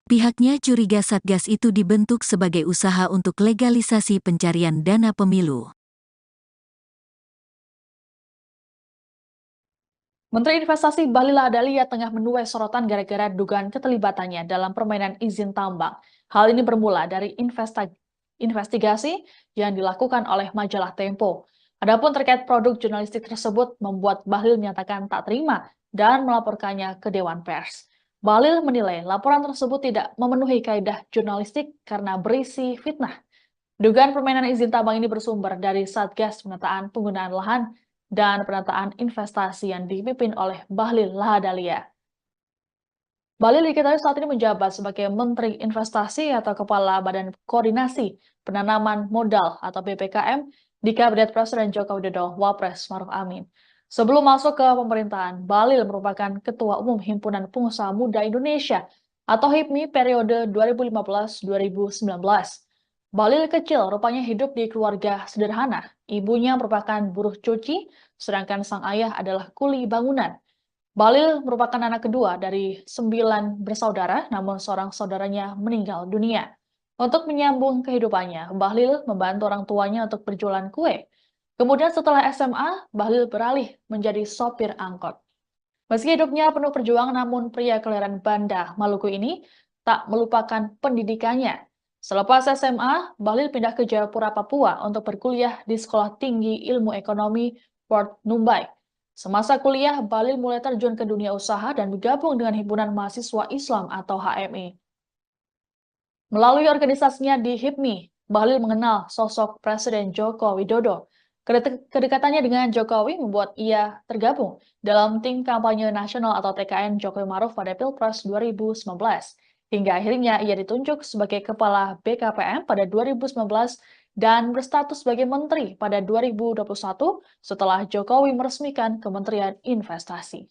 Pihaknya curiga Satgas itu dibentuk sebagai usaha untuk legalisasi pencarian dana pemilu. Menteri Investasi Bahlil Lahadalia tengah menuai sorotan gara-gara dugaan keterlibatannya dalam permainan izin tambang. Hal ini bermula dari investigasi yang dilakukan oleh majalah Tempo. Adapun terkait produk jurnalistik tersebut membuat Bahlil menyatakan tak terima dan melaporkannya ke Dewan Pers. Bahlil menilai laporan tersebut tidak memenuhi kaidah jurnalistik karena berisi fitnah. Dugaan permainan izin tambang ini bersumber dari Satgas Penataan Penggunaan Lahan dan Penataan Investasi yang dipimpin oleh Bahlil Lahadalia. Bahlil diketahui saat ini menjabat sebagai Menteri Investasi atau Kepala Badan Koordinasi Penanaman Modal atau BPKM di Kabinet Presiden Joko Widodo Wapres Maruf Amin. Sebelum masuk ke pemerintahan, Bahlil merupakan Ketua Umum Himpunan Pengusaha Muda Indonesia atau HIPMI periode 2015-2019. Bahlil kecil rupanya hidup di keluarga sederhana. Ibunya merupakan buruh cuci, sedangkan sang ayah adalah kuli bangunan. Bahlil merupakan anak kedua dari 9 bersaudara, namun seorang saudaranya meninggal dunia. Untuk menyambung kehidupannya, Bahlil membantu orang tuanya untuk berjualan kue. Kemudian setelah SMA, Bahlil beralih menjadi sopir angkot. Meski hidupnya penuh perjuangan, namun pria kelahiran Banda, Maluku ini tak melupakan pendidikannya. Selepas SMA, Bahlil pindah ke Jayapura, Papua untuk berkuliah di Sekolah Tinggi Ilmu Ekonomi Port Numbai. Semasa kuliah, Bahlil mulai terjun ke dunia usaha dan bergabung dengan Himpunan Mahasiswa Islam atau HMI. Melalui organisasinya di HIPMI, Bahlil mengenal sosok Presiden Joko Widodo. Kedekatannya dengan Jokowi membuat ia tergabung dalam tim kampanye nasional atau TKN Jokowi Maruf pada Pilpres 2019. Hingga akhirnya ia ditunjuk sebagai Kepala BKPM pada 2019 dan berstatus sebagai Menteri pada 2021 setelah Jokowi meresmikan Kementerian Investasi.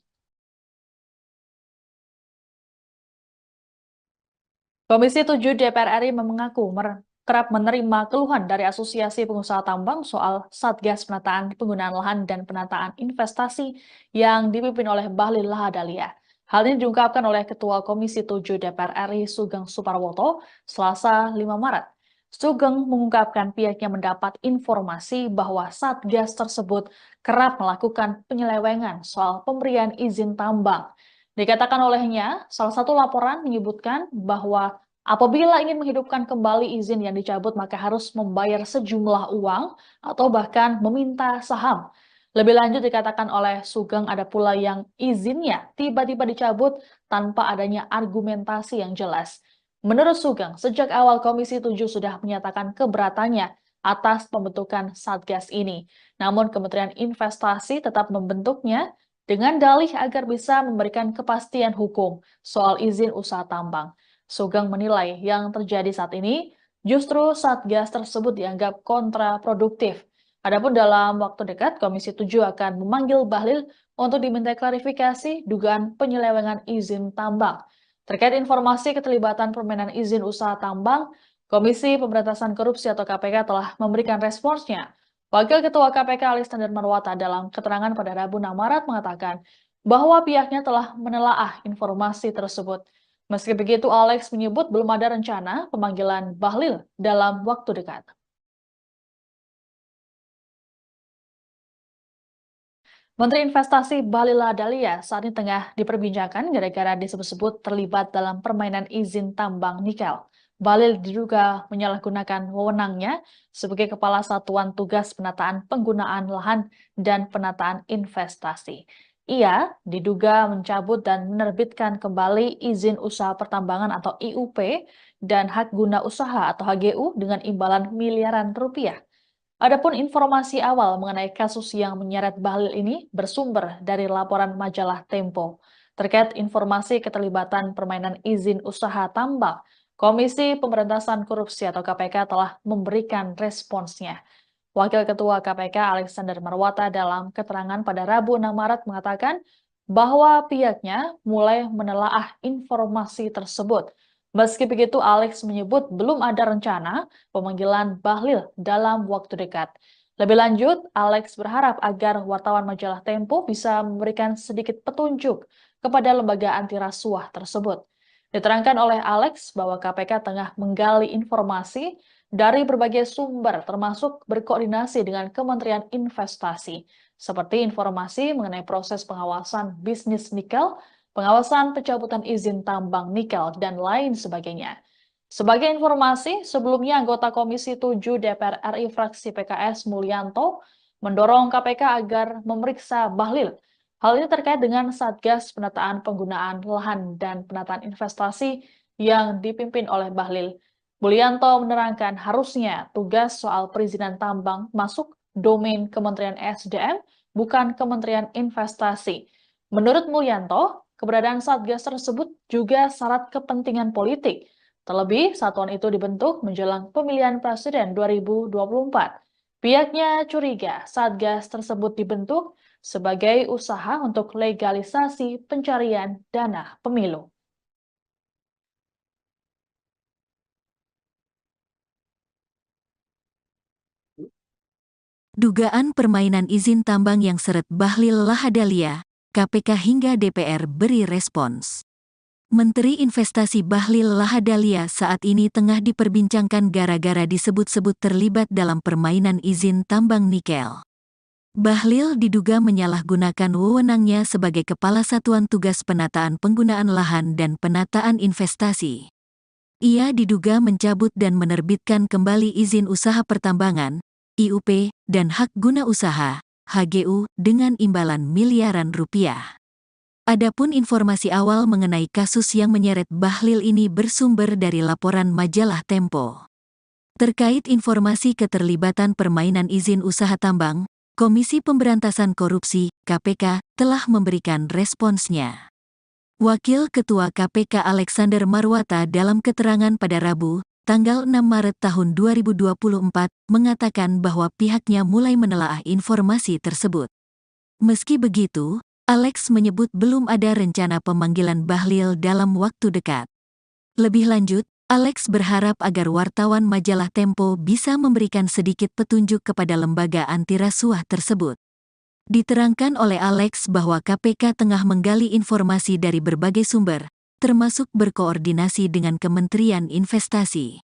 Komisi 7 DPR RI mengaku kerap menerima keluhan dari Asosiasi Pengusaha Tambang soal Satgas Penataan Penggunaan Lahan dan Penataan Investasi yang dipimpin oleh Bahlil Lahadalia. Hal ini diungkapkan oleh Ketua Komisi 7 DPR RI Sugeng Suparwoto Selasa 5 Maret. Sugeng mengungkapkan pihaknya mendapat informasi bahwa Satgas tersebut kerap melakukan penyelewengan soal pemberian izin tambang. Dikatakan olehnya, salah satu laporan menyebutkan bahwa Apabila ingin menghidupkan kembali izin yang dicabut, maka harus membayar sejumlah uang atau bahkan meminta saham. Lebih lanjut dikatakan oleh Sugeng ada pula yang izinnya tiba-tiba dicabut tanpa adanya argumentasi yang jelas. Menurut Sugeng, sejak awal Komisi 7 sudah menyatakan keberatannya atas pembentukan Satgas ini. Namun Kementerian Investasi tetap membentuknya dengan dalih agar bisa memberikan kepastian hukum soal izin usaha tambang. Sugeng menilai yang terjadi saat ini justru Satgas tersebut dianggap kontraproduktif. Adapun dalam waktu dekat, Komisi 7 akan memanggil Bahlil untuk diminta klarifikasi dugaan penyelewengan izin tambang. Terkait informasi keterlibatan permainan izin usaha tambang, Komisi Pemberantasan Korupsi atau KPK telah memberikan responsnya. Wakil Ketua KPK Alexander Marwata dalam keterangan pada Rabu 6 Maret mengatakan bahwa pihaknya telah menelaah informasi tersebut. Meski begitu, Alex menyebut belum ada rencana pemanggilan Bahlil dalam waktu dekat. Menteri Investasi Bahlil Lahadalia saat ini tengah diperbincangkan gara-gara disebut-sebut terlibat dalam permainan izin tambang nikel. Bahlil diduga menyalahgunakan wewenangnya sebagai Kepala Satuan Tugas Penataan Penggunaan Lahan dan Penataan Investasi. Ia diduga mencabut dan menerbitkan kembali izin usaha pertambangan atau IUP dan hak guna usaha atau HGU dengan imbalan miliaran rupiah. Adapun informasi awal mengenai kasus yang menyeret Bahlil ini bersumber dari laporan majalah Tempo. Terkait informasi keterlibatan permainan izin usaha tambang, Komisi Pemberantasan Korupsi atau KPK telah memberikan responsnya. Wakil Ketua KPK Alexander Marwata dalam keterangan pada Rabu 6 Maret mengatakan bahwa pihaknya mulai menelaah informasi tersebut. Meski begitu, Alex menyebut belum ada rencana pemanggilan Bahlil dalam waktu dekat. Lebih lanjut, Alex berharap agar wartawan majalah Tempo bisa memberikan sedikit petunjuk kepada lembaga anti rasuah tersebut. Diterangkan oleh Alex bahwa KPK tengah menggali informasi dari berbagai sumber termasuk berkoordinasi dengan Kementerian Investasi, seperti informasi mengenai proses pengawasan bisnis nikel, pengawasan pencabutan izin tambang nikel, dan lain sebagainya. Sebagai informasi, sebelumnya anggota Komisi 7 DPR RI fraksi PKS Mulyanto mendorong KPK agar memeriksa Bahlil. Hal ini terkait dengan Satgas Penataan Penggunaan Lahan dan Penataan Investasi yang dipimpin oleh Bahlil. Mulyanto menerangkan harusnya tugas soal perizinan tambang masuk domain Kementerian SDM, bukan Kementerian Investasi. Menurut Mulyanto, keberadaan Satgas tersebut juga syarat kepentingan politik. Terlebih, satuan itu dibentuk menjelang pemilihan presiden 2024. Pihaknya curiga Satgas tersebut dibentuk sebagai usaha untuk legalisasi pencarian dana pemilu. Dugaan permainan izin tambang yang seret Bahlil Lahadalia, KPK hingga DPR beri respons. Menteri Investasi Bahlil Lahadalia saat ini tengah diperbincangkan gara-gara disebut-sebut terlibat dalam permainan izin tambang nikel. Bahlil diduga menyalahgunakan wewenangnya sebagai Kepala Satuan Tugas Penataan Penggunaan Lahan dan Penataan Investasi. Ia diduga mencabut dan menerbitkan kembali izin usaha pertambangan, IUP, dan hak guna usaha, HGU, dengan imbalan miliaran rupiah. Adapun informasi awal mengenai kasus yang menyeret Bahlil ini bersumber dari laporan majalah Tempo. Terkait informasi keterlibatan permainan izin usaha tambang, Komisi Pemberantasan Korupsi, KPK, telah memberikan responsnya. Wakil Ketua KPK Alexander Marwata dalam keterangan pada Rabu, tanggal 6 Maret tahun 2024, mengatakan bahwa pihaknya mulai menelaah informasi tersebut. Meski begitu, Alex menyebut belum ada rencana pemanggilan Bahlil dalam waktu dekat. Lebih lanjut, Alex berharap agar wartawan majalah Tempo bisa memberikan sedikit petunjuk kepada lembaga anti rasuah tersebut. Diterangkan oleh Alex bahwa KPK tengah menggali informasi dari berbagai sumber, termasuk berkoordinasi dengan Kementerian Investasi.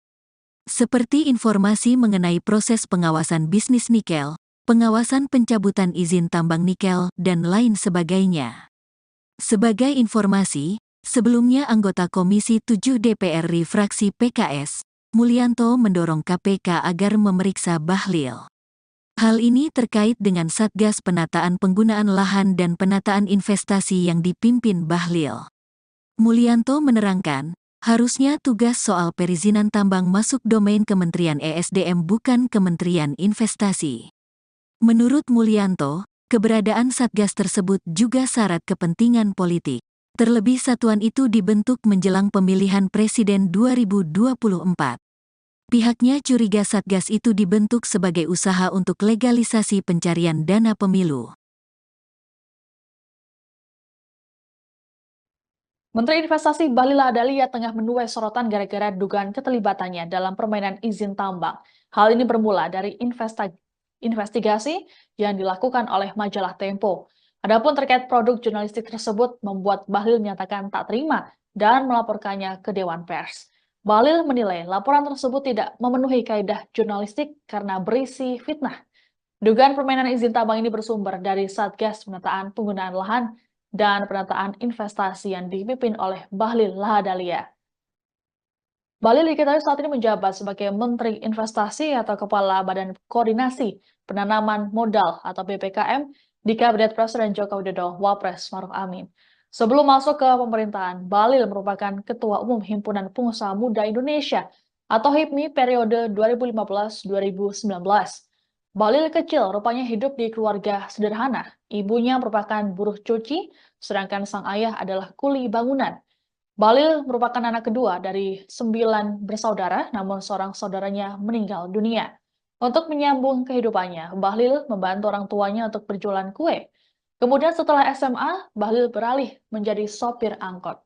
Seperti informasi mengenai proses pengawasan bisnis nikel, pengawasan pencabutan izin tambang nikel, dan lain sebagainya. Sebagai informasi, Sebelumnya anggota Komisi 7 DPR RI fraksi PKS, Mulyanto mendorong KPK agar memeriksa Bahlil. Hal ini terkait dengan Satgas Penataan Penggunaan Lahan dan Penataan Investasi yang dipimpin Bahlil. Mulyanto menerangkan, harusnya tugas soal perizinan tambang masuk domain Kementerian ESDM bukan Kementerian Investasi. Menurut Mulyanto, keberadaan Satgas tersebut juga syarat kepentingan politik. Terlebih satuan itu dibentuk menjelang pemilihan Presiden 2024. Pihaknya curiga Satgas itu dibentuk sebagai usaha untuk legalisasi pencarian dana pemilu. Menteri Investasi Bahlil Lahadalia tengah menuai sorotan gara-gara dugaan keterlibatannya dalam permainan izin tambang. Hal ini bermula dari investigasi yang dilakukan oleh majalah Tempo. Adapun terkait produk jurnalistik tersebut membuat Bahlil menyatakan tak terima dan melaporkannya ke Dewan Pers. Bahlil menilai laporan tersebut tidak memenuhi kaidah jurnalistik karena berisi fitnah. Dugaan permainan izin tambang ini bersumber dari Satgas Penataan Penggunaan Lahan dan Penataan Investasi yang dipimpin oleh Bahlil Lahadalia. Bahlil diketahui saat ini menjabat sebagai Menteri Investasi atau Kepala Badan Koordinasi Penanaman Modal atau BPKM di Kabinet Presiden Joko Widodo Wapres Maruf Amin. Sebelum masuk ke pemerintahan, Bahlil merupakan Ketua Umum Himpunan Pengusaha Muda Indonesia atau HIPMI periode 2015-2019. Bahlil kecil rupanya hidup di keluarga sederhana. Ibunya merupakan buruh cuci, sedangkan sang ayah adalah kuli bangunan. Bahlil merupakan anak kedua dari 9 bersaudara, namun seorang saudaranya meninggal dunia. Untuk menyambung kehidupannya, Bahlil membantu orang tuanya untuk berjualan kue. Kemudian setelah SMA, Bahlil beralih menjadi sopir angkot.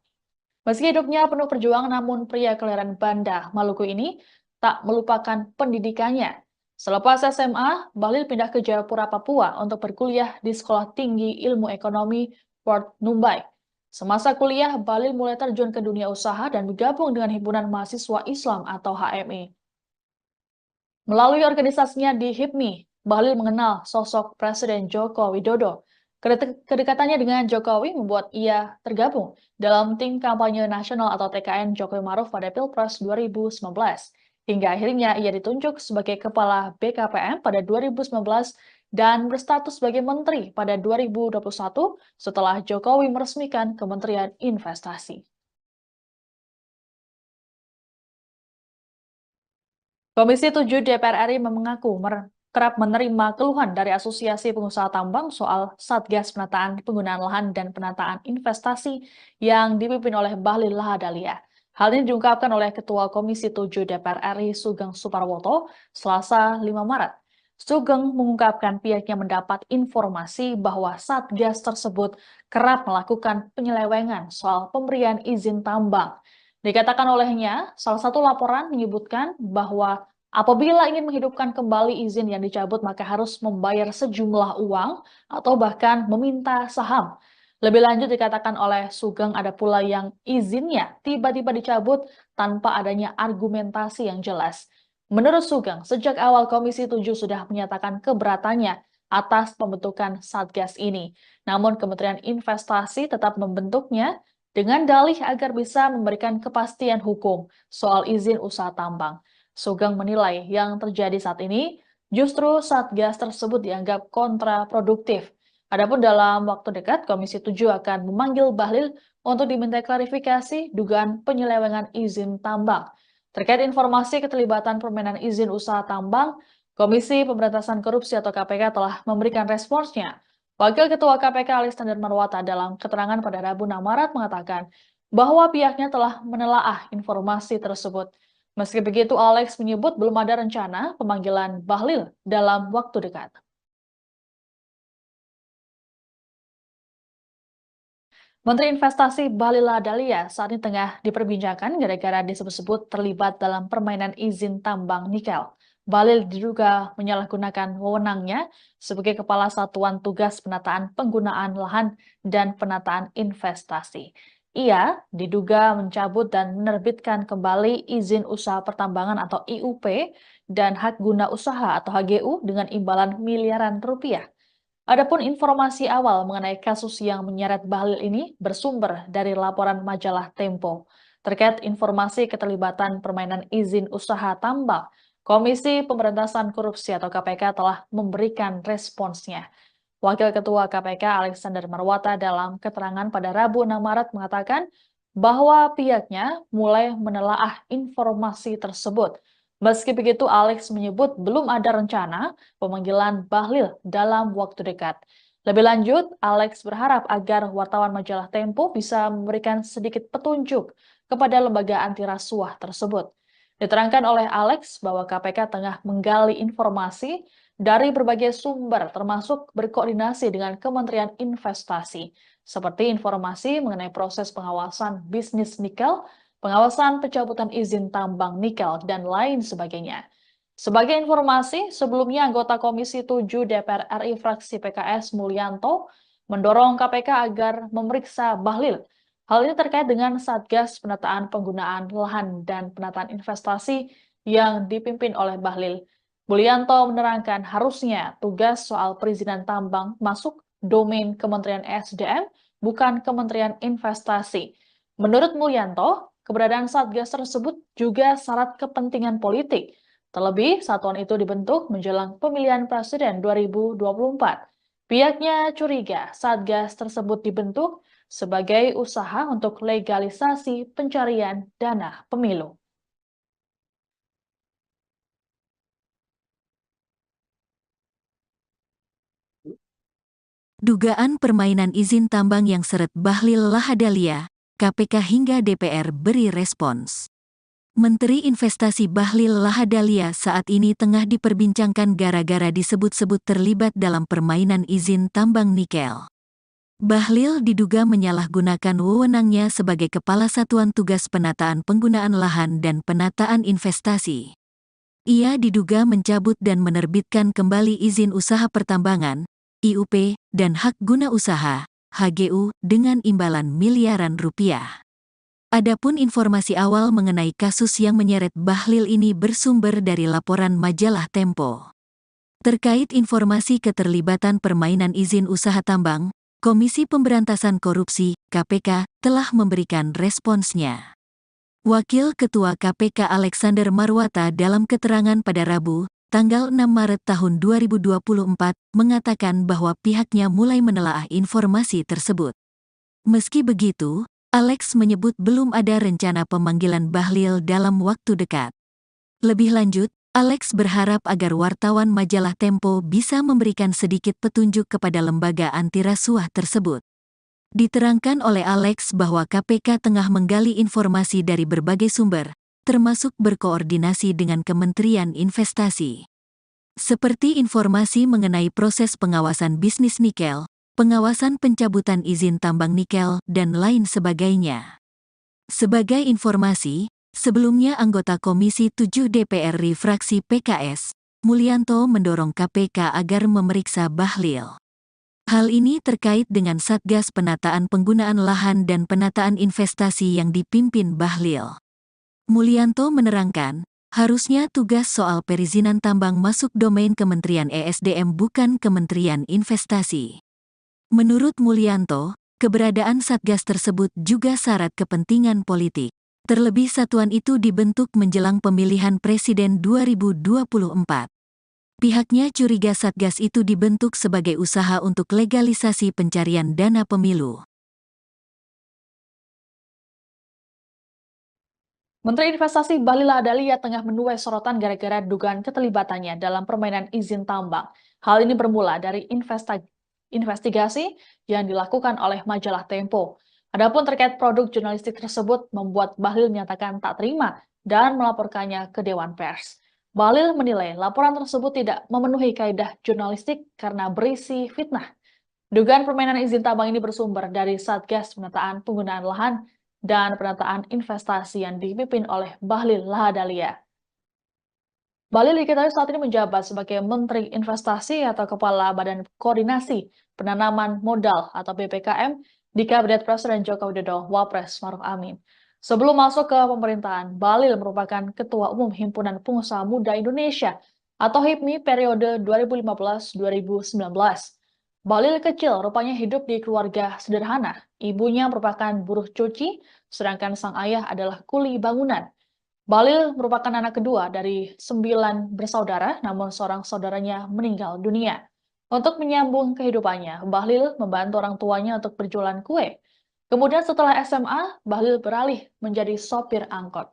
Meski hidupnya penuh perjuangan, namun pria kelahiran Banda, Maluku ini tak melupakan pendidikannya. Selepas SMA, Bahlil pindah ke Jayapura, Papua untuk berkuliah di Sekolah Tinggi Ilmu Ekonomi Port Numbai. Semasa kuliah, Bahlil mulai terjun ke dunia usaha dan bergabung dengan Himpunan Mahasiswa Islam atau HMI. Melalui organisasinya di HIPMI, Bahlil mengenal sosok Presiden Joko Widodo. Kedekatannya dengan Jokowi membuat ia tergabung dalam tim kampanye nasional atau TKN Jokowi Maruf pada Pilpres 2019. Hingga akhirnya ia ditunjuk sebagai Kepala BKPM pada 2019 dan berstatus sebagai Menteri pada 2021 setelah Jokowi meresmikan Kementerian Investasi. Komisi 7 DPR RI mengaku kerap menerima keluhan dari Asosiasi Pengusaha Tambang soal Satgas Penataan Penggunaan Lahan dan Penataan Investasi yang dipimpin oleh Bahlil Lahadalia. Hal ini diungkapkan oleh Ketua Komisi 7 DPR RI Sugeng Suparwoto Selasa 5 Maret. Sugeng mengungkapkan pihaknya mendapat informasi bahwa Satgas tersebut kerap melakukan penyelewengan soal pemberian izin tambang. Dikatakan olehnya, salah satu laporan menyebutkan bahwa apabila ingin menghidupkan kembali izin yang dicabut, maka harus membayar sejumlah uang atau bahkan meminta saham. Lebih lanjut dikatakan oleh Sugeng ada pula yang izinnya tiba-tiba dicabut tanpa adanya argumentasi yang jelas. Menurut Sugeng, sejak awal Komisi 7 sudah menyatakan keberatannya atas pembentukan Satgas ini. Namun Kementerian Investasi tetap membentuknya dengan dalih agar bisa memberikan kepastian hukum soal izin usaha tambang. Sugeng menilai yang terjadi saat ini justru Satgas tersebut dianggap kontraproduktif. Adapun dalam waktu dekat, Komisi 7 akan memanggil Bahlil untuk diminta klarifikasi dugaan penyelewengan izin tambang. Terkait informasi keterlibatan permainan izin usaha tambang, Komisi Pemberantasan Korupsi atau KPK telah memberikan responsnya. Wakil Ketua KPK Alexander Marwata dalam keterangan pada Rabu 6 Maret mengatakan bahwa pihaknya telah menelaah informasi tersebut. Meski begitu, Alex menyebut belum ada rencana pemanggilan Bahlil dalam waktu dekat. Menteri Investasi Bahlil Lahadalia saat ini tengah diperbincangkan gara-gara disebut-sebut terlibat dalam permainan izin tambang nikel. Bahlil diduga menyalahgunakan wewenangnya sebagai Kepala Satuan Tugas Penataan Penggunaan Lahan dan Penataan Investasi. Ia diduga mencabut dan menerbitkan kembali izin usaha pertambangan atau IUP dan hak guna usaha atau HGU dengan imbalan miliaran rupiah. Adapun informasi awal mengenai kasus yang menyeret Bahlil ini bersumber dari laporan majalah Tempo. Terkait informasi keterlibatan permainan izin usaha tambang, Komisi Pemberantasan Korupsi atau KPK telah memberikan responsnya. Wakil Ketua KPK Alexander Marwata dalam keterangan pada Rabu 6 Maret mengatakan bahwa pihaknya mulai menelaah informasi tersebut. Meski begitu, Alex menyebut belum ada rencana pemanggilan Bahlil dalam waktu dekat. Lebih lanjut, Alex berharap agar wartawan majalah Tempo bisa memberikan sedikit petunjuk kepada lembaga anti rasuah tersebut. Diterangkan oleh Alex bahwa KPK tengah menggali informasi dari berbagai sumber, termasuk berkoordinasi dengan Kementerian Investasi, seperti informasi mengenai proses pengawasan bisnis nikel, pengawasan pencabutan izin tambang nikel, dan lain sebagainya. Sebagai informasi, sebelumnya anggota Komisi 7 DPR RI fraksi PKS Mulyanto mendorong KPK agar memeriksa Bahlil. Hal ini terkait dengan Satgas Penataan Penggunaan Lahan dan Penataan Investasi yang dipimpin oleh Bahlil. Mulyanto menerangkan harusnya tugas soal perizinan tambang masuk domain Kementerian SDM, bukan Kementerian Investasi. Menurut Mulyanto, keberadaan Satgas tersebut juga syarat kepentingan politik. Terlebih, satuan itu dibentuk menjelang pemilihan presiden 2024. Pihaknya curiga Satgas tersebut dibentuk sebagai usaha untuk legalisasi pencarian dana pemilu. Dugaan permainan izin tambang yang seret Bahlil Lahadalia, KPK hingga DPR beri respons. Menteri Investasi Bahlil Lahadalia saat ini tengah diperbincangkan gara-gara disebut-sebut terlibat dalam permainan izin tambang nikel. Bahlil diduga menyalahgunakan wewenangnya sebagai Kepala Satuan Tugas Penataan Penggunaan Lahan dan Penataan Investasi. Ia diduga mencabut dan menerbitkan kembali izin usaha pertambangan, IUP, dan hak guna usaha, HGU, dengan imbalan miliaran rupiah. Adapun informasi awal mengenai kasus yang menyeret Bahlil ini bersumber dari laporan majalah Tempo. Terkait informasi keterlibatan permainan izin usaha tambang, Komisi Pemberantasan Korupsi, KPK, telah memberikan responsnya. Wakil Ketua KPK Alexander Marwata dalam keterangan pada Rabu, tanggal 6 Maret tahun 2024, mengatakan bahwa pihaknya mulai menelaah informasi tersebut. Meski begitu, Alex menyebut belum ada rencana pemanggilan Bahlil dalam waktu dekat. Lebih lanjut, Alex berharap agar wartawan majalah Tempo bisa memberikan sedikit petunjuk kepada lembaga anti rasuah tersebut. Diterangkan oleh Alex bahwa KPK tengah menggali informasi dari berbagai sumber, termasuk berkoordinasi dengan Kementerian Investasi. Seperti informasi mengenai proses pengawasan bisnis nikel, pengawasan pencabutan izin tambang nikel, dan lain sebagainya. Sebagai informasi, sebelumnya anggota Komisi 7 DPR RI fraksi PKS, Mulyanto mendorong KPK agar memeriksa Bahlil. Hal ini terkait dengan Satgas Penataan Penggunaan Lahan dan Penataan Investasi yang dipimpin Bahlil. Mulyanto menerangkan, harusnya tugas soal perizinan tambang masuk domain Kementerian ESDM bukan Kementerian Investasi. Menurut Mulyanto, keberadaan Satgas tersebut juga syarat kepentingan politik. Terlebih satuan itu dibentuk menjelang pemilihan presiden 2024. Pihaknya curiga Satgas itu dibentuk sebagai usaha untuk legalisasi pencarian dana pemilu. Menteri Investasi Bahlil Lahadalia tengah menuai sorotan gara-gara dugaan keterlibatannya dalam permainan izin tambang. Hal ini bermula dari investigasi yang dilakukan oleh majalah Tempo. Adapun terkait produk jurnalistik tersebut membuat Bahlil menyatakan tak terima dan melaporkannya ke Dewan Pers. Bahlil menilai laporan tersebut tidak memenuhi kaidah jurnalistik karena berisi fitnah. Dugaan permainan izin tambang ini bersumber dari Satgas Penataan Penggunaan Lahan dan Penataan Investasi yang dipimpin oleh Bahlil Lahadalia. Bahlil diketahui saat ini menjabat sebagai Menteri Investasi atau Kepala Badan Koordinasi Penanaman Modal atau BPKM di Kabinet Presiden Joko Widodo Wapres Maruf Amin. Sebelum masuk ke pemerintahan, Bahlil merupakan Ketua Umum Himpunan Pengusaha Muda Indonesia atau HIPMI periode 2015-2019. Bahlil kecil rupanya hidup di keluarga sederhana. Ibunya merupakan buruh cuci, sedangkan sang ayah adalah kuli bangunan. Bahlil merupakan anak kedua dari 9 bersaudara, namun seorang saudaranya meninggal dunia. Untuk menyambung kehidupannya, Bahlil membantu orang tuanya untuk berjualan kue. Kemudian setelah SMA, Bahlil beralih menjadi sopir angkot.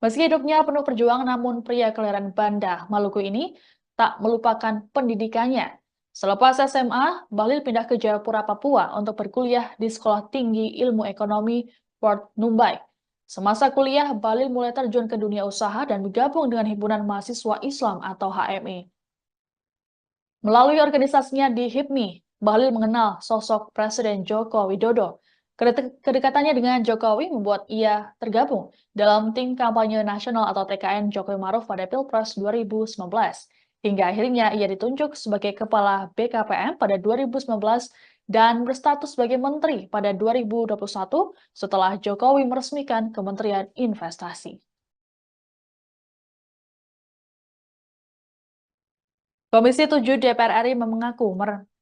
Meski hidupnya penuh perjuangan, namun pria kelahiran Banda, Maluku ini tak melupakan pendidikannya. Selepas SMA, Bahlil pindah ke Jayapura, Papua untuk berkuliah di Sekolah Tinggi Ilmu Ekonomi Port Numbai. Semasa kuliah, Bahlil mulai terjun ke dunia usaha dan bergabung dengan Himpunan Mahasiswa Islam atau HMI. Melalui organisasinya di HIPMI, Bahlil mengenal sosok Presiden Joko Widodo. Kedekatannya dengan Jokowi membuat ia tergabung dalam tim kampanye nasional atau TKN Jokowi Maruf pada Pilpres 2019. Hingga akhirnya ia ditunjuk sebagai Kepala BKPM pada 2019 dan berstatus sebagai Menteri pada 2021 setelah Jokowi meresmikan Kementerian Investasi. Komisi 7 DPR RI mengaku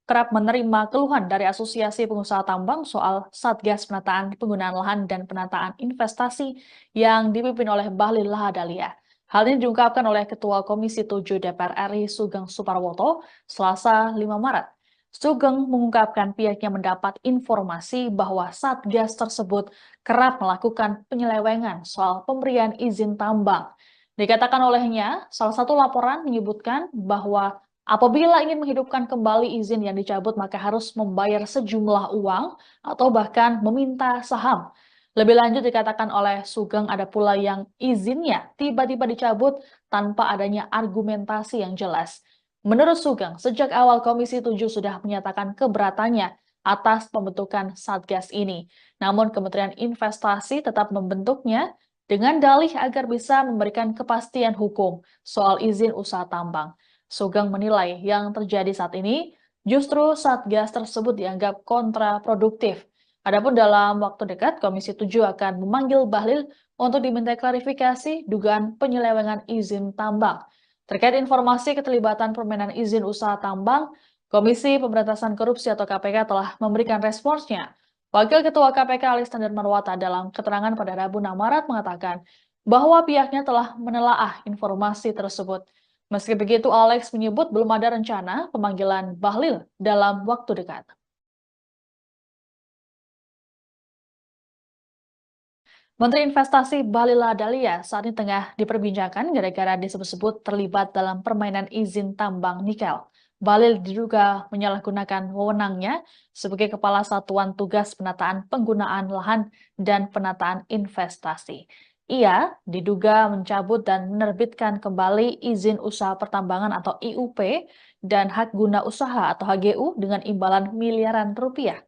kerap menerima keluhan dari Asosiasi Pengusaha Tambang soal Satgas Penataan Penggunaan Lahan dan Penataan Investasi yang dipimpin oleh Bahlil Lahadalia. Hal ini diungkapkan oleh Ketua Komisi 7 DPR RI Sugeng Suparwoto Selasa 5 Maret. Sugeng mengungkapkan pihaknya mendapat informasi bahwa Satgas tersebut kerap melakukan penyelewengan soal pemberian izin tambang. Dikatakan olehnya, salah satu laporan menyebutkan bahwa apabila ingin menghidupkan kembali izin yang dicabut, maka harus membayar sejumlah uang atau bahkan meminta saham. Lebih lanjut dikatakan oleh Sugeng ada pula yang izinnya tiba-tiba dicabut tanpa adanya argumentasi yang jelas. Menurut Sugeng, sejak awal Komisi 7 sudah menyatakan keberatannya atas pembentukan Satgas ini. Namun Kementerian Investasi tetap membentuknya dengan dalih agar bisa memberikan kepastian hukum soal izin usaha tambang. Sugeng menilai yang terjadi saat ini justru Satgas tersebut dianggap kontraproduktif. Adapun dalam waktu dekat, Komisi 7 akan memanggil Bahlil untuk diminta klarifikasi dugaan penyelewengan izin tambang. Terkait informasi keterlibatan permainan izin usaha tambang, Komisi Pemberantasan Korupsi atau KPK telah memberikan responsnya. Wakil Ketua KPK Alexander Marwata dalam keterangan pada Rabu 6 Maret mengatakan bahwa pihaknya telah menelaah informasi tersebut. Meski begitu, Alex menyebut belum ada rencana pemanggilan Bahlil dalam waktu dekat. Menteri Investasi Bahlil Lahadalia saat ini tengah diperbincangkan gara-gara disebut-sebut terlibat dalam permainan izin tambang nikel. Bahlil diduga menyalahgunakan wewenangnya sebagai Kepala Satuan Tugas Penataan Penggunaan Lahan dan Penataan Investasi. Ia diduga mencabut dan menerbitkan kembali izin usaha pertambangan atau IUP dan hak guna usaha atau HGU dengan imbalan miliaran rupiah.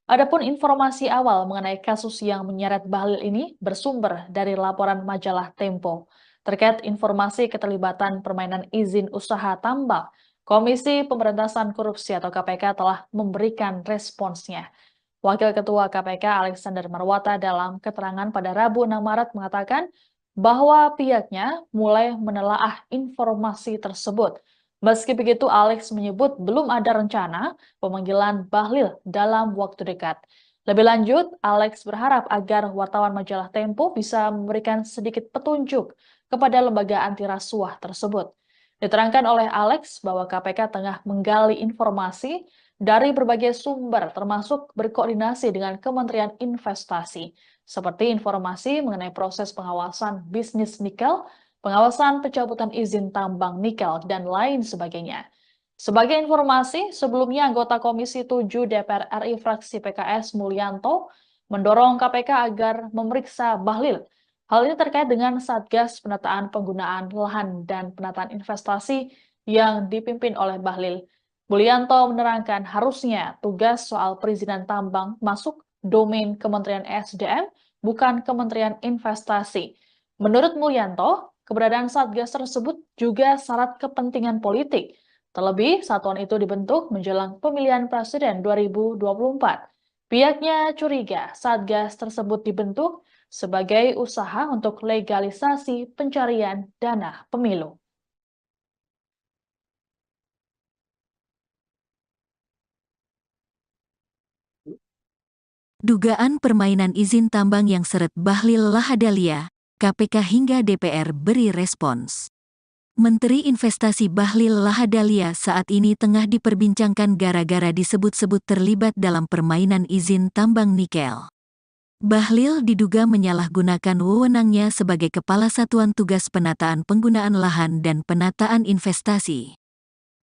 Adapun informasi awal mengenai kasus yang menyeret Bahlil ini bersumber dari laporan majalah Tempo. Terkait informasi keterlibatan permainan izin usaha tambang, Komisi Pemberantasan Korupsi atau KPK telah memberikan responsnya. Wakil Ketua KPK Alexander Marwata dalam keterangan pada Rabu 6 Maret mengatakan bahwa pihaknya mulai menelaah informasi tersebut. Meski begitu, Alex menyebut belum ada rencana pemanggilan Bahlil dalam waktu dekat. Lebih lanjut, Alex berharap agar wartawan majalah Tempo bisa memberikan sedikit petunjuk kepada lembaga anti rasuah tersebut. Diterangkan oleh Alex bahwa KPK tengah menggali informasi dari berbagai sumber termasuk berkoordinasi dengan Kementerian Investasi, seperti informasi mengenai proses pengawasan bisnis nikel, pengawasan pencabutan izin tambang nikel, dan lain sebagainya. Sebagai informasi, sebelumnya anggota Komisi 7 DPR RI fraksi PKS Mulyanto mendorong KPK agar memeriksa Bahlil. Hal ini terkait dengan Satgas Penataan Penggunaan Lahan dan Penataan Investasi yang dipimpin oleh Bahlil. Mulyanto menerangkan harusnya tugas soal perizinan tambang masuk domain Kementerian SDM, bukan Kementerian Investasi. Menurut Mulyanto, keberadaan Satgas tersebut juga syarat kepentingan politik. Terlebih, satuan itu dibentuk menjelang pemilihan presiden 2024. Pihaknya curiga Satgas tersebut dibentuk sebagai usaha untuk legalisasi pencarian dana pemilu. . Dugaan permainan izin tambang yang seret Bahlil Lahadalia, KPK hingga DPR beri respons. Menteri Investasi Bahlil Lahadalia saat ini tengah diperbincangkan gara-gara disebut-sebut terlibat dalam permainan izin tambang nikel. Bahlil diduga menyalahgunakan wewenangnya sebagai Kepala Satuan Tugas Penataan Penggunaan Lahan dan Penataan Investasi.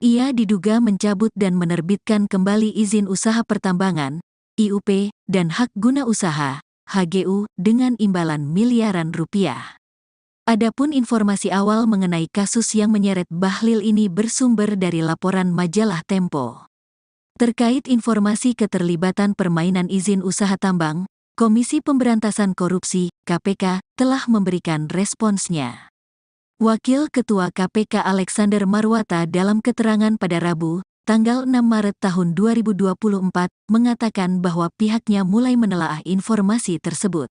Ia diduga mencabut dan menerbitkan kembali izin usaha pertambangan, IUP, dan hak guna usaha, HGU, dengan imbalan miliaran rupiah. Adapun informasi awal mengenai kasus yang menyeret Bahlil ini bersumber dari laporan majalah Tempo. Terkait informasi keterlibatan permainan izin usaha tambang, Komisi Pemberantasan Korupsi, KPK, telah memberikan responsnya. Wakil Ketua KPK Alexander Marwata dalam keterangan pada Rabu, tanggal 6 Maret tahun 2024, mengatakan bahwa pihaknya mulai menelaah informasi tersebut.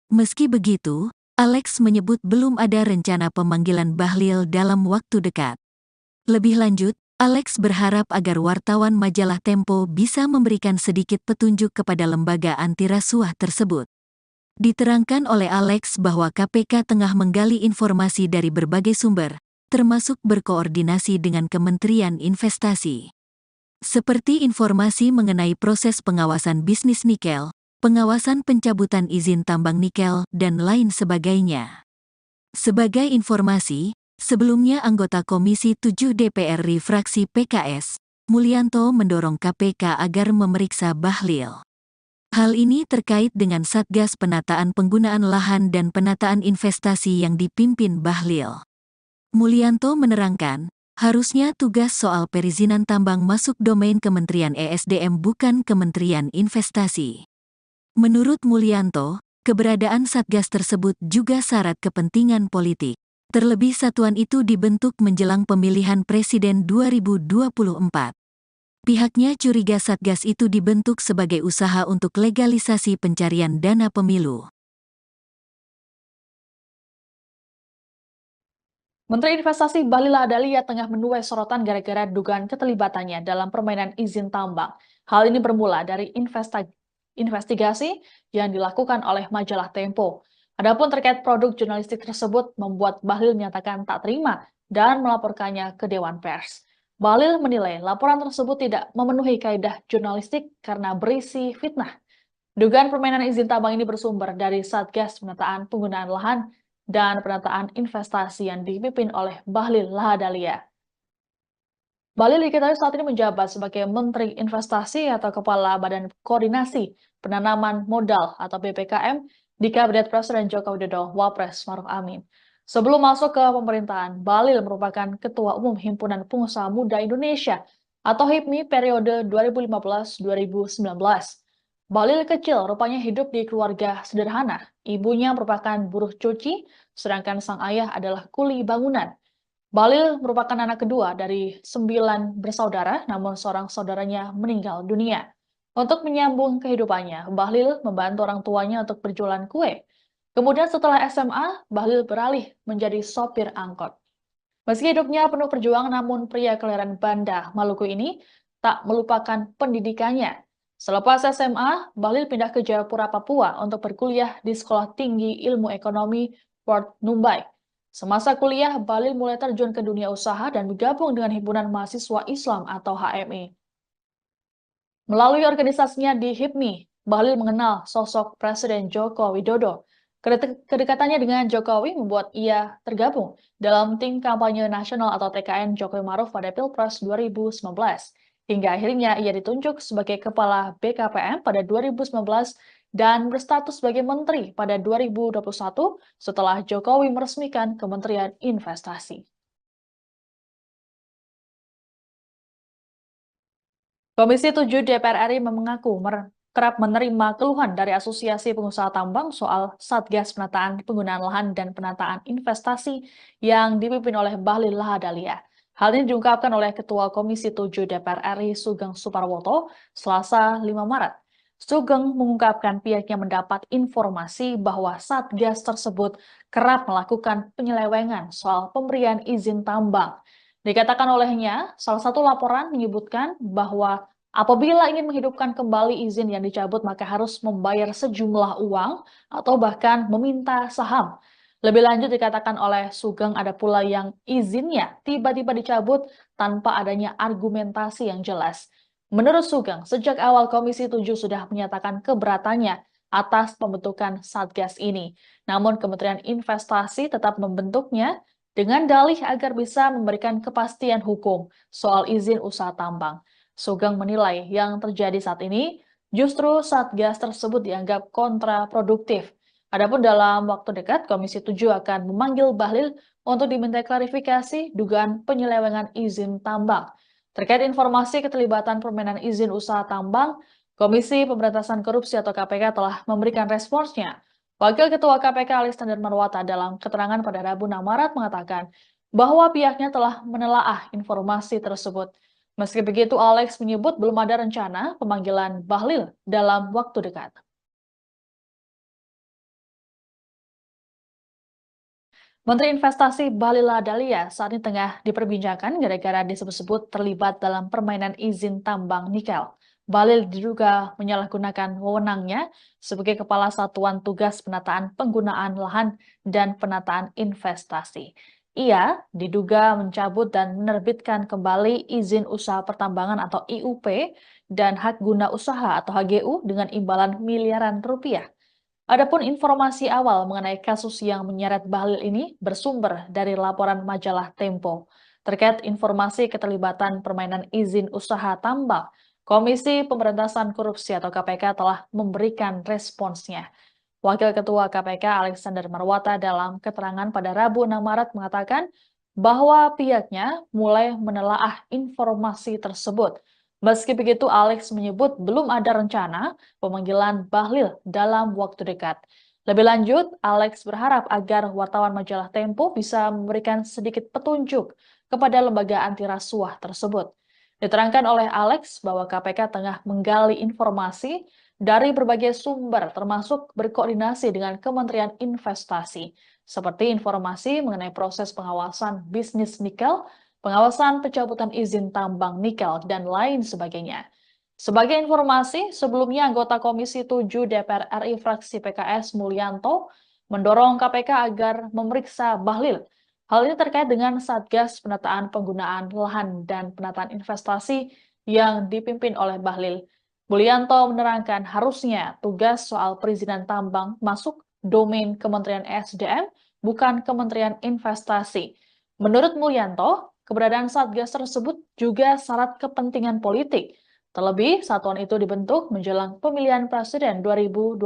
Meski begitu, Alex menyebut belum ada rencana pemanggilan Bahlil dalam waktu dekat. Lebih lanjut, Alex berharap agar wartawan majalah Tempo bisa memberikan sedikit petunjuk kepada lembaga anti rasuah tersebut. Diterangkan oleh Alex bahwa KPK tengah menggali informasi dari berbagai sumber, termasuk berkoordinasi dengan Kementerian Investasi. Seperti informasi mengenai proses pengawasan bisnis nikel, pengawasan pencabutan izin tambang nikel, dan lain sebagainya. Sebagai informasi, sebelumnya anggota Komisi 7 DPR RI fraksi PKS, Mulyanto mendorong KPK agar memeriksa Bahlil. Hal ini terkait dengan Satgas Penataan Penggunaan Lahan dan Penataan Investasi yang dipimpin Bahlil. Mulyanto menerangkan, harusnya tugas soal perizinan tambang masuk domain Kementerian ESDM bukan Kementerian Investasi. Menurut Mulyanto, keberadaan Satgas tersebut juga syarat kepentingan politik. Terlebih satuan itu dibentuk menjelang pemilihan Presiden 2024. Pihaknya curiga Satgas itu dibentuk sebagai usaha untuk legalisasi pencarian dana pemilu. Menteri Investasi Bahlil Lahadalia tengah menuai sorotan gara-gara dugaan keterlibatannya dalam permainan izin tambang. Hal ini bermula dari investigasi yang dilakukan oleh majalah Tempo. Adapun terkait produk jurnalistik tersebut membuat Bahlil menyatakan tak terima dan melaporkannya ke Dewan Pers. Bahlil menilai laporan tersebut tidak memenuhi kaidah jurnalistik karena berisi fitnah. Dugaan permainan izin tambang ini bersumber dari Satgas Penataan Penggunaan Lahan dan Penataan Investasi yang dipimpin oleh Bahlil Lahadalia. Bahlil diketahui saat ini menjabat sebagai Menteri Investasi atau Kepala Badan Koordinasi Penanaman Modal atau BPKM di Kabinet Presiden Joko Widodo Wapres Maruf Amin. Sebelum masuk ke pemerintahan, Bahlil merupakan Ketua Umum Himpunan Pengusaha Muda Indonesia atau HIPMI periode 2015-2019. Bahlil kecil rupanya hidup di keluarga sederhana. Ibunya merupakan buruh cuci, sedangkan sang ayah adalah kuli bangunan. Bahlil merupakan anak kedua dari 9 bersaudara, namun seorang saudaranya meninggal dunia. Untuk menyambung kehidupannya, Bahlil membantu orang tuanya untuk berjualan kue. Kemudian setelah SMA, Bahlil beralih menjadi sopir angkot. Meski hidupnya penuh perjuangan, namun pria kelahiran Banda, Maluku ini tak melupakan pendidikannya. Selepas SMA, Bahlil pindah ke Jayapura, Papua untuk berkuliah di Sekolah Tinggi Ilmu Ekonomi Port Numbai. Semasa kuliah, Bahlil mulai terjun ke dunia usaha dan bergabung dengan Himpunan Mahasiswa Islam atau HMI. Melalui organisasinya di HIPMI, Bahlil mengenal sosok Presiden Joko Widodo. Kedekatannya dengan Jokowi membuat ia tergabung dalam tim kampanye nasional atau TKN Jokowi Maruf pada Pilpres 2019. Hingga akhirnya ia ditunjuk sebagai Kepala BKPM pada 2019 dan berstatus sebagai Menteri pada 2021 setelah Jokowi meresmikan Kementerian Investasi. Komisi 7 DPR RI mengaku kerap menerima keluhan dari Asosiasi Pengusaha Tambang soal Satgas Penataan Penggunaan Lahan dan Penataan Investasi yang dipimpin oleh Bahlil Lahadalia. Hal ini diungkapkan oleh Ketua Komisi 7 DPR RI Sugeng Suparwoto Selasa 5 Maret. Sugeng mengungkapkan pihaknya mendapat informasi bahwa Satgas tersebut kerap melakukan penyelewengan soal pemberian izin tambang. Dikatakan olehnya, salah satu laporan menyebutkan bahwa Apabila ingin menghidupkan kembali izin yang dicabut, maka harus membayar sejumlah uang atau bahkan meminta saham. Lebih lanjut dikatakan oleh Sugeng ada pula yang izinnya tiba-tiba dicabut tanpa adanya argumentasi yang jelas. Menurut Sugeng, sejak awal Komisi 7 sudah menyatakan keberatannya atas pembentukan Satgas ini. Namun Kementerian Investasi tetap membentuknya dengan dalih agar bisa memberikan kepastian hukum soal izin usaha tambang. Sugeng menilai yang terjadi saat ini justru Satgas tersebut dianggap kontraproduktif. Adapun dalam waktu dekat, Komisi 7 akan memanggil Bahlil untuk diminta klarifikasi dugaan penyelewengan izin tambang. Terkait informasi keterlibatan permainan izin usaha tambang, Komisi Pemberantasan Korupsi atau KPK telah memberikan responsnya. Wakil Ketua KPK Alexander Marwata dalam keterangan pada Rabu 6 Maret mengatakan bahwa pihaknya telah menelaah informasi tersebut. Meski begitu, Alex menyebut belum ada rencana pemanggilan Bahlil dalam waktu dekat. Menteri Investasi Bahlil Lahadalia saat ini tengah diperbincangkan gara-gara disebut-sebut terlibat dalam permainan izin tambang nikel. Bahlil diduga menyalahgunakan wewenangnya sebagai Kepala Satuan Tugas Penataan Penggunaan Lahan dan Penataan Investasi. Ia diduga mencabut dan menerbitkan kembali izin usaha pertambangan atau IUP dan hak guna usaha atau HGU dengan imbalan miliaran rupiah. Adapun informasi awal mengenai kasus yang menyeret Bahlil ini bersumber dari laporan majalah Tempo. Terkait informasi keterlibatan permainan izin usaha tambang, Komisi Pemberantasan Korupsi atau KPK telah memberikan responsnya. Wakil Ketua KPK Alexander Marwata dalam keterangan pada Rabu 6 Maret mengatakan bahwa pihaknya mulai menelaah informasi tersebut. Meski begitu, Alex menyebut belum ada rencana pemanggilan Bahlil dalam waktu dekat. Lebih lanjut, Alex berharap agar wartawan majalah Tempo bisa memberikan sedikit petunjuk kepada lembaga anti rasuah tersebut. Diterangkan oleh Alex bahwa KPK tengah menggali informasi dari berbagai sumber termasuk berkoordinasi dengan Kementerian Investasi, seperti informasi mengenai proses pengawasan bisnis nikel, pengawasan pencabutan izin tambang nikel, dan lain sebagainya. Sebagai informasi, sebelumnya anggota Komisi 7 DPR RI fraksi PKS Mulyanto mendorong KPK agar memeriksa Bahlil. Hal ini terkait dengan Satgas Penataan Penggunaan Lahan dan Penataan Investasi yang dipimpin oleh Bahlil. Mulyanto menerangkan harusnya tugas soal perizinan tambang masuk domain Kementerian SDM, bukan Kementerian Investasi. Menurut Mulyanto, keberadaan Satgas tersebut juga syarat kepentingan politik. Terlebih, satuan itu dibentuk menjelang pemilihan presiden 2024.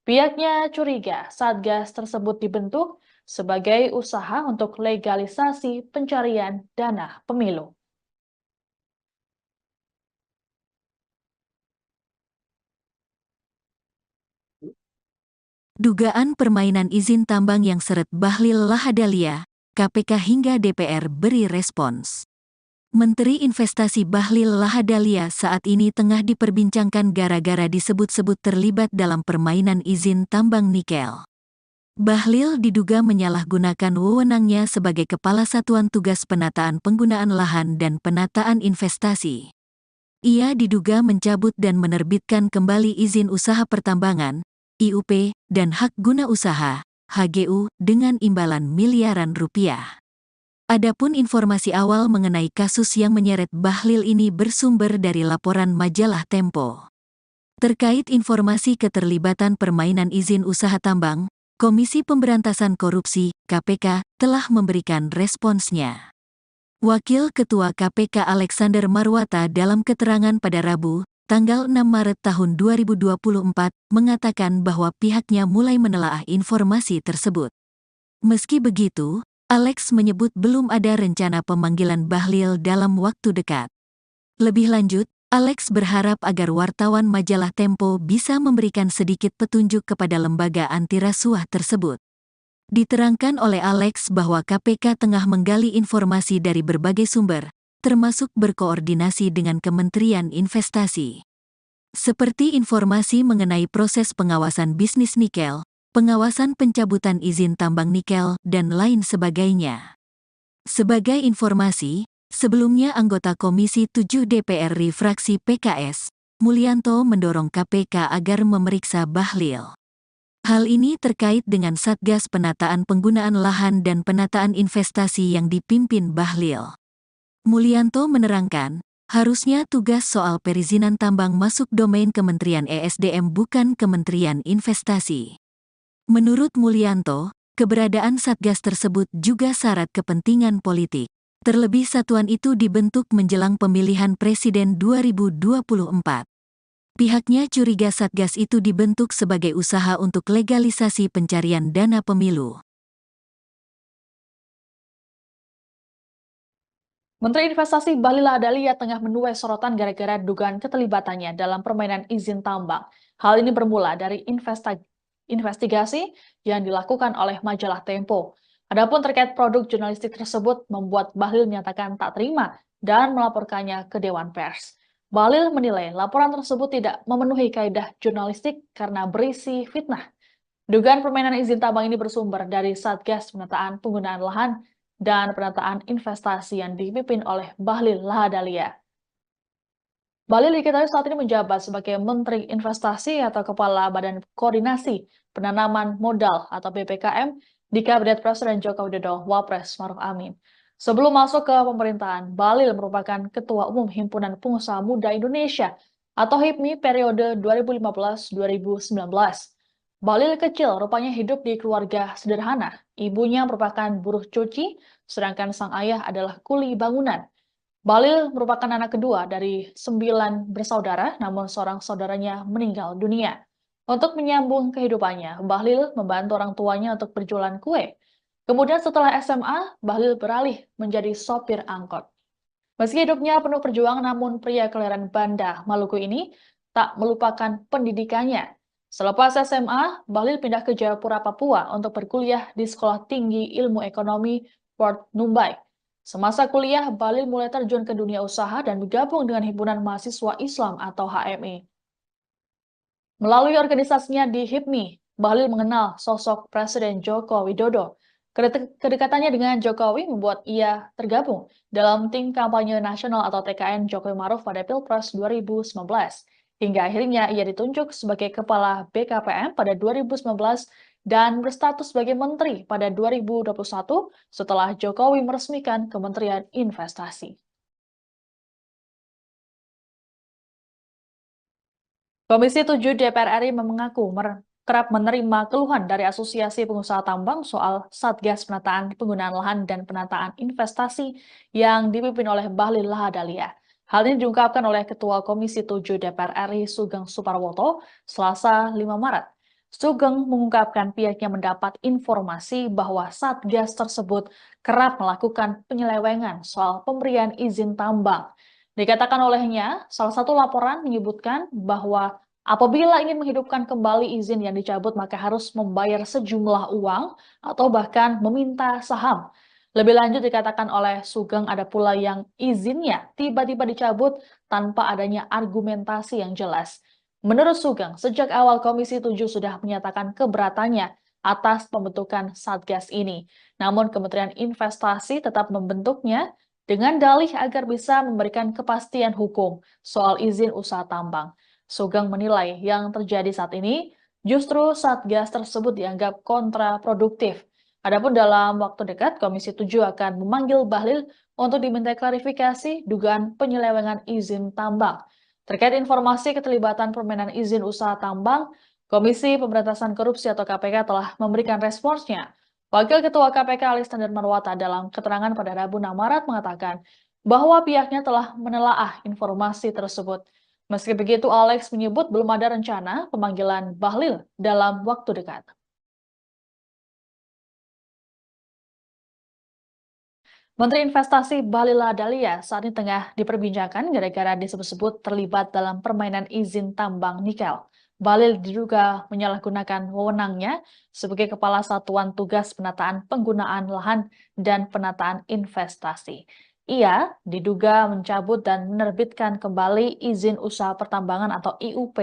Pihaknya curiga Satgas tersebut dibentuk sebagai usaha untuk legalisasi pencarian dana pemilu. Dugaan permainan izin tambang yang seret Bahlil Lahadalia, KPK hingga DPR beri respons. Menteri Investasi Bahlil Lahadalia saat ini tengah diperbincangkan gara-gara disebut-sebut terlibat dalam permainan izin tambang nikel. Bahlil diduga menyalahgunakan wewenangnya sebagai Kepala Satuan Tugas Penataan Penggunaan Lahan dan Penataan Investasi. Ia diduga mencabut dan menerbitkan kembali izin usaha pertambangan, IUP, dan hak guna usaha, HGU, dengan imbalan miliaran rupiah. Adapun informasi awal mengenai kasus yang menyeret Bahlil ini bersumber dari laporan majalah Tempo. Terkait informasi keterlibatan permainan izin usaha tambang, Komisi Pemberantasan Korupsi, KPK, telah memberikan responsnya. Wakil Ketua KPK Alexander Marwata dalam keterangan pada Rabu, tanggal 6 Maret tahun 2024, mengatakan bahwa pihaknya mulai menelaah informasi tersebut. Meski begitu, Alex menyebut belum ada rencana pemanggilan Bahlil dalam waktu dekat. Lebih lanjut, Alex berharap agar wartawan majalah Tempo bisa memberikan sedikit petunjuk kepada lembaga anti rasuah tersebut. Diterangkan oleh Alex bahwa KPK tengah menggali informasi dari berbagai sumber, termasuk berkoordinasi dengan Kementerian Investasi. Seperti informasi mengenai proses pengawasan bisnis nikel, pengawasan pencabutan izin tambang nikel, dan lain sebagainya. Sebagai informasi, Sebelumnya anggota Komisi 7 DPR RI fraksi PKS, Mulyanto mendorong KPK agar memeriksa Bahlil. Hal ini terkait dengan Satgas Penataan Penggunaan Lahan dan Penataan Investasi yang dipimpin Bahlil. Mulyanto menerangkan, harusnya tugas soal perizinan tambang masuk domain Kementerian ESDM bukan Kementerian Investasi. Menurut Mulyanto, keberadaan Satgas tersebut juga syarat kepentingan politik. Terlebih satuan itu dibentuk menjelang pemilihan presiden 2024. Pihaknya curiga Satgas itu dibentuk sebagai usaha untuk legalisasi pencarian dana pemilu. Menteri Investasi Bahlil Lahadalia tengah menuai sorotan gara-gara dugaan keterlibatannya dalam permainan izin tambang. Hal ini bermula dari investigasi yang dilakukan oleh majalah Tempo. Adapun terkait produk jurnalistik tersebut membuat Bahlil menyatakan tak terima dan melaporkannya ke Dewan Pers. Bahlil menilai laporan tersebut tidak memenuhi kaidah jurnalistik karena berisi fitnah. Dugaan permainan izin tambang ini bersumber dari Satgas Penataan Penggunaan Lahan dan Penataan Investasi yang dipimpin oleh Bahlil Lahadalia. Bahlil diketahui saat ini menjabat sebagai Menteri Investasi atau Kepala Badan Koordinasi Penanaman Modal atau BPKM di Kabinet Presiden Joko Widodo Wapres Maruf Amin. Sebelum masuk ke pemerintahan, Bahlil merupakan Ketua Umum Himpunan Pengusaha Muda Indonesia atau HIPMI periode 2015-2019. Bahlil kecil rupanya hidup di keluarga sederhana. Ibunya merupakan buruh cuci, sedangkan sang ayah adalah kuli bangunan. Bahlil merupakan anak kedua dari 9 bersaudara, namun seorang saudaranya meninggal dunia. Untuk menyambung kehidupannya, Bahlil membantu orang tuanya untuk berjualan kue. Kemudian setelah SMA, Bahlil beralih menjadi sopir angkot. Meski hidupnya penuh perjuangan, namun pria kelahiran Banda, Maluku ini tak melupakan pendidikannya. Selepas SMA, Bahlil pindah ke Jayapura, Papua untuk berkuliah di Sekolah Tinggi Ilmu Ekonomi Port Numbai. Semasa kuliah, Bahlil mulai terjun ke dunia usaha dan bergabung dengan Himpunan Mahasiswa Islam atau HMI. Melalui organisasinya di HIPMI, Bahlil mengenal sosok Presiden Joko Widodo. Kedekatannya dengan Jokowi membuat ia tergabung dalam tim kampanye nasional atau TKN Jokowi Maruf pada Pilpres 2019. Hingga akhirnya ia ditunjuk sebagai Kepala BKPM pada 2019 dan berstatus sebagai Menteri pada 2021 setelah Jokowi meresmikan Kementerian Investasi. Komisi 7 DPR RI mengaku kerap menerima keluhan dari Asosiasi Pengusaha Tambang soal Satgas Penataan Penggunaan Lahan dan Penataan Investasi yang dipimpin oleh Bahlil Lahadalia. Hal ini diungkapkan oleh Ketua Komisi 7 DPR RI Sugeng Suparwoto Selasa 5 Maret. Sugeng mengungkapkan pihaknya mendapat informasi bahwa Satgas tersebut kerap melakukan penyelewengan soal pemberian izin tambang. Dikatakan olehnya, salah satu laporan menyebutkan bahwa apabila ingin menghidupkan kembali izin yang dicabut, maka harus membayar sejumlah uang atau bahkan meminta saham. Lebih lanjut dikatakan oleh Sugeng ada pula yang izinnya tiba-tiba dicabut tanpa adanya argumentasi yang jelas. Menurut Sugeng, sejak awal Komisi 7 sudah menyatakan keberatannya atas pembentukan Satgas ini. Namun Kementerian Investasi tetap membentuknya dengan dalih agar bisa memberikan kepastian hukum soal izin usaha tambang. Sugeng menilai yang terjadi saat ini justru Satgas tersebut dianggap kontraproduktif. Adapun dalam waktu dekat, Komisi 7 akan memanggil Bahlil untuk diminta klarifikasi dugaan penyelewengan izin tambang. Terkait informasi keterlibatan permainan izin usaha tambang, Komisi Pemberantasan Korupsi atau KPK telah memberikan responsnya. Wakil Ketua KPK Alexander Marwata dalam keterangan pada Rabu 6 Maret mengatakan bahwa pihaknya telah menelaah informasi tersebut. Meski begitu, Alex menyebut belum ada rencana pemanggilan Bahlil dalam waktu dekat. Menteri Investasi Bahlil Lahadalia saat ini tengah diperbincangkan gara-gara disebut-sebut terlibat dalam permainan izin tambang nikel. Bahlil diduga menyalahgunakan wewenangnya sebagai Kepala Satuan Tugas Penataan Penggunaan Lahan dan Penataan Investasi. Ia diduga mencabut dan menerbitkan kembali izin usaha pertambangan atau IUP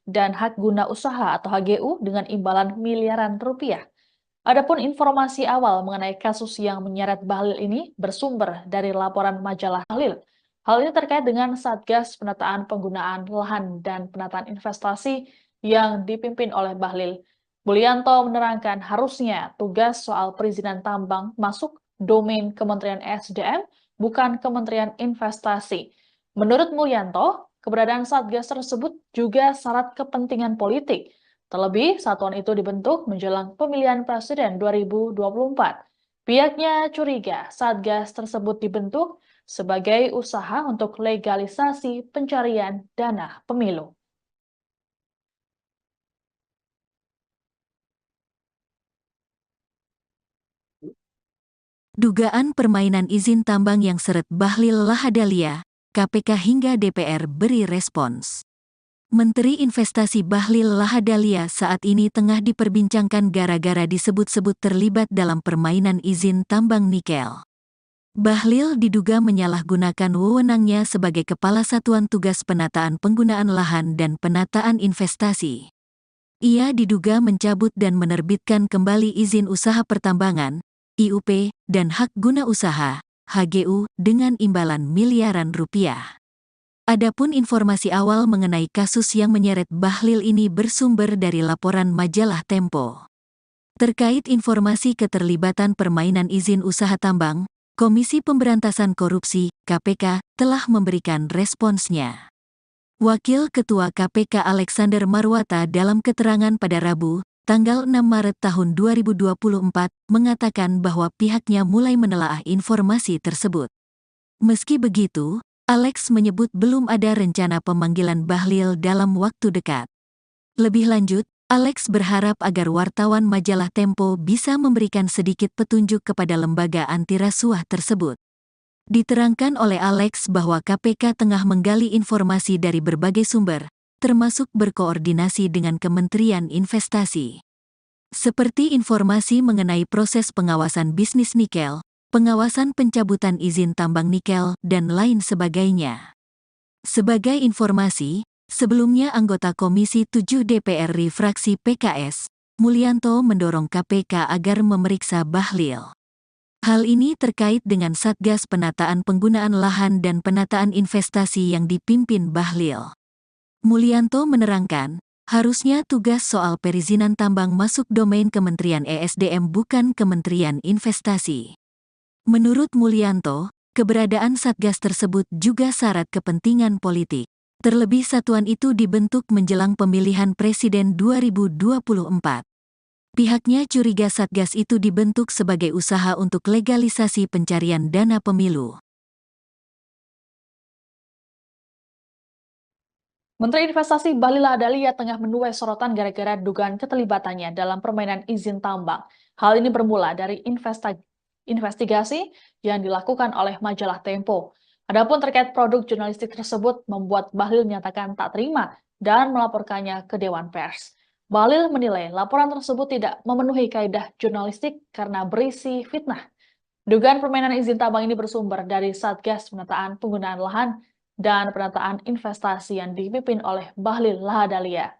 dan hak guna usaha atau HGU dengan imbalan miliaran rupiah. Adapun informasi awal mengenai kasus yang menyeret Bahlil ini bersumber dari laporan majalah Bahlil. Hal ini terkait dengan Satgas Penataan Penggunaan Lahan dan Penataan Investasi yang dipimpin oleh Bahlil. Mulyanto menerangkan harusnya tugas soal perizinan tambang masuk domain Kementerian SDM, bukan Kementerian Investasi. Menurut Mulyanto, keberadaan Satgas tersebut juga syarat kepentingan politik. Terlebih, satuan itu dibentuk menjelang pemilihan presiden 2024. Pihaknya curiga Satgas tersebut dibentuk sebagai usaha untuk legalisasi pencarian dana pemilu. Dugaan permainan izin tambang yang seret Bahlil Lahadalia, KPK hingga DPR beri respons. Menteri Investasi Bahlil Lahadalia saat ini tengah diperbincangkan gara-gara disebut-sebut terlibat dalam permainan izin tambang nikel. Bahlil diduga menyalahgunakan wewenangnya sebagai Kepala Satuan Tugas Penataan Penggunaan Lahan dan Penataan Investasi. Ia diduga mencabut dan menerbitkan kembali izin usaha pertambangan, IUP, dan hak guna usaha, HGU, dengan imbalan miliaran rupiah. Adapun informasi awal mengenai kasus yang menyeret Bahlil ini bersumber dari laporan majalah Tempo. Terkait informasi keterlibatan permainan izin usaha tambang, Komisi Pemberantasan Korupsi, KPK, telah memberikan responsnya. Wakil Ketua KPK Alexander Marwata dalam keterangan pada Rabu, tanggal 6 Maret tahun 2024, mengatakan bahwa pihaknya mulai menelaah informasi tersebut. Meski begitu, Alex menyebut belum ada rencana pemanggilan Bahlil dalam waktu dekat. Lebih lanjut, Alex berharap agar wartawan majalah Tempo bisa memberikan sedikit petunjuk kepada lembaga anti rasuah tersebut. Diterangkan oleh Alex bahwa KPK tengah menggali informasi dari berbagai sumber, termasuk berkoordinasi dengan Kementerian Investasi. Seperti informasi mengenai proses pengawasan bisnis nikel, pengawasan pencabutan izin tambang nikel, dan lain sebagainya. Sebagai informasi, sebelumnya anggota Komisi 7 DPR RI fraksi PKS, Mulyanto mendorong KPK agar memeriksa Bahlil. Hal ini terkait dengan Satgas Penataan Penggunaan Lahan dan Penataan Investasi yang dipimpin Bahlil. Mulyanto menerangkan, harusnya tugas soal perizinan tambang masuk domain Kementerian ESDM bukan Kementerian Investasi. Menurut Mulyanto, keberadaan Satgas tersebut juga syarat kepentingan politik. Terlebih satuan itu dibentuk menjelang pemilihan presiden 2024. Pihaknya curiga Satgas itu dibentuk sebagai usaha untuk legalisasi pencarian dana pemilu. Menteri Investasi Bahlil Lahadalia tengah menuai sorotan gara-gara dugaan keterlibatannya dalam permainan izin tambang. Hal ini bermula dari investigasi yang dilakukan oleh majalah Tempo. Adapun terkait produk jurnalistik tersebut membuat Bahlil menyatakan tak terima dan melaporkannya ke Dewan Pers. Bahlil menilai laporan tersebut tidak memenuhi kaidah jurnalistik karena berisi fitnah. Dugaan permainan izin tambang ini bersumber dari Satgas Penataan Penggunaan Lahan dan Penataan Investasi yang dipimpin oleh Bahlil Lahadalia.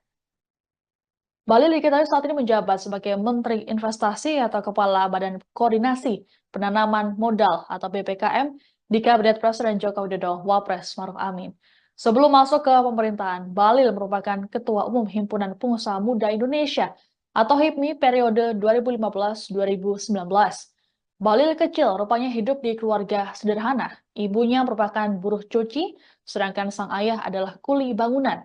Bahlil diketahui saat ini menjabat sebagai Menteri Investasi atau Kepala Badan Koordinasi Penanaman Modal atau BPKM di Kabinet Presiden Joko Widodo Wapres Maruf Amin. Sebelum masuk ke pemerintahan, Bahlil merupakan Ketua Umum Himpunan Pengusaha Muda Indonesia atau HIPMI periode 2015-2019. Bahlil kecil rupanya hidup di keluarga sederhana. Ibunya merupakan buruh cuci, sedangkan sang ayah adalah kuli bangunan.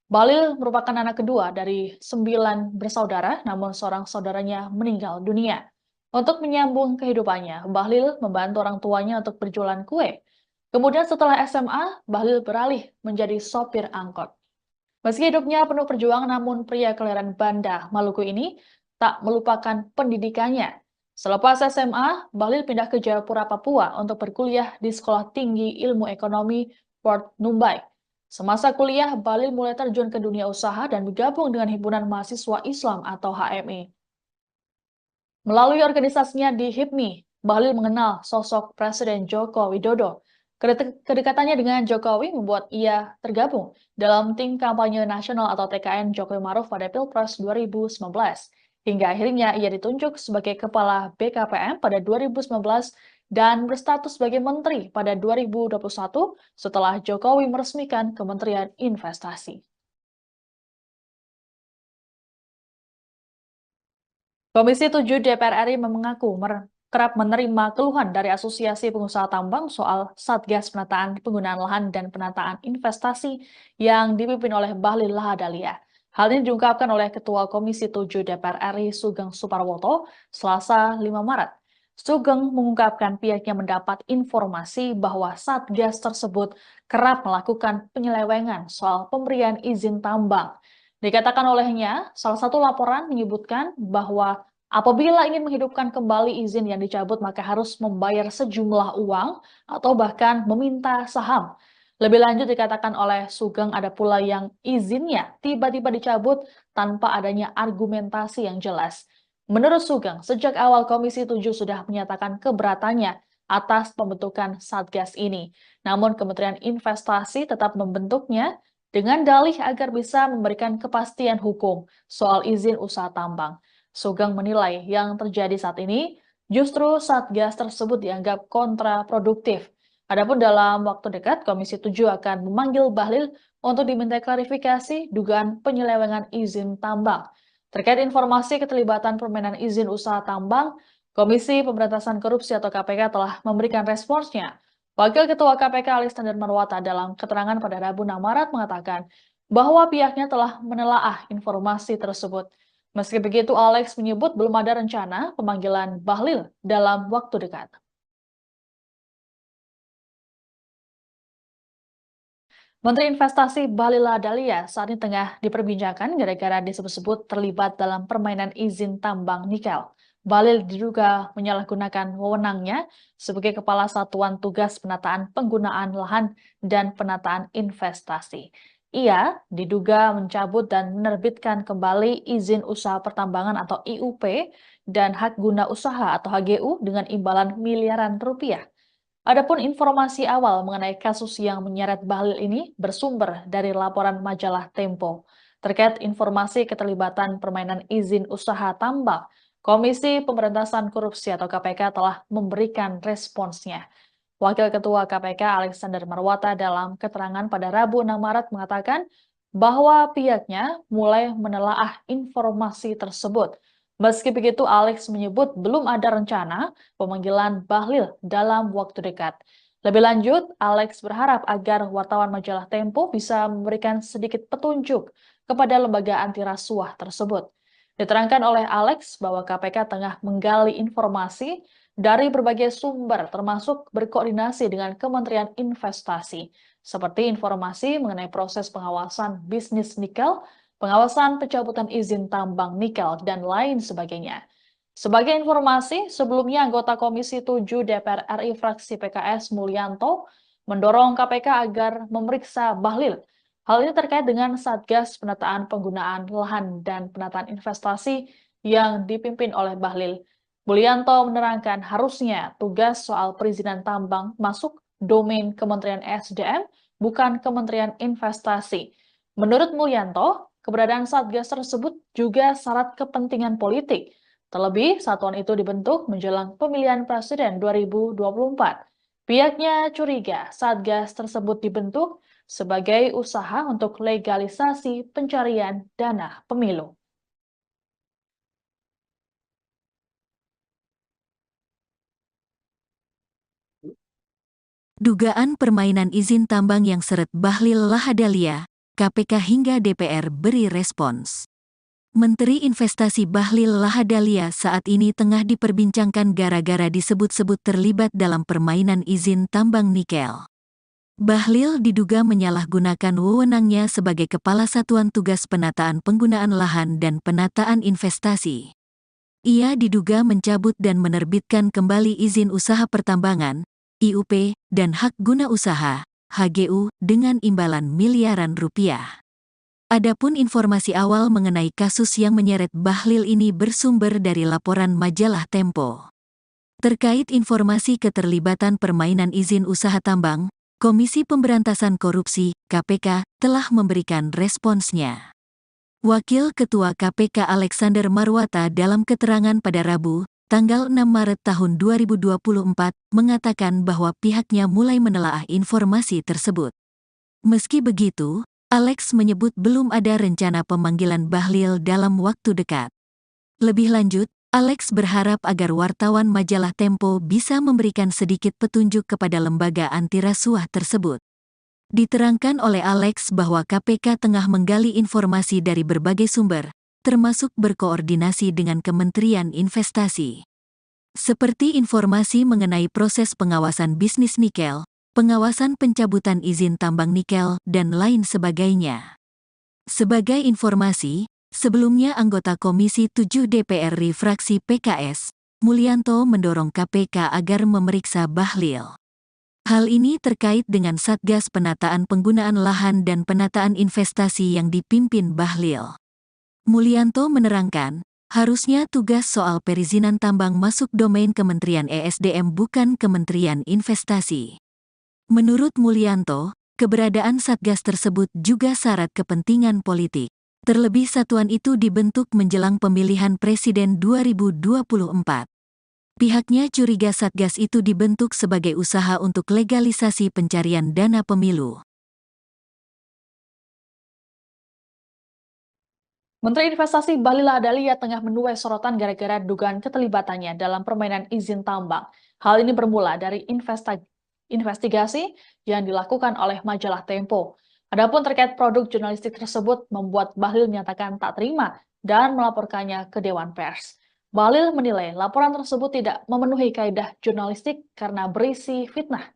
Bahlil merupakan anak kedua dari 9 bersaudara, namun seorang saudaranya meninggal dunia. Untuk menyambung kehidupannya, Bahlil membantu orang tuanya untuk berjualan kue. Kemudian setelah SMA, Bahlil beralih menjadi sopir angkot. Meski hidupnya penuh perjuangan, namun pria kelahiran Banda, Maluku ini tak melupakan pendidikannya. Selepas SMA, Bahlil pindah ke Jayapura, Papua untuk berkuliah di Sekolah Tinggi Ilmu Ekonomi Port Numbai. Semasa kuliah, Bahlil mulai terjun ke dunia usaha dan bergabung dengan Himpunan Mahasiswa Islam atau HMI. Melalui organisasinya di HIPMI, Bahlil mengenal sosok Presiden Joko Widodo. Kedekatannya dengan Jokowi membuat ia tergabung dalam tim kampanye nasional atau TKN Jokowi Maruf pada Pilpres 2019. hingga akhirnya ia ditunjuk sebagai Kepala BKPM pada 2019 dan berstatus sebagai Menteri pada 2021 setelah Jokowi meresmikan Kementerian Investasi. Komisi 7 DPR RI mengaku kerap menerima keluhan dari Asosiasi Pengusaha Tambang soal Satgas Penataan Penggunaan Lahan dan Penataan Investasi yang dipimpin oleh Bahlil Lahadalia. Hal ini diungkapkan oleh Ketua Komisi 7 DPR RI Sugeng Suparwoto Selasa 5 Maret. Sugeng mengungkapkan pihaknya mendapat informasi bahwa Satgas tersebut kerap melakukan penyelewengan soal pemberian izin tambang. Dikatakan olehnya, salah satu laporan menyebutkan bahwa apabila ingin menghidupkan kembali izin yang dicabut, maka harus membayar sejumlah uang atau bahkan meminta saham. Lebih lanjut dikatakan oleh Sugeng ada pula yang izinnya tiba-tiba dicabut tanpa adanya argumentasi yang jelas. Menurut Sugeng, sejak awal Komisi 7 sudah menyatakan keberatannya atas pembentukan Satgas ini. Namun Kementerian Investasi tetap membentuknya dengan dalih agar bisa memberikan kepastian hukum soal izin usaha tambang. Sugeng menilai yang terjadi saat ini justru Satgas tersebut dianggap kontraproduktif. Adapun dalam waktu dekat, Komisi 7 akan memanggil Bahlil untuk diminta klarifikasi dugaan penyelewengan izin tambang. Terkait informasi keterlibatan permainan izin usaha tambang, Komisi Pemberantasan Korupsi atau KPK telah memberikan responsnya. Wakil Ketua KPK Alexander Marwata dalam keterangan pada Rabu 6 Maret mengatakan bahwa pihaknya telah menelaah informasi tersebut. Meski begitu, Alex menyebut belum ada rencana pemanggilan Bahlil dalam waktu dekat. Menteri Investasi Bahlil Lahadalia saat ini tengah diperbincangkan gara-gara disebut-sebut terlibat dalam permainan izin tambang nikel. Bahlil diduga menyalahgunakan wewenangnya sebagai Kepala Satuan Tugas Penataan Penggunaan Lahan dan Penataan Investasi. Ia diduga mencabut dan menerbitkan kembali izin usaha pertambangan atau IUP dan hak guna usaha atau HGU dengan imbalan miliaran rupiah. Adapun informasi awal mengenai kasus yang menyeret Bahlil ini bersumber dari laporan majalah Tempo. Terkait informasi keterlibatan permainan izin usaha tambang, Komisi Pemberantasan Korupsi atau KPK telah memberikan responsnya. Wakil Ketua KPK Alexander Marwata dalam keterangan pada Rabu 6 Maret mengatakan bahwa pihaknya mulai menelaah informasi tersebut. Meski begitu, Alex menyebut belum ada rencana pemanggilan Bahlil dalam waktu dekat. Lebih lanjut, Alex berharap agar wartawan majalah Tempo bisa memberikan sedikit petunjuk kepada lembaga anti rasuah tersebut. Diterangkan oleh Alex bahwa KPK tengah menggali informasi dari berbagai sumber termasuk berkoordinasi dengan Kementerian Investasi, seperti informasi mengenai proses pengawasan bisnis nikel, pengawasan pencabutan izin tambang nikel, dan lain sebagainya. Sebagai informasi, sebelumnya anggota Komisi 7 DPR RI fraksi PKS Mulyanto mendorong KPK agar memeriksa Bahlil. Hal ini terkait dengan Satgas Penataan Penggunaan Lahan dan Penataan Investasi yang dipimpin oleh Bahlil. Mulyanto menerangkan harusnya tugas soal perizinan tambang masuk domain Kementerian SDM, bukan Kementerian Investasi. Menurut Mulyanto, keberadaan Satgas tersebut juga syarat kepentingan politik. Terlebih, satuan itu dibentuk menjelang pemilihan presiden 2024. Pihaknya curiga Satgas tersebut dibentuk sebagai usaha untuk legalisasi pencarian dana pemilu. Dugaan permainan izin tambang yang seret Bahlil Lahadalia, KPK hingga DPR beri respons. Menteri Investasi Bahlil Lahadalia saat ini tengah diperbincangkan gara-gara disebut-sebut terlibat dalam permainan izin tambang nikel. Bahlil diduga menyalahgunakan wewenangnya sebagai Kepala Satuan Tugas Penataan Penggunaan Lahan dan Penataan Investasi. Ia diduga mencabut dan menerbitkan kembali izin usaha pertambangan, IUP, dan hak guna usaha, HGU, dengan imbalan miliaran rupiah. Adapun informasi awal mengenai kasus yang menyeret Bahlil ini bersumber dari laporan majalah Tempo. Terkait informasi keterlibatan permainan izin usaha tambang, Komisi Pemberantasan Korupsi, KPK, telah memberikan responsnya. Wakil Ketua KPK Alexander Marwata dalam keterangan pada Rabu, tanggal 6 Maret tahun 2024, mengatakan bahwa pihaknya mulai menelaah informasi tersebut. Meski begitu, Alex menyebut belum ada rencana pemanggilan Bahlil dalam waktu dekat. Lebih lanjut, Alex berharap agar wartawan majalah Tempo bisa memberikan sedikit petunjuk kepada lembaga anti rasuah tersebut. Diterangkan oleh Alex bahwa KPK tengah menggali informasi dari berbagai sumber, termasuk berkoordinasi dengan Kementerian Investasi. Seperti informasi mengenai proses pengawasan bisnis nikel, pengawasan pencabutan izin tambang nikel, dan lain sebagainya. Sebagai informasi, sebelumnya anggota Komisi 7 DPR RI fraksi PKS, Mulyanto mendorong KPK agar memeriksa Bahlil. Hal ini terkait dengan Satgas Penataan Penggunaan Lahan dan Penataan Investasi yang dipimpin Bahlil. Mulyanto menerangkan, harusnya tugas soal perizinan tambang masuk domain Kementerian ESDM bukan Kementerian Investasi. Menurut Mulyanto, keberadaan Satgas tersebut juga syarat kepentingan politik. Terlebih satuan itu dibentuk menjelang pemilihan presiden 2024. Pihaknya curiga Satgas itu dibentuk sebagai usaha untuk legalisasi pencarian dana pemilu. Menteri Investasi Bahlil Lahadalia tengah menuai sorotan gara-gara dugaan keterlibatannya dalam permainan izin tambang. Hal ini bermula dari investigasi yang dilakukan oleh majalah Tempo. Adapun terkait produk jurnalistik tersebut membuat Bahlil menyatakan tak terima dan melaporkannya ke Dewan Pers. Bahlil menilai laporan tersebut tidak memenuhi kaidah jurnalistik karena berisi fitnah.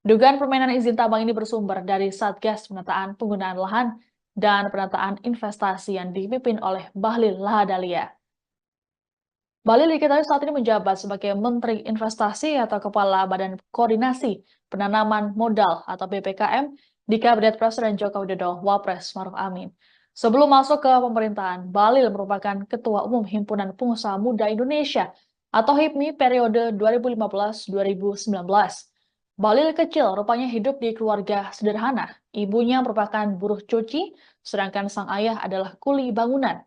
Dugaan permainan izin tambang ini bersumber dari Satgas Penataan Penggunaan Lahan dan Penataan Investasi yang dipimpin oleh Bahlil Lahadalia. Bahlil diketahui saat ini menjabat sebagai Menteri Investasi atau Kepala Badan Koordinasi Penanaman Modal atau BPKM di Kabinet Presiden Joko Widodo, Wapres Maruf Amin. Sebelum masuk ke pemerintahan, Bahlil merupakan Ketua Umum Himpunan Pengusaha Muda Indonesia atau HIPMI periode 2015-2019. Bahlil kecil rupanya hidup di keluarga sederhana. Ibunya merupakan buruh cuci, sedangkan sang ayah adalah kuli bangunan.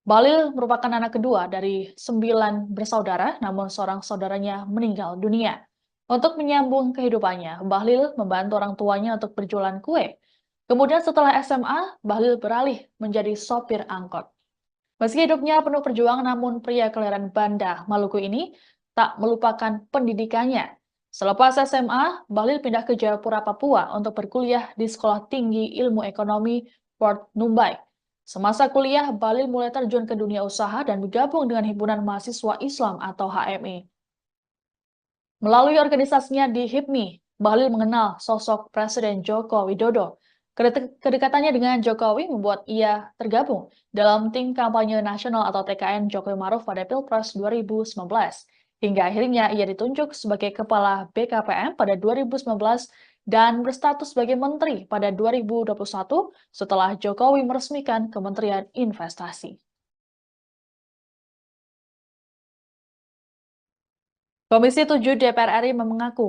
Bahlil merupakan anak kedua dari 9 bersaudara, namun seorang saudaranya meninggal dunia. Untuk menyambung kehidupannya, Bahlil membantu orang tuanya untuk berjualan kue. Kemudian setelah SMA, Bahlil beralih menjadi sopir angkot. Meski hidupnya penuh perjuangan, namun pria kelahiran Banda, Maluku ini tak melupakan pendidikannya. Selepas SMA, Bahlil pindah ke Jayapura, Papua untuk berkuliah di Sekolah Tinggi Ilmu Ekonomi Port Numbai. Semasa kuliah, Bahlil mulai terjun ke dunia usaha dan bergabung dengan Himpunan Mahasiswa Islam atau HMI. Melalui organisasinya di HIPMI, Bahlil mengenal sosok Presiden Joko Widodo. Kedekatannya dengan Jokowi membuat ia tergabung dalam tim kampanye nasional atau TKN Jokowi Maruf pada Pilpres 2019. Hingga akhirnya ia ditunjuk sebagai Kepala BKPM pada 2019 dan berstatus sebagai Menteri pada 2021 setelah Jokowi meresmikan Kementerian Investasi. Komisi 7 DPR RI mengaku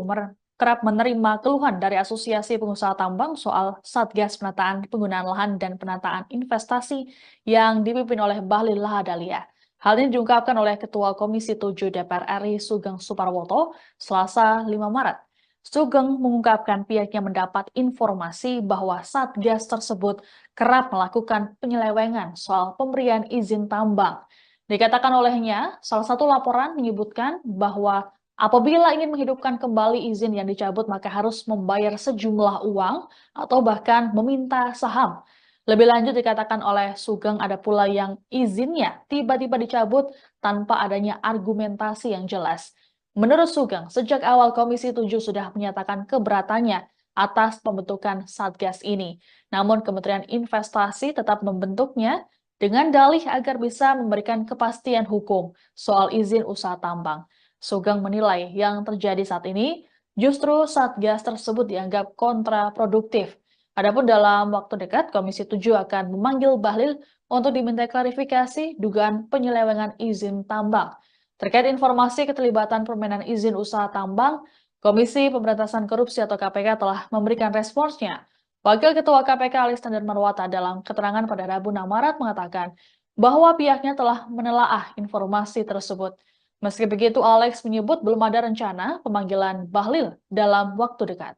kerap menerima keluhan dari Asosiasi Pengusaha Tambang soal Satgas Penataan Penggunaan Lahan dan Penataan Investasi yang dipimpin oleh Bahlil Lahadalia. Hal ini diungkapkan oleh Ketua Komisi 7 DPR RI Sugeng Suparwoto Selasa 5 Maret. Sugeng mengungkapkan pihaknya mendapat informasi bahwa Satgas tersebut kerap melakukan penyelewengan soal pemberian izin tambang. Dikatakan olehnya, salah satu laporan menyebutkan bahwa apabila ingin menghidupkan kembali izin yang dicabut, maka harus membayar sejumlah uang atau bahkan meminta saham. Lebih lanjut dikatakan oleh Sugeng ada pula yang izinnya tiba-tiba dicabut tanpa adanya argumentasi yang jelas. Menurut Sugeng, sejak awal Komisi 7 sudah menyatakan keberatannya atas pembentukan Satgas ini. Namun Kementerian Investasi tetap membentuknya dengan dalih agar bisa memberikan kepastian hukum soal izin usaha tambang. Sugeng menilai yang terjadi saat ini justru Satgas tersebut dianggap kontraproduktif. Adapun dalam waktu dekat, Komisi 7 akan memanggil Bahlil untuk diminta klarifikasi dugaan penyelewengan izin tambang. Terkait informasi keterlibatan permainan izin usaha tambang, Komisi Pemberantasan Korupsi atau KPK telah memberikan responsnya. Wakil Ketua KPK Alexander Marwata dalam keterangan pada Rabu 6 Maret mengatakan bahwa pihaknya telah menelaah informasi tersebut. Meski begitu, Alex menyebut belum ada rencana pemanggilan Bahlil dalam waktu dekat.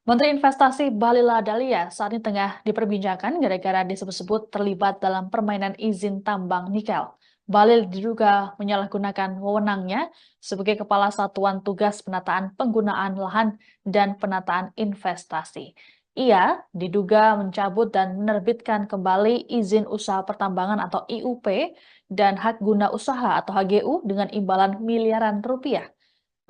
Menteri Investasi Bahlil Lahadalia saat ini tengah diperbincangkan gara-gara disebut-sebut terlibat dalam permainan izin tambang nikel. Bahlil diduga menyalahgunakan wewenangnya sebagai Kepala Satuan Tugas Penataan Penggunaan Lahan dan Penataan Investasi. Ia diduga mencabut dan menerbitkan kembali izin usaha pertambangan atau IUP dan hak guna usaha atau HGU dengan imbalan miliaran rupiah.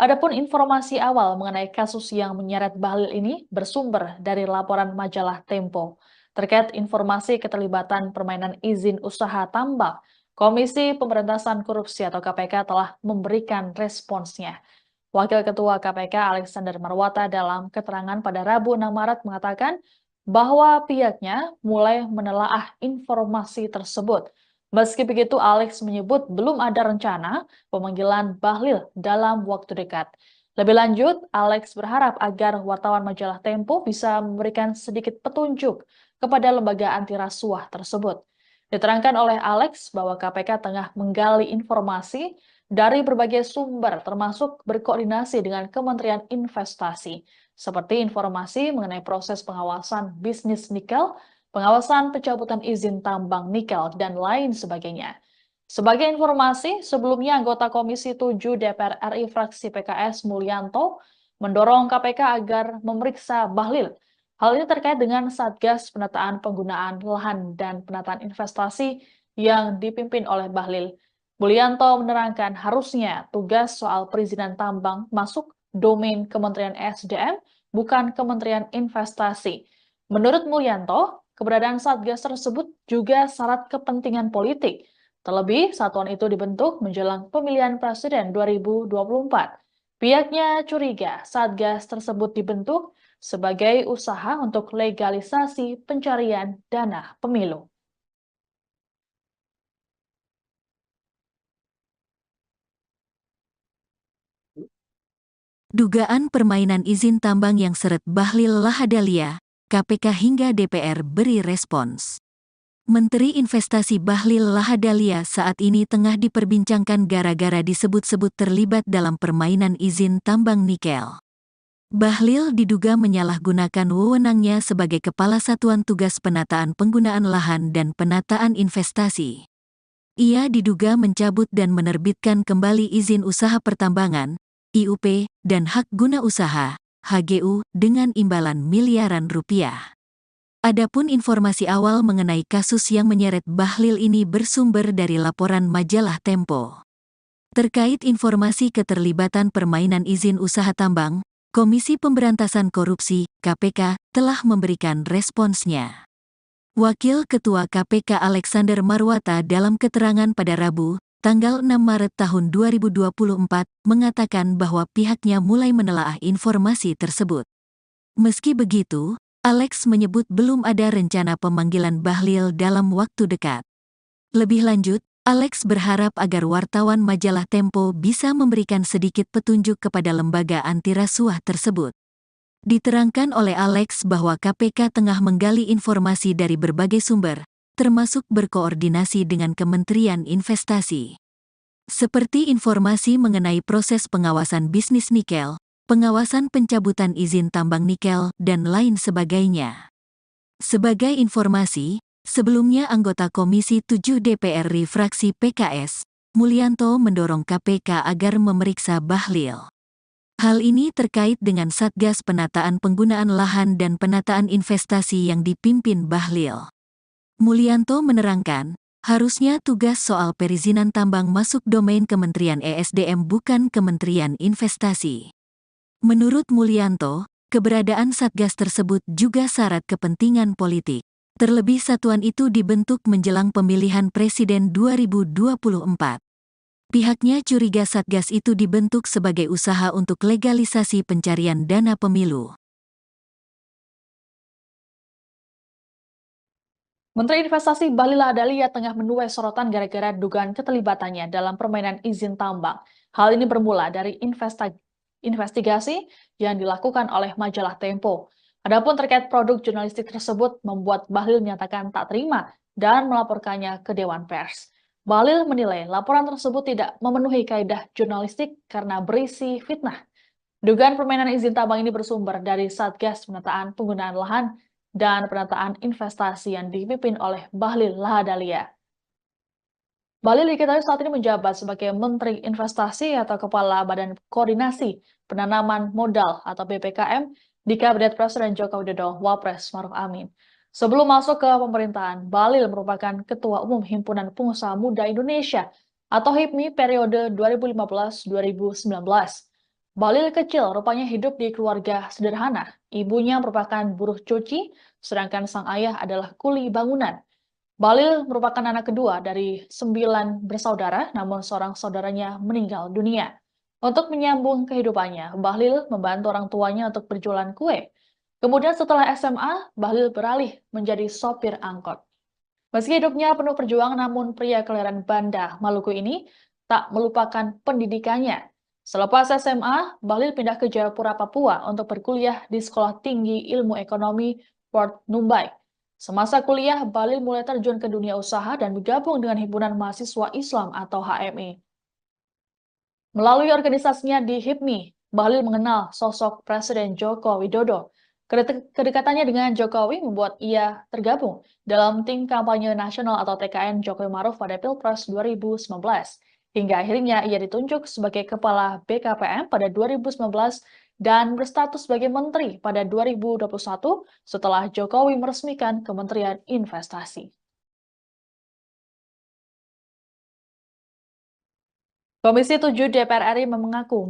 Adapun informasi awal mengenai kasus yang menyeret Bahlil ini bersumber dari laporan majalah Tempo. Terkait informasi keterlibatan permainan izin usaha tambang, Komisi Pemberantasan Korupsi atau KPK telah memberikan responsnya. Wakil Ketua KPK Alexander Marwata dalam keterangan pada Rabu 6 Maret mengatakan bahwa pihaknya mulai menelaah informasi tersebut. Meski begitu, Alex menyebut belum ada rencana pemanggilan Bahlil dalam waktu dekat. Lebih lanjut, Alex berharap agar wartawan majalah Tempo bisa memberikan sedikit petunjuk kepada lembaga anti rasuah tersebut. Diterangkan oleh Alex bahwa KPK tengah menggali informasi dari berbagai sumber, termasuk berkoordinasi dengan Kementerian Investasi, seperti informasi mengenai proses pengawasan bisnis nikel, pengawasan pencabutan izin tambang nikel, dan lain sebagainya. Sebagai informasi, sebelumnya anggota Komisi 7 DPR RI fraksi PKS Mulyanto mendorong KPK agar memeriksa Bahlil. Hal ini terkait dengan Satgas Penataan Penggunaan Lahan dan Penataan Investasi yang dipimpin oleh Bahlil. Mulyanto menerangkan harusnya tugas soal perizinan tambang masuk domain Kementerian SDM, bukan Kementerian Investasi. Menurut Mulyanto, keberadaan Satgas tersebut juga syarat kepentingan politik. Terlebih, satuan itu dibentuk menjelang pemilihan presiden 2024. Pihaknya curiga Satgas tersebut dibentuk sebagai usaha untuk legalisasi pencarian dana pemilu. Dugaan permainan izin tambang yang seret Bahlil Lahadalia, KPK hingga DPR beri respons. Menteri Investasi Bahlil Lahadalia saat ini tengah diperbincangkan gara-gara disebut-sebut terlibat dalam permainan izin tambang nikel. Bahlil diduga menyalahgunakan wewenangnya sebagai Kepala Satuan Tugas Penataan Penggunaan Lahan dan Penataan Investasi. Ia diduga mencabut dan menerbitkan kembali izin usaha pertambangan, IUP, dan hak guna usaha, HGU, dengan imbalan miliaran rupiah. Adapun informasi awal mengenai kasus yang menyeret Bahlil ini bersumber dari laporan majalah Tempo. Terkait informasi keterlibatan permainan izin usaha tambang, Komisi Pemberantasan Korupsi, KPK, telah memberikan responsnya. Wakil Ketua KPK Alexander Marwata dalam keterangan pada Rabu, tanggal 6 Maret tahun 2024, mengatakan bahwa pihaknya mulai menelaah informasi tersebut. Meski begitu, Alex menyebut belum ada rencana pemanggilan Bahlil dalam waktu dekat. Lebih lanjut, Alex berharap agar wartawan majalah Tempo bisa memberikan sedikit petunjuk kepada lembaga anti rasuah tersebut. Diterangkan oleh Alex bahwa KPK tengah menggali informasi dari berbagai sumber, termasuk berkoordinasi dengan Kementerian Investasi. Seperti informasi mengenai proses pengawasan bisnis nikel, pengawasan pencabutan izin tambang nikel, dan lain sebagainya. Sebagai informasi, sebelumnya anggota Komisi 7 DPR RI fraksi PKS, Mulyanto mendorong KPK agar memeriksa Bahlil. Hal ini terkait dengan Satgas Penataan Penggunaan Lahan dan Penataan Investasi yang dipimpin Bahlil. Mulyanto menerangkan, harusnya tugas soal perizinan tambang masuk domain Kementerian ESDM bukan Kementerian Investasi. Menurut Mulyanto, keberadaan Satgas tersebut juga syarat kepentingan politik. Terlebih satuan itu dibentuk menjelang pemilihan presiden 2024. Pihaknya curiga Satgas itu dibentuk sebagai usaha untuk legalisasi pencarian dana pemilu. Menteri Investasi Bahlil Lahadalia tengah menuai sorotan gara-gara dugaan keterlibatannya dalam permainan izin tambang. Hal ini bermula dari investigasi yang dilakukan oleh majalah Tempo. Adapun terkait produk jurnalistik tersebut membuat Bahlil menyatakan tak terima dan melaporkannya ke Dewan Pers. Bahlil menilai laporan tersebut tidak memenuhi kaidah jurnalistik karena berisi fitnah. Dugaan permainan izin tambang ini bersumber dari Satgas Penataan Penggunaan Lahan dan Penataan Investasi yang dipimpin oleh Bahlil Lahadalia. Bahlil diketahui saat ini menjabat sebagai Menteri Investasi atau Kepala Badan Koordinasi Penanaman Modal atau BPKM di Kabinet Presiden Joko Widodo Wapres Maruf Amin. Sebelum masuk ke pemerintahan, Bahlil merupakan Ketua Umum Himpunan Pengusaha Muda Indonesia atau HIPMI periode 2015-2019. Bahlil kecil rupanya hidup di keluarga sederhana. Ibunya merupakan buruh cuci, sedangkan sang ayah adalah kuli bangunan. Bahlil merupakan anak kedua dari 9 bersaudara, namun seorang saudaranya meninggal dunia. Untuk menyambung kehidupannya, Bahlil membantu orang tuanya untuk berjualan kue. Kemudian setelah SMA, Bahlil beralih menjadi sopir angkot. Meski hidupnya penuh perjuangan, namun pria kelahiran Banda, Maluku ini tak melupakan pendidikannya. Selepas SMA, Bahlil pindah ke Jayapura, Papua untuk berkuliah di Sekolah Tinggi Ilmu Ekonomi Port Numbai. Semasa kuliah, Bahlil mulai terjun ke dunia usaha dan bergabung dengan Himpunan Mahasiswa Islam atau HMI. Melalui organisasinya di HIPMI, Bahlil mengenal sosok Presiden Joko Widodo. Kedekatannya dengan Jokowi membuat ia tergabung dalam tim kampanye nasional atau TKN Jokowi Maruf pada Pilpres 2019. Hingga akhirnya ia ditunjuk sebagai Kepala BKPM pada 2019 dan berstatus sebagai Menteri pada 2021 setelah Jokowi meresmikan Kementerian Investasi. Komisi 7 DPR RI mengaku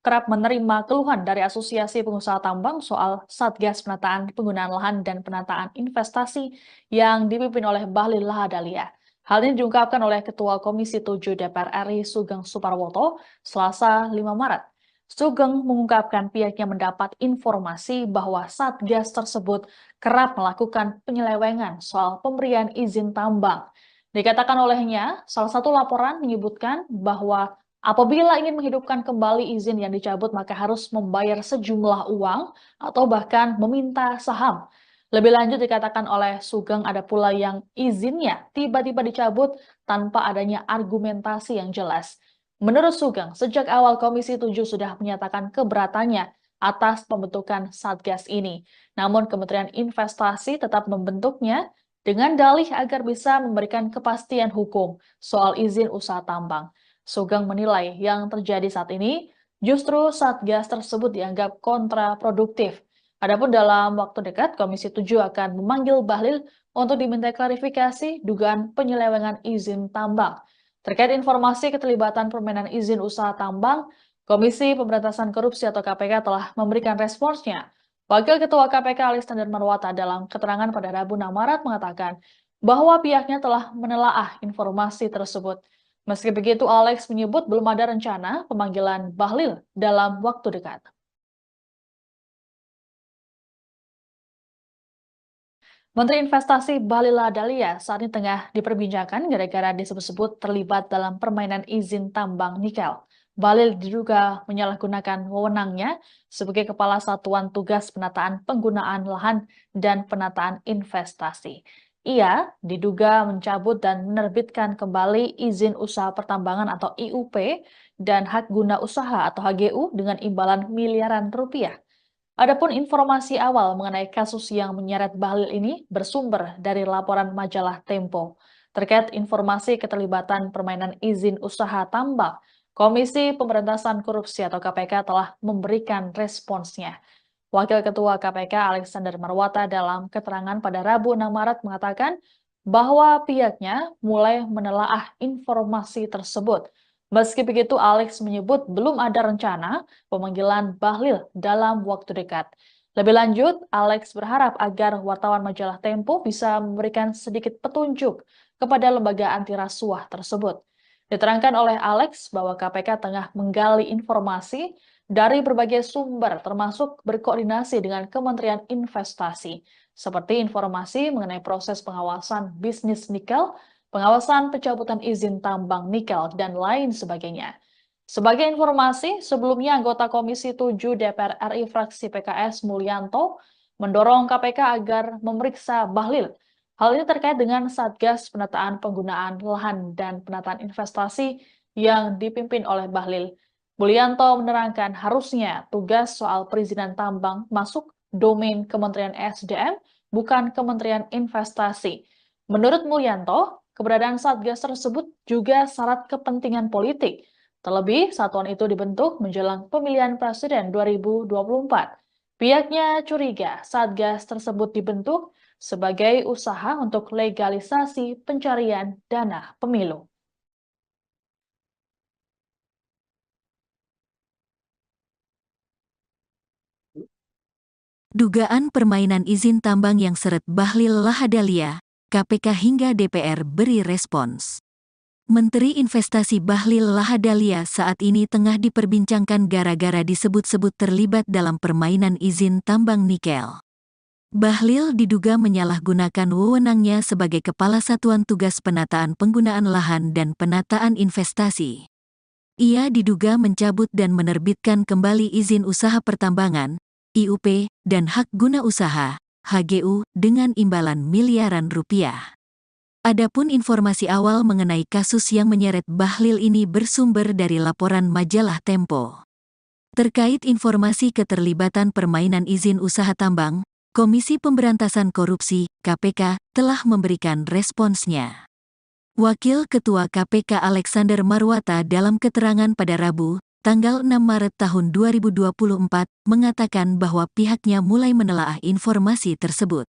kerap menerima keluhan dari Asosiasi Pengusaha Tambang soal Satgas Penataan Penggunaan Lahan dan Penataan Investasi yang dipimpin oleh Bahlil Lahadalia. Hal ini diungkapkan oleh Ketua Komisi 7 DPR RI Sugeng Suparwoto Selasa 5 Maret. Sugeng mengungkapkan pihaknya mendapat informasi bahwa Satgas tersebut kerap melakukan penyelewengan soal pemberian izin tambang. Dikatakan olehnya, salah satu laporan menyebutkan bahwa apabila ingin menghidupkan kembali izin yang dicabut, maka harus membayar sejumlah uang atau bahkan meminta saham. Lebih lanjut dikatakan oleh Sugeng ada pula yang izinnya tiba-tiba dicabut tanpa adanya argumentasi yang jelas. Menurut Sugeng, sejak awal Komisi 7 sudah menyatakan keberatannya atas pembentukan Satgas ini. Namun Kementerian Investasi tetap membentuknya dengan dalih agar bisa memberikan kepastian hukum soal izin usaha tambang. Sugeng menilai yang terjadi saat ini justru Satgas tersebut dianggap kontraproduktif. Adapun dalam waktu dekat, Komisi 7 akan memanggil Bahlil untuk diminta klarifikasi dugaan penyelewengan izin tambang. Terkait informasi keterlibatan permainan izin usaha tambang, Komisi Pemberantasan Korupsi atau KPK telah memberikan responsnya. Wakil Ketua KPK Alexander Marwata dalam keterangan pada Rabu 6 Maret mengatakan bahwa pihaknya telah menelaah informasi tersebut. Meski begitu, Alex menyebut belum ada rencana pemanggilan Bahlil dalam waktu dekat. Menteri Investasi Bahlil Lahadalia saat ini tengah diperbincangkan gara-gara disebut-sebut terlibat dalam permainan izin tambang nikel. Bahlil diduga menyalahgunakan wewenangnya sebagai Kepala Satuan Tugas Penataan Penggunaan Lahan dan Penataan Investasi. Ia diduga mencabut dan menerbitkan kembali izin usaha pertambangan atau IUP dan hak guna usaha atau HGU dengan imbalan miliaran rupiah. Adapun informasi awal mengenai kasus yang menyeret Bahlil ini bersumber dari laporan majalah Tempo. Terkait informasi keterlibatan permainan izin usaha tambang, Komisi Pemberantasan Korupsi atau KPK telah memberikan responsnya. Wakil Ketua KPK Alexander Marwata dalam keterangan pada Rabu 6 Maret mengatakan bahwa pihaknya mulai menelaah informasi tersebut. Meski begitu, Alex menyebut belum ada rencana pemanggilan Bahlil dalam waktu dekat. Lebih lanjut, Alex berharap agar wartawan majalah Tempo bisa memberikan sedikit petunjuk kepada lembaga anti rasuah tersebut. Diterangkan oleh Alex bahwa KPK tengah menggali informasi dari berbagai sumber termasuk berkoordinasi dengan Kementerian Investasi, seperti informasi mengenai proses pengawasan bisnis nikel, pengawasan pencabutan izin tambang nikel, dan lain sebagainya. Sebagai informasi, sebelumnya anggota Komisi 7 DPR RI fraksi PKS Mulyanto mendorong KPK agar memeriksa Bahlil. Hal ini terkait dengan Satgas Penataan Penggunaan Lahan dan Penataan Investasi yang dipimpin oleh Bahlil. Mulyanto menerangkan harusnya tugas soal perizinan tambang masuk domain Kementerian SDM, bukan Kementerian Investasi. Menurut Mulyanto, keberadaan Satgas tersebut juga syarat kepentingan politik. Terlebih, satuan itu dibentuk menjelang pemilihan presiden 2024. Pihaknya curiga Satgas tersebut dibentuk sebagai usaha untuk legalisasi pencarian dana pemilu. Dugaan permainan izin tambang yang seret Bahlil Lahadalia, KPK hingga DPR beri respons. Menteri Investasi Bahlil Lahadalia saat ini tengah diperbincangkan gara-gara disebut-sebut terlibat dalam permainan izin tambang nikel. Bahlil diduga menyalahgunakan wewenangnya sebagai Kepala Satuan Tugas Penataan Penggunaan Lahan dan Penataan Investasi. Ia diduga mencabut dan menerbitkan kembali izin usaha pertambangan, IUP, dan hak guna usaha, HGU, dengan imbalan miliaran rupiah. Adapun informasi awal mengenai kasus yang menyeret Bahlil ini bersumber dari laporan majalah Tempo. Terkait informasi keterlibatan permainan izin usaha tambang, Komisi Pemberantasan Korupsi, KPK, telah memberikan responsnya. Wakil Ketua KPK Alexander Marwata dalam keterangan pada Rabu, tanggal 6 Maret tahun 2024, mengatakan bahwa pihaknya mulai menelaah informasi tersebut.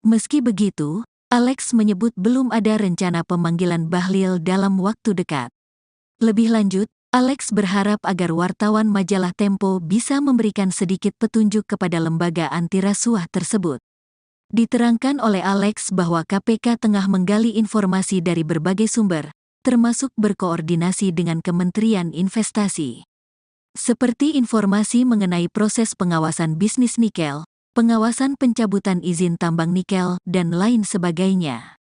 Meski begitu, Alex menyebut belum ada rencana pemanggilan Bahlil dalam waktu dekat. Lebih lanjut, Alex berharap agar wartawan majalah Tempo bisa memberikan sedikit petunjuk kepada lembaga anti rasuah tersebut. Diterangkan oleh Alex bahwa KPK tengah menggali informasi dari berbagai sumber, termasuk berkoordinasi dengan Kementerian Investasi. Seperti informasi mengenai proses pengawasan bisnis nikel, pengawasan pencabutan izin tambang nikel, dan lain sebagainya.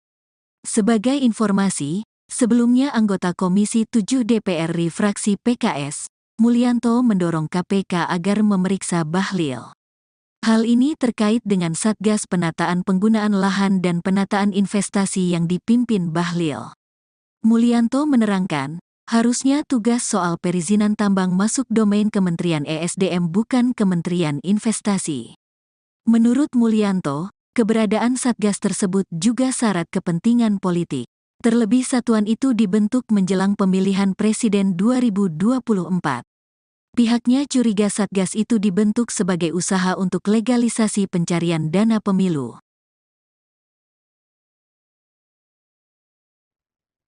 Sebagai informasi, sebelumnya anggota Komisi 7 DPR RI fraksi PKS, Mulyanto mendorong KPK agar memeriksa Bahlil. Hal ini terkait dengan Satgas Penataan Penggunaan Lahan dan Penataan Investasi yang dipimpin Bahlil. Mulyanto menerangkan, harusnya tugas soal perizinan tambang masuk domain Kementerian ESDM bukan Kementerian Investasi. Menurut Mulyanto, keberadaan Satgas tersebut juga syarat kepentingan politik. Terlebih satuan itu dibentuk menjelang pemilihan presiden 2024. Pihaknya curiga Satgas itu dibentuk sebagai usaha untuk legalisasi pencarian dana pemilu.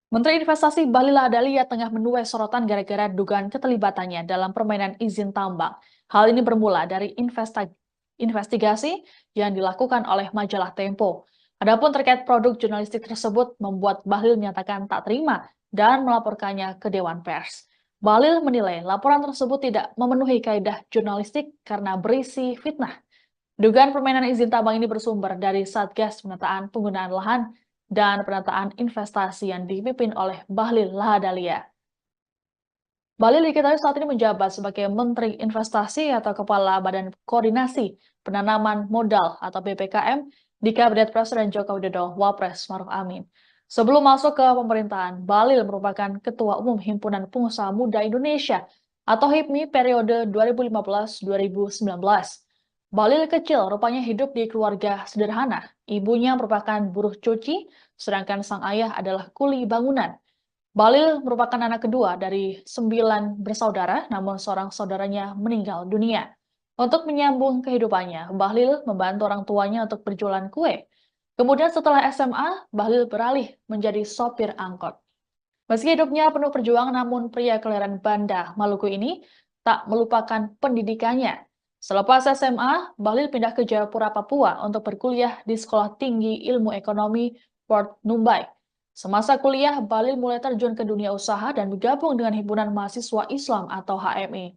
Menteri Investasi Bahlil Lahadalia tengah menuai sorotan gara-gara dugaan keterlibatannya dalam permainan izin tambang. Hal ini bermula dari investigasi yang dilakukan oleh majalah Tempo. Adapun terkait produk jurnalistik tersebut membuat Bahlil menyatakan tak terima dan melaporkannya ke Dewan Pers. Bahlil menilai laporan tersebut tidak memenuhi kaidah jurnalistik karena berisi fitnah. Dugaan permainan izin tambang ini bersumber dari Satgas Penataan Penggunaan Lahan dan Penataan Investasi yang dipimpin oleh Bahlil Lahadalia. Bahlil diketahui saat ini menjabat sebagai Menteri Investasi atau Kepala Badan Koordinasi Penanaman Modal atau BPKM di Kabinet Presiden Joko Widodo Wapres Maruf Amin. Sebelum masuk ke pemerintahan, Bahlil merupakan Ketua Umum Himpunan Pengusaha Muda Indonesia atau HIPMI periode 2015-2019. Bahlil kecil rupanya hidup di keluarga sederhana. Ibunya merupakan buruh cuci, sedangkan sang ayah adalah kuli bangunan. Bahlil merupakan anak kedua dari 9 bersaudara, namun seorang saudaranya meninggal dunia. Untuk menyambung kehidupannya, Bahlil membantu orang tuanya untuk berjualan kue. Kemudian setelah SMA, Bahlil beralih menjadi sopir angkot. Meski hidupnya penuh perjuangan, namun pria kelahiran Banda, Maluku ini tak melupakan pendidikannya. Selepas SMA, Bahlil pindah ke Jayapura, Papua untuk berkuliah di Sekolah Tinggi Ilmu Ekonomi Port Numbai. Semasa kuliah, Bahlil mulai terjun ke dunia usaha dan bergabung dengan Himpunan Mahasiswa Islam atau HMI.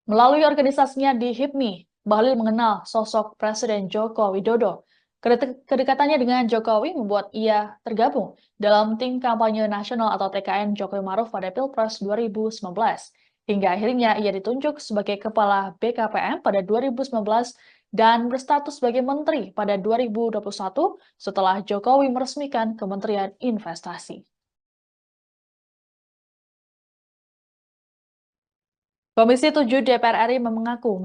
Melalui organisasinya di HIPMI, Bahlil mengenal sosok Presiden Joko Widodo. Kedekatannya dengan Jokowi membuat ia tergabung dalam tim kampanye nasional atau TKN Jokowi Maruf pada Pilpres 2019. Hingga akhirnya ia ditunjuk sebagai Kepala BKPM pada 2019 dan berstatus sebagai Menteri pada 2021 setelah Jokowi meresmikan Kementerian Investasi. Komisi 7 DPR RI mengaku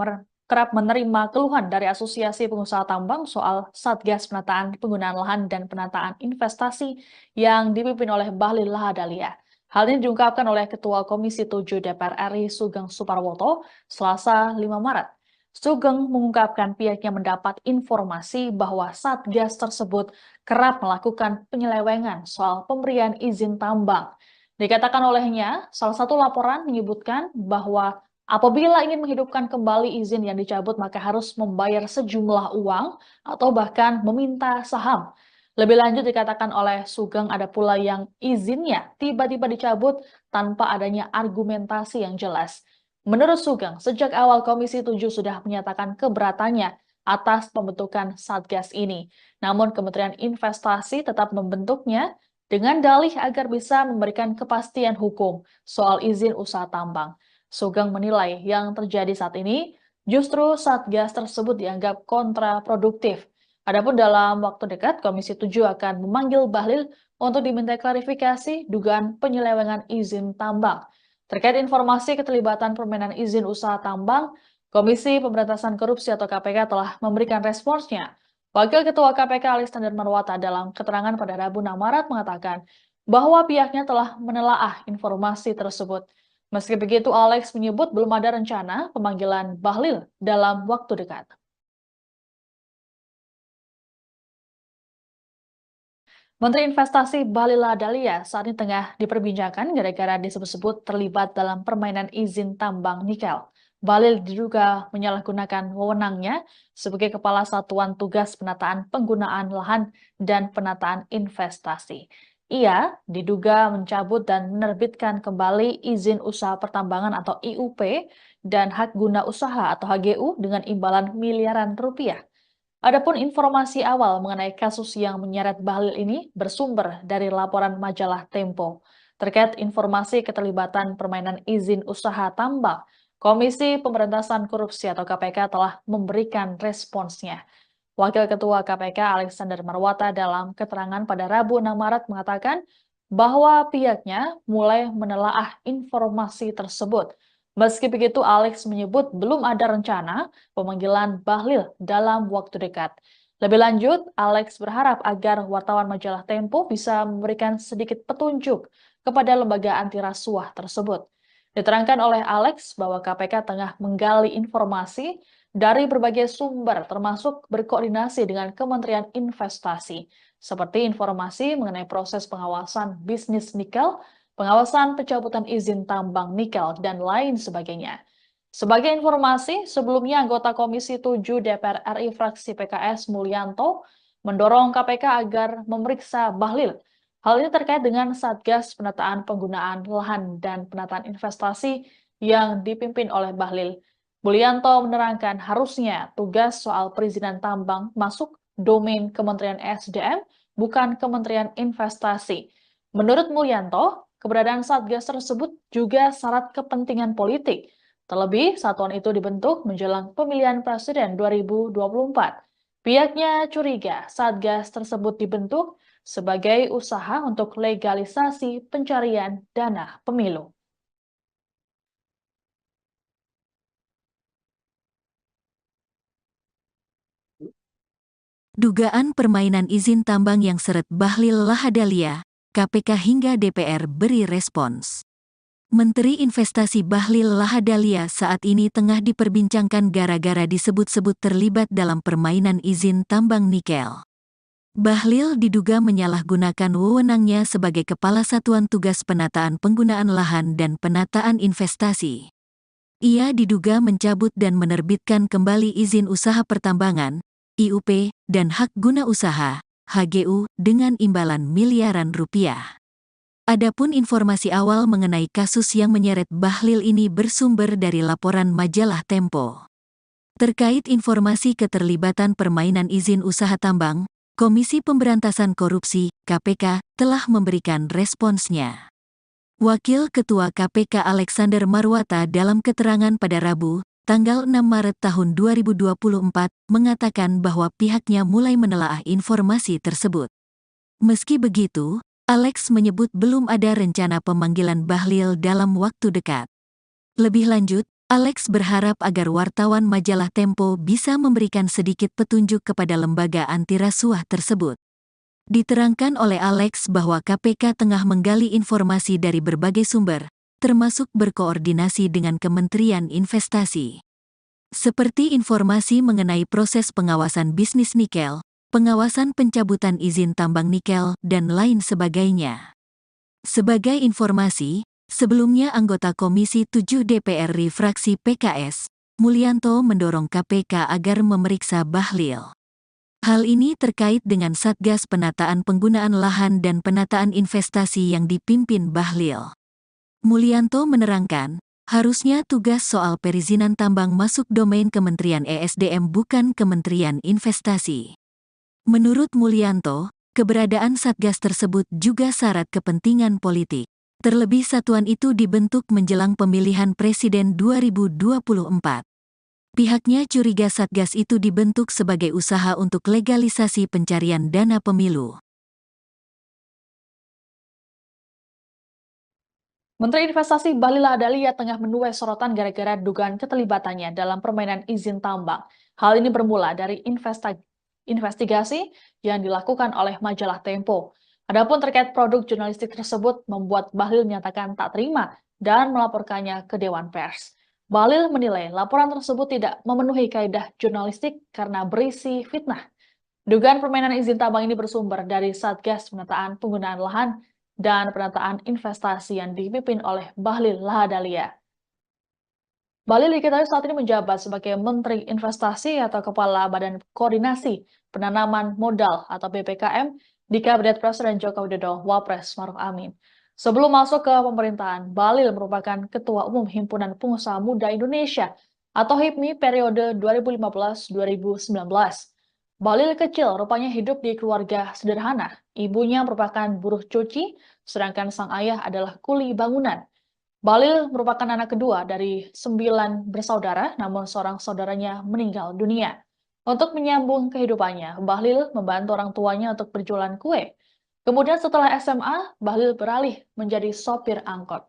kerap menerima keluhan dari Asosiasi Pengusaha Tambang soal Satgas Penataan Penggunaan Lahan dan Penataan Investasi yang dipimpin oleh Bahlil Lahadalia. Hal ini diungkapkan oleh Ketua Komisi 7 DPR RI Sugeng Suparwoto Selasa 5 Maret. Sugeng mengungkapkan pihaknya mendapat informasi bahwa Satgas tersebut kerap melakukan penyelewengan soal pemberian izin tambang. Dikatakan olehnya, salah satu laporan menyebutkan bahwa apabila ingin menghidupkan kembali izin yang dicabut, maka harus membayar sejumlah uang atau bahkan meminta saham. Lebih lanjut dikatakan oleh Sugeng ada pula yang izinnya tiba-tiba dicabut tanpa adanya argumentasi yang jelas. Menurut Sugeng, sejak awal Komisi 7 sudah menyatakan keberatannya atas pembentukan Satgas ini. Namun Kementerian Investasi tetap membentuknya dengan dalih agar bisa memberikan kepastian hukum soal izin usaha tambang. Sugeng menilai yang terjadi saat ini justru Satgas tersebut dianggap kontraproduktif. Adapun dalam waktu dekat, Komisi 7 akan memanggil Bahlil untuk diminta klarifikasi dugaan penyelewengan izin tambang. Terkait informasi keterlibatan permainan izin usaha tambang, Komisi Pemberantasan Korupsi atau KPK telah memberikan responsnya. Wakil Ketua KPK Alexander Marwata dalam keterangan pada Rabu 6 Maret mengatakan bahwa pihaknya telah menelaah informasi tersebut. Meski begitu, Alex menyebut belum ada rencana pemanggilan Bahlil dalam waktu dekat. Menteri Investasi Bahlil Lahadalia saat ini tengah diperbincangkan gara-gara disebut-sebut terlibat dalam permainan izin tambang nikel. Bahlil diduga menyalahgunakan wewenangnya sebagai Kepala Satuan Tugas Penataan Penggunaan Lahan dan Penataan Investasi. Ia diduga mencabut dan menerbitkan kembali izin usaha pertambangan atau IUP dan hak guna usaha atau HGU dengan imbalan miliaran rupiah. Adapun informasi awal mengenai kasus yang menyeret Bahlil ini bersumber dari laporan majalah Tempo. Terkait informasi keterlibatan permainan izin usaha tambang, Komisi Pemberantasan Korupsi atau KPK telah memberikan responsnya. Wakil Ketua KPK Alexander Marwata dalam keterangan pada Rabu 6 Maret mengatakan bahwa pihaknya mulai menelaah informasi tersebut. Meski begitu, Alex menyebut belum ada rencana pemanggilan Bahlil dalam waktu dekat. Lebih lanjut, Alex berharap agar wartawan majalah Tempo bisa memberikan sedikit petunjuk kepada lembaga anti rasuah tersebut. Diterangkan oleh Alex bahwa KPK tengah menggali informasi dari berbagai sumber termasuk berkoordinasi dengan Kementerian Investasi, seperti informasi mengenai proses pengawasan bisnis nikel, pengawasan pencabutan izin tambang nikel, dan lain sebagainya. Sebagai informasi, sebelumnya anggota Komisi 7 DPR RI fraksi PKS Mulyanto mendorong KPK agar memeriksa Bahlil. Hal ini terkait dengan Satgas Penataan Penggunaan Lahan dan Penataan Investasi yang dipimpin oleh Bahlil. Mulyanto menerangkan harusnya tugas soal perizinan tambang masuk domain Kementerian SDM, bukan Kementerian Investasi. Menurut Mulyanto, keberadaan Satgas tersebut juga syarat kepentingan politik. Terlebih, satuan itu dibentuk menjelang pemilihan presiden 2024. Pihaknya curiga Satgas tersebut dibentuk sebagai usaha untuk legalisasi pencarian dana pemilu. Dugaan permainan izin tambang yang seret Bahlil Lahadalia, KPK hingga DPR beri respons. Menteri Investasi Bahlil Lahadalia saat ini tengah diperbincangkan gara-gara disebut-sebut terlibat dalam permainan izin tambang nikel. Bahlil diduga menyalahgunakan wewenangnya sebagai Kepala Satuan Tugas Penataan Penggunaan Lahan dan Penataan Investasi. Ia diduga mencabut dan menerbitkan kembali izin usaha pertambangan, IUP, dan hak guna usaha, HGU, dengan imbalan miliaran rupiah. Adapun informasi awal mengenai kasus yang menyeret Bahlil ini bersumber dari laporan majalah Tempo. Terkait informasi keterlibatan permainan izin usaha tambang, Komisi Pemberantasan Korupsi (KPK) telah memberikan responsnya. Wakil Ketua KPK Alexander Marwata dalam keterangan pada Rabu, tanggal 6 Maret tahun 2024, mengatakan bahwa pihaknya mulai menelaah informasi tersebut. Meski begitu, Alex menyebut belum ada rencana pemanggilan Bahlil dalam waktu dekat. Lebih lanjut, Alex berharap agar wartawan majalah Tempo bisa memberikan sedikit petunjuk kepada lembaga anti rasuah tersebut. Diterangkan oleh Alex bahwa KPK tengah menggali informasi dari berbagai sumber, termasuk berkoordinasi dengan Kementerian Investasi. Seperti informasi mengenai proses pengawasan bisnis nikel, pengawasan pencabutan izin tambang nikel, dan lain sebagainya. Sebagai informasi, sebelumnya anggota Komisi 7 DPR RI fraksi PKS, Mulyanto mendorong KPK agar memeriksa Bahlil. Hal ini terkait dengan Satgas Penataan Penggunaan Lahan dan Penataan Investasi yang dipimpin Bahlil. Mulyanto menerangkan, harusnya tugas soal perizinan tambang masuk domain Kementerian ESDM bukan Kementerian Investasi. Menurut Mulyanto, keberadaan Satgas tersebut juga syarat kepentingan politik. Terlebih satuan itu dibentuk menjelang pemilihan presiden 2024. Pihaknya curiga Satgas itu dibentuk sebagai usaha untuk legalisasi pencarian dana pemilu. Menteri Investasi Bahlil Lahadalia tengah menuai sorotan gara-gara dugaan keterlibatannya dalam permainan izin tambang. Hal ini bermula dari investigasi yang dilakukan oleh majalah Tempo. Adapun terkait produk jurnalistik tersebut membuat Bahlil menyatakan tak terima dan melaporkannya ke Dewan Pers. Bahlil menilai laporan tersebut tidak memenuhi kaidah jurnalistik karena berisi fitnah. Dugaan permainan izin tambang ini bersumber dari Satgas Penataan Penggunaan Lahan dan Penataan Investasi yang dipimpin oleh Bahlil Lahadalia. Bahlil diketahui saat ini menjabat sebagai Menteri Investasi atau Kepala Badan Koordinasi Penanaman Modal atau BPKM di Kabinet Presiden Joko Widodo Wapres Maruf Amin. Sebelum masuk ke pemerintahan, Bahlil merupakan Ketua Umum Himpunan Pengusaha Muda Indonesia atau HIPMI periode 2015-2019. Bahlil kecil rupanya hidup di keluarga sederhana. Ibunya merupakan buruh cuci, sedangkan sang ayah adalah kuli bangunan. Bahlil merupakan anak kedua dari 9 bersaudara, namun seorang saudaranya meninggal dunia. Untuk menyambung kehidupannya, Bahlil membantu orang tuanya untuk berjualan kue. Kemudian setelah SMA, Bahlil beralih menjadi sopir angkot.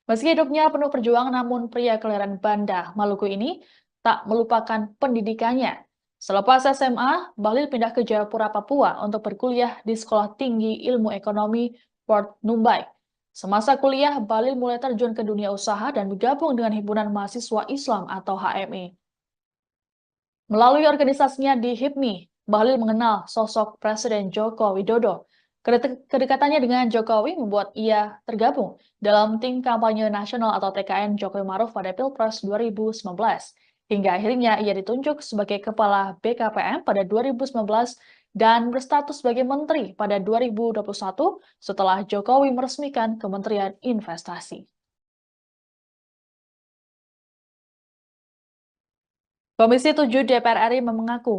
Meski hidupnya penuh perjuangan, namun pria kelahiran Banda, Maluku ini tak melupakan pendidikannya. Selepas SMA, Bahlil pindah ke Jayapura, Papua untuk berkuliah di Sekolah Tinggi Ilmu Ekonomi Port Numbai. Semasa kuliah, Bahlil mulai terjun ke dunia usaha dan bergabung dengan Himpunan Mahasiswa Islam atau HMI. Melalui organisasinya di HIPMI, Bahlil mengenal sosok Presiden Joko Widodo. Kedekatannya dengan Jokowi membuat ia tergabung dalam tim kampanye nasional atau TKN Jokowi Maruf pada Pilpres 2019. Hingga akhirnya ia ditunjuk sebagai Kepala BKPM pada 2019 dan berstatus sebagai Menteri pada 2021 setelah Jokowi meresmikan Kementerian Investasi. Komisi 7 DPR RI mengaku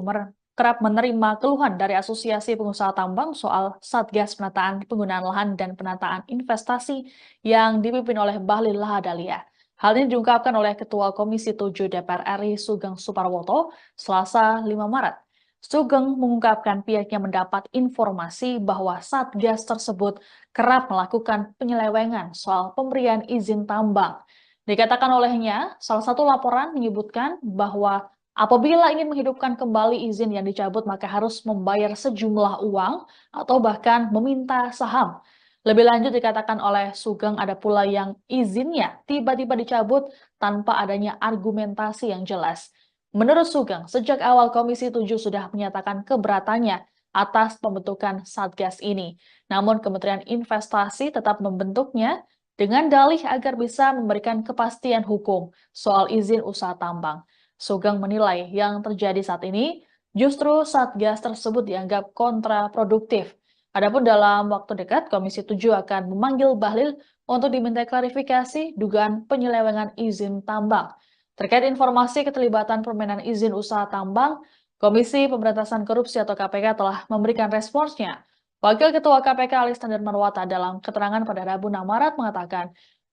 kerap menerima keluhan dari Asosiasi Pengusaha Tambang soal Satgas Penataan Penggunaan Lahan dan Penataan Investasi yang dipimpin oleh Bahlil Lahadalia. Hal ini diungkapkan oleh Ketua Komisi 7 DPR RI Sugeng Suparwoto Selasa 5 Maret. Sugeng mengungkapkan pihaknya mendapat informasi bahwa Satgas tersebut kerap melakukan penyelewengan soal pemberian izin tambang. Dikatakan olehnya, salah satu laporan menyebutkan bahwa apabila ingin menghidupkan kembali izin yang dicabut, maka harus membayar sejumlah uang atau bahkan meminta saham. Lebih lanjut dikatakan oleh Sugeng ada pula yang izinnya tiba-tiba dicabut tanpa adanya argumentasi yang jelas. Menurut Sugeng, sejak awal Komisi 7 sudah menyatakan keberatannya atas pembentukan Satgas ini. Namun Kementerian Investasi tetap membentuknya dengan dalih agar bisa memberikan kepastian hukum soal izin usaha tambang. Sugeng menilai yang terjadi saat ini justru Satgas tersebut dianggap kontraproduktif. Adapun dalam waktu dekat, Komisi 7 akan memanggil Bahlil untuk diminta klarifikasi dugaan penyelewengan izin tambang. Terkait informasi keterlibatan permainan izin usaha tambang, Komisi Pemberantasan Korupsi atau KPK telah memberikan responsnya. Wakil Ketua KPK Alexander Marwata dalam keterangan pada Rabu 6 Maret mengatakan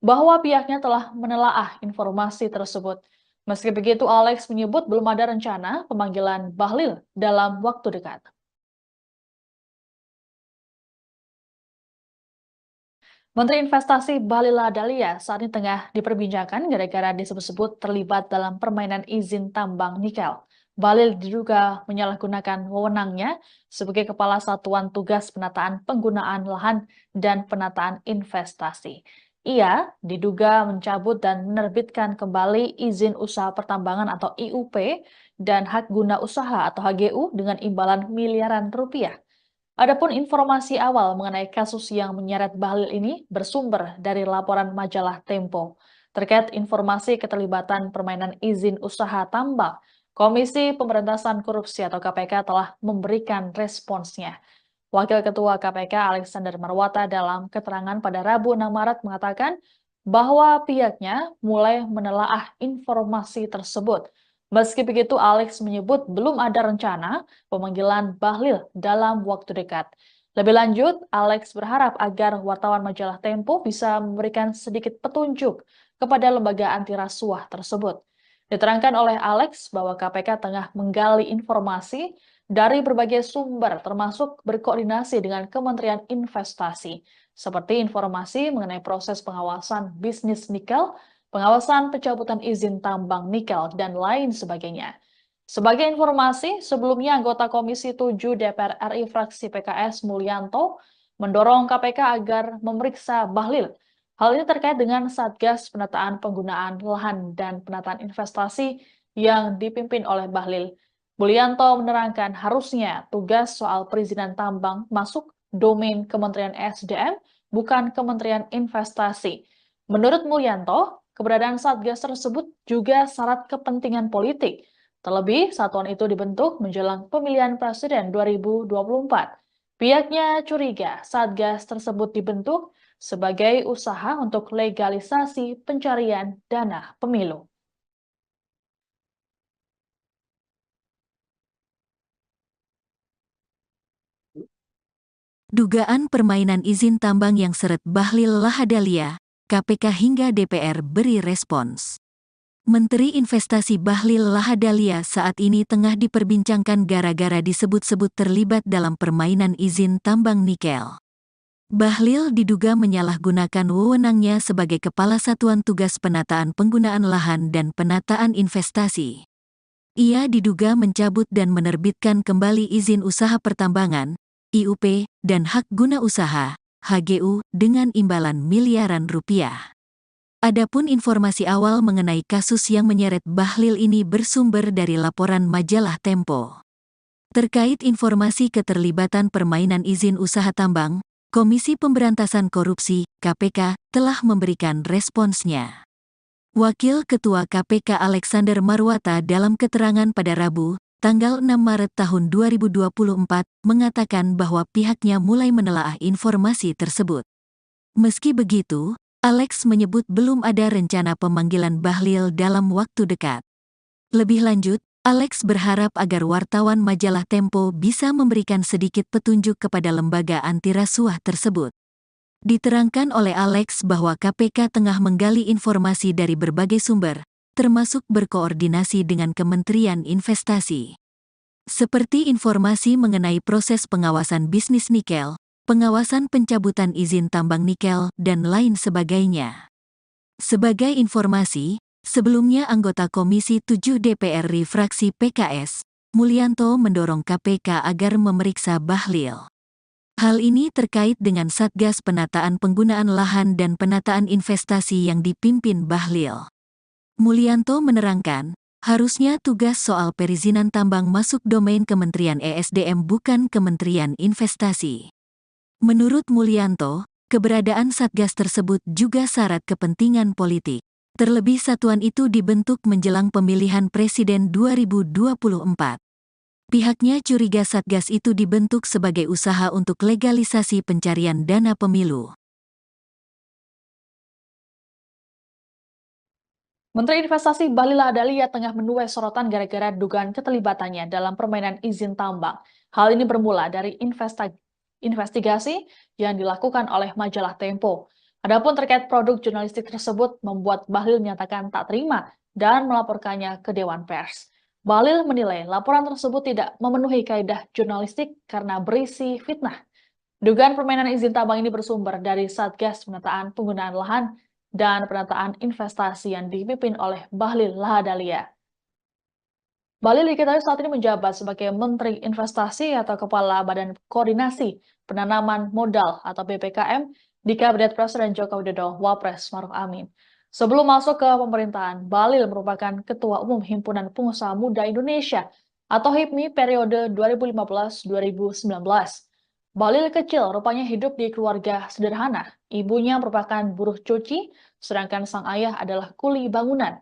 bahwa pihaknya telah menelaah informasi tersebut. Meski begitu, Alex menyebut belum ada rencana pemanggilan Bahlil dalam waktu dekat. Menteri Investasi Bahlil Lahadalia saat ini tengah diperbincangkan gara-gara disebut-sebut terlibat dalam permainan izin tambang nikel. Bahlil diduga menyalahgunakan wewenangnya sebagai Kepala Satuan Tugas Penataan Penggunaan Lahan dan Penataan Investasi. Ia diduga mencabut dan menerbitkan kembali izin usaha pertambangan atau IUP dan hak guna usaha atau HGU dengan imbalan miliaran rupiah. Adapun informasi awal mengenai kasus yang menyeret Bahlil ini bersumber dari laporan majalah Tempo. Terkait informasi keterlibatan permainan izin usaha tambang, Komisi Pemberantasan Korupsi atau KPK telah memberikan responsnya. Wakil Ketua KPK Alexander Marwata dalam keterangan pada Rabu 6 Maret mengatakan bahwa pihaknya mulai menelaah informasi tersebut. Meski begitu, Alex menyebut belum ada rencana pemanggilan Bahlil dalam waktu dekat. Lebih lanjut, Alex berharap agar wartawan majalah Tempo bisa memberikan sedikit petunjuk kepada lembaga anti rasuah tersebut. Diterangkan oleh Alex bahwa KPK tengah menggali informasi dari berbagai sumber termasuk berkoordinasi dengan Kementerian Investasi, seperti informasi mengenai proses pengawasan bisnis nikel, pengawasan pencabutan izin tambang nikel, dan lain sebagainya. Sebagai informasi, sebelumnya anggota Komisi 7 DPR RI fraksi PKS Mulyanto mendorong KPK agar memeriksa Bahlil. Hal ini terkait dengan Satgas Penataan Penggunaan Lahan dan Penataan Investasi yang dipimpin oleh Bahlil. Mulyanto menerangkan harusnya tugas soal perizinan tambang masuk domain Kementerian SDM, bukan Kementerian Investasi. Menurut Mulyanto, keberadaan Satgas tersebut juga syarat kepentingan politik. Terlebih, satuan itu dibentuk menjelang pemilihan presiden 2024. Pihaknya curiga Satgas tersebut dibentuk sebagai usaha untuk legalisasi pencarian dana pemilu. Dugaan permainan izin tambang yang seret Bahlil Lahadalia, KPK hingga DPR beri respons. Menteri Investasi Bahlil Lahadalia saat ini tengah diperbincangkan gara-gara disebut-sebut terlibat dalam permainan izin tambang nikel. Bahlil diduga menyalahgunakan wewenangnya sebagai Kepala Satuan Tugas Penataan Penggunaan Lahan dan Penataan Investasi. Ia diduga mencabut dan menerbitkan kembali izin usaha pertambangan, IUP, dan hak guna usaha, HGU, dengan imbalan miliaran rupiah. Adapun informasi awal mengenai kasus yang menyeret Bahlil ini bersumber dari laporan majalah Tempo. Terkait informasi keterlibatan permainan izin usaha tambang, Komisi Pemberantasan Korupsi, KPK, telah memberikan responsnya. Wakil Ketua KPK Alexander Marwata dalam keterangan pada Rabu, tanggal 6 Maret tahun 2024, mengatakan bahwa pihaknya mulai menelaah informasi tersebut. Meski begitu, Alex menyebut belum ada rencana pemanggilan Bahlil dalam waktu dekat. Lebih lanjut, Alex berharap agar wartawan majalah Tempo bisa memberikan sedikit petunjuk kepada lembaga anti rasuah tersebut. Diterangkan oleh Alex bahwa KPK tengah menggali informasi dari berbagai sumber, termasuk berkoordinasi dengan Kementerian Investasi. Seperti informasi mengenai proses pengawasan bisnis nikel, pengawasan pencabutan izin tambang nikel, dan lain sebagainya. Sebagai informasi, sebelumnya anggota Komisi 7 DPR RI fraksi PKS, Mulyanto mendorong KPK agar memeriksa Bahlil. Hal ini terkait dengan Satgas Penataan Penggunaan Lahan dan Penataan Investasi yang dipimpin Bahlil. Mulyanto menerangkan, harusnya tugas soal perizinan tambang masuk domain Kementerian ESDM bukan Kementerian Investasi. Menurut Mulyanto, keberadaan Satgas tersebut juga syarat kepentingan politik. Terlebih satuan itu dibentuk menjelang pemilihan presiden 2024. Pihaknya curiga Satgas itu dibentuk sebagai usaha untuk legalisasi pencarian dana pemilu. Menteri Investasi Bahlil Lahadalia tengah menuai sorotan gara-gara dugaan keterlibatannya dalam permainan izin tambang. Hal ini bermula dari investigasi yang dilakukan oleh majalah Tempo. Adapun terkait produk jurnalistik tersebut membuat Bahlil menyatakan tak terima dan melaporkannya ke Dewan Pers. Bahlil menilai laporan tersebut tidak memenuhi kaidah jurnalistik karena berisi fitnah. Dugaan permainan izin tambang ini bersumber dari Satgas Penataan Penggunaan Lahan dan Penataan Investasi yang dipimpin oleh Bahlil Lahadalia. Bahlil diketahui saat ini menjabat sebagai Menteri Investasi atau Kepala Badan Koordinasi Penanaman Modal atau BPKM di Kabinet Presiden Joko Widodo Wapres Maruf Amin. Sebelum masuk ke pemerintahan, Bahlil merupakan Ketua Umum Himpunan Pengusaha Muda Indonesia atau HIPMI periode 2015-2019. Bahlil kecil rupanya hidup di keluarga sederhana. Ibunya merupakan buruh cuci, sedangkan sang ayah adalah kuli bangunan.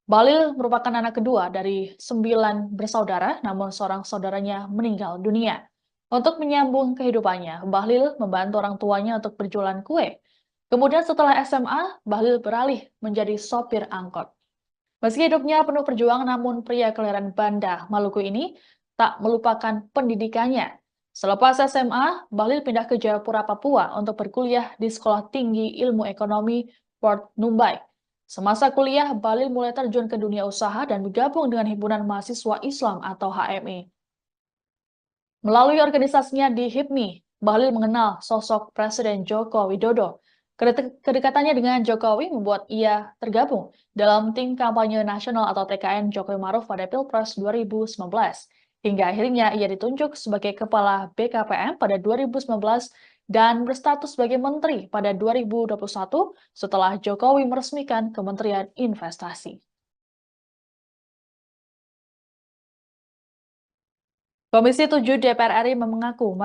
Bahlil merupakan anak kedua dari 9 bersaudara, namun seorang saudaranya meninggal dunia. Untuk menyambung kehidupannya, Bahlil membantu orang tuanya untuk berjualan kue. Kemudian setelah SMA, Bahlil beralih menjadi sopir angkot. Meski hidupnya penuh perjuangan, namun pria kelahiran Banda, Maluku ini tak melupakan pendidikannya. Selepas SMA, Bahlil pindah ke Jayapura, Papua untuk berkuliah di Sekolah Tinggi Ilmu Ekonomi Port Numbai. Semasa kuliah, Bahlil mulai terjun ke dunia usaha dan bergabung dengan Himpunan Mahasiswa Islam atau HMI. Melalui organisasinya di HIPMI, Bahlil mengenal sosok Presiden Joko Widodo. Kedekatannya dengan Jokowi membuat ia tergabung dalam tim kampanye nasional atau TKN Jokowi Maruf pada Pilpres 2019. Hingga akhirnya ia ditunjuk sebagai Kepala BKPM pada 2019 dan berstatus sebagai Menteri pada 2021 setelah Jokowi meresmikan Kementerian Investasi. Komisi 7 DPR RI mengaku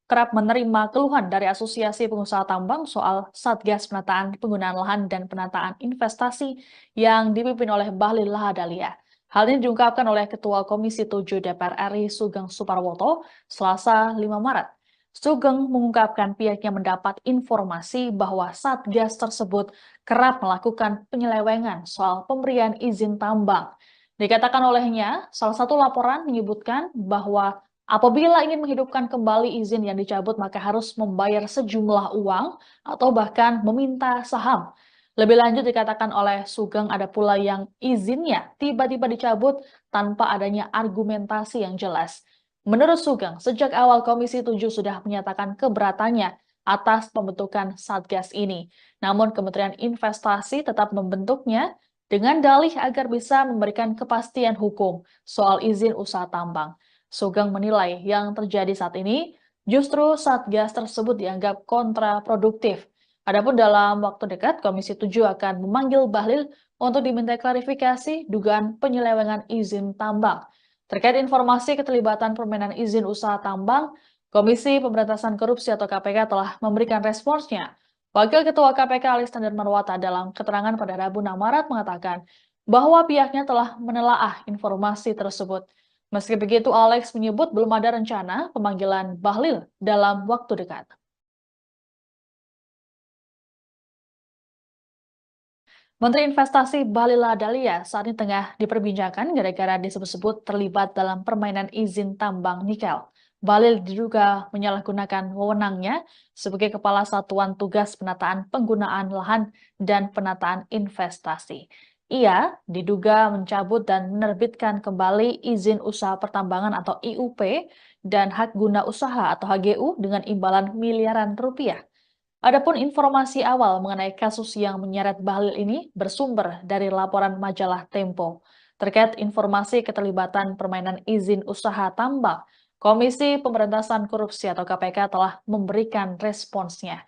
kerap menerima keluhan dari Asosiasi Pengusaha Tambang soal Satgas Penataan Penggunaan Lahan dan Penataan Investasi yang dipimpin oleh Bahlil Lahadalia. Hal ini diungkapkan oleh Ketua Komisi 7 DPR RI Sugeng Suparwoto Selasa 5 Maret. Sugeng mengungkapkan pihaknya mendapat informasi bahwa Satgas tersebut kerap melakukan penyelewengan soal pemberian izin tambang. Dikatakan olehnya, salah satu laporan menyebutkan bahwa apabila ingin menghidupkan kembali izin yang dicabut, maka harus membayar sejumlah uang atau bahkan meminta saham. Lebih lanjut dikatakan oleh Sugeng ada pula yang izinnya tiba-tiba dicabut tanpa adanya argumentasi yang jelas. Menurut Sugeng, sejak awal Komisi 7 sudah menyatakan keberatannya atas pembentukan Satgas ini. Namun Kementerian Investasi tetap membentuknya dengan dalih agar bisa memberikan kepastian hukum soal izin usaha tambang. Sugeng menilai yang terjadi saat ini justru Satgas tersebut dianggap kontraproduktif. Adapun dalam waktu dekat, Komisi 7 akan memanggil Bahlil untuk diminta klarifikasi dugaan penyelewengan izin tambang. Terkait informasi keterlibatan permainan izin usaha tambang, Komisi Pemberantasan Korupsi atau KPK telah memberikan responsnya. Wakil Ketua KPK Alexander Marwata dalam keterangan pada Rabu 6 Maret mengatakan bahwa pihaknya telah menelaah informasi tersebut. Meski begitu, Alex menyebut belum ada rencana pemanggilan Bahlil dalam waktu dekat. Menteri Investasi Bahlil Lahadalia saat ini tengah diperbincangkan gara-gara disebut-sebut terlibat dalam permainan izin tambang nikel. Bahlil diduga menyalahgunakan wewenangnya sebagai Kepala Satuan Tugas Penataan Penggunaan Lahan dan Penataan Investasi. Ia diduga mencabut dan menerbitkan kembali izin usaha pertambangan atau IUP dan hak guna usaha atau HGU dengan imbalan miliaran rupiah. Adapun informasi awal mengenai kasus yang menyeret Bahlil ini bersumber dari laporan majalah Tempo. Terkait informasi keterlibatan permainan izin usaha tambang, Komisi Pemberantasan Korupsi atau KPK telah memberikan responsnya.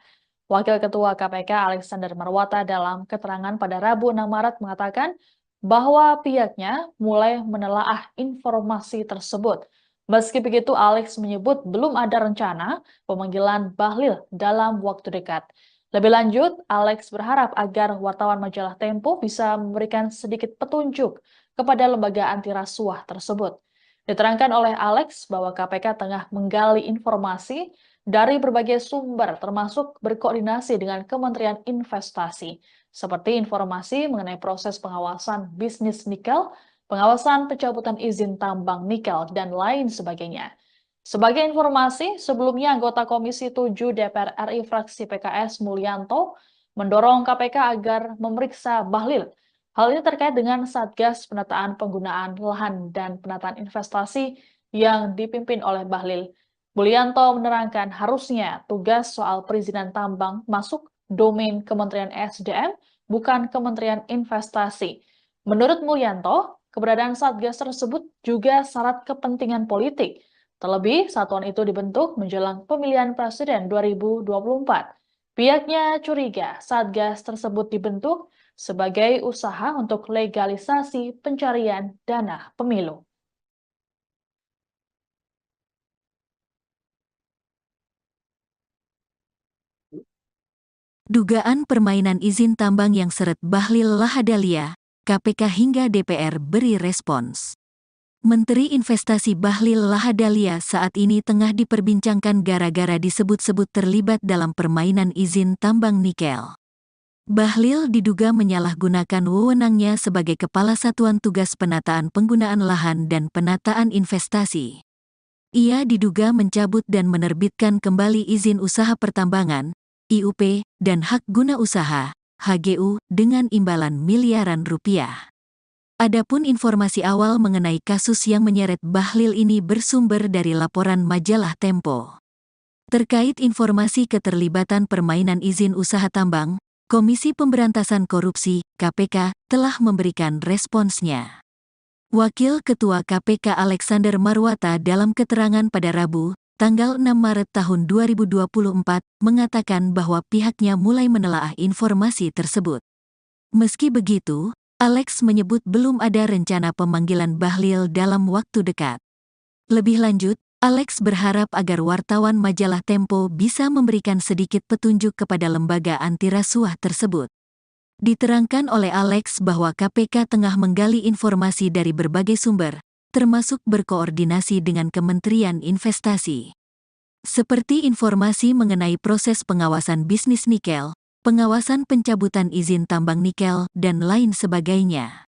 Wakil Ketua KPK Alexander Marwata dalam keterangan pada Rabu 6 Maret mengatakan bahwa pihaknya mulai menelaah informasi tersebut. Meski begitu, Alex menyebut belum ada rencana pemanggilan Bahlil dalam waktu dekat. Lebih lanjut, Alex berharap agar wartawan majalah Tempo bisa memberikan sedikit petunjuk kepada lembaga anti rasuah tersebut. Diterangkan oleh Alex bahwa KPK tengah menggali informasi dari berbagai sumber, termasuk berkoordinasi dengan Kementerian Investasi, seperti informasi mengenai proses pengawasan bisnis nikel, pengawasan pencabutan izin tambang nikel, dan lain sebagainya. Sebagai informasi, sebelumnya anggota Komisi 7 DPR RI fraksi PKS Mulyanto mendorong KPK agar memeriksa Bahlil. Hal ini terkait dengan Satgas Penataan Penggunaan Lahan dan Penataan Investasi yang dipimpin oleh Bahlil. Mulyanto menerangkan harusnya tugas soal perizinan tambang masuk domain Kementerian SDM, bukan Kementerian Investasi. Menurut Mulyanto, keberadaan Satgas tersebut juga syarat kepentingan politik. Terlebih, satuan itu dibentuk menjelang pemilihan presiden 2024. Pihaknya curiga Satgas tersebut dibentuk sebagai usaha untuk legalisasi pencarian dana pemilu. Dugaan permainan izin tambang yang seret Bahlil Lahadalia, KPK hingga DPR beri respons. Menteri Investasi Bahlil Lahadalia saat ini tengah diperbincangkan gara-gara disebut-sebut terlibat dalam permainan izin tambang nikel. Bahlil diduga menyalahgunakan wewenangnya sebagai Kepala Satuan Tugas Penataan Penggunaan Lahan dan Penataan Investasi. Ia diduga mencabut dan menerbitkan kembali izin usaha pertambangan, IUP, dan hak guna usaha, HGU, dengan imbalan miliaran rupiah. Adapun informasi awal mengenai kasus yang menyeret Bahlil ini bersumber dari laporan majalah Tempo. Terkait informasi keterlibatan permainan izin usaha tambang, Komisi Pemberantasan Korupsi, KPK, telah memberikan responsnya. Wakil Ketua KPK Alexander Marwata dalam keterangan pada Rabu, tanggal 6 Maret tahun 2024, mengatakan bahwa pihaknya mulai menelaah informasi tersebut. Meski begitu, Alex menyebut belum ada rencana pemanggilan Bahlil dalam waktu dekat. Lebih lanjut, Alex berharap agar wartawan majalah Tempo bisa memberikan sedikit petunjuk kepada lembaga anti rasuah tersebut. Diterangkan oleh Alex bahwa KPK tengah menggali informasi dari berbagai sumber, termasuk berkoordinasi dengan Kementerian Investasi. Seperti informasi mengenai proses pengawasan bisnis nikel, pengawasan pencabutan izin tambang nikel, dan lain sebagainya.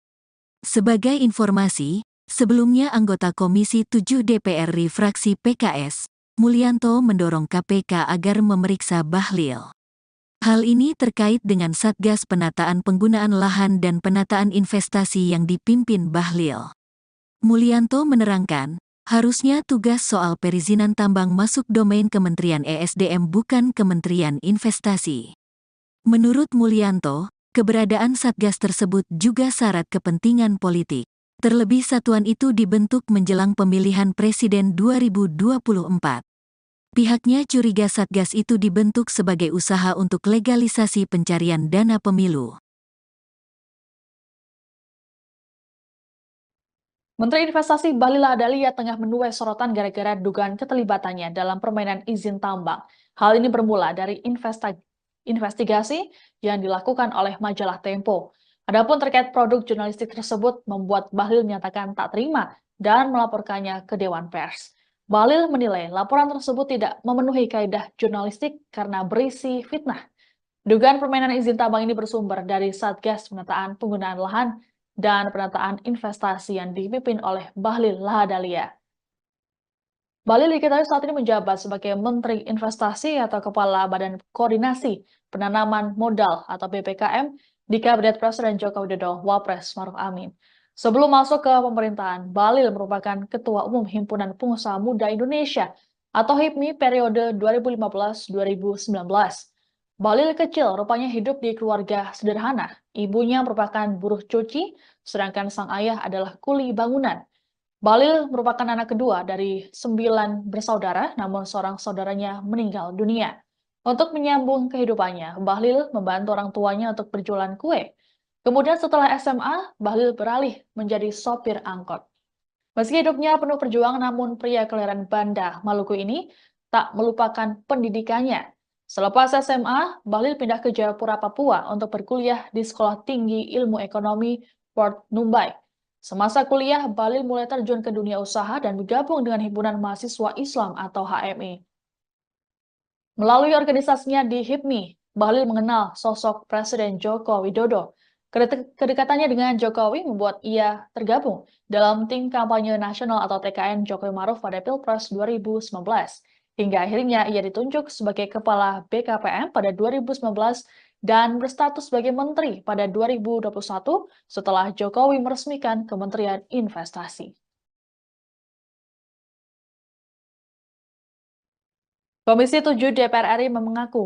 Sebagai informasi, sebelumnya anggota Komisi 7 DPR RI fraksi PKS, Mulyanto mendorong KPK agar memeriksa Bahlil. Hal ini terkait dengan Satgas Penataan Penggunaan Lahan dan Penataan Investasi yang dipimpin Bahlil. Mulyanto menerangkan, harusnya tugas soal perizinan tambang masuk domain Kementerian ESDM bukan Kementerian Investasi. Menurut Mulyanto, keberadaan Satgas tersebut juga syarat kepentingan politik. Terlebih satuan itu dibentuk menjelang pemilihan presiden 2024. Pihaknya curiga Satgas itu dibentuk sebagai usaha untuk legalisasi pencarian dana pemilu. Menteri Investasi Bahlil Lahadalia tengah menuai sorotan gara-gara dugaan keterlibatannya dalam permainan izin tambang. Hal ini bermula dari investigasi yang dilakukan oleh majalah Tempo. Adapun terkait produk jurnalistik tersebut membuat Bahlil menyatakan tak terima dan melaporkannya ke Dewan Pers. Bahlil menilai laporan tersebut tidak memenuhi kaidah jurnalistik karena berisi fitnah. Dugaan permainan izin tambang ini bersumber dari Satgas Penataan Penggunaan Lahan dan Penataan Investasi yang dipimpin oleh Bahlil Lahadalia. Bahlil diketahui saat ini menjabat sebagai Menteri Investasi atau Kepala Badan Koordinasi Penanaman Modal atau BPKM di Kabinet Presiden Joko Widodo Wapres Maruf Amin. Sebelum masuk ke pemerintahan, Bahlil merupakan Ketua Umum Himpunan Pengusaha Muda Indonesia atau HIPMI periode 2015-2019. Bahlil kecil rupanya hidup di keluarga sederhana. Ibunya merupakan buruh cuci, sedangkan sang ayah adalah kuli bangunan. Bahlil merupakan anak kedua dari 9 bersaudara, namun seorang saudaranya meninggal dunia. Untuk menyambung kehidupannya, Bahlil membantu orang tuanya untuk berjualan kue. Kemudian setelah SMA, Bahlil beralih menjadi sopir angkot. Meski hidupnya penuh perjuangan, namun pria kelahiran Banda, Maluku ini tak melupakan pendidikannya. Selepas SMA, Bahlil pindah ke Jayapura, Papua untuk berkuliah di Sekolah Tinggi Ilmu Ekonomi Port Numbai. Semasa kuliah, Bahlil mulai terjun ke dunia usaha dan bergabung dengan Himpunan Mahasiswa Islam atau HMI. Melalui organisasinya di HIPMI, Bahlil mengenal sosok Presiden Joko Widodo. Kedekatannya dengan Jokowi membuat ia tergabung dalam tim kampanye nasional atau TKN Jokowi Maruf pada Pilpres 2019. Hingga akhirnya ia ditunjuk sebagai Kepala BKPM pada 2019 dan berstatus sebagai Menteri pada 2021 setelah Jokowi meresmikan Kementerian Investasi. Komisi 7 DPR RI mengaku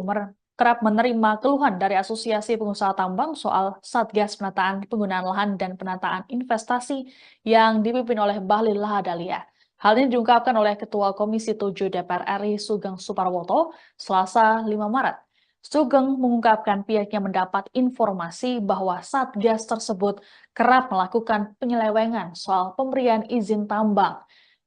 kerap menerima keluhan dari Asosiasi Pengusaha Tambang soal Satgas Penataan Penggunaan Lahan dan Penataan Investasi yang dipimpin oleh Bahlil Lahadalia. Hal ini diungkapkan oleh Ketua Komisi 7 DPR RI Sugeng Suparwoto Selasa 5 Maret. Sugeng mengungkapkan pihaknya mendapat informasi bahwa Satgas tersebut kerap melakukan penyelewengan soal pemberian izin tambang.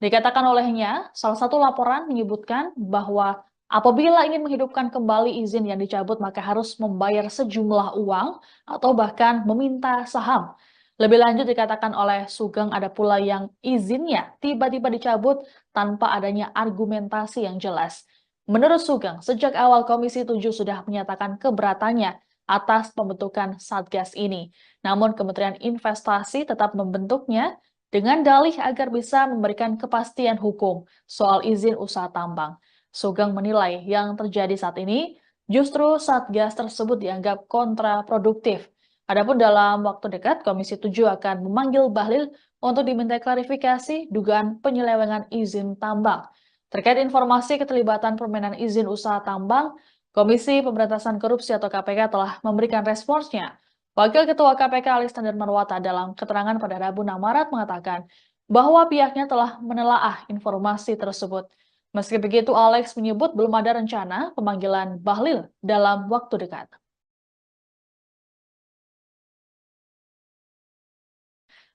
Dikatakan olehnya, salah satu laporan menyebutkan bahwa apabila ingin menghidupkan kembali izin yang dicabut, maka harus membayar sejumlah uang atau bahkan meminta saham. Lebih lanjut dikatakan oleh Sugeng ada pula yang izinnya tiba-tiba dicabut tanpa adanya argumentasi yang jelas. Menurut Sugeng, sejak awal Komisi 7 sudah menyatakan keberatannya atas pembentukan Satgas ini. Namun Kementerian Investasi tetap membentuknya dengan dalih agar bisa memberikan kepastian hukum soal izin usaha tambang. Sugeng menilai yang terjadi saat ini justru Satgas tersebut dianggap kontraproduktif. Adapun dalam waktu dekat, Komisi 7 akan memanggil Bahlil untuk diminta klarifikasi dugaan penyelewengan izin tambang. Terkait informasi keterlibatan permainan izin usaha tambang, Komisi Pemberantasan Korupsi atau KPK telah memberikan responsnya. Wakil Ketua KPK Alexander Marwata dalam keterangan pada Rabu 6 Maret mengatakan bahwa pihaknya telah menelaah informasi tersebut. Meski begitu, Alex menyebut belum ada rencana pemanggilan Bahlil dalam waktu dekat.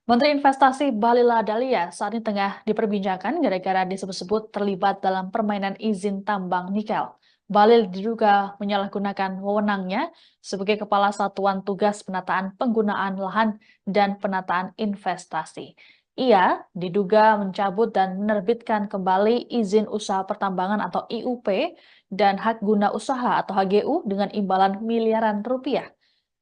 Menteri Investasi Bahlil Lahadalia saat ini tengah diperbincangkan gara-gara disebut-sebut terlibat dalam permainan izin tambang nikel. Bahlil diduga menyalahgunakan wewenangnya sebagai Kepala Satuan Tugas Penataan Penggunaan Lahan dan Penataan Investasi. Ia diduga mencabut dan menerbitkan kembali izin usaha pertambangan atau IUP dan hak guna usaha atau HGU dengan imbalan miliaran rupiah.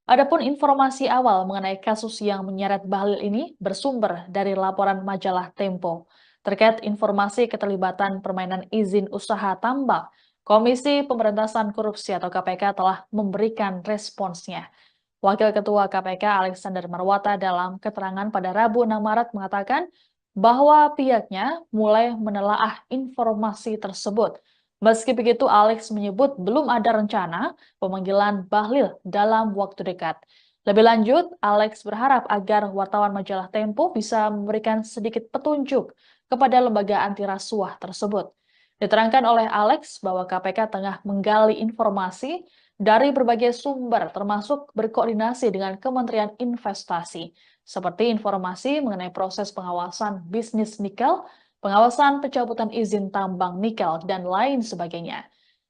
Adapun informasi awal mengenai kasus yang menyeret Bahlil ini bersumber dari laporan majalah Tempo. Terkait informasi keterlibatan permainan izin usaha tambang, Komisi Pemberantasan Korupsi atau KPK telah memberikan responsnya. Wakil Ketua KPK Alexander Marwata dalam keterangan pada Rabu 6 Maret mengatakan bahwa pihaknya mulai menelaah informasi tersebut. Meski begitu, Alex menyebut belum ada rencana pemanggilan Bahlil dalam waktu dekat. Lebih lanjut, Alex berharap agar wartawan majalah Tempo bisa memberikan sedikit petunjuk kepada lembaga anti rasuah tersebut. Diterangkan oleh Alex bahwa KPK tengah menggali informasi dari berbagai sumber termasuk berkoordinasi dengan Kementerian Investasi, seperti informasi mengenai proses pengawasan bisnis nikel, pengawasan pencabutan izin tambang nikel, dan lain sebagainya.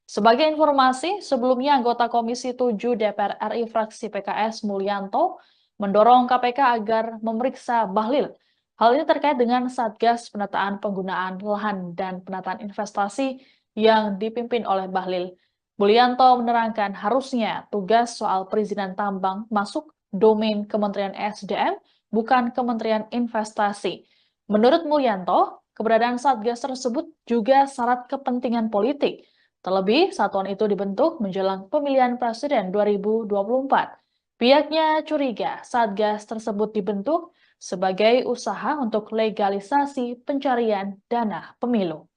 Sebagai informasi, sebelumnya anggota Komisi 7 DPR RI fraksi PKS Mulyanto mendorong KPK agar memeriksa Bahlil. Hal ini terkait dengan Satgas Penataan Penggunaan Lahan dan Penataan Investasi yang dipimpin oleh Bahlil. Mulyanto menerangkan harusnya tugas soal perizinan tambang masuk domain Kementerian SDM, bukan Kementerian Investasi. Menurut Mulyanto, keberadaan Satgas tersebut juga syarat kepentingan politik. Terlebih, satuan itu dibentuk menjelang pemilihan presiden 2024. Pihaknya curiga Satgas tersebut dibentuk sebagai usaha untuk legalisasi pencarian dana pemilu.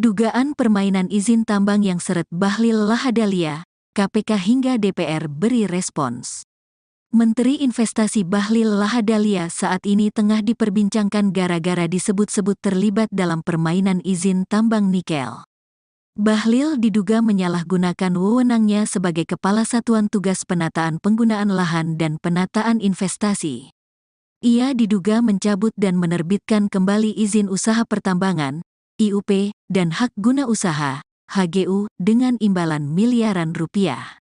Dugaan permainan izin tambang yang seret Bahlil Lahadalia, KPK hingga DPR beri respons. Menteri Investasi Bahlil Lahadalia saat ini tengah diperbincangkan gara-gara disebut-sebut terlibat dalam permainan izin tambang nikel. Bahlil diduga menyalahgunakan wewenangnya sebagai Kepala Satuan Tugas Penataan Penggunaan Lahan dan Penataan Investasi. Ia diduga mencabut dan menerbitkan kembali izin usaha pertambangan, IUP, dan hak guna usaha, HGU, dengan imbalan miliaran rupiah.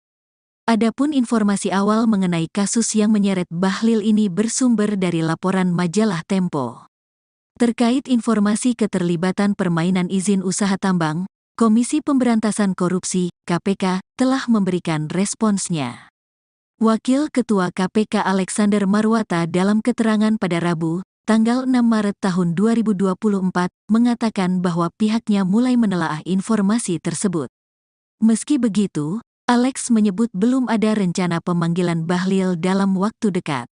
Adapun informasi awal mengenai kasus yang menyeret Bahlil ini bersumber dari laporan majalah Tempo. Terkait informasi keterlibatan permainan izin usaha tambang, Komisi Pemberantasan Korupsi (KPK) telah memberikan responsnya. Wakil Ketua KPK Alexander Marwata dalam keterangan pada Rabu, tanggal 6 Maret tahun 2024, mengatakan bahwa pihaknya mulai menelaah informasi tersebut. Meski begitu, Alex menyebut belum ada rencana pemanggilan Bahlil dalam waktu dekat.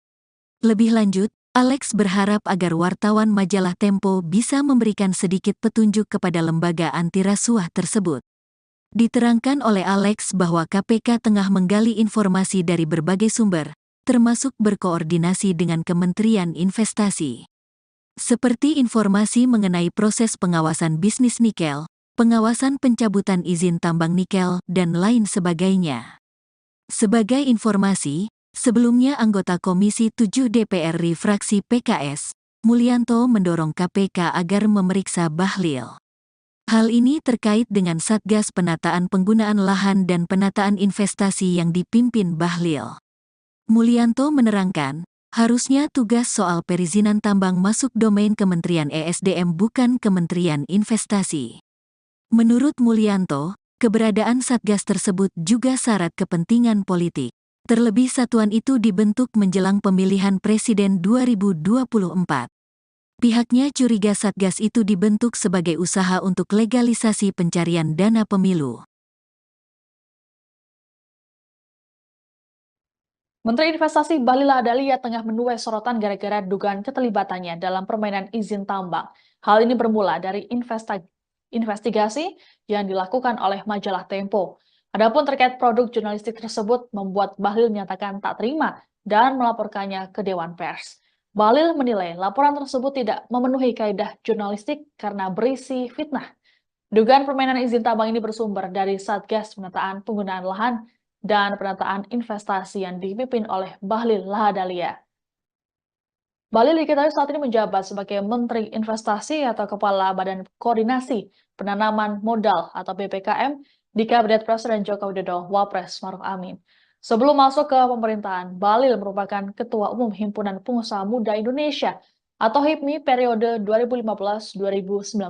Lebih lanjut, Alex berharap agar wartawan majalah Tempo bisa memberikan sedikit petunjuk kepada lembaga anti rasuah tersebut. Diterangkan oleh Alex bahwa KPK tengah menggali informasi dari berbagai sumber, termasuk berkoordinasi dengan Kementerian Investasi. Seperti informasi mengenai proses pengawasan bisnis nikel, pengawasan pencabutan izin tambang nikel, dan lain sebagainya. Sebagai informasi, sebelumnya anggota Komisi 7 DPR RI fraksi PKS, Mulyanto mendorong KPK agar memeriksa Bahlil. Hal ini terkait dengan Satgas Penataan Penggunaan Lahan dan Penataan Investasi yang dipimpin Bahlil. Mulyanto menerangkan, harusnya tugas soal perizinan tambang masuk domain Kementerian ESDM bukan Kementerian Investasi. Menurut Mulyanto, keberadaan Satgas tersebut juga syarat kepentingan politik. Terlebih satuan itu dibentuk menjelang pemilihan Presiden 2024. Pihaknya curiga Satgas itu dibentuk sebagai usaha untuk legalisasi pencarian dana pemilu. Menteri Investasi Bahlil Lahadalia tengah menuai sorotan gara-gara dugaan keterlibatannya dalam permainan izin tambang. Hal ini bermula dari investigasi yang dilakukan oleh majalah Tempo. Adapun terkait produk jurnalistik tersebut membuat Bahlil menyatakan tak terima dan melaporkannya ke Dewan Pers. Bahlil menilai laporan tersebut tidak memenuhi kaidah jurnalistik karena berisi fitnah. Dugaan permainan izin tambang ini bersumber dari Satgas Penataan Penggunaan Lahan dan Penataan Investasi yang dipimpin oleh Bahlil Lahadalia. Bahlil diketahui saat ini menjabat sebagai Menteri Investasi atau Kepala Badan Koordinasi Penanaman Modal atau BPKM di Kabinet Presiden Joko Widodo Wapres Maruf Amin. Sebelum masuk ke pemerintahan, Bahlil merupakan Ketua Umum Himpunan Pengusaha Muda Indonesia atau HIPMI periode 2015-2019.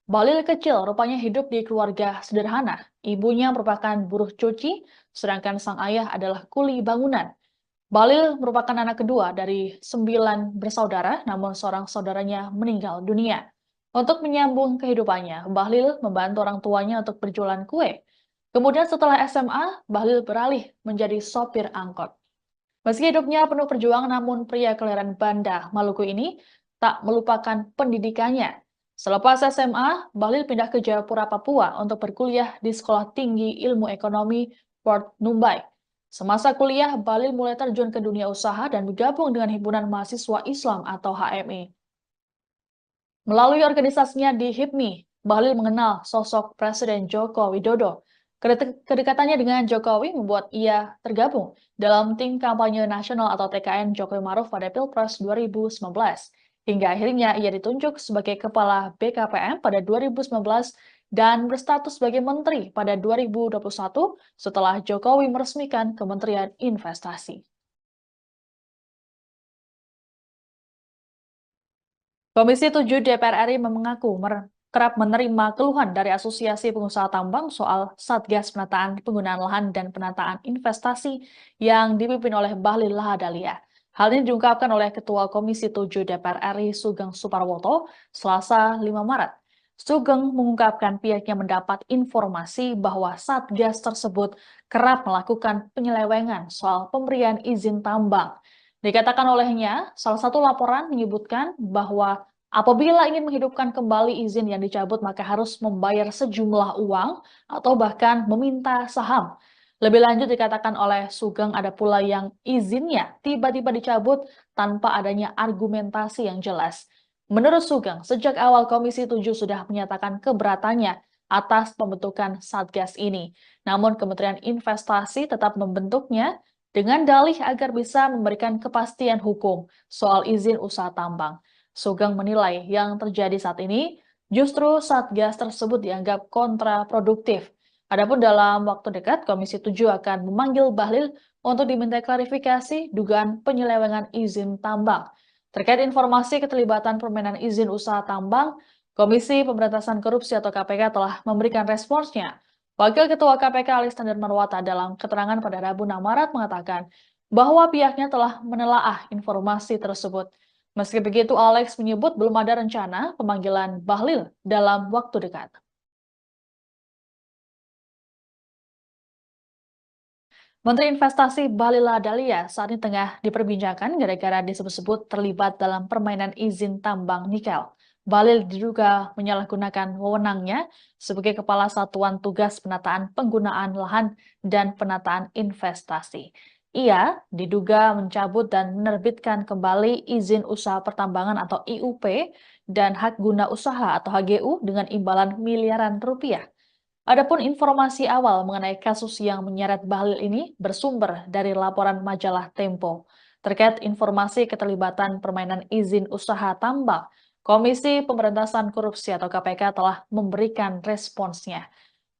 Bahlil kecil rupanya hidup di keluarga sederhana. Ibunya merupakan buruh cuci, sedangkan sang ayah adalah kuli bangunan. Bahlil merupakan anak kedua dari 9 bersaudara, namun seorang saudaranya meninggal dunia. Untuk menyambung kehidupannya, Bahlil membantu orang tuanya untuk berjualan kue. Kemudian setelah SMA, Bahlil beralih menjadi sopir angkot. Meski hidupnya penuh perjuangan, namun pria kelahiran Banda, Maluku ini tak melupakan pendidikannya. Selepas SMA, Bahlil pindah ke Jayapura, Papua untuk berkuliah di Sekolah Tinggi Ilmu Ekonomi Port Numbai. Semasa kuliah, Bahlil mulai terjun ke dunia usaha dan bergabung dengan Himpunan Mahasiswa Islam atau HMI. Melalui organisasinya di HIPMI, Bahlil mengenal sosok Presiden Joko Widodo. Kedekatannya dengan Jokowi membuat ia tergabung dalam tim kampanye nasional atau TKN Jokowi Maruf pada Pilpres 2019. Hingga akhirnya ia ditunjuk sebagai Kepala BKPM pada 2019 dan berstatus sebagai Menteri pada 2021 setelah Jokowi meresmikan Kementerian Investasi. Komisi 7 DPR RI mengaku kerap menerima keluhan dari Asosiasi Pengusaha Tambang soal Satgas Penataan Penggunaan Lahan dan Penataan Investasi yang dipimpin oleh Bahlil Lahadalia. Hal ini diungkapkan oleh Ketua Komisi 7 DPR RI Sugeng Suparwoto Selasa 5 Maret. Sugeng mengungkapkan pihaknya mendapat informasi bahwa Satgas tersebut kerap melakukan penyelewengan soal pemberian izin tambang. Dikatakan olehnya, salah satu laporan menyebutkan bahwa apabila ingin menghidupkan kembali izin yang dicabut, maka harus membayar sejumlah uang atau bahkan meminta saham. Lebih lanjut dikatakan oleh Sugeng ada pula yang izinnya tiba-tiba dicabut tanpa adanya argumentasi yang jelas. Menurut Sugeng, sejak awal Komisi 7 sudah menyatakan keberatannya atas pembentukan Satgas ini. Namun Kementerian Investasi tetap membentuknya dengan dalih agar bisa memberikan kepastian hukum soal izin usaha tambang. Sugeng menilai yang terjadi saat ini justru Satgas tersebut dianggap kontraproduktif. Adapun dalam waktu dekat, Komisi 7 akan memanggil Bahlil untuk diminta klarifikasi dugaan penyelewengan izin tambang. Terkait informasi keterlibatan permainan izin usaha tambang, Komisi Pemberantasan Korupsi atau KPK telah memberikan responsnya. Wakil Ketua KPK Alexander Marwata dalam keterangan pada Rabu 6 Maret mengatakan bahwa pihaknya telah menelaah informasi tersebut. Meski begitu, Alex menyebut belum ada rencana pemanggilan Bahlil dalam waktu dekat. Menteri Investasi Bahlil Lahadalia saat ini tengah diperbincangkan gara-gara disebut-sebut terlibat dalam permainan izin tambang nikel. Bahlil diduga menyalahgunakan wewenangnya sebagai Kepala Satuan Tugas Penataan Penggunaan Lahan dan Penataan Investasi. Ia diduga mencabut dan menerbitkan kembali izin usaha pertambangan atau IUP dan hak guna usaha atau HGU dengan imbalan miliaran rupiah. Adapun informasi awal mengenai kasus yang menyeret Bahlil ini bersumber dari laporan majalah Tempo. Terkait informasi keterlibatan permainan izin usaha tambang, Komisi Pemberantasan Korupsi atau KPK telah memberikan responsnya.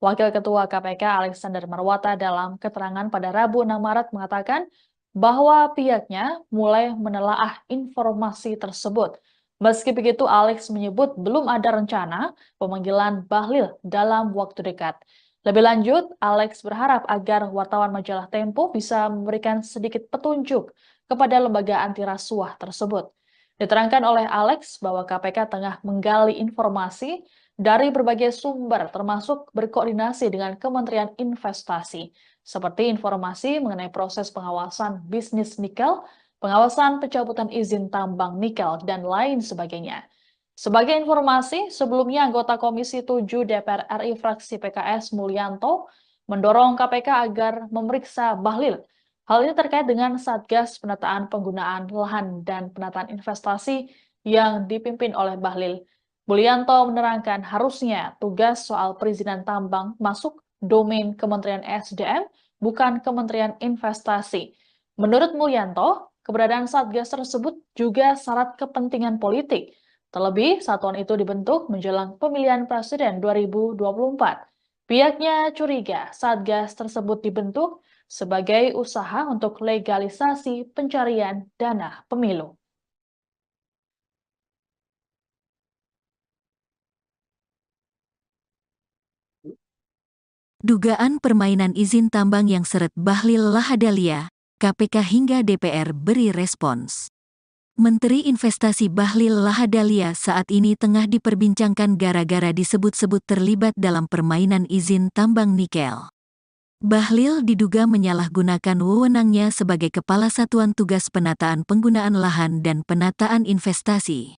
Wakil Ketua KPK Alexander Marwata dalam keterangan pada Rabu 6 Maret mengatakan bahwa pihaknya mulai menelaah informasi tersebut. Meski begitu, Alex menyebut belum ada rencana pemanggilan Bahlil dalam waktu dekat. Lebih lanjut, Alex berharap agar wartawan majalah Tempo bisa memberikan sedikit petunjuk kepada lembaga anti rasuah tersebut. Diterangkan oleh Alex bahwa KPK tengah menggali informasi dari berbagai sumber termasuk berkoordinasi dengan Kementerian Investasi, seperti informasi mengenai proses pengawasan bisnis nikel, pengawasan pencabutan izin tambang nikel, dan lain sebagainya. Sebagai informasi, sebelumnya anggota Komisi 7 DPR RI fraksi PKS Mulyanto mendorong KPK agar memeriksa Bahlil. Hal ini terkait dengan Satgas Penataan Penggunaan Lahan dan Penataan Investasi yang dipimpin oleh Bahlil. Mulyanto menerangkan harusnya tugas soal perizinan tambang masuk domain Kementerian SDM, bukan Kementerian Investasi. Menurut Mulyanto, keberadaan Satgas tersebut juga syarat kepentingan politik. Terlebih, satuan itu dibentuk menjelang pemilihan presiden 2024. Pihaknya curiga Satgas tersebut dibentuk sebagai usaha untuk legalisasi pencarian dana pemilu. Dugaan permainan izin tambang yang seret Bahlil Lahadalia, KPK hingga DPR beri respons. Menteri Investasi Bahlil Lahadalia saat ini tengah diperbincangkan gara-gara disebut-sebut terlibat dalam permainan izin tambang nikel. Bahlil diduga menyalahgunakan wewenangnya sebagai Kepala Satuan Tugas Penataan Penggunaan Lahan dan Penataan Investasi.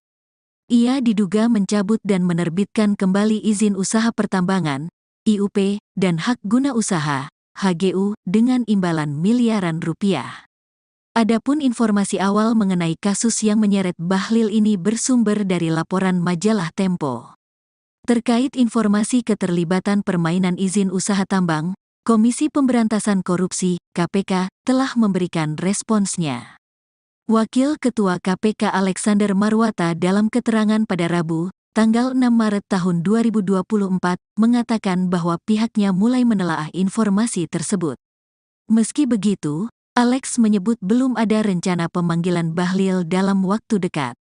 Ia diduga mencabut dan menerbitkan kembali izin usaha pertambangan, IUP, dan hak guna usaha, HGU, dengan imbalan miliaran rupiah. Adapun informasi awal mengenai kasus yang menyeret Bahlil ini bersumber dari laporan majalah Tempo. Terkait informasi keterlibatan permainan izin usaha tambang, Komisi Pemberantasan Korupsi, KPK, telah memberikan responsnya. Wakil Ketua KPK Alexander Marwata dalam keterangan pada Rabu, tanggal 6 Maret tahun 2024, mengatakan bahwa pihaknya mulai menelaah informasi tersebut. Meski begitu, Alex menyebut belum ada rencana pemanggilan Bahlil dalam waktu dekat.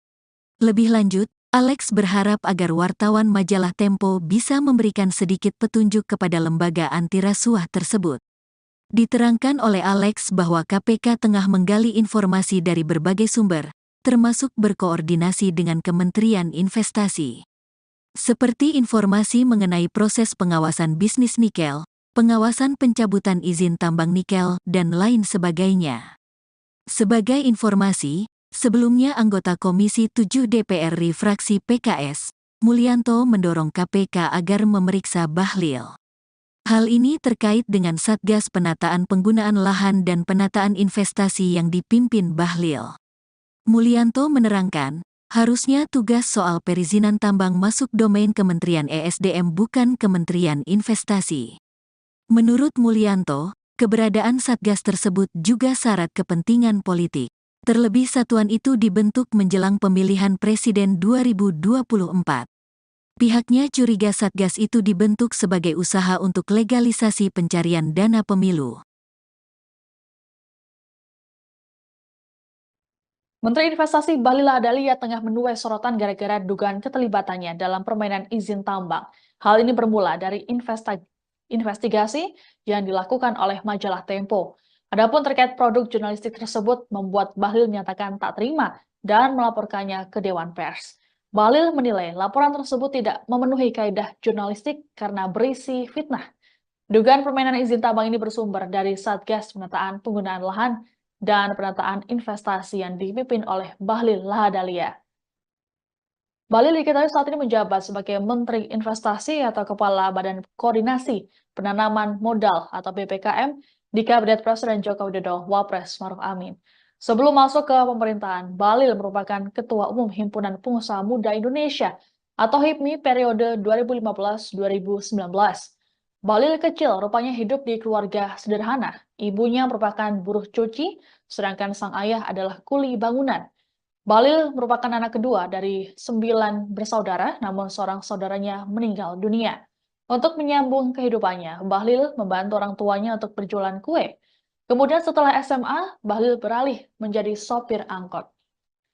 Lebih lanjut, Alex berharap agar wartawan majalah Tempo bisa memberikan sedikit petunjuk kepada lembaga anti rasuah tersebut. Diterangkan oleh Alex bahwa KPK tengah menggali informasi dari berbagai sumber, termasuk berkoordinasi dengan Kementerian Investasi. Seperti informasi mengenai proses pengawasan bisnis nikel, pengawasan pencabutan izin tambang nikel, dan lain sebagainya. Sebagai informasi, sebelumnya anggota Komisi 7 DPR RI fraksi PKS, Mulyanto mendorong KPK agar memeriksa Bahlil. Hal ini terkait dengan Satgas Penataan Penggunaan Lahan dan Penataan Investasi yang dipimpin Bahlil. Mulyanto menerangkan, harusnya tugas soal perizinan tambang masuk domain Kementerian ESDM bukan Kementerian Investasi. Menurut Mulyanto, keberadaan Satgas tersebut juga syarat kepentingan politik. Terlebih satuan itu dibentuk menjelang pemilihan presiden 2024. Pihaknya curiga Satgas itu dibentuk sebagai usaha untuk legalisasi pencarian dana pemilu. Menteri Investasi Bahlil Lahadalia tengah menuai sorotan gara-gara dugaan keterlibatannya dalam permainan izin tambang. Hal ini bermula dari investigasi yang dilakukan oleh majalah Tempo. Adapun terkait produk jurnalistik tersebut membuat Bahlil menyatakan tak terima dan melaporkannya ke Dewan Pers. Bahlil menilai laporan tersebut tidak memenuhi kaidah jurnalistik karena berisi fitnah. Dugaan permainan izin tambang ini bersumber dari Satgas Penataan Penggunaan Lahan dan Penataan Investasi yang dipimpin oleh Bahlil Lahadalia. Bahlil diketahui saat ini menjabat sebagai Menteri Investasi atau Kepala Badan Koordinasi Penanaman Modal atau BPKM di Kabinet Presiden Joko Widodo Wapres Maruf Amin. Sebelum masuk ke pemerintahan, Bahlil merupakan Ketua Umum Himpunan Pengusaha Muda Indonesia atau HIPMI periode 2015-2019. Bahlil kecil rupanya hidup di keluarga sederhana. Ibunya merupakan buruh cuci, sedangkan sang ayah adalah kuli bangunan. Bahlil merupakan anak kedua dari 9 bersaudara, namun seorang saudaranya meninggal dunia. Untuk menyambung kehidupannya, Bahlil membantu orang tuanya untuk berjualan kue. Kemudian setelah SMA, Bahlil beralih menjadi sopir angkot.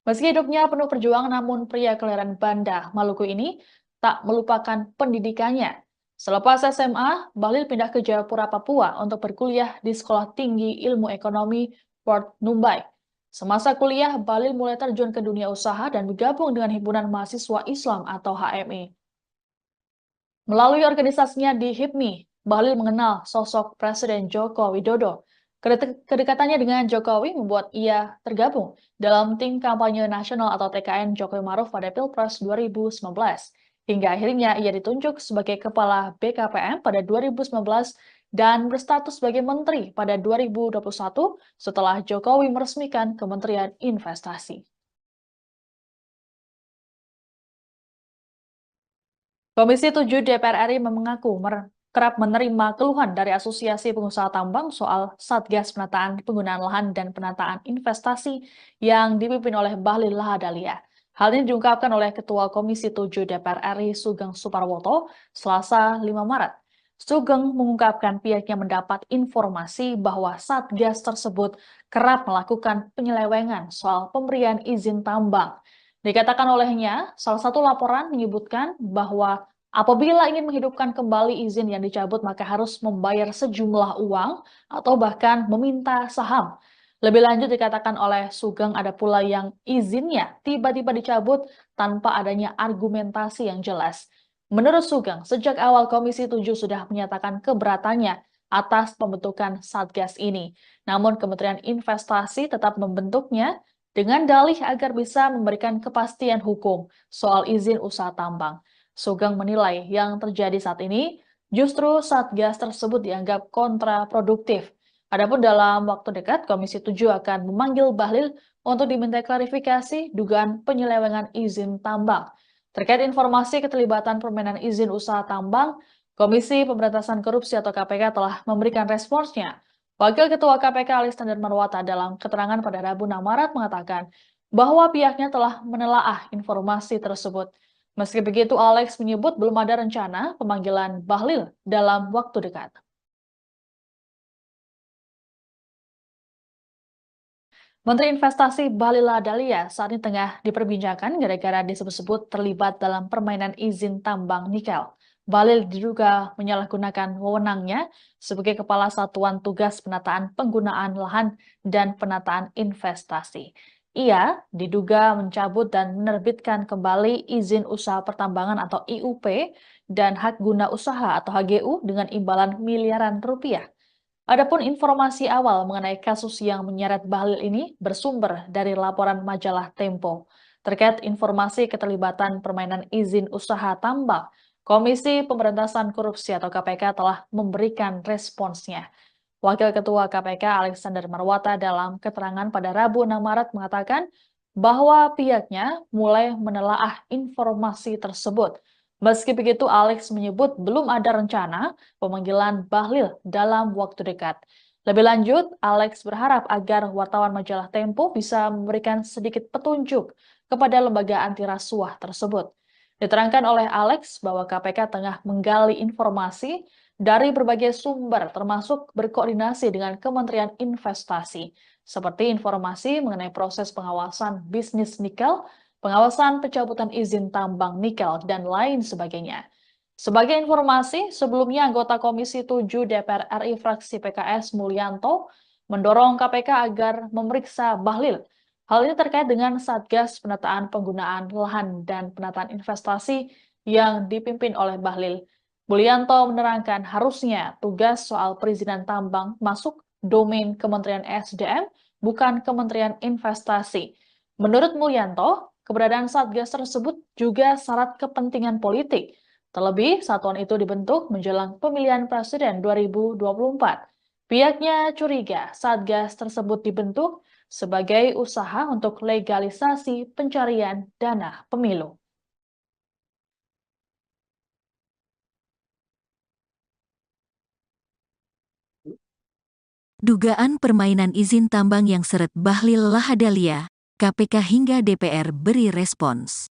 Meski hidupnya penuh perjuangan, namun pria kelahiran Banda, Maluku ini tak melupakan pendidikannya. Selepas SMA, Bahlil pindah ke Jayapura, Papua untuk berkuliah di Sekolah Tinggi Ilmu Ekonomi Port Numbai. Semasa kuliah, Bahlil mulai terjun ke dunia usaha dan bergabung dengan Himpunan Mahasiswa Islam atau HMI. Melalui organisasinya di HIPMI, Bahlil mengenal sosok Presiden Joko Widodo. Kedekatannya dengan Jokowi membuat ia tergabung dalam tim kampanye nasional atau TKN Jokowi Maruf pada Pilpres 2019. Hingga akhirnya ia ditunjuk sebagai Kepala BKPM pada 2019 dan berstatus sebagai Menteri pada 2021 setelah Jokowi meresmikan Kementerian Investasi. Komisi 7 DPR RI mengaku kerap menerima keluhan dari Asosiasi Pengusaha Tambang soal Satgas Penataan Penggunaan Lahan dan Penataan Investasi yang dipimpin oleh Bahlil Lahadalia. Hal ini diungkapkan oleh Ketua Komisi 7 DPR RI Sugeng Suparwoto Selasa 5 Maret. Sugeng mengungkapkan pihaknya mendapat informasi bahwa Satgas tersebut kerap melakukan penyelewengan soal pemberian izin tambang. Dikatakan olehnya, salah satu laporan menyebutkan bahwa apabila ingin menghidupkan kembali izin yang dicabut, maka harus membayar sejumlah uang atau bahkan meminta saham. Lebih lanjut dikatakan oleh Sugeng ada pula yang izinnya tiba-tiba dicabut tanpa adanya argumentasi yang jelas. Menurut Sugeng, sejak awal Komisi 7 sudah menyatakan keberatannya atas pembentukan Satgas ini. Namun Kementerian Investasi tetap membentuknya dengan dalih agar bisa memberikan kepastian hukum soal izin usaha tambang. Sugeng menilai yang terjadi saat ini justru Satgas tersebut dianggap kontraproduktif. Adapun dalam waktu dekat, Komisi 7 akan memanggil Bahlil untuk diminta klarifikasi dugaan penyelewengan izin tambang. Terkait informasi keterlibatan permainan izin usaha tambang, Komisi Pemberantasan Korupsi atau KPK telah memberikan responsnya. Wakil Ketua KPK Alexander Marwata dalam keterangan pada Rabu 6 Maret mengatakan bahwa pihaknya telah menelaah informasi tersebut. Meski begitu, Alex menyebut belum ada rencana pemanggilan Bahlil dalam waktu dekat. Menteri Investasi Bahlil Lahadalia saat ini tengah diperbincangkan gara-gara disebut-sebut terlibat dalam permainan izin tambang nikel. Bahlil diduga menyalahgunakan wewenangnya sebagai Kepala Satuan Tugas Penataan Penggunaan Lahan dan Penataan Investasi. Ia diduga mencabut dan menerbitkan kembali izin usaha pertambangan atau IUP dan hak guna usaha atau HGU dengan imbalan miliaran rupiah. Adapun informasi awal mengenai kasus yang menyeret Bahlil ini bersumber dari laporan majalah Tempo. Terkait informasi keterlibatan permainan izin usaha tambang, Komisi Pemberantasan Korupsi atau KPK telah memberikan responsnya. Wakil Ketua KPK Alexander Marwata dalam keterangan pada Rabu 6 Maret mengatakan bahwa pihaknya mulai menelaah informasi tersebut. Meski begitu, Alex menyebut belum ada rencana pemanggilan Bahlil dalam waktu dekat. Lebih lanjut, Alex berharap agar wartawan majalah Tempo bisa memberikan sedikit petunjuk kepada lembaga anti rasuah tersebut. Diterangkan oleh Alex bahwa KPK tengah menggali informasi dari berbagai sumber, termasuk berkoordinasi dengan Kementerian Investasi, seperti informasi mengenai proses pengawasan bisnis nikel, pengawasan pencabutan izin tambang nikel, dan lain sebagainya. Sebagai informasi, sebelumnya anggota Komisi 7 DPR RI fraksi PKS Mulyanto mendorong KPK agar memeriksa Bahlil. Hal ini terkait dengan Satgas Penataan Penggunaan Lahan dan Penataan Investasi yang dipimpin oleh Bahlil. Mulyanto menerangkan harusnya tugas soal perizinan tambang masuk domain Kementerian SDM, bukan Kementerian Investasi. Menurut Mulyanto, keberadaan Satgas tersebut juga syarat kepentingan politik. Terlebih, satuan itu dibentuk menjelang pemilihan presiden 2024. Pihaknya curiga Satgas tersebut dibentuk sebagai usaha untuk legalisasi pencarian dana pemilu. Dugaan permainan izin tambang yang seret Bahlil Lahadalia, KPK hingga DPR beri respons.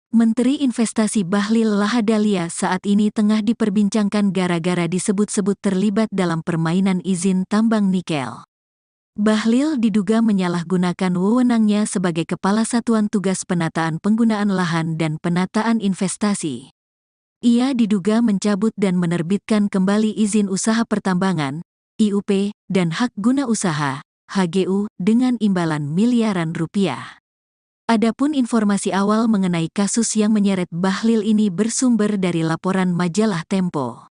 Menteri Investasi Bahlil Lahadalia saat ini tengah diperbincangkan gara-gara disebut-sebut terlibat dalam permainan izin tambang nikel. Bahlil diduga menyalahgunakan wewenangnya sebagai Kepala Satuan Tugas Penataan Penggunaan Lahan dan Penataan Investasi. Ia diduga mencabut dan menerbitkan kembali izin usaha pertambangan, IUP, dan hak guna usaha, HGU, dengan imbalan miliaran rupiah. Adapun informasi awal mengenai kasus yang menyeret Bahlil ini bersumber dari laporan majalah Tempo.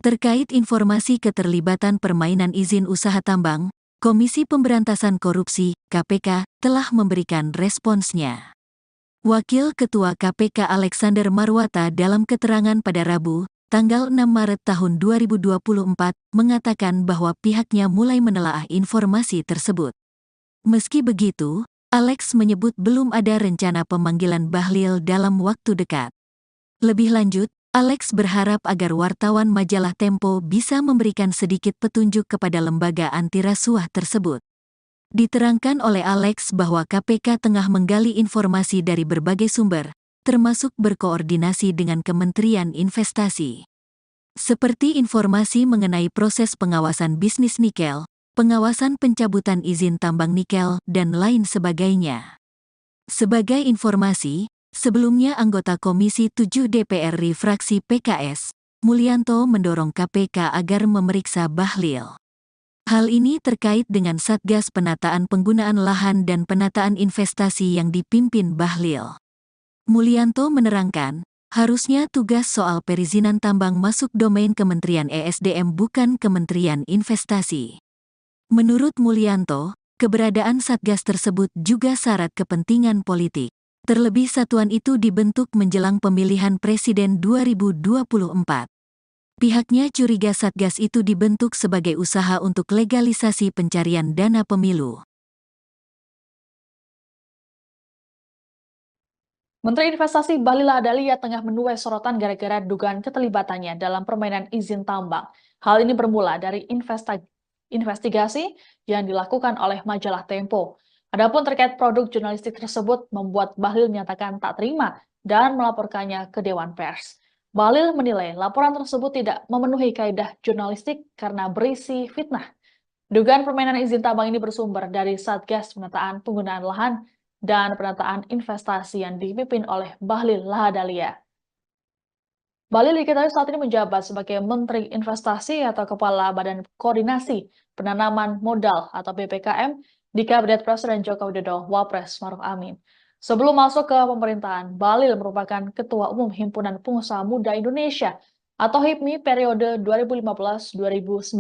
Terkait informasi keterlibatan permainan izin usaha tambang, Komisi Pemberantasan Korupsi, KPK, telah memberikan responsnya. Wakil Ketua KPK Alexander Marwata dalam keterangan pada Rabu, tanggal 6 Maret tahun 2024, mengatakan bahwa pihaknya mulai menelaah informasi tersebut. Meski begitu, Alex menyebut belum ada rencana pemanggilan Bahlil dalam waktu dekat. Lebih lanjut, Alex berharap agar wartawan majalah Tempo bisa memberikan sedikit petunjuk kepada lembaga anti rasuah tersebut. Diterangkan oleh Alex bahwa KPK tengah menggali informasi dari berbagai sumber, termasuk berkoordinasi dengan Kementerian Investasi. Seperti informasi mengenai proses pengawasan bisnis nikel, pengawasan pencabutan izin tambang nikel, dan lain sebagainya. Sebagai informasi, sebelumnya anggota Komisi 7 DPR RI fraksi PKS, Mulyanto mendorong KPK agar memeriksa Bahlil. Hal ini terkait dengan Satgas Penataan Penggunaan Lahan dan Penataan Investasi yang dipimpin Bahlil. Mulyanto menerangkan, harusnya tugas soal perizinan tambang masuk domain Kementerian ESDM bukan Kementerian Investasi. Menurut Mulyanto, keberadaan Satgas tersebut juga syarat kepentingan politik. Terlebih satuan itu dibentuk menjelang pemilihan presiden 2024. Pihaknya curiga Satgas itu dibentuk sebagai usaha untuk legalisasi pencarian dana pemilu. Menteri Investasi Bahlil Lahadalia tengah menuai sorotan gara-gara dugaan keterlibatannya dalam permainan izin tambang. Hal ini bermula dari investigasi yang dilakukan oleh majalah Tempo. Adapun terkait produk jurnalistik tersebut membuat Bahlil menyatakan tak terima dan melaporkannya ke Dewan Pers. Bahlil menilai laporan tersebut tidak memenuhi kaidah jurnalistik karena berisi fitnah. Dugaan permainan izin tambang ini bersumber dari Satgas Penataan Penggunaan Lahan dan Penataan Investasi yang dipimpin oleh Bahlil Lahadalia. Bahlil diketahui saat ini menjabat sebagai Menteri Investasi atau Kepala Badan Koordinasi Penanaman Modal atau BPKM di Kabinet Presiden Joko Widodo Wapres Maruf Amin. Sebelum masuk ke pemerintahan, Bahlil merupakan Ketua Umum Himpunan Pengusaha Muda Indonesia atau HIPMI periode 2015-2019.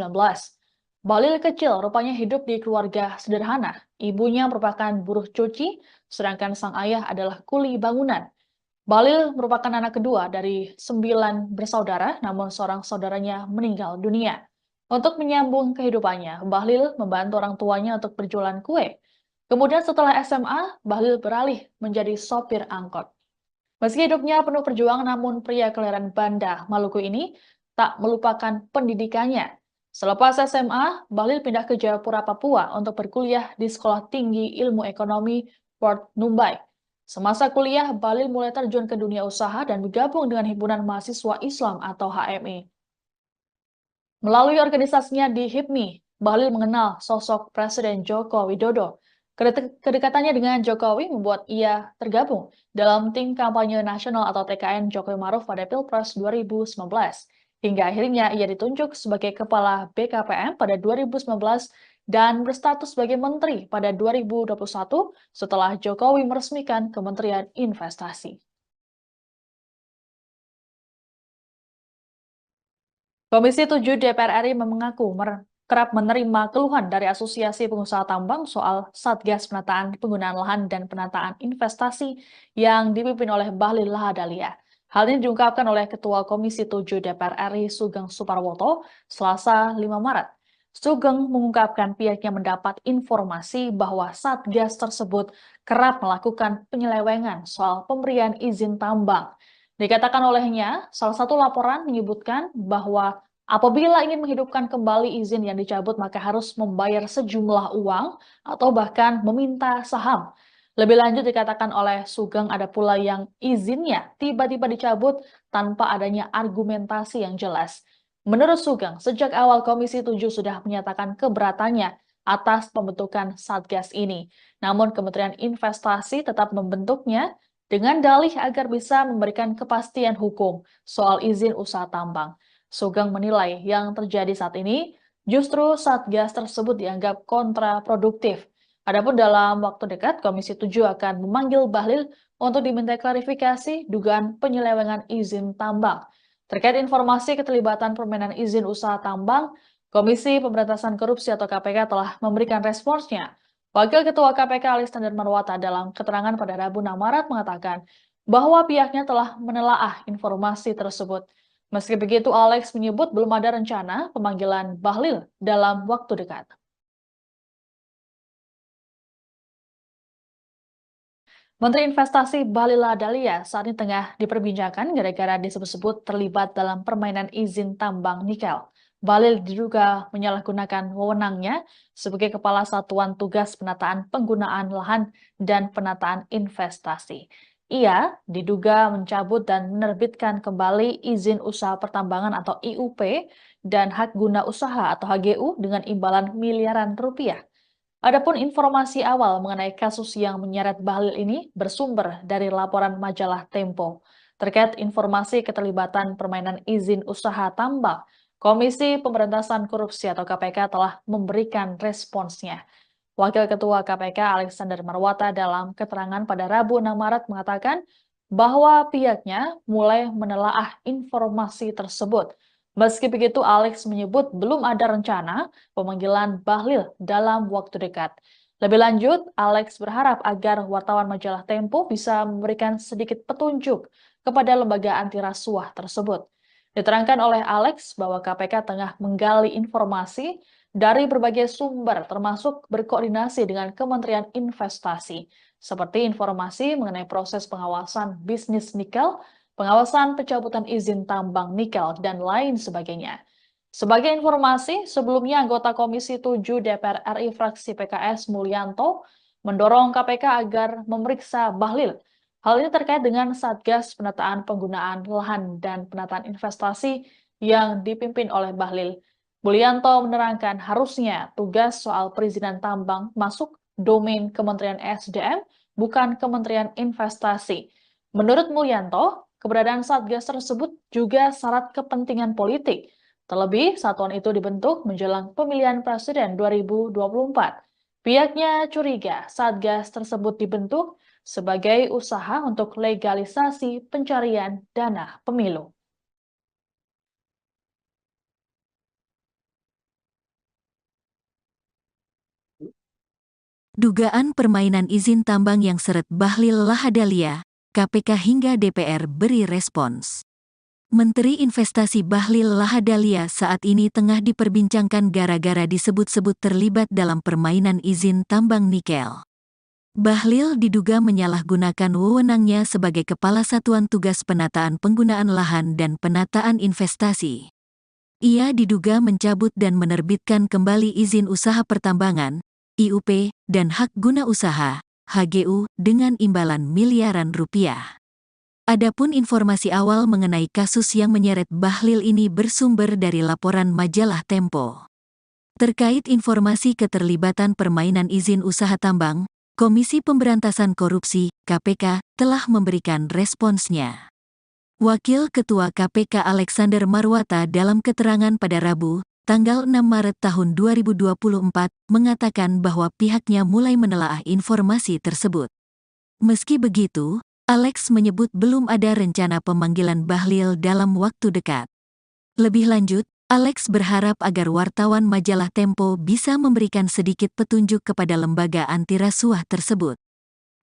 Bahlil kecil rupanya hidup di keluarga sederhana. Ibunya merupakan buruh cuci, sedangkan sang ayah adalah kuli bangunan. Bahlil merupakan anak kedua dari 9 bersaudara, namun seorang saudaranya meninggal dunia. Untuk menyambung kehidupannya, Bahlil membantu orang tuanya untuk berjualan kue. Kemudian setelah SMA, Bahlil beralih menjadi sopir angkot. Meski hidupnya penuh perjuangan, namun pria kelahiran Banda, Maluku ini tak melupakan pendidikannya. Selepas SMA, Bahlil pindah ke Jayapura, Papua untuk berkuliah di Sekolah Tinggi Ilmu Ekonomi Port Numbai. Semasa kuliah, Bahlil mulai terjun ke dunia usaha dan bergabung dengan Himpunan Mahasiswa Islam atau HMI. Melalui organisasinya di HIPMI, Bahlil mengenal sosok Presiden Joko Widodo. Kedekatannya dengan Jokowi membuat ia tergabung dalam tim kampanye nasional atau TKN Jokowi Maruf pada Pilpres 2019. Hingga akhirnya ia ditunjuk sebagai Kepala BKPM pada 2019 dan berstatus sebagai Menteri pada 2021 setelah Jokowi meresmikan Kementerian Investasi. Komisi 7 DPR RI mengaku kerap menerima keluhan dari Asosiasi Pengusaha Tambang soal Satgas Penataan Penggunaan Lahan dan Penataan Investasi yang dipimpin oleh Bahlil Lahadalia. Hal ini diungkapkan oleh Ketua Komisi 7 DPR RI Sugeng Suparwoto Selasa 5 Maret. Sugeng mengungkapkan pihaknya mendapat informasi bahwa Satgas tersebut kerap melakukan penyelewengan soal pemberian izin tambang. Dikatakan olehnya, salah satu laporan menyebutkan bahwa apabila ingin menghidupkan kembali izin yang dicabut, maka harus membayar sejumlah uang atau bahkan meminta saham. Lebih lanjut dikatakan oleh Sugeng ada pula yang izinnya tiba-tiba dicabut tanpa adanya argumentasi yang jelas. Menurut Sugeng, sejak awal Komisi 7 sudah menyatakan keberatannya atas pembentukan Satgas ini. Namun Kementerian Investasi tetap membentuknya dengan dalih agar bisa memberikan kepastian hukum soal izin usaha tambang. Sugeng menilai yang terjadi saat ini justru Satgas tersebut dianggap kontraproduktif. Adapun dalam waktu dekat, Komisi 7 akan memanggil Bahlil untuk diminta klarifikasi dugaan penyelewengan izin tambang. Terkait informasi keterlibatan permainan izin usaha tambang, Komisi Pemberantasan Korupsi atau KPK telah memberikan responsnya. Wakil Ketua KPK Alexander Marwata dalam keterangan pada Rabu 6 Maret mengatakan bahwa pihaknya telah menelaah informasi tersebut. Meski begitu, Alex menyebut belum ada rencana pemanggilan Bahlil dalam waktu dekat. Menteri Investasi Bahlil Lahadalia saat ini tengah diperbincangkan gara-gara disebut-sebut terlibat dalam permainan izin tambang nikel. Bahlil diduga menyalahgunakan wewenangnya sebagai Kepala Satuan Tugas Penataan Penggunaan Lahan dan Penataan Investasi. Ia diduga mencabut dan menerbitkan kembali izin usaha pertambangan atau IUP dan hak guna usaha atau HGU dengan imbalan miliaran rupiah. Adapun informasi awal mengenai kasus yang menyeret Bahlil ini bersumber dari laporan majalah Tempo. Terkait informasi keterlibatan permainan izin usaha tambang, Komisi Pemberantasan Korupsi atau KPK telah memberikan responsnya. Wakil Ketua KPK Alexander Marwata dalam keterangan pada Rabu 6 Maret mengatakan bahwa pihaknya mulai menelaah informasi tersebut. Meski begitu, Alex menyebut belum ada rencana pemanggilan Bahlil dalam waktu dekat. Lebih lanjut, Alex berharap agar wartawan majalah Tempo bisa memberikan sedikit petunjuk kepada lembaga anti rasuah tersebut. Diterangkan oleh Alex bahwa KPK tengah menggali informasi dari berbagai sumber termasuk berkoordinasi dengan Kementerian Investasi, seperti informasi mengenai proses pengawasan bisnis nikel, pengawasan pencabutan izin tambang nikel, dan lain sebagainya. Sebagai informasi, sebelumnya anggota Komisi 7 DPR RI fraksi PKS Mulyanto mendorong KPK agar memeriksa Bahlil. Hal ini terkait dengan Satgas Penataan Penggunaan Lahan dan Penataan Investasi yang dipimpin oleh Bahlil. Mulyanto menerangkan harusnya tugas soal perizinan tambang masuk domain Kementerian SDM, bukan Kementerian Investasi. Menurut Mulyanto, keberadaan Satgas tersebut juga syarat kepentingan politik. Terlebih, satuan itu dibentuk menjelang pemilihan presiden 2024. Pihaknya curiga Satgas tersebut dibentuk sebagai usaha untuk legalisasi pencarian dana pemilu. Dugaan permainan izin tambang yang seret Bahlil Lahadalia, KPK hingga DPR beri respons. Menteri Investasi Bahlil Lahadalia saat ini tengah diperbincangkan gara-gara disebut-sebut terlibat dalam permainan izin tambang nikel. Bahlil diduga menyalahgunakan wewenangnya sebagai Kepala Satuan Tugas Penataan Penggunaan Lahan dan Penataan Investasi. Ia diduga mencabut dan menerbitkan kembali izin usaha pertambangan, IUP, dan hak guna usaha, HGU, dengan imbalan miliaran rupiah. Adapun informasi awal mengenai kasus yang menyeret Bahlil ini bersumber dari laporan majalah Tempo. Terkait informasi keterlibatan permainan izin usaha tambang, Komisi Pemberantasan Korupsi, KPK, telah memberikan responsnya. Wakil Ketua KPK Alexander Marwata dalam keterangan pada Rabu, tanggal 6 Maret tahun 2024, mengatakan bahwa pihaknya mulai menelaah informasi tersebut. Meski begitu, Alex menyebut belum ada rencana pemanggilan Bahlil dalam waktu dekat. Lebih lanjut, Alex berharap agar wartawan majalah Tempo bisa memberikan sedikit petunjuk kepada lembaga anti rasuah tersebut.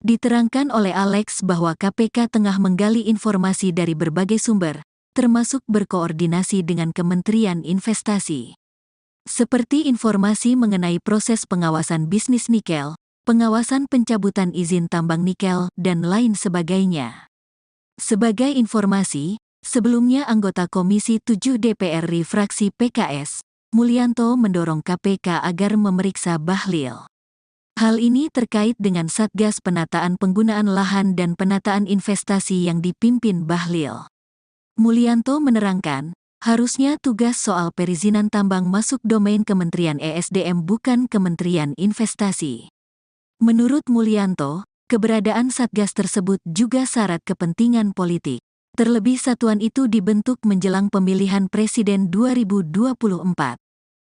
Diterangkan oleh Alex bahwa KPK tengah menggali informasi dari berbagai sumber, termasuk berkoordinasi dengan Kementerian Investasi. Seperti informasi mengenai proses pengawasan bisnis nikel, pengawasan pencabutan izin tambang nikel, dan lain sebagainya. Sebagai informasi, sebelumnya anggota Komisi 7 DPR RI fraksi PKS, Mulyanto mendorong KPK agar memeriksa Bahlil. Hal ini terkait dengan Satgas Penataan Penggunaan Lahan dan Penataan Investasi yang dipimpin Bahlil. Mulyanto menerangkan, harusnya tugas soal perizinan tambang masuk domain Kementerian ESDM bukan Kementerian Investasi. Menurut Mulyanto, keberadaan Satgas tersebut juga syarat kepentingan politik. Terlebih satuan itu dibentuk menjelang pemilihan Presiden 2024.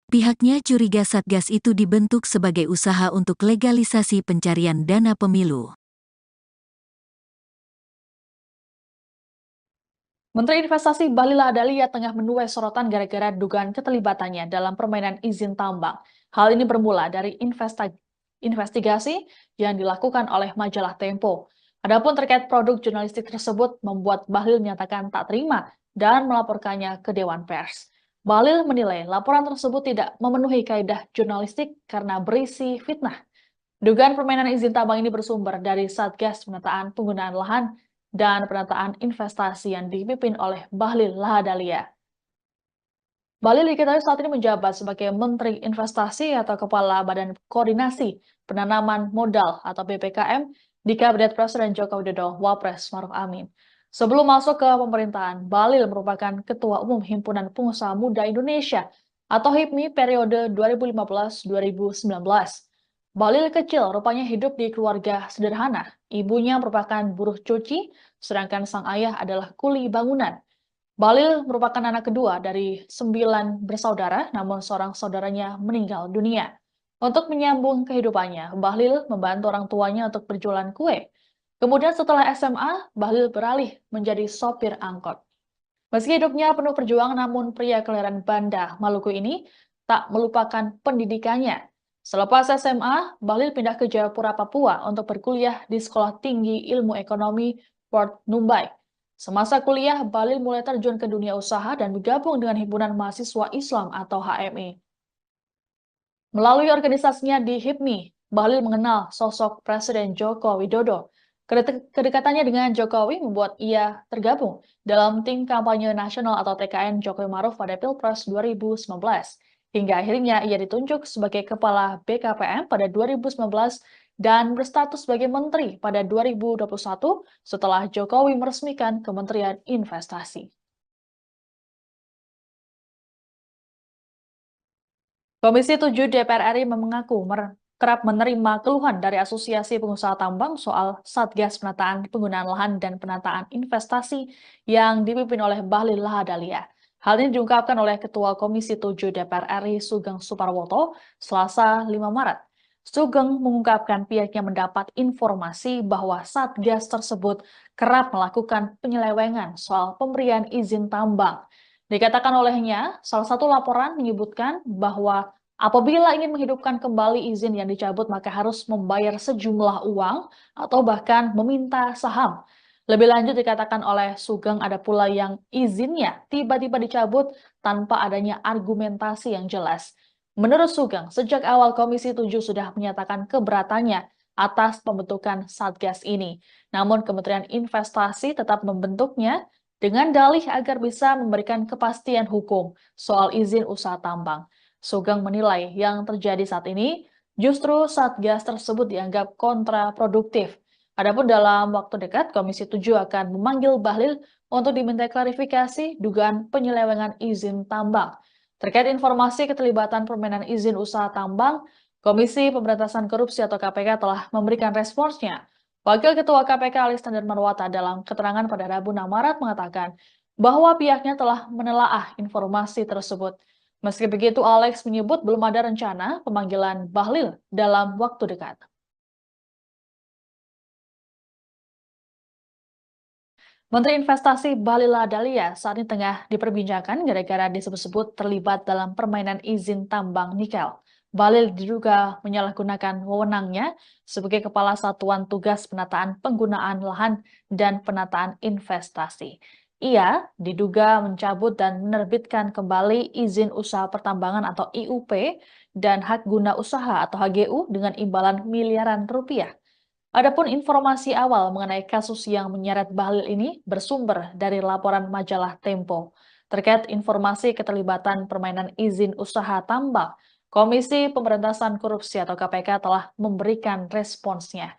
Pihaknya curiga Satgas itu dibentuk sebagai usaha untuk legalisasi pencarian dana pemilu. Menteri Investasi Bahlil Lahadalia tengah menuai sorotan gara-gara dugaan keterlibatannya dalam permainan izin tambang. Hal ini bermula dari investigasi yang dilakukan oleh majalah Tempo. Adapun terkait produk jurnalistik tersebut membuat Bahlil menyatakan tak terima dan melaporkannya ke Dewan Pers. Bahlil menilai laporan tersebut tidak memenuhi kaidah jurnalistik karena berisi fitnah. Dugaan permainan izin tambang ini bersumber dari Satgas Penataan Penggunaan Lahan dan Penataan Investasi yang dipimpin oleh Bahlil Lahadalia. Bahlil diketahui saat ini menjabat sebagai Menteri Investasi atau Kepala Badan Koordinasi Penanaman Modal atau BPKM di Kabinet Presiden Joko Widodo Wapres Maruf Amin. Sebelum masuk ke pemerintahan, Bahlil merupakan Ketua Umum Himpunan Pengusaha Muda Indonesia atau HIPMI periode 2015-2019. Bahlil kecil rupanya hidup di keluarga sederhana. Ibunya merupakan buruh cuci, sedangkan sang ayah adalah kuli bangunan. Bahlil merupakan anak kedua dari 9 bersaudara, namun seorang saudaranya meninggal dunia. Untuk menyambung kehidupannya, Bahlil membantu orang tuanya untuk berjualan kue. Kemudian setelah SMA, Bahlil beralih menjadi sopir angkot. Meski hidupnya penuh perjuangan, namun pria kelahiran Banda, Maluku ini tak melupakan pendidikannya. Selepas SMA, Bahlil pindah ke Jayapura, Papua untuk berkuliah di Sekolah Tinggi Ilmu Ekonomi Port Numbai. Semasa kuliah, Bahlil mulai terjun ke dunia usaha dan bergabung dengan Himpunan Mahasiswa Islam atau HMI. Melalui organisasinya di HIPMI, Bahlil mengenal sosok Presiden Joko Widodo. Kedekatannya dengan Jokowi membuat ia tergabung dalam tim kampanye nasional atau TKN Jokowi Maruf pada Pilpres 2019. Hingga akhirnya ia ditunjuk sebagai Kepala BKPM pada 2019 dan berstatus sebagai Menteri pada 2021 setelah Jokowi meresmikan Kementerian Investasi. Komisi 7 DPR RI mengaku kerap menerima keluhan dari Asosiasi Pengusaha Tambang soal Satgas Penataan Penggunaan Lahan dan Penataan Investasi yang dipimpin oleh Bahlil Lahadalia. Hal ini diungkapkan oleh Ketua Komisi 7 DPR RI Sugeng Suparwoto Selasa 5 Maret. Sugeng mengungkapkan pihaknya mendapat informasi bahwa Satgas tersebut kerap melakukan penyelewengan soal pemberian izin tambang. Dikatakan olehnya, salah satu laporan menyebutkan bahwa apabila ingin menghidupkan kembali izin yang dicabut, maka harus membayar sejumlah uang atau bahkan meminta saham. Lebih lanjut dikatakan oleh Sugeng ada pula yang izinnya tiba-tiba dicabut tanpa adanya argumentasi yang jelas. Menurut Sugeng, sejak awal Komisi 7 sudah menyatakan keberatannya atas pembentukan Satgas ini. Namun Kementerian Investasi tetap membentuknya dengan dalih agar bisa memberikan kepastian hukum soal izin usaha tambang. Sugeng menilai yang terjadi saat ini Justru Satgas tersebut dianggap kontraproduktif. Adapun dalam waktu dekat, Komisi 7 akan memanggil Bahlil untuk diminta klarifikasi dugaan penyelewengan izin tambang. Terkait informasi keterlibatan permainan izin usaha tambang, Komisi Pemberantasan Korupsi atau KPK telah memberikan responsnya. Wakil Ketua KPK Alexander Marwata dalam keterangan pada Rabu 6 Maret mengatakan bahwa pihaknya telah menelaah informasi tersebut. Meski begitu, Alex menyebut belum ada rencana pemanggilan Bahlil dalam waktu dekat. Menteri Investasi Bahlil Lahadalia saat ini tengah diperbincangkan gara-gara disebut-sebut terlibat dalam permainan izin tambang nikel. Bahlil diduga menyalahgunakan wewenangnya sebagai Kepala Satuan Tugas Penataan Penggunaan Lahan dan Penataan Investasi. Ia diduga mencabut dan menerbitkan kembali izin usaha pertambangan atau IUP dan hak guna usaha atau HGU dengan imbalan miliaran rupiah. Adapun informasi awal mengenai kasus yang menyeret Bahlil ini bersumber dari laporan majalah Tempo. Terkait informasi keterlibatan permainan izin usaha tambang, Komisi Pemberantasan Korupsi atau KPK telah memberikan responsnya.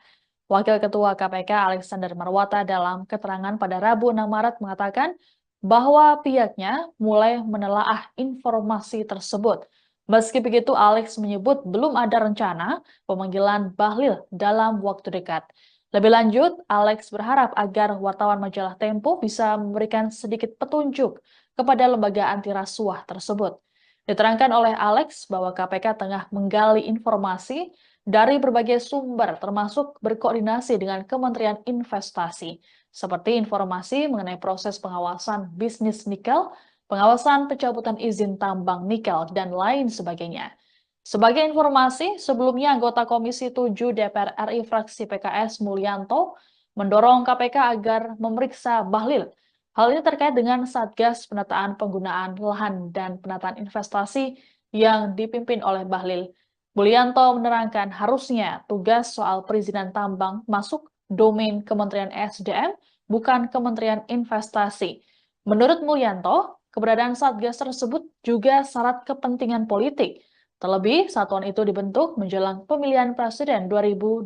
Wakil Ketua KPK Alexander Marwata dalam keterangan pada Rabu 6 Maret mengatakan bahwa pihaknya mulai menelaah informasi tersebut. Meski begitu, Alex menyebut belum ada rencana pemanggilan Bahlil dalam waktu dekat. Lebih lanjut, Alex berharap agar wartawan majalah Tempo bisa memberikan sedikit petunjuk kepada lembaga anti rasuah tersebut. Diterangkan oleh Alex bahwa KPK tengah menggali informasi dari berbagai sumber termasuk berkoordinasi dengan Kementerian Investasi, seperti informasi mengenai proses pengawasan bisnis nikel, pengawasan pencabutan izin tambang nikel, dan lain sebagainya. Sebagai informasi, sebelumnya anggota Komisi 7 DPR RI fraksi PKS Mulyanto mendorong KPK agar memeriksa Bahlil. Hal ini terkait dengan Satgas Penataan Penggunaan Lahan dan Penataan Investasi yang dipimpin oleh Bahlil. Mulyanto menerangkan harusnya tugas soal perizinan tambang masuk domain Kementerian SDM, bukan Kementerian Investasi. Menurut Mulyanto, keberadaan Satgas tersebut juga syarat kepentingan politik. Terlebih, satuan itu dibentuk menjelang pemilihan presiden 2024.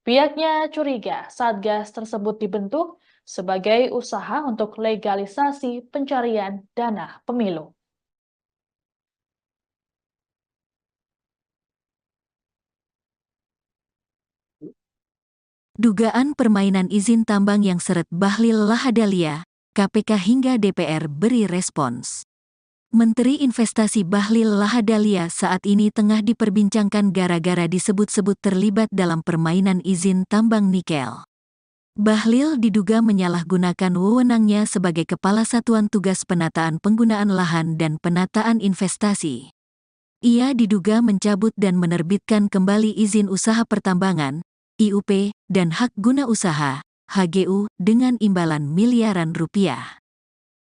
Pihaknya curiga Satgas tersebut dibentuk sebagai usaha untuk legalisasi pencarian dana pemilu. Dugaan permainan izin tambang yang seret Bahlil Lahadalia, KPK hingga DPR beri respons. Menteri Investasi Bahlil Lahadalia saat ini tengah diperbincangkan gara-gara disebut-sebut terlibat dalam permainan izin tambang nikel. Bahlil diduga menyalahgunakan wewenangnya sebagai Kepala Satuan Tugas Penataan Penggunaan Lahan dan Penataan Investasi. Ia diduga mencabut dan menerbitkan kembali izin usaha pertambangan, IUP, dan hak guna usaha, HGU, dengan imbalan miliaran rupiah.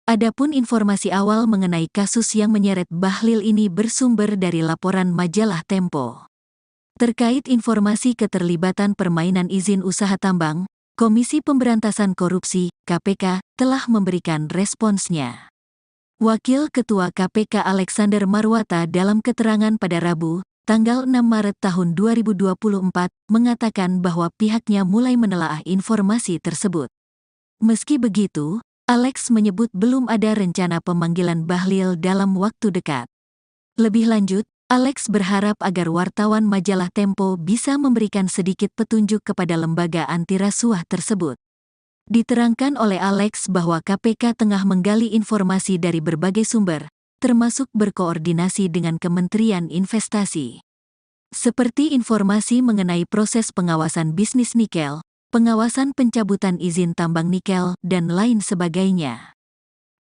Adapun informasi awal mengenai kasus yang menyeret Bahlil ini bersumber dari laporan majalah Tempo. Terkait informasi keterlibatan permainan izin usaha tambang, Komisi Pemberantasan Korupsi, KPK, telah memberikan responsnya. Wakil Ketua KPK Alexander Marwata dalam keterangan pada Rabu, tanggal 6 Maret tahun 2024, mengatakan bahwa pihaknya mulai menelaah informasi tersebut. Meski begitu, Alex menyebut belum ada rencana pemanggilan Bahlil dalam waktu dekat. Lebih lanjut, Alex berharap agar wartawan majalah Tempo bisa memberikan sedikit petunjuk kepada lembaga anti rasuah tersebut. Diterangkan oleh Alex bahwa KPK tengah menggali informasi dari berbagai sumber, termasuk berkoordinasi dengan Kementerian Investasi. Seperti informasi mengenai proses pengawasan bisnis nikel, pengawasan pencabutan izin tambang nikel, dan lain sebagainya.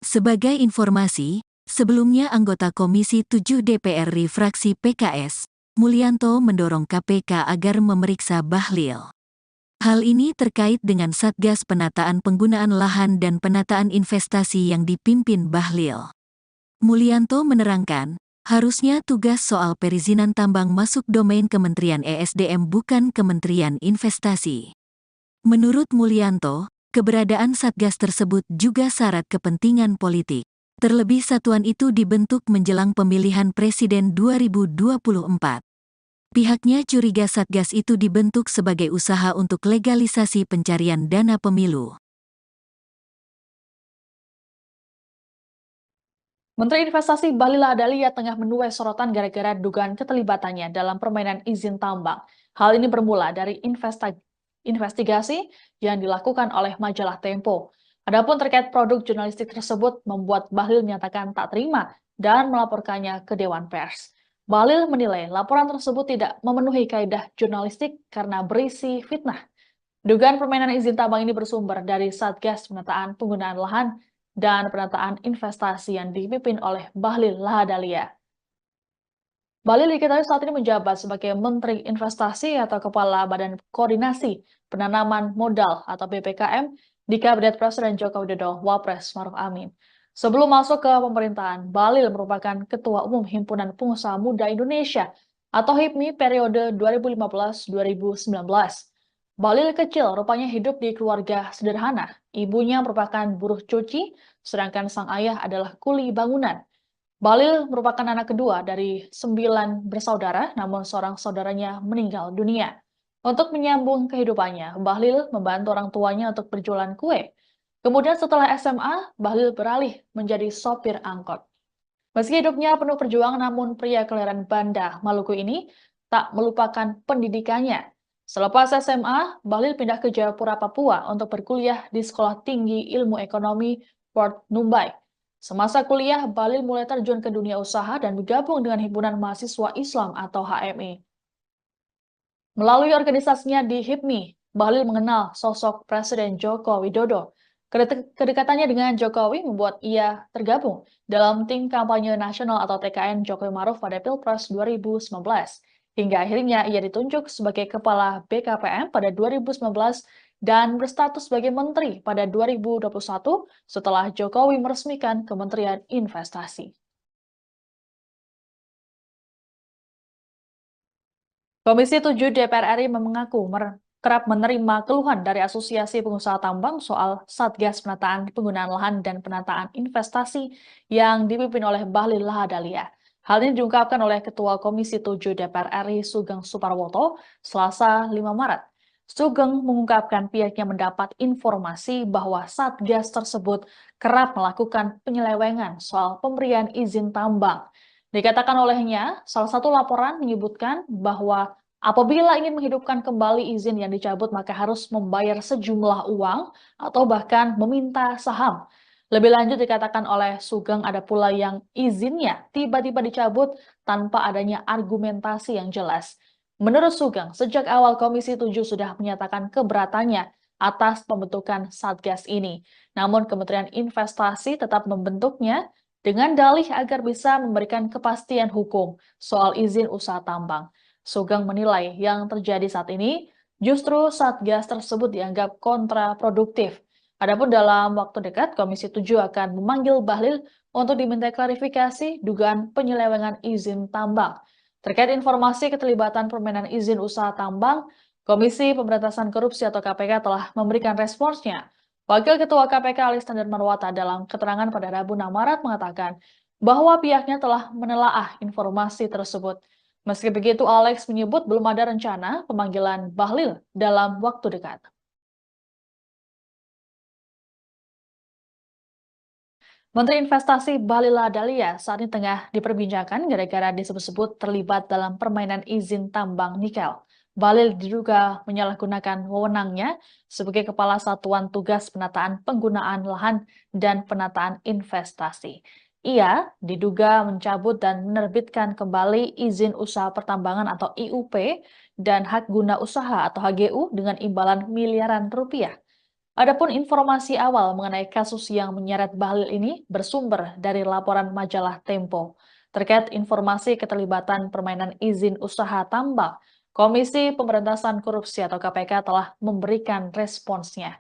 Sebagai informasi, sebelumnya anggota Komisi 7 DPR RI fraksi PKS, Mulyanto mendorong KPK agar memeriksa Bahlil. Hal ini terkait dengan Satgas Penataan Penggunaan Lahan dan Penataan Investasi yang dipimpin Bahlil. Mulyanto menerangkan, harusnya tugas soal perizinan tambang masuk domain Kementerian ESDM bukan Kementerian Investasi. Menurut Mulyanto, keberadaan Satgas tersebut juga syarat kepentingan politik. Terlebih satuan itu dibentuk menjelang pemilihan presiden 2024. Pihaknya curiga Satgas itu dibentuk sebagai usaha untuk legalisasi pencarian dana pemilu. Menteri Investasi Bahlil Lahadalia tengah menuai sorotan gara-gara dugaan keterlibatannya dalam permainan izin tambang. Hal ini bermula dari investigasi yang dilakukan oleh majalah Tempo. Adapun terkait produk jurnalistik tersebut membuat Bahlil menyatakan tak terima dan melaporkannya ke Dewan Pers. Bahlil menilai laporan tersebut tidak memenuhi kaidah jurnalistik karena berisi fitnah. Dugaan permainan izin tambang ini bersumber dari Satgas Penataan Penggunaan Lahan dan Penataan Investasi yang dipimpin oleh Bahlil Lahadalia. Bahlil diketahui saat ini menjabat sebagai Menteri Investasi atau Kepala Badan Koordinasi Penanaman Modal atau BPKM di Kabinet Presiden Joko Widodo Wapres Maruf Amin. Sebelum masuk ke pemerintahan, Bahlil merupakan Ketua Umum Himpunan Pengusaha Muda Indonesia atau HIPMI periode 2015-2019. Bahlil kecil rupanya hidup di keluarga sederhana. Ibunya merupakan buruh cuci, sedangkan sang ayah adalah kuli bangunan. Bahlil merupakan anak kedua dari 9 bersaudara, namun seorang saudaranya meninggal dunia. Untuk menyambung kehidupannya, Bahlil membantu orang tuanya untuk berjualan kue. Kemudian setelah SMA, Bahlil beralih menjadi sopir angkot. Meski hidupnya penuh perjuangan, namun pria kelahiran Banda, Maluku ini tak melupakan pendidikannya. Selepas SMA, Bahlil pindah ke Jayapura, Papua untuk berkuliah di Sekolah Tinggi Ilmu Ekonomi Port Numbai. Semasa kuliah, Bahlil mulai terjun ke dunia usaha dan bergabung dengan Himpunan Mahasiswa Islam atau HMI. Melalui organisasinya di HIPMI, Bahlil mengenal sosok Presiden Joko Widodo. Kedekatannya dengan Jokowi membuat ia tergabung dalam tim kampanye nasional atau TKN Jokowi Maruf pada Pilpres 2019. Hingga akhirnya ia ditunjuk sebagai Kepala BKPM pada 2019 dan berstatus sebagai Menteri pada 2021 setelah Jokowi meresmikan Kementerian Investasi. Komisi 7 DPR RI mengaku kerap menerima keluhan dari Asosiasi Pengusaha Tambang soal Satgas Penataan Penggunaan Lahan dan Penataan Investasi yang dipimpin oleh Bahlil Lahadalia. Hal ini diungkapkan oleh Ketua Komisi 7 DPR RI Sugeng Suparwoto Selasa 5 Maret. Sugeng mengungkapkan pihaknya mendapat informasi bahwa Satgas tersebut kerap melakukan penyelewengan soal pemberian izin tambang. Dikatakan olehnya, salah satu laporan menyebutkan bahwa apabila ingin menghidupkan kembali izin yang dicabut, maka harus membayar sejumlah uang atau bahkan meminta saham. Lebih lanjut dikatakan oleh Sugeng ada pula yang izinnya tiba-tiba dicabut tanpa adanya argumentasi yang jelas. Menurut Sugeng, sejak awal Komisi 7 sudah menyatakan keberatannya atas pembentukan Satgas ini. Namun Kementerian Investasi tetap membentuknya dengan dalih agar bisa memberikan kepastian hukum soal izin usaha tambang. Sugeng menilai yang terjadi saat ini justru Satgas tersebut dianggap kontraproduktif. Adapun dalam waktu dekat, Komisi 7 akan memanggil Bahlil untuk diminta klarifikasi dugaan penyelewengan izin tambang. Terkait informasi keterlibatan permainan izin usaha tambang, Komisi Pemberantasan Korupsi atau KPK telah memberikan responsnya. Wakil Ketua KPK Alexander Marwata dalam keterangan pada Rabu 6 Maret mengatakan bahwa pihaknya telah menelaah informasi tersebut. Meski begitu, Alex menyebut belum ada rencana pemanggilan Bahlil dalam waktu dekat. Menteri Investasi Bahlil Lahadalia saat ini tengah diperbincangkan gara-gara disebut-sebut terlibat dalam permainan izin tambang nikel. Bahlil diduga menyalahgunakan wewenangnya sebagai Kepala Satuan Tugas Penataan Penggunaan Lahan dan Penataan Investasi. Ia diduga mencabut dan menerbitkan kembali izin usaha pertambangan atau IUP dan hak guna usaha atau HGU dengan imbalan miliaran rupiah. Adapun informasi awal mengenai kasus yang menyeret Bahlil ini bersumber dari laporan majalah Tempo. Terkait informasi keterlibatan permainan izin usaha tambang, Komisi Pemberantasan Korupsi atau KPK telah memberikan responsnya.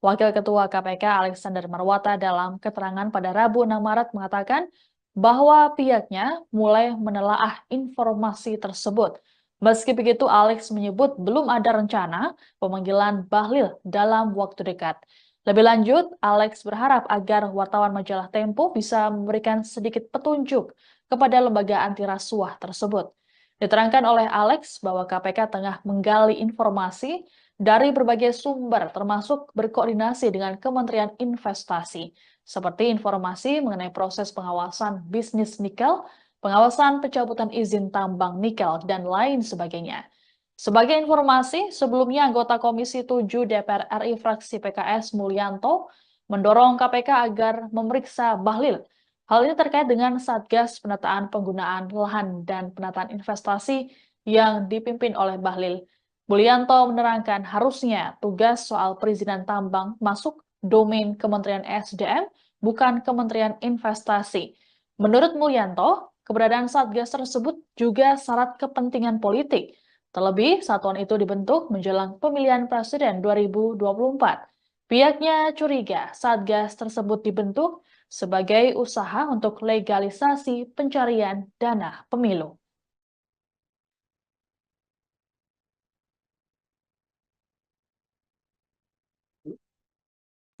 Wakil Ketua KPK Alexander Marwata dalam keterangan pada Rabu 6 Maret mengatakan bahwa pihaknya mulai menelaah informasi tersebut. Meski begitu, Alex menyebut belum ada rencana pemanggilan Bahlil dalam waktu dekat. Lebih lanjut, Alex berharap agar wartawan majalah Tempo bisa memberikan sedikit petunjuk kepada lembaga anti rasuah tersebut. Diterangkan oleh Alex bahwa KPK tengah menggali informasi dari berbagai sumber, termasuk berkoordinasi dengan Kementerian Investasi, seperti informasi mengenai proses pengawasan bisnis nikel, pengawasan pencabutan izin tambang nikel, dan lain sebagainya. Sebagai informasi, sebelumnya anggota Komisi 7 DPR RI fraksi PKS Mulyanto mendorong KPK agar memeriksa Bahlil. Hal ini terkait dengan Satgas Penataan Penggunaan Lahan dan Penataan Investasi yang dipimpin oleh Bahlil. Mulyanto menerangkan harusnya tugas soal perizinan tambang masuk domain Kementerian SDM, bukan Kementerian Investasi. Menurut Mulyanto, keberadaan Satgas tersebut juga syarat kepentingan politik. Terlebih, satuan itu dibentuk menjelang pemilihan presiden 2024. Pihaknya curiga Satgas tersebut dibentuk sebagai usaha untuk legalisasi pencarian dana pemilu.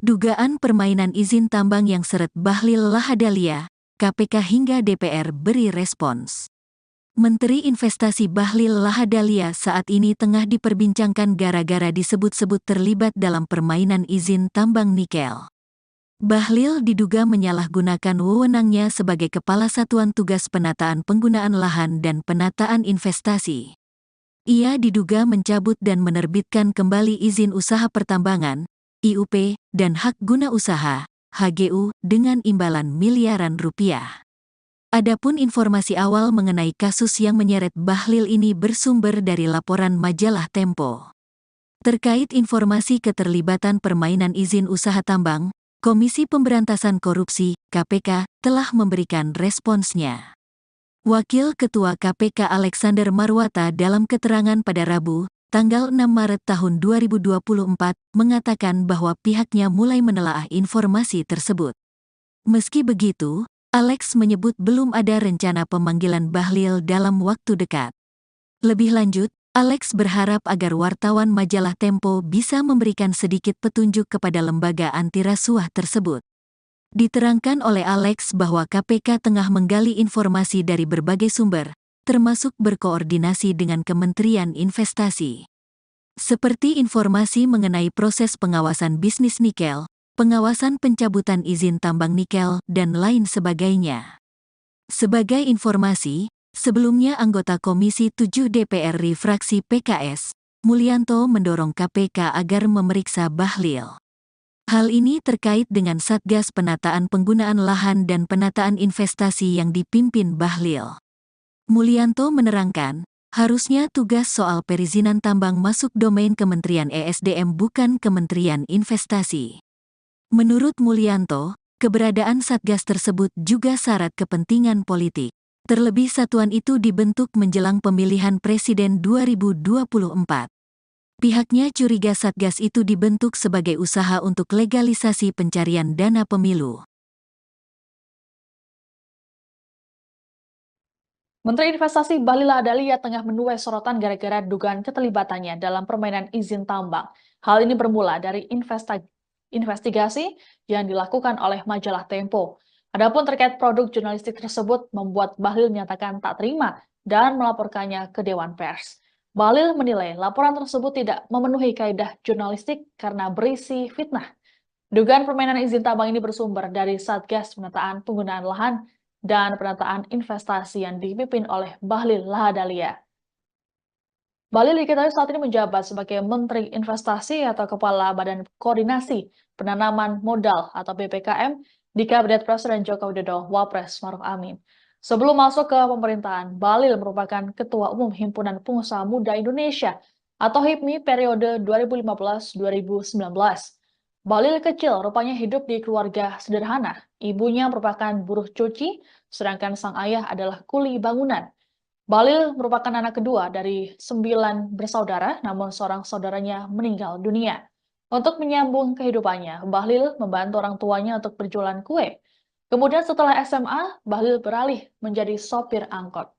Dugaan permainan izin tambang yang seret Bahlil Lahadalia, KPK hingga DPR beri respons. Menteri Investasi Bahlil Lahadalia saat ini tengah diperbincangkan gara-gara disebut-sebut terlibat dalam permainan izin tambang nikel. Bahlil diduga menyalahgunakan wewenangnya sebagai Kepala Satuan Tugas Penataan Penggunaan Lahan dan Penataan Investasi. Ia diduga mencabut dan menerbitkan kembali izin usaha pertambangan, IUP, dan hak guna usaha, HGU, dengan imbalan miliaran rupiah. Adapun informasi awal mengenai kasus yang menyeret Bahlil ini bersumber dari laporan majalah Tempo. Terkait informasi keterlibatan permainan izin usaha tambang, Komisi Pemberantasan Korupsi, KPK, telah memberikan responsnya. Wakil Ketua KPK Alexander Marwata dalam keterangan pada Rabu, tanggal 6 Maret tahun 2024, mengatakan bahwa pihaknya mulai menelaah informasi tersebut. Meski begitu, Alex menyebut belum ada rencana pemanggilan Bahlil dalam waktu dekat. Lebih lanjut, Alex berharap agar wartawan majalah Tempo bisa memberikan sedikit petunjuk kepada lembaga anti rasuah tersebut. Diterangkan oleh Alex bahwa KPK tengah menggali informasi dari berbagai sumber, termasuk berkoordinasi dengan Kementerian Investasi. Seperti informasi mengenai proses pengawasan bisnis nikel, pengawasan pencabutan izin tambang nikel, dan lain sebagainya. Sebagai informasi, sebelumnya anggota Komisi 7 DPR RI fraksi PKS, Mulyanto mendorong KPK agar memeriksa Bahlil. Hal ini terkait dengan Satgas Penataan Penggunaan Lahan dan Penataan Investasi yang dipimpin Bahlil. Mulyanto menerangkan, harusnya tugas soal perizinan tambang masuk domain Kementerian ESDM bukan Kementerian Investasi. Menurut Mulyanto, keberadaan Satgas tersebut juga syarat kepentingan politik. Terlebih satuan itu dibentuk menjelang pemilihan presiden 2024. Pihaknya curiga Satgas itu dibentuk sebagai usaha untuk legalisasi pencarian dana pemilu. Menteri Investasi Bahlil Lahadalia tengah menuai sorotan gara-gara dugaan keterlibatannya dalam permainan izin tambang. Hal ini bermula dari investigasi yang dilakukan oleh majalah Tempo. Adapun terkait produk jurnalistik tersebut membuat Bahlil menyatakan tak terima dan melaporkannya ke Dewan Pers. Bahlil menilai laporan tersebut tidak memenuhi kaidah jurnalistik karena berisi fitnah. Dugaan permainan izin tambang ini bersumber dari Satgas Penataan Penggunaan Lahan dan Penataan Investasi yang dipimpin oleh Bahlil Lahadalia. Bahlil diketahui saat ini menjabat sebagai Menteri Investasi atau Kepala Badan Koordinasi Penanaman Modal atau BPKM di Kabinet Presiden Joko Widodo Wapres Maruf Amin. Sebelum masuk ke pemerintahan, Bahlil merupakan Ketua Umum Himpunan Pengusaha Muda Indonesia atau HIPMI periode 2015-2019. Bahlil kecil rupanya hidup di keluarga sederhana. Ibunya merupakan buruh cuci, sedangkan sang ayah adalah kuli bangunan. Bahlil merupakan anak kedua dari 9 bersaudara, namun seorang saudaranya meninggal dunia. Untuk menyambung kehidupannya, Bahlil membantu orang tuanya untuk berjualan kue. Kemudian setelah SMA, Bahlil beralih menjadi sopir angkot.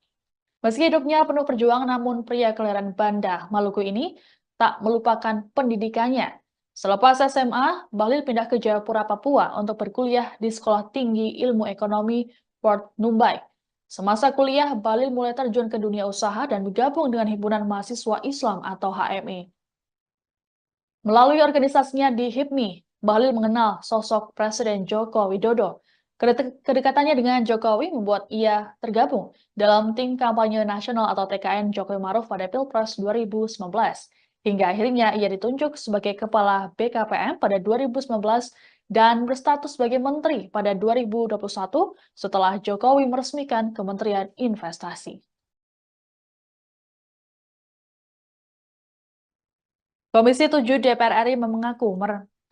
Meski hidupnya penuh perjuangan, namun pria kelahiran Banda, Maluku ini tak melupakan pendidikannya. Selepas SMA, Bahlil pindah ke Jayapura, Papua untuk berkuliah di Sekolah Tinggi Ilmu Ekonomi Port Numbai. Semasa kuliah, Bahlil mulai terjun ke dunia usaha dan bergabung dengan Himpunan Mahasiswa Islam atau HMI. Melalui organisasinya di HIPMI, Bahlil mengenal sosok Presiden Joko Widodo. Kedekatannya dengan Jokowi membuat ia tergabung dalam tim kampanye nasional atau TKN Jokowi Maruf pada Pilpres 2019. Hingga akhirnya ia ditunjuk sebagai Kepala BKPM pada 2019 dan berstatus sebagai Menteri pada 2021 setelah Jokowi meresmikan Kementerian Investasi. Komisi 7 DPR RI mengaku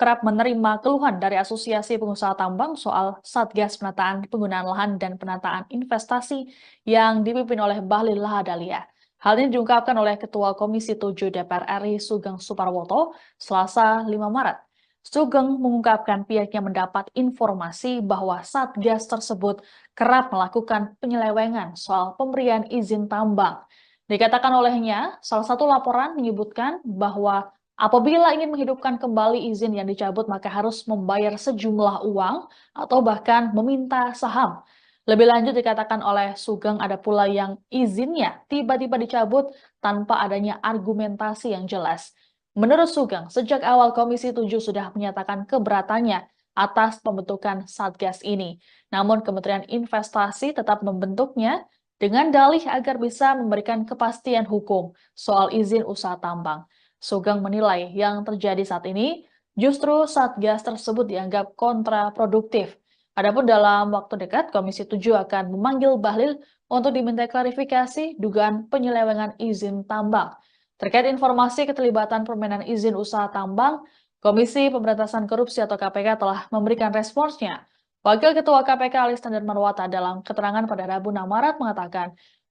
kerap menerima keluhan dari Asosiasi Pengusaha Tambang soal Satgas Penataan Penggunaan Lahan dan Penataan Investasi yang dipimpin oleh Bahlil Lahadalia. Hal ini diungkapkan oleh Ketua Komisi 7 DPR RI Sugeng Suparwoto Selasa 5 Maret. Sugeng mengungkapkan pihaknya mendapat informasi bahwa Satgas tersebut kerap melakukan penyelewengan soal pemberian izin tambang. Dikatakan olehnya, salah satu laporan menyebutkan bahwa apabila ingin menghidupkan kembali izin yang dicabut, maka harus membayar sejumlah uang atau bahkan meminta saham. Lebih lanjut dikatakan oleh Sugeng ada pula yang izinnya tiba-tiba dicabut tanpa adanya argumentasi yang jelas. Menurut Sugeng, sejak awal Komisi 7 sudah menyatakan keberatannya atas pembentukan Satgas ini. Namun Kementerian Investasi tetap membentuknya dengan dalih agar bisa memberikan kepastian hukum soal izin usaha tambang. Sugeng menilai yang terjadi saat ini justru Satgas tersebut dianggap kontraproduktif. Adapun dalam waktu dekat, Komisi 7 akan memanggil Bahlil untuk diminta klarifikasi dugaan penyelewengan izin tambang. Terkait informasi keterlibatan permainan izin usaha tambang, Komisi Pemberantasan Korupsi atau KPK telah memberikan responsnya. Wakil Ketua KPK Alexander Marwata dalam keterangan pada Rabu 6 Maret mengatakan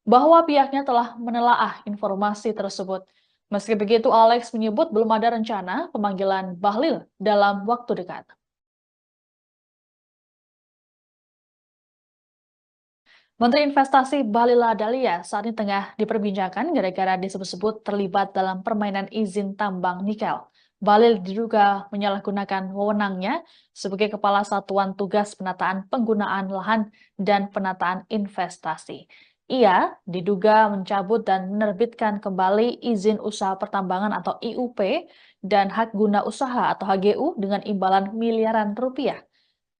bahwa pihaknya telah menelaah informasi tersebut. Meski begitu, Alex menyebut belum ada rencana pemanggilan Bahlil dalam waktu dekat. Menteri Investasi Bahlil Lahadalia saat ini tengah diperbincangkan gara-gara disebut-sebut terlibat dalam permainan izin tambang nikel. Bahlil diduga menyalahgunakan wewenangnya sebagai Kepala Satuan Tugas Penataan Penggunaan Lahan dan Penataan Investasi. Ia diduga mencabut dan menerbitkan kembali izin usaha pertambangan atau IUP dan hak guna usaha atau HGU dengan imbalan miliaran rupiah.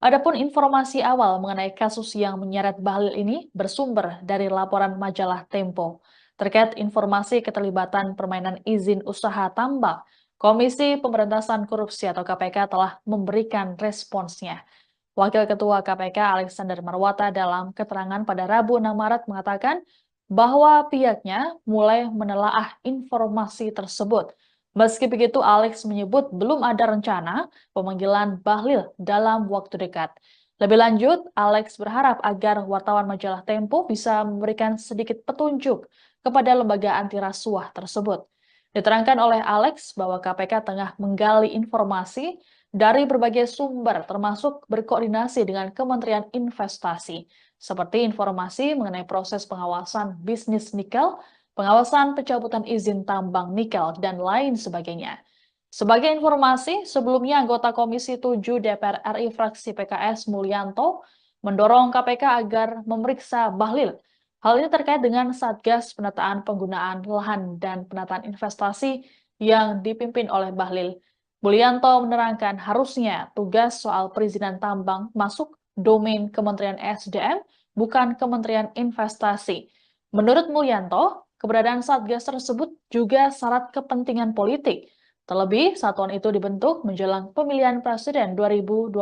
Adapun informasi awal mengenai kasus yang menyeret Bahlil ini bersumber dari laporan majalah Tempo. Terkait informasi keterlibatan permainan izin usaha tambang, Komisi Pemberantasan Korupsi atau KPK telah memberikan responsnya. Wakil Ketua KPK Alexander Marwata dalam keterangan pada Rabu 6 Maret mengatakan bahwa pihaknya mulai menelaah informasi tersebut. Meski begitu, Alex menyebut belum ada rencana pemanggilan Bahlil dalam waktu dekat. Lebih lanjut, Alex berharap agar wartawan majalah Tempo bisa memberikan sedikit petunjuk kepada lembaga anti rasuah tersebut. Diterangkan oleh Alex bahwa KPK tengah menggali informasi dari berbagai sumber termasuk berkoordinasi dengan Kementerian Investasi, seperti informasi mengenai proses pengawasan bisnis nikel, pengawasan pencabutan izin tambang nikel, dan lain sebagainya. Sebagai informasi, sebelumnya anggota Komisi 7 DPR RI fraksi PKS Mulyanto mendorong KPK agar memeriksa Bahlil. Hal ini terkait dengan Satgas Penataan Penggunaan Lahan dan Penataan Investasi yang dipimpin oleh Bahlil. Mulyanto menerangkan harusnya tugas soal perizinan tambang masuk domain Kementerian SDM, bukan Kementerian Investasi. Menurut Mulyanto, keberadaan Satgas tersebut juga syarat kepentingan politik. Terlebih, satuan itu dibentuk menjelang pemilihan presiden 2024.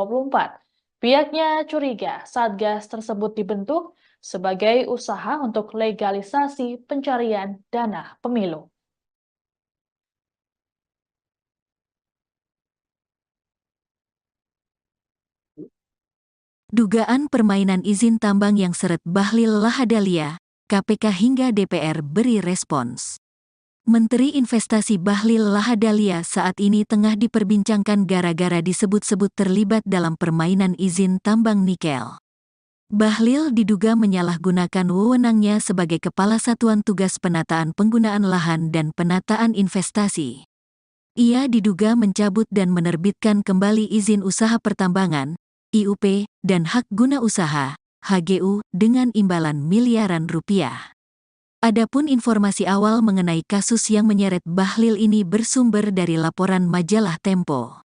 Pihaknya curiga Satgas tersebut dibentuk sebagai usaha untuk legalisasi pencarian dana pemilu. Dugaan permainan izin tambang yang seret Bahlil Lahadalia, KPK hingga DPR beri respons. Menteri Investasi Bahlil Lahadalia saat ini tengah diperbincangkan gara-gara disebut-sebut terlibat dalam permainan izin tambang nikel. Bahlil diduga menyalahgunakan wewenangnya sebagai Kepala Satuan Tugas Penataan Penggunaan Lahan dan Penataan Investasi. Ia diduga mencabut dan menerbitkan kembali izin usaha pertambangan, IUP, dan hak guna usaha, HGU, dengan imbalan miliaran rupiah. Adapun informasi awal mengenai kasus yang menyeret Bahlil ini bersumber dari laporan majalah Tempo.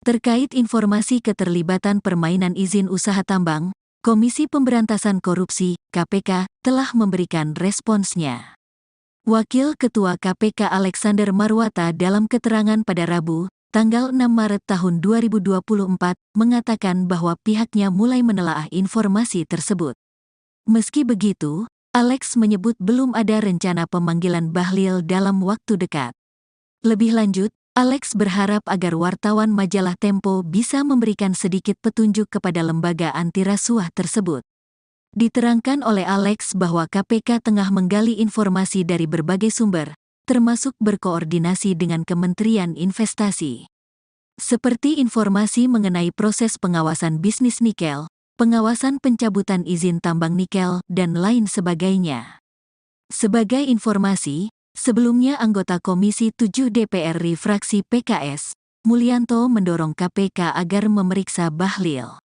Terkait informasi keterlibatan permainan izin usaha tambang, Komisi Pemberantasan Korupsi, KPK, telah memberikan responsnya. Wakil Ketua KPK Alexander Marwata dalam keterangan pada Rabu, tanggal 6 Maret tahun 2024, mengatakan bahwa pihaknya mulai menelaah informasi tersebut. Meski begitu, Alex menyebut belum ada rencana pemanggilan Bahlil dalam waktu dekat. Lebih lanjut, Alex berharap agar wartawan majalah Tempo bisa memberikan sedikit petunjuk kepada lembaga anti rasuah tersebut. Diterangkan oleh Alex bahwa KPK tengah menggali informasi dari berbagai sumber, termasuk berkoordinasi dengan Kementerian Investasi. Seperti informasi mengenai proses pengawasan bisnis nikel, pengawasan pencabutan izin tambang nikel, dan lain sebagainya. Sebagai informasi, sebelumnya anggota Komisi 7 DPR RI fraksi PKS, Mulyanto mendorong KPK agar memeriksa Bahlil.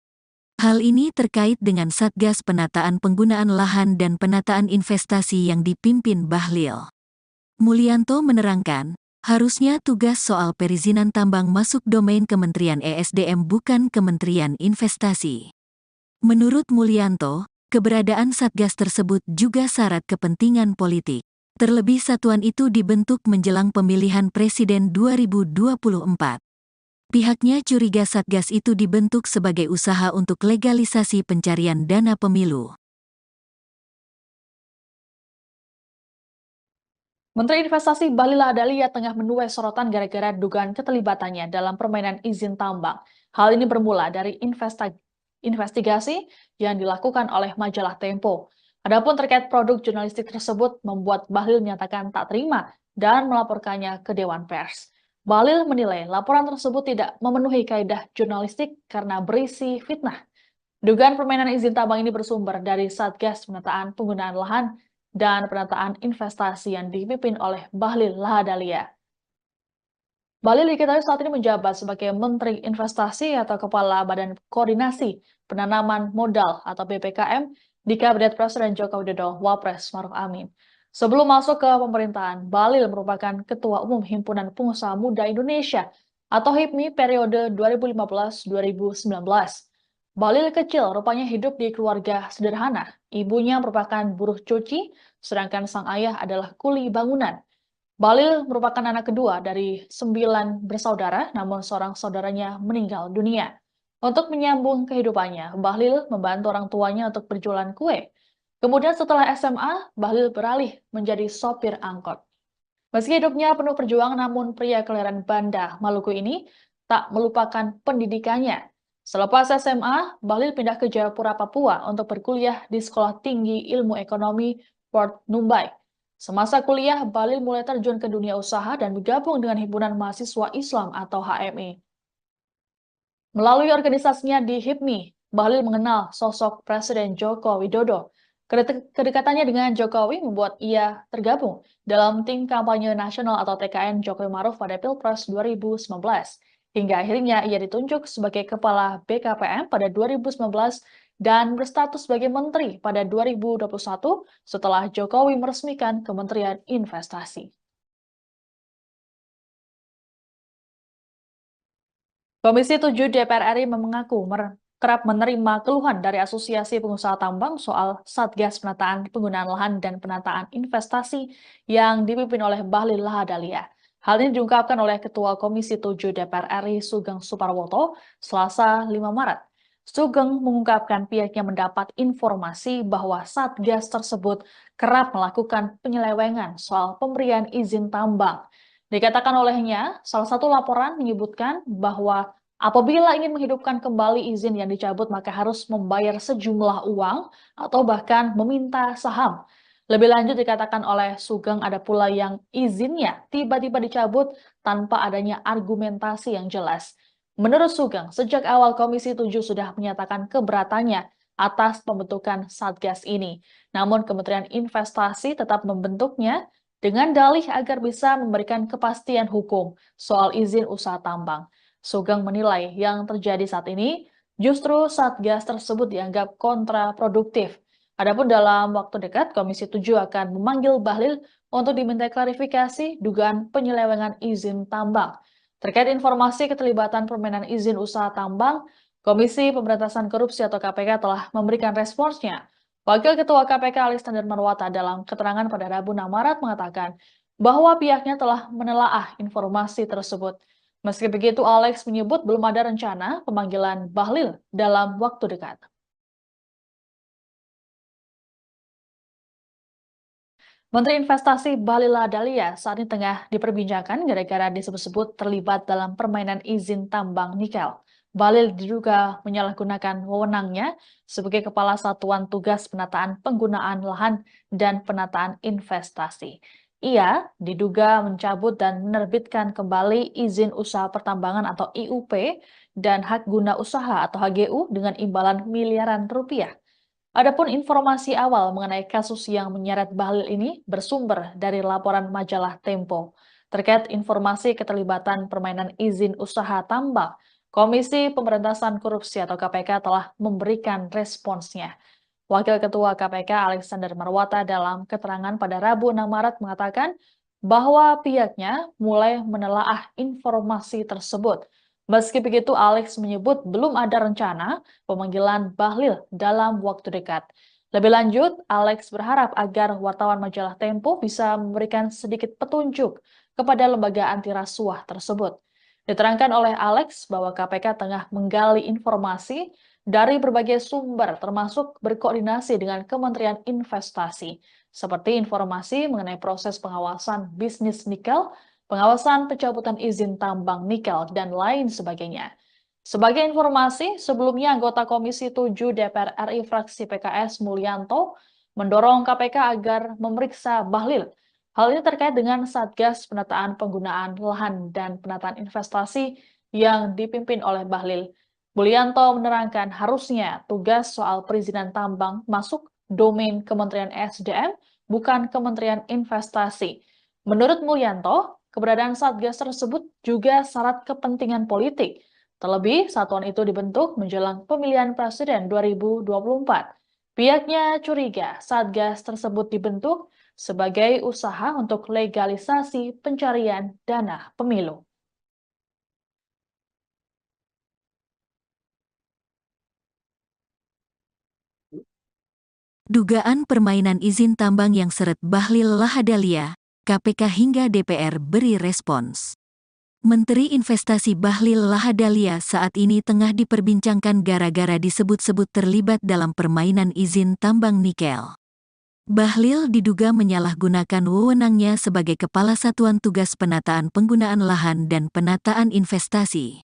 Hal ini terkait dengan Satgas Penataan Penggunaan Lahan dan Penataan Investasi yang dipimpin Bahlil. Mulyanto menerangkan, harusnya tugas soal perizinan tambang masuk domain Kementerian ESDM bukan Kementerian Investasi. Menurut Mulyanto, keberadaan Satgas tersebut juga syarat kepentingan politik. Terlebih satuan itu dibentuk menjelang pemilihan presiden 2024. Pihaknya curiga Satgas itu dibentuk sebagai usaha untuk legalisasi pencarian dana pemilu. Menteri Investasi Bahlil Lahadalia tengah menuai sorotan gara-gara dugaan keterlibatannya dalam permainan izin tambang. Hal ini bermula dari investigasi yang dilakukan oleh majalah Tempo. Adapun terkait produk jurnalistik tersebut membuat Bahlil menyatakan tak terima dan melaporkannya ke Dewan Pers. Bahlil menilai laporan tersebut tidak memenuhi kaidah jurnalistik karena berisi fitnah. Dugaan permainan izin tambang ini bersumber dari Satgas Penataan Penggunaan Lahan dan Penataan Investasi yang dipimpin oleh Bahlil Lahadalia. Bahlil diketahui saat ini menjabat sebagai Menteri Investasi atau Kepala Badan Koordinasi Penanaman Modal atau BPKM di Kabinet Presiden Joko Widodo Wapres Maruf Amin. Sebelum masuk ke pemerintahan, Bahlil merupakan Ketua Umum Himpunan Pengusaha Muda Indonesia atau HIPMI periode 2015-2019. Bahlil kecil rupanya hidup di keluarga sederhana. Ibunya merupakan buruh cuci, sedangkan sang ayah adalah kuli bangunan. Bahlil merupakan anak kedua dari 9 bersaudara, namun seorang saudaranya meninggal dunia. Untuk menyambung kehidupannya, Bahlil membantu orang tuanya untuk berjualan kue. Kemudian setelah SMA, Bahlil beralih menjadi sopir angkot. Meski hidupnya penuh perjuangan, namun pria kelahiran Banda, Maluku ini tak melupakan pendidikannya. Selepas SMA, Bahlil pindah ke Jayapura, Papua untuk berkuliah di Sekolah Tinggi Ilmu Ekonomi Port Numbai. Semasa kuliah, Bahlil mulai terjun ke dunia usaha dan bergabung dengan Himpunan Mahasiswa Islam atau HMI. Melalui organisasinya di HIPMI, Bahlil mengenal sosok Presiden Joko Widodo. Kedekatannya dengan Jokowi membuat ia tergabung dalam tim kampanye nasional atau TKN Jokowi Maruf pada Pilpres 2019. Hingga akhirnya ia ditunjuk sebagai Kepala BKPM pada 2019 dan berstatus sebagai Menteri pada 2021 setelah Jokowi meresmikan Kementerian Investasi. Komisi 7 DPR RI mengaku kerap menerima keluhan dari Asosiasi Pengusaha Tambang soal Satgas Penataan Penggunaan Lahan dan Penataan Investasi yang dipimpin oleh Bahlil Lahadalia. Hal ini diungkapkan oleh Ketua Komisi 7 DPR RI Sugeng Suparwoto Selasa 5 Maret. Sugeng mengungkapkan pihaknya mendapat informasi bahwa Satgas tersebut kerap melakukan penyelewengan soal pemberian izin tambang. Dikatakan olehnya, salah satu laporan menyebutkan bahwa apabila ingin menghidupkan kembali izin yang dicabut, maka harus membayar sejumlah uang atau bahkan meminta saham. Lebih lanjut dikatakan oleh Sugeng ada pula yang izinnya tiba-tiba dicabut tanpa adanya argumentasi yang jelas. Menurut Sugeng, sejak awal Komisi 7 sudah menyatakan keberatannya atas pembentukan Satgas ini. Namun Kementerian Investasi tetap membentuknya dengan dalih agar bisa memberikan kepastian hukum soal izin usaha tambang. Sugeng menilai yang terjadi saat ini justru Satgas tersebut dianggap kontraproduktif. Adapun dalam waktu dekat, Komisi 7 akan memanggil Bahlil untuk diminta klarifikasi dugaan penyelewengan izin tambang. Terkait informasi keterlibatan permainan izin usaha tambang, Komisi Pemberantasan Korupsi atau KPK telah memberikan responsnya. Wakil Ketua KPK Alexander Marwata dalam keterangan pada Rabu 6 Maret mengatakan bahwa pihaknya telah menelaah informasi tersebut. Meski begitu, Alex menyebut belum ada rencana pemanggilan Bahlil dalam waktu dekat. Menteri Investasi Bahlil Lahadalia saat ini tengah diperbincangkan gara-gara disebut-sebut terlibat dalam permainan izin tambang nikel. Bahlil diduga menyalahgunakan wewenangnya sebagai Kepala Satuan Tugas Penataan Penggunaan Lahan dan Penataan Investasi. Ia diduga mencabut dan menerbitkan kembali izin usaha pertambangan atau IUP dan hak guna usaha atau HGU dengan imbalan miliaran rupiah. Adapun informasi awal mengenai kasus yang menyeret Bahlil ini bersumber dari laporan majalah Tempo. Terkait informasi keterlibatan permainan izin usaha tambang, Komisi Pemberantasan Korupsi atau KPK telah memberikan responsnya. Wakil Ketua KPK Alexander Marwata dalam keterangan pada Rabu 6 Maret mengatakan bahwa pihaknya mulai menelaah informasi tersebut. Meski begitu, Alex menyebut belum ada rencana pemanggilan Bahlil dalam waktu dekat. Lebih lanjut, Alex berharap agar wartawan majalah Tempo bisa memberikan sedikit petunjuk kepada lembaga anti rasuah tersebut. Diterangkan oleh Alex bahwa KPK tengah menggali informasi dari berbagai sumber termasuk berkoordinasi dengan Kementerian Investasi, seperti informasi mengenai proses pengawasan bisnis nikel, pengawasan pencabutan izin tambang nikel, dan lain sebagainya. Sebagai informasi, sebelumnya anggota Komisi 7 DPR RI fraksi PKS Mulyanto mendorong KPK agar memeriksa Bahlil. Hal ini terkait dengan Satgas Penataan Penggunaan Lahan dan Penataan Investasi yang dipimpin oleh Bahlil. Mulyanto menerangkan harusnya tugas soal perizinan tambang masuk domain Kementerian SDM, bukan Kementerian Investasi. Menurut Mulyanto, keberadaan Satgas tersebut juga syarat kepentingan politik. Terlebih, satuan itu dibentuk menjelang pemilihan presiden 2024. Pihaknya curiga Satgas tersebut dibentuk sebagai usaha untuk legalisasi pencarian dana pemilu. Dugaan permainan izin tambang yang seret Bahlil Lahadalia, KPK hingga DPR beri respons. Menteri Investasi Bahlil Lahadalia saat ini tengah diperbincangkan gara-gara disebut-sebut terlibat dalam permainan izin tambang nikel. Bahlil diduga menyalahgunakan wewenangnya sebagai Kepala Satuan Tugas Penataan Penggunaan Lahan dan Penataan Investasi.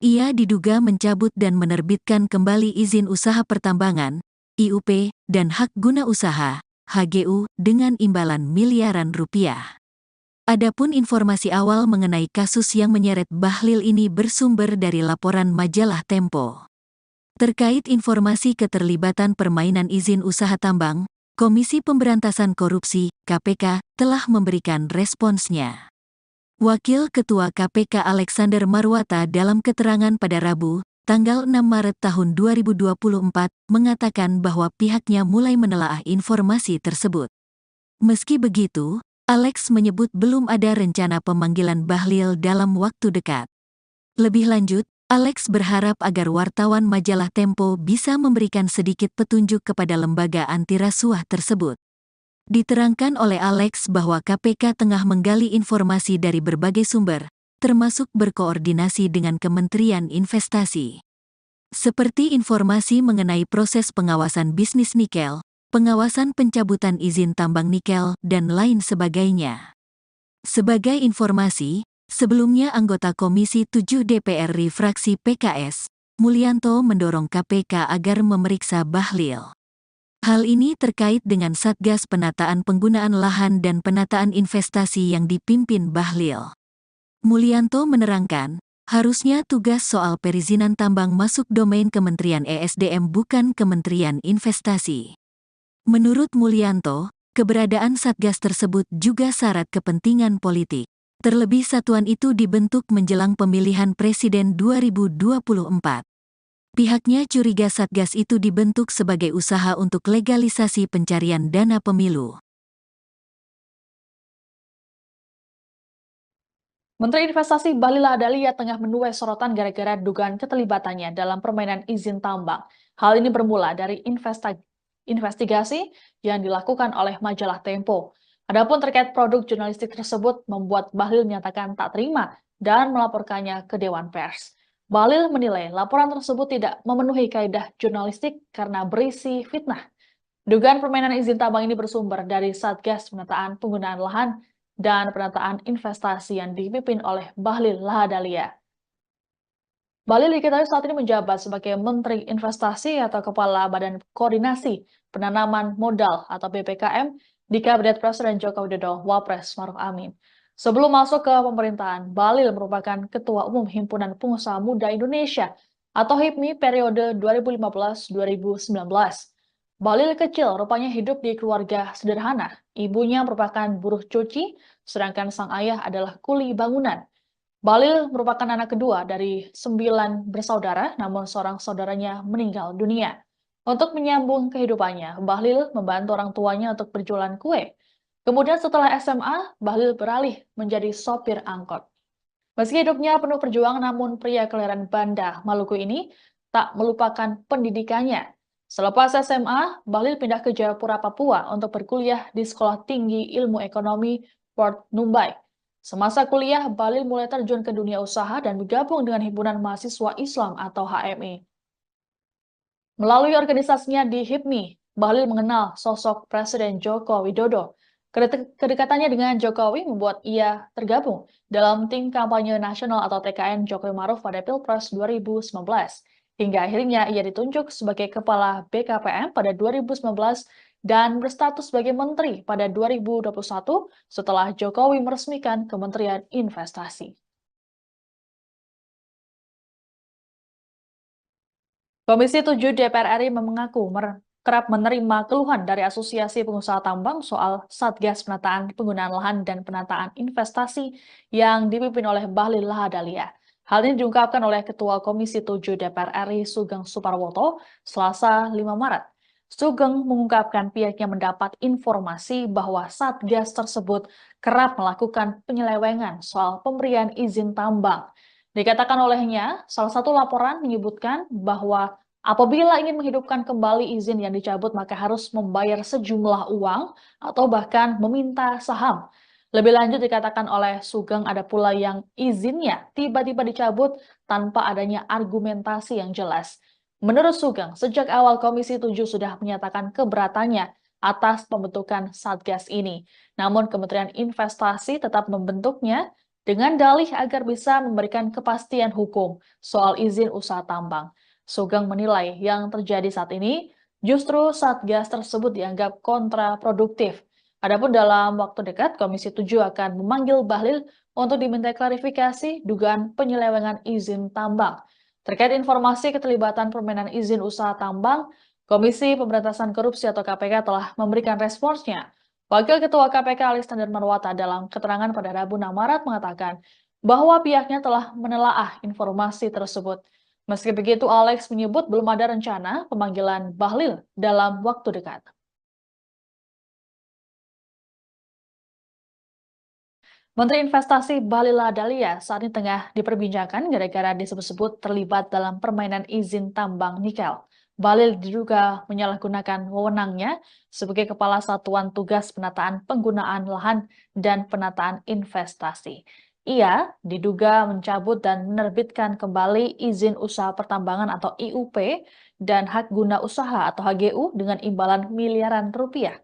Ia diduga mencabut dan menerbitkan kembali izin usaha pertambangan, IUP, dan hak guna usaha, HGU, dengan imbalan miliaran rupiah. Adapun informasi awal mengenai kasus yang menyeret Bahlil ini bersumber dari laporan majalah Tempo. Terkait informasi keterlibatan permainan izin usaha tambang, Komisi Pemberantasan Korupsi, KPK, telah memberikan responsnya. Wakil Ketua KPK Alexander Marwata dalam keterangan pada Rabu, tanggal 6 Maret tahun 2024, mengatakan bahwa pihaknya mulai menelaah informasi tersebut. Meski begitu, Alex menyebut belum ada rencana pemanggilan Bahlil dalam waktu dekat. Lebih lanjut, Alex berharap agar wartawan majalah Tempo bisa memberikan sedikit petunjuk kepada lembaga anti rasuah tersebut. Diterangkan oleh Alex bahwa KPK tengah menggali informasi dari berbagai sumber, termasuk berkoordinasi dengan Kementerian Investasi. Seperti informasi mengenai proses pengawasan bisnis nikel, pengawasan pencabutan izin tambang nikel, dan lain sebagainya. Sebagai informasi, sebelumnya anggota Komisi 7 DPR RI fraksi PKS, Mulyanto mendorong KPK agar memeriksa Bahlil. Hal ini terkait dengan Satgas Penataan Penggunaan Lahan dan Penataan Investasi yang dipimpin Bahlil. Mulyanto menerangkan, harusnya tugas soal perizinan tambang masuk domain Kementerian ESDM bukan Kementerian Investasi. Menurut Mulyanto, keberadaan Satgas tersebut juga syarat kepentingan politik. Terlebih satuan itu dibentuk menjelang pemilihan presiden 2024. Pihaknya curiga Satgas itu dibentuk sebagai usaha untuk legalisasi pencarian dana pemilu. Menteri Investasi Bahlil Lahadalia tengah menuai sorotan gara-gara dugaan keterlibatannya dalam permainan izin tambang. Hal ini bermula dari investigasi yang dilakukan oleh majalah Tempo. Adapun terkait produk jurnalistik tersebut membuat Bahlil menyatakan tak terima dan melaporkannya ke Dewan Pers. Bahlil menilai laporan tersebut tidak memenuhi kaidah jurnalistik karena berisi fitnah. Dugaan permainan izin tambang ini bersumber dari Satgas Penataan Penggunaan Lahan dan Penataan Investasi yang dipimpin oleh Bahlil Lahadalia. Bahlil diketahui saat ini menjabat sebagai Menteri Investasi atau Kepala Badan Koordinasi Penanaman Modal atau BPKM di Kabinet Presiden Joko Widodo Wapres Maruf Amin. Sebelum masuk ke pemerintahan, Bahlil merupakan Ketua Umum Himpunan Pengusaha Muda Indonesia atau HIPMI periode 2015-2019. Bahlil kecil rupanya hidup di keluarga sederhana. Ibunya merupakan buruh cuci, sedangkan sang ayah adalah kuli bangunan. Bahlil merupakan anak kedua dari 9 bersaudara, namun seorang saudaranya meninggal dunia. Untuk menyambung kehidupannya, Bahlil membantu orang tuanya untuk berjualan kue. Kemudian setelah SMA, Bahlil beralih menjadi sopir angkot. Meski hidupnya penuh perjuangan, namun pria kelahiran Banda, Maluku ini tak melupakan pendidikannya. Selepas SMA, Bahlil pindah ke Jayapura, Papua untuk berkuliah di Sekolah Tinggi Ilmu Ekonomi Port Numbai. Semasa kuliah, Bahlil mulai terjun ke dunia usaha dan bergabung dengan Himpunan Mahasiswa Islam atau HMI. Melalui organisasinya di HIPMI, Bahlil mengenal sosok Presiden Joko Widodo. Kedekatannya dengan Jokowi membuat ia tergabung dalam tim kampanye nasional atau TKN Jokowi Maruf pada Pilpres 2019. Hingga akhirnya ia ditunjuk sebagai Kepala BKPM pada 2019 dan berstatus sebagai Menteri pada 2021 setelah Jokowi meresmikan Kementerian Investasi. Komisi 7 DPR RI mengaku kerap menerima keluhan dari Asosiasi Pengusaha Tambang soal Satgas Penataan Penggunaan Lahan dan Penataan Investasi yang dipimpin oleh Bahlil Lahadalia. Hal ini diungkapkan oleh Ketua Komisi 7 DPR RI Sugeng Suparwoto Selasa 5 Maret. Sugeng mengungkapkan pihaknya mendapat informasi bahwa Satgas tersebut kerap melakukan penyelewengan soal pemberian izin tambang. Dikatakan olehnya, salah satu laporan menyebutkan bahwa apabila ingin menghidupkan kembali izin yang dicabut, maka harus membayar sejumlah uang atau bahkan meminta saham. Lebih lanjut dikatakan oleh Sugeng ada pula yang izinnya tiba-tiba dicabut tanpa adanya argumentasi yang jelas. Menurut Sugeng, sejak awal Komisi 7 sudah menyatakan keberatannya atas pembentukan Satgas ini. Namun Kementerian Investasi tetap membentuknya dengan dalih agar bisa memberikan kepastian hukum soal izin usaha tambang. Sugeng menilai yang terjadi saat ini justru Satgas tersebut dianggap kontraproduktif. Adapun dalam waktu dekat, Komisi 7 akan memanggil Bahlil untuk diminta klarifikasi dugaan penyelewengan izin tambang. Terkait informasi keterlibatan permainan izin usaha tambang, Komisi Pemberantasan Korupsi atau KPK telah memberikan responsnya. Wakil Ketua KPK Alexander Marwata dalam keterangan pada Rabu 6 Maret mengatakan bahwa pihaknya telah menelaah informasi tersebut. Meski begitu, Alex menyebut belum ada rencana pemanggilan Bahlil dalam waktu dekat. Menteri Investasi Bahlil Lahadalia saat ini tengah diperbincangkan gara-gara disebut-sebut terlibat dalam permainan izin tambang nikel. Bahlil diduga menyalahgunakan wewenangnya sebagai Kepala Satuan Tugas Penataan Penggunaan Lahan dan Penataan Investasi. Ia diduga mencabut dan menerbitkan kembali izin usaha pertambangan atau IUP dan hak guna usaha atau HGU dengan imbalan miliaran rupiah.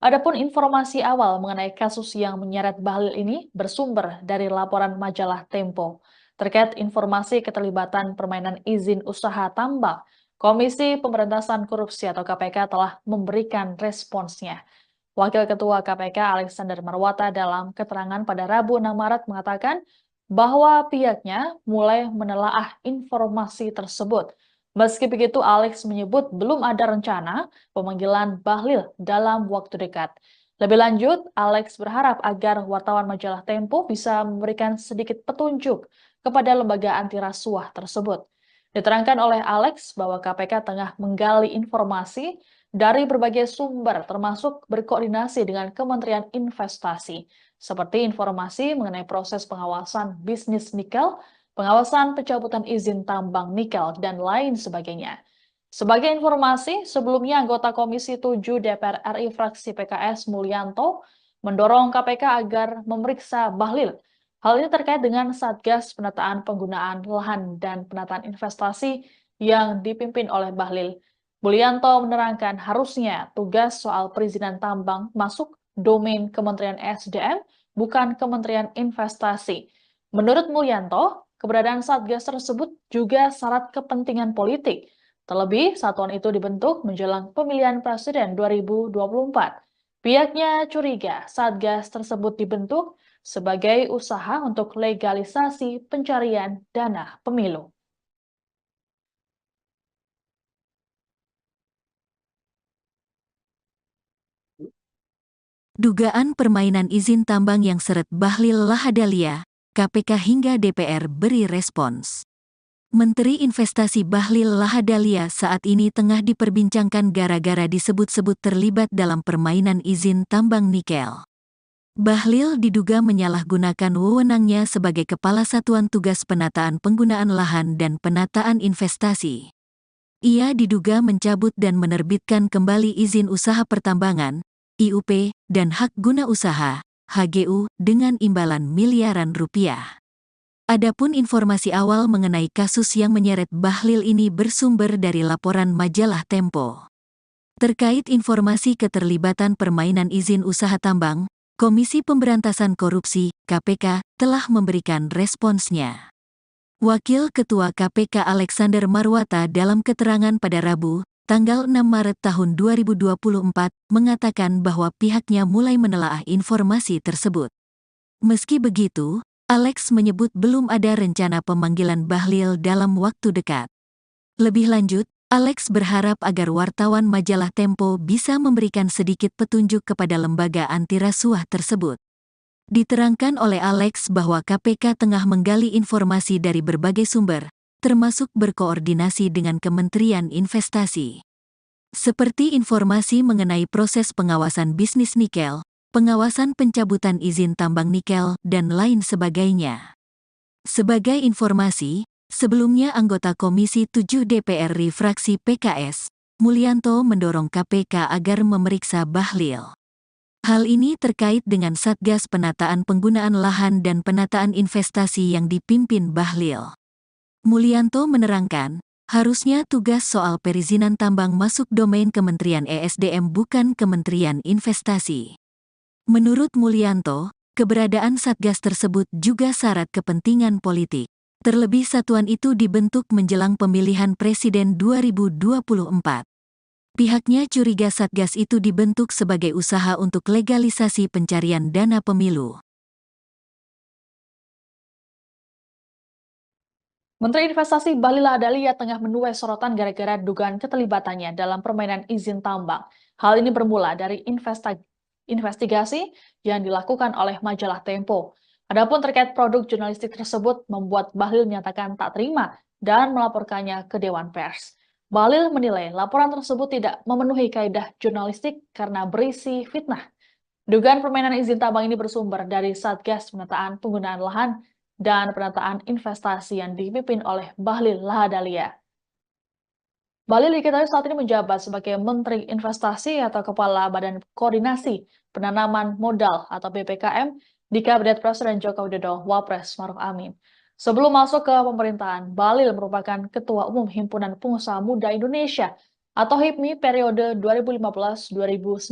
Adapun informasi awal mengenai kasus yang menyeret Bahlil ini bersumber dari laporan majalah Tempo. Terkait informasi keterlibatan permainan izin usaha tambang, Komisi Pemberantasan Korupsi atau KPK telah memberikan responsnya. Wakil Ketua KPK Alexander Marwata dalam keterangan pada Rabu 6 Maret mengatakan bahwa pihaknya mulai menelaah informasi tersebut. Meski begitu, Alex menyebut belum ada rencana pemanggilan Bahlil dalam waktu dekat. Lebih lanjut, Alex berharap agar wartawan majalah Tempo bisa memberikan sedikit petunjuk kepada lembaga anti rasuah tersebut. Diterangkan oleh Alex bahwa KPK tengah menggali informasi dari berbagai sumber, termasuk berkoordinasi dengan Kementerian Investasi, seperti informasi mengenai proses pengawasan bisnis nikel, pengawasan pencabutan izin tambang nikel, dan lain sebagainya. Sebagai informasi, sebelumnya anggota Komisi 7 DPR RI fraksi PKS Mulyanto mendorong KPK agar memeriksa Bahlil. Hal ini terkait dengan Satgas Penataan Penggunaan Lahan dan Penataan Investasi yang dipimpin oleh Bahlil. Mulyanto menerangkan harusnya tugas soal perizinan tambang masuk domain Kementerian SDM, bukan Kementerian Investasi. Menurut Mulyanto, keberadaan Satgas tersebut juga syarat kepentingan politik. Terlebih, satuan itu dibentuk menjelang pemilihan presiden 2024. Pihaknya curiga Satgas tersebut dibentuk sebagai usaha untuk legalisasi pencarian dana pemilu. Dugaan permainan izin tambang yang seret Bahlil Lahadalia, KPK hingga DPR beri respons. Menteri Investasi Bahlil Lahadalia saat ini tengah diperbincangkan gara-gara disebut-sebut terlibat dalam permainan izin tambang nikel. Bahlil diduga menyalahgunakan wewenangnya sebagai Kepala Satuan Tugas Penataan Penggunaan Lahan dan Penataan Investasi. Ia diduga mencabut dan menerbitkan kembali izin usaha pertambangan, IUP, dan hak guna usaha, HGU, dengan imbalan miliaran rupiah. Adapun informasi awal mengenai kasus yang menyeret Bahlil ini bersumber dari laporan majalah Tempo. Terkait informasi keterlibatan permainan izin usaha tambang, Komisi Pemberantasan Korupsi, KPK, telah memberikan responsnya. Wakil Ketua KPK Alexander Marwata dalam keterangan pada Rabu, tanggal 6 Maret tahun 2024, mengatakan bahwa pihaknya mulai menelaah informasi tersebut. Meski begitu, Alex menyebut belum ada rencana pemanggilan Bahlil dalam waktu dekat. Lebih lanjut, Alex berharap agar wartawan majalah Tempo bisa memberikan sedikit petunjuk kepada lembaga anti rasuah tersebut. Diterangkan oleh Alex bahwa KPK tengah menggali informasi dari berbagai sumber, termasuk berkoordinasi dengan Kementerian Investasi. Seperti informasi mengenai proses pengawasan bisnis nikel, pengawasan pencabutan izin tambang nikel, dan lain sebagainya. Sebagai informasi, sebelumnya anggota Komisi 7 DPR RI fraksi PKS, Mulyanto mendorong KPK agar memeriksa Bahlil. Hal ini terkait dengan Satgas Penataan Penggunaan Lahan dan Penataan Investasi yang dipimpin Bahlil. Mulyanto menerangkan, harusnya tugas soal perizinan tambang masuk domain Kementerian ESDM bukan Kementerian Investasi. Menurut Mulyanto, keberadaan Satgas tersebut juga syarat kepentingan politik. Terlebih satuan itu dibentuk menjelang pemilihan presiden 2024. Pihaknya curiga Satgas itu dibentuk sebagai usaha untuk legalisasi pencarian dana pemilu. Menteri Investasi Bahlil Lahadalia tengah menuai sorotan gara-gara dugaan keterlibatannya dalam permainan izin tambang. Hal ini bermula dari investigasi yang dilakukan oleh majalah Tempo. Adapun terkait produk jurnalistik tersebut membuat Bahlil menyatakan tak terima dan melaporkannya ke Dewan Pers. Bahlil menilai laporan tersebut tidak memenuhi kaidah jurnalistik karena berisi fitnah. Dugaan permainan izin tambang ini bersumber dari Satgas Penataan Penggunaan Lahan dan Penataan Investasi yang dipimpin oleh Bahlil Lahadalia. Bahlil diketahui saat ini menjabat sebagai Menteri Investasi atau Kepala Badan Koordinasi Penanaman Modal atau BPKM di Kabinet Presiden Joko Widodo Wapres Maruf Amin. Sebelum masuk ke pemerintahan, Bahlil merupakan Ketua Umum Himpunan Pengusaha Muda Indonesia atau HIPMI periode 2015-2019.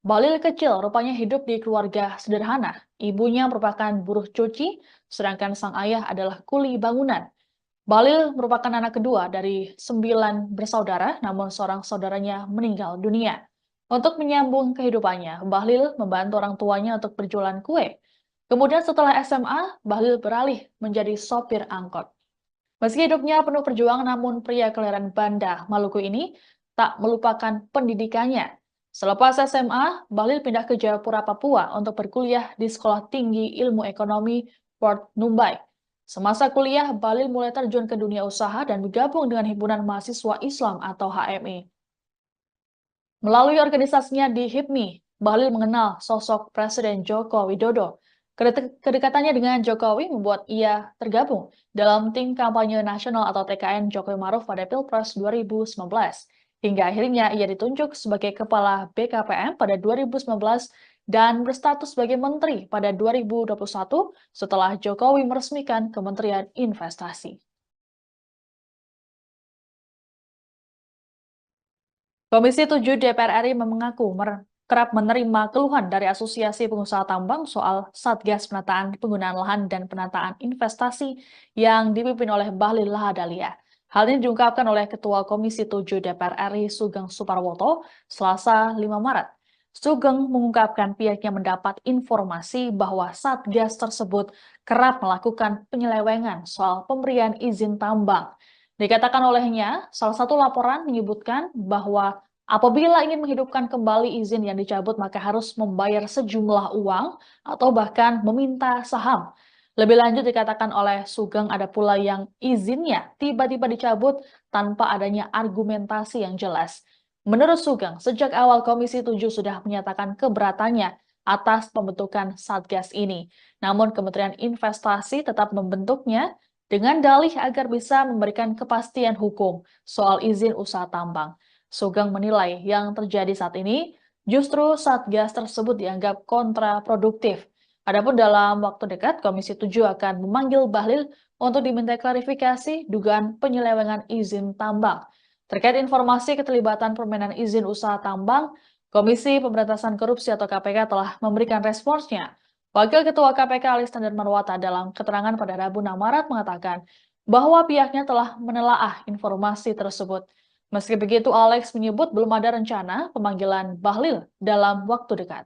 Bahlil kecil rupanya hidup di keluarga sederhana. Ibunya merupakan buruh cuci, sedangkan sang ayah adalah kuli bangunan. Bahlil merupakan anak kedua dari 9 bersaudara, namun seorang saudaranya meninggal dunia. Untuk menyambung kehidupannya, Bahlil membantu orang tuanya untuk berjualan kue. Kemudian setelah SMA, Bahlil beralih menjadi sopir angkot. Meski hidupnya penuh perjuangan, namun pria kelahiran Banda, Maluku ini tak melupakan pendidikannya. Selepas SMA, Bahlil pindah ke Jayapura, Papua untuk berkuliah di Sekolah Tinggi Ilmu Ekonomi Port Numbai. Semasa kuliah, Bahlil mulai terjun ke dunia usaha dan bergabung dengan Himpunan Mahasiswa Islam atau HMI. Melalui organisasinya di HIPMI, Bahlil mengenal sosok Presiden Joko Widodo. Kedekatannya dengan Jokowi membuat ia tergabung dalam tim kampanye nasional atau TKN Jokowi Maruf pada Pilpres 2019. Hingga akhirnya ia ditunjuk sebagai Kepala BKPM pada 2019 dan berstatus sebagai Menteri pada 2021 setelah Jokowi meresmikan Kementerian Investasi. Komisi 7 DPR RI mengaku kerap menerima keluhan dari Asosiasi Pengusaha Tambang soal Satgas Penataan Penggunaan Lahan dan Penataan Investasi yang dipimpin oleh Bahlil Lahadalia. Hal ini diungkapkan oleh Ketua Komisi 7 DPR RI Sugeng Suparwoto Selasa 5 Maret. Sugeng mengungkapkan pihaknya mendapat informasi bahwa Satgas tersebut kerap melakukan penyelewengan soal pemberian izin tambang. Dikatakan olehnya, salah satu laporan menyebutkan bahwa apabila ingin menghidupkan kembali izin yang dicabut, maka harus membayar sejumlah uang atau bahkan meminta saham. Lebih lanjut dikatakan oleh Sugeng ada pula yang izinnya tiba-tiba dicabut tanpa adanya argumentasi yang jelas. Menurut Sugeng, sejak awal Komisi 7 sudah menyatakan keberatannya atas pembentukan Satgas ini. Namun Kementerian Investasi tetap membentuknya dengan dalih agar bisa memberikan kepastian hukum soal izin usaha tambang. Sugeng menilai yang terjadi saat ini justru Satgas tersebut dianggap kontraproduktif. Adapun dalam waktu dekat, Komisi 7 akan memanggil Bahlil untuk diminta klarifikasi dugaan penyelewengan izin tambang. Terkait informasi keterlibatan permainan izin usaha tambang, Komisi Pemberantasan Korupsi atau KPK telah memberikan responsnya. Wakil Ketua KPK Alexander Marwata dalam keterangan pada Rabu 6 Maret mengatakan bahwa pihaknya telah menelaah informasi tersebut. Meski begitu, Alex menyebut belum ada rencana pemanggilan Bahlil dalam waktu dekat.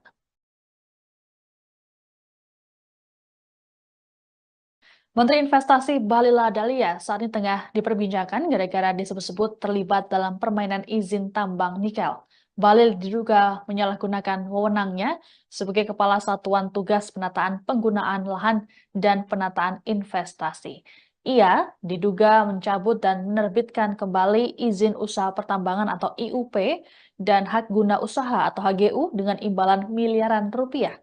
Menteri Investasi Bahlil Lahadalia saat ini tengah diperbincangkan gara-gara disebut-sebut terlibat dalam permainan izin tambang nikel. Bahlil diduga menyalahgunakan wewenangnya sebagai Kepala Satuan Tugas Penataan Penggunaan Lahan dan Penataan Investasi. Ia diduga mencabut dan menerbitkan kembali izin usaha pertambangan atau IUP dan hak guna usaha atau HGU dengan imbalan miliaran rupiah.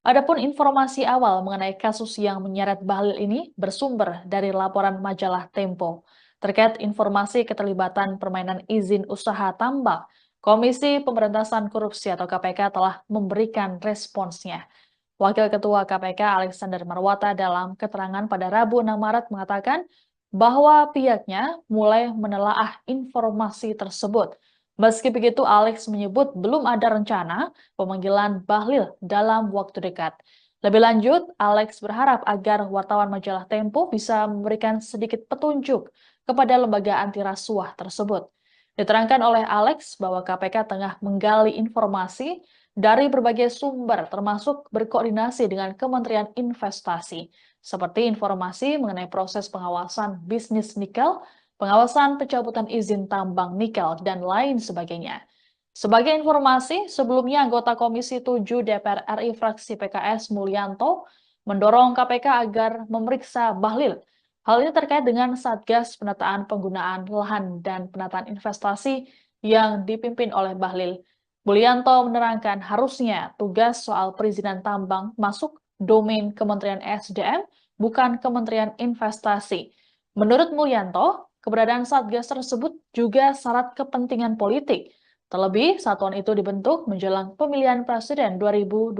Adapun informasi awal mengenai kasus yang menyeret Bahlil ini bersumber dari laporan majalah Tempo. Terkait informasi keterlibatan permainan izin usaha tambang, Komisi Pemberantasan Korupsi atau KPK telah memberikan responsnya. Wakil Ketua KPK Alexander Marwata dalam keterangan pada Rabu 6 Maret mengatakan bahwa pihaknya mulai menelaah informasi tersebut. Meski begitu, Alex menyebut belum ada rencana pemanggilan Bahlil dalam waktu dekat. Lebih lanjut, Alex berharap agar wartawan majalah Tempo bisa memberikan sedikit petunjuk kepada lembaga anti rasuah tersebut. Diterangkan oleh Alex bahwa KPK tengah menggali informasi dari berbagai sumber termasuk berkoordinasi dengan Kementerian Investasi, seperti informasi mengenai proses pengawasan bisnis nikel, pengawasan pencabutan izin tambang nikel, dan lain sebagainya. Sebagai informasi, sebelumnya anggota Komisi 7 DPR RI fraksi PKS Mulyanto mendorong KPK agar memeriksa Bahlil. Hal ini terkait dengan Satgas Penataan Penggunaan Lahan dan Penataan Investasi yang dipimpin oleh Bahlil. Mulyanto menerangkan harusnya tugas soal perizinan tambang masuk domain Kementerian SDM, bukan Kementerian Investasi. Menurut Mulyanto, keberadaan Satgas tersebut juga syarat kepentingan politik. Terlebih, satuan itu dibentuk menjelang pemilihan presiden 2024.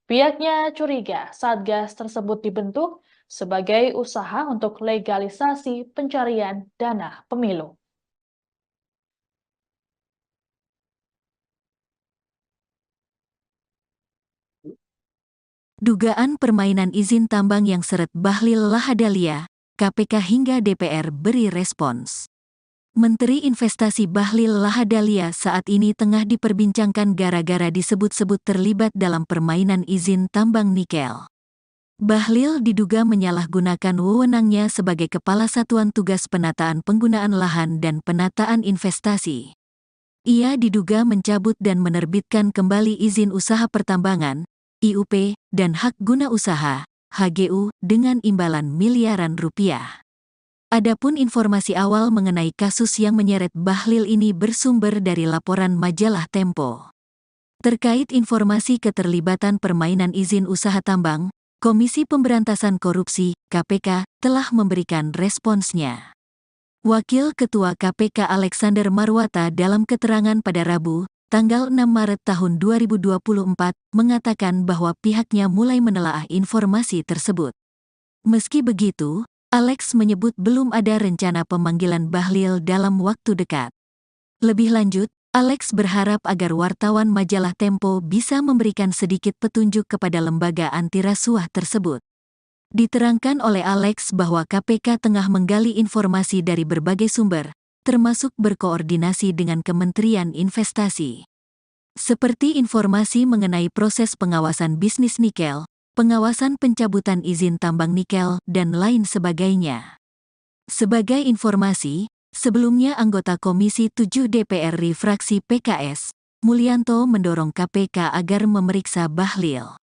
Pihaknya curiga Satgas tersebut dibentuk sebagai usaha untuk legalisasi pencarian dana pemilu. Dugaan permainan izin tambang yang seret Bahlil Lahadalia, KPK hingga DPR beri respons. Menteri Investasi Bahlil Lahadalia saat ini tengah diperbincangkan gara-gara disebut-sebut terlibat dalam permainan izin tambang nikel. Bahlil diduga menyalahgunakan wewenangnya sebagai Kepala Satuan Tugas Penataan Penggunaan Lahan dan Penataan Investasi. Ia diduga mencabut dan menerbitkan kembali izin usaha pertambangan, IUP, dan hak guna usaha, HGU dengan imbalan miliaran rupiah. Adapun informasi awal mengenai kasus yang menyeret Bahlil ini bersumber dari laporan majalah Tempo. Terkait informasi keterlibatan permainan izin usaha tambang, Komisi Pemberantasan Korupsi (KPK) telah memberikan responsnya. Wakil Ketua KPK Alexander Marwata dalam keterangan pada Rabu, tanggal 6 Maret tahun 2024, mengatakan bahwa pihaknya mulai menelaah informasi tersebut. Meski begitu, Alex menyebut belum ada rencana pemanggilan Bahlil dalam waktu dekat. Lebih lanjut, Alex berharap agar wartawan majalah Tempo bisa memberikan sedikit petunjuk kepada lembaga anti rasuah tersebut. Diterangkan oleh Alex bahwa KPK tengah menggali informasi dari berbagai sumber, termasuk berkoordinasi dengan Kementerian Investasi. Seperti informasi mengenai proses pengawasan bisnis nikel, pengawasan pencabutan izin tambang nikel, dan lain sebagainya. Sebagai informasi, sebelumnya anggota Komisi 7 DPR RI fraksi PKS, Mulyanto mendorong KPK agar memeriksa Bahlil.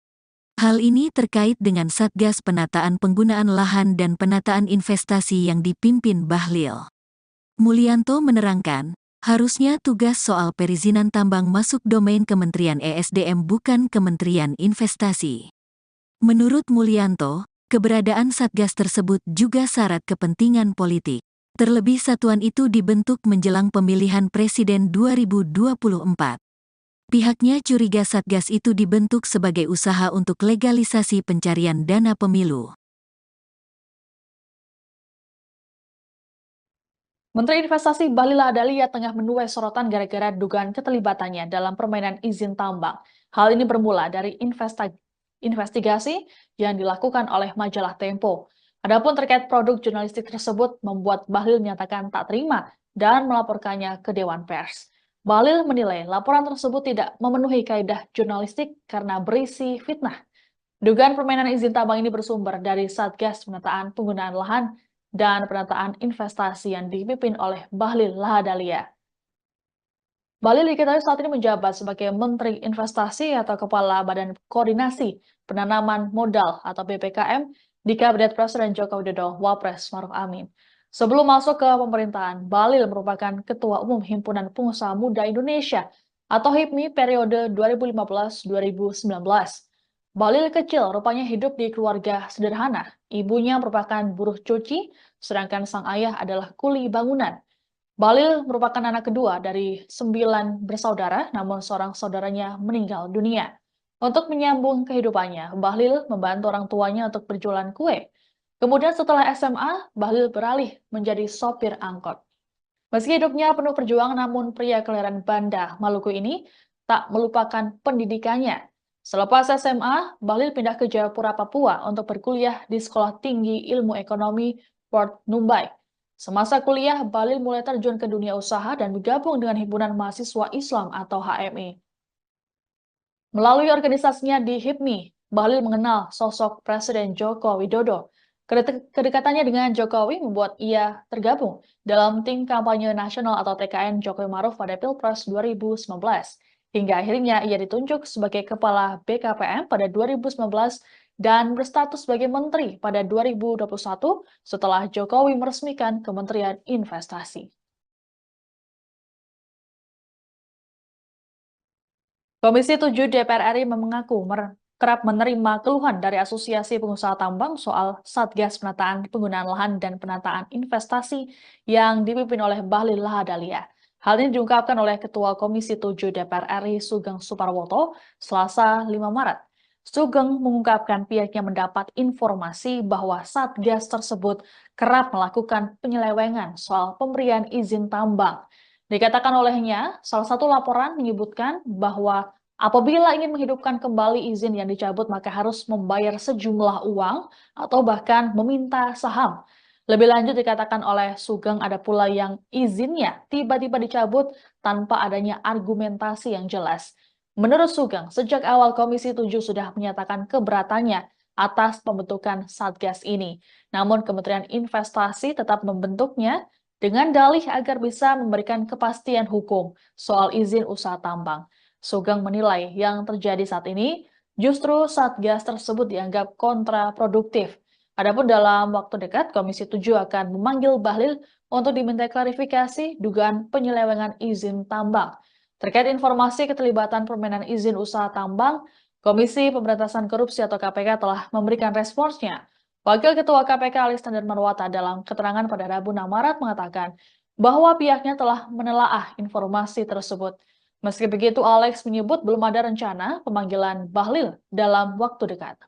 Hal ini terkait dengan Satgas Penataan Penggunaan Lahan dan Penataan Investasi yang dipimpin Bahlil. Mulyanto menerangkan, harusnya tugas soal perizinan tambang masuk domain Kementerian ESDM bukan Kementerian Investasi. Menurut Mulyanto, keberadaan Satgas tersebut juga syarat kepentingan politik. Terlebih satuan itu dibentuk menjelang pemilihan presiden 2024. Pihaknya curiga Satgas itu dibentuk sebagai usaha untuk legalisasi pencarian dana pemilu. Menteri Investasi Bahlil Lahadalia tengah menuai sorotan gara-gara dugaan keterlibatannya dalam permainan izin tambang. Hal ini bermula dari investigasi yang dilakukan oleh majalah Tempo. Adapun terkait produk jurnalistik tersebut membuat Bahlil menyatakan tak terima dan melaporkannya ke Dewan Pers. Bahlil menilai laporan tersebut tidak memenuhi kaidah jurnalistik karena berisi fitnah. Dugaan permainan izin tambang ini bersumber dari Satgas Penataan Penggunaan Lahan dan Penataan Investasi yang dipimpin oleh Bahlil Lahadalia. Bahlil diketahui saat ini menjabat sebagai Menteri Investasi atau Kepala Badan Koordinasi Penanaman Modal atau BPKM di Kabinet Presiden Joko Widodo Wapres Maruf Amin. Sebelum masuk ke pemerintahan, Bahlil merupakan Ketua Umum Himpunan Pengusaha Muda Indonesia atau HIPMI periode 2015-2019. Bahlil kecil rupanya hidup di keluarga sederhana. Ibunya merupakan buruh cuci, sedangkan sang ayah adalah kuli bangunan. Bahlil merupakan anak kedua dari 9 bersaudara, namun seorang saudaranya meninggal dunia. Untuk menyambung kehidupannya, Bahlil membantu orang tuanya untuk berjualan kue. Kemudian setelah SMA, Bahlil beralih menjadi sopir angkot. Meski hidupnya penuh perjuangan, namun pria kelahiran Banda, Maluku ini tak melupakan pendidikannya. Selepas SMA, Bahlil pindah ke Jayapura, Papua untuk berkuliah di Sekolah Tinggi Ilmu Ekonomi Port Numbai. Semasa kuliah, Bahlil mulai terjun ke dunia usaha dan bergabung dengan Himpunan Mahasiswa Islam atau HMI. Melalui organisasinya di HIPMI, Bahlil mengenal sosok Presiden Joko Widodo. Kedekatannya dengan Jokowi membuat ia tergabung dalam tim kampanye nasional atau TKN Jokowi Maruf pada Pilpres 2019. Hingga akhirnya ia ditunjuk sebagai Kepala BKPM pada 2019 dan berstatus sebagai Menteri pada 2021 setelah Jokowi meresmikan Kementerian Investasi. Komisi 7 DPR RI mengaku kerap menerima keluhan dari Asosiasi Pengusaha Tambang soal Satgas Penataan Penggunaan Lahan dan Penataan Investasi yang dipimpin oleh Bahlil Lahadalia. Hal ini diungkapkan oleh Ketua Komisi 7 DPR RI Sugeng Suparwoto Selasa 5 Maret. Sugeng mengungkapkan pihaknya mendapat informasi bahwa Satgas tersebut kerap melakukan penyelewengan soal pemberian izin tambang. Dikatakan olehnya, salah satu laporan menyebutkan bahwa apabila ingin menghidupkan kembali izin yang dicabut, maka harus membayar sejumlah uang atau bahkan meminta saham. Lebih lanjut dikatakan oleh Sugeng ada pula yang izinnya tiba-tiba dicabut tanpa adanya argumentasi yang jelas. Menurut Sugeng, sejak awal Komisi 7 sudah menyatakan keberatannya atas pembentukan Satgas ini. Namun Kementerian Investasi tetap membentuknya dengan dalih agar bisa memberikan kepastian hukum soal izin usaha tambang. Sugeng menilai yang terjadi saat ini Justru Satgas tersebut dianggap kontraproduktif. Adapun dalam waktu dekat, Komisi 7 akan memanggil Bahlil untuk diminta klarifikasi dugaan penyelewengan izin tambang. Terkait informasi keterlibatan permainan izin usaha tambang, Komisi Pemberantasan Korupsi atau KPK telah memberikan responsnya. Wakil Ketua KPK Alexander Marwata dalam keterangan pada Rabu 6 Maret mengatakan bahwa pihaknya telah menelaah informasi tersebut. Meski begitu, Alex menyebut belum ada rencana pemanggilan Bahlil dalam waktu dekat.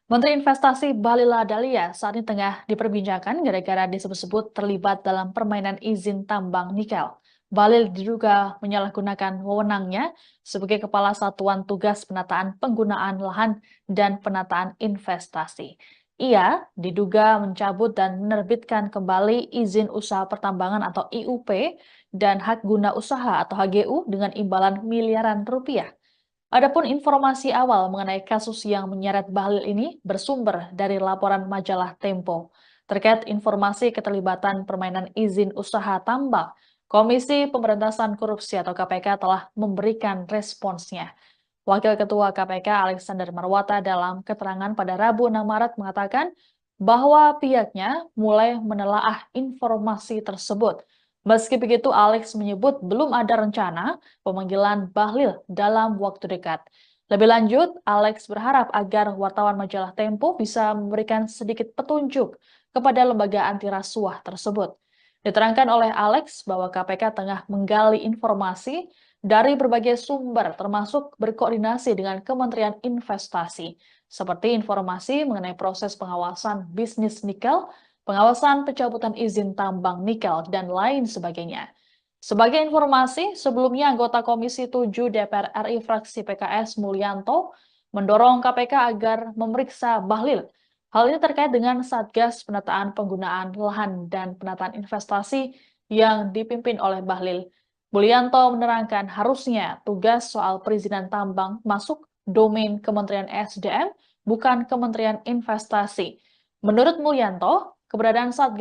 Menteri Investasi Bahlil Lahadalia saat ini tengah diperbincangkan gara-gara disebut-sebut terlibat dalam permainan izin tambang nikel. Bahlil diduga menyalahgunakan wewenangnya sebagai Kepala Satuan Tugas Penataan Penggunaan Lahan dan Penataan Investasi. Ia diduga mencabut dan menerbitkan kembali izin usaha pertambangan atau IUP dan hak guna usaha atau HGU dengan imbalan miliaran rupiah. Adapun informasi awal mengenai kasus yang menyeret Bahlil ini bersumber dari laporan majalah Tempo. Terkait informasi keterlibatan permainan izin usaha tambang, Komisi Pemberantasan Korupsi atau KPK telah memberikan responsnya. Wakil Ketua KPK Alexander Marwata dalam keterangan pada Rabu 6 Maret mengatakan bahwa pihaknya mulai menelaah informasi tersebut. Meski begitu, Alex menyebut belum ada rencana pemanggilan Bahlil dalam waktu dekat. Lebih lanjut, Alex berharap agar wartawan majalah Tempo bisa memberikan sedikit petunjuk kepada lembaga anti rasuah tersebut. Diterangkan oleh Alex bahwa KPK tengah menggali informasi dari berbagai sumber termasuk berkoordinasi dengan Kementerian Investasi, seperti informasi mengenai proses pengawasan bisnis nikel, pengawasan pencabutan izin tambang nikel, dan lain sebagainya. Sebagai informasi, sebelumnya anggota Komisi 7 DPR RI fraksi PKS Mulyanto mendorong KPK agar memeriksa Bahlil. Hal ini terkait dengan Satgas Penataan Penggunaan Lahan dan Penataan Investasi yang dipimpin oleh Bahlil. Mulyanto menerangkan harusnya tugas soal perizinan tambang masuk domain Kementerian SDM, bukan Kementerian Investasi. Menurut Mulyanto, keberadaan Satgas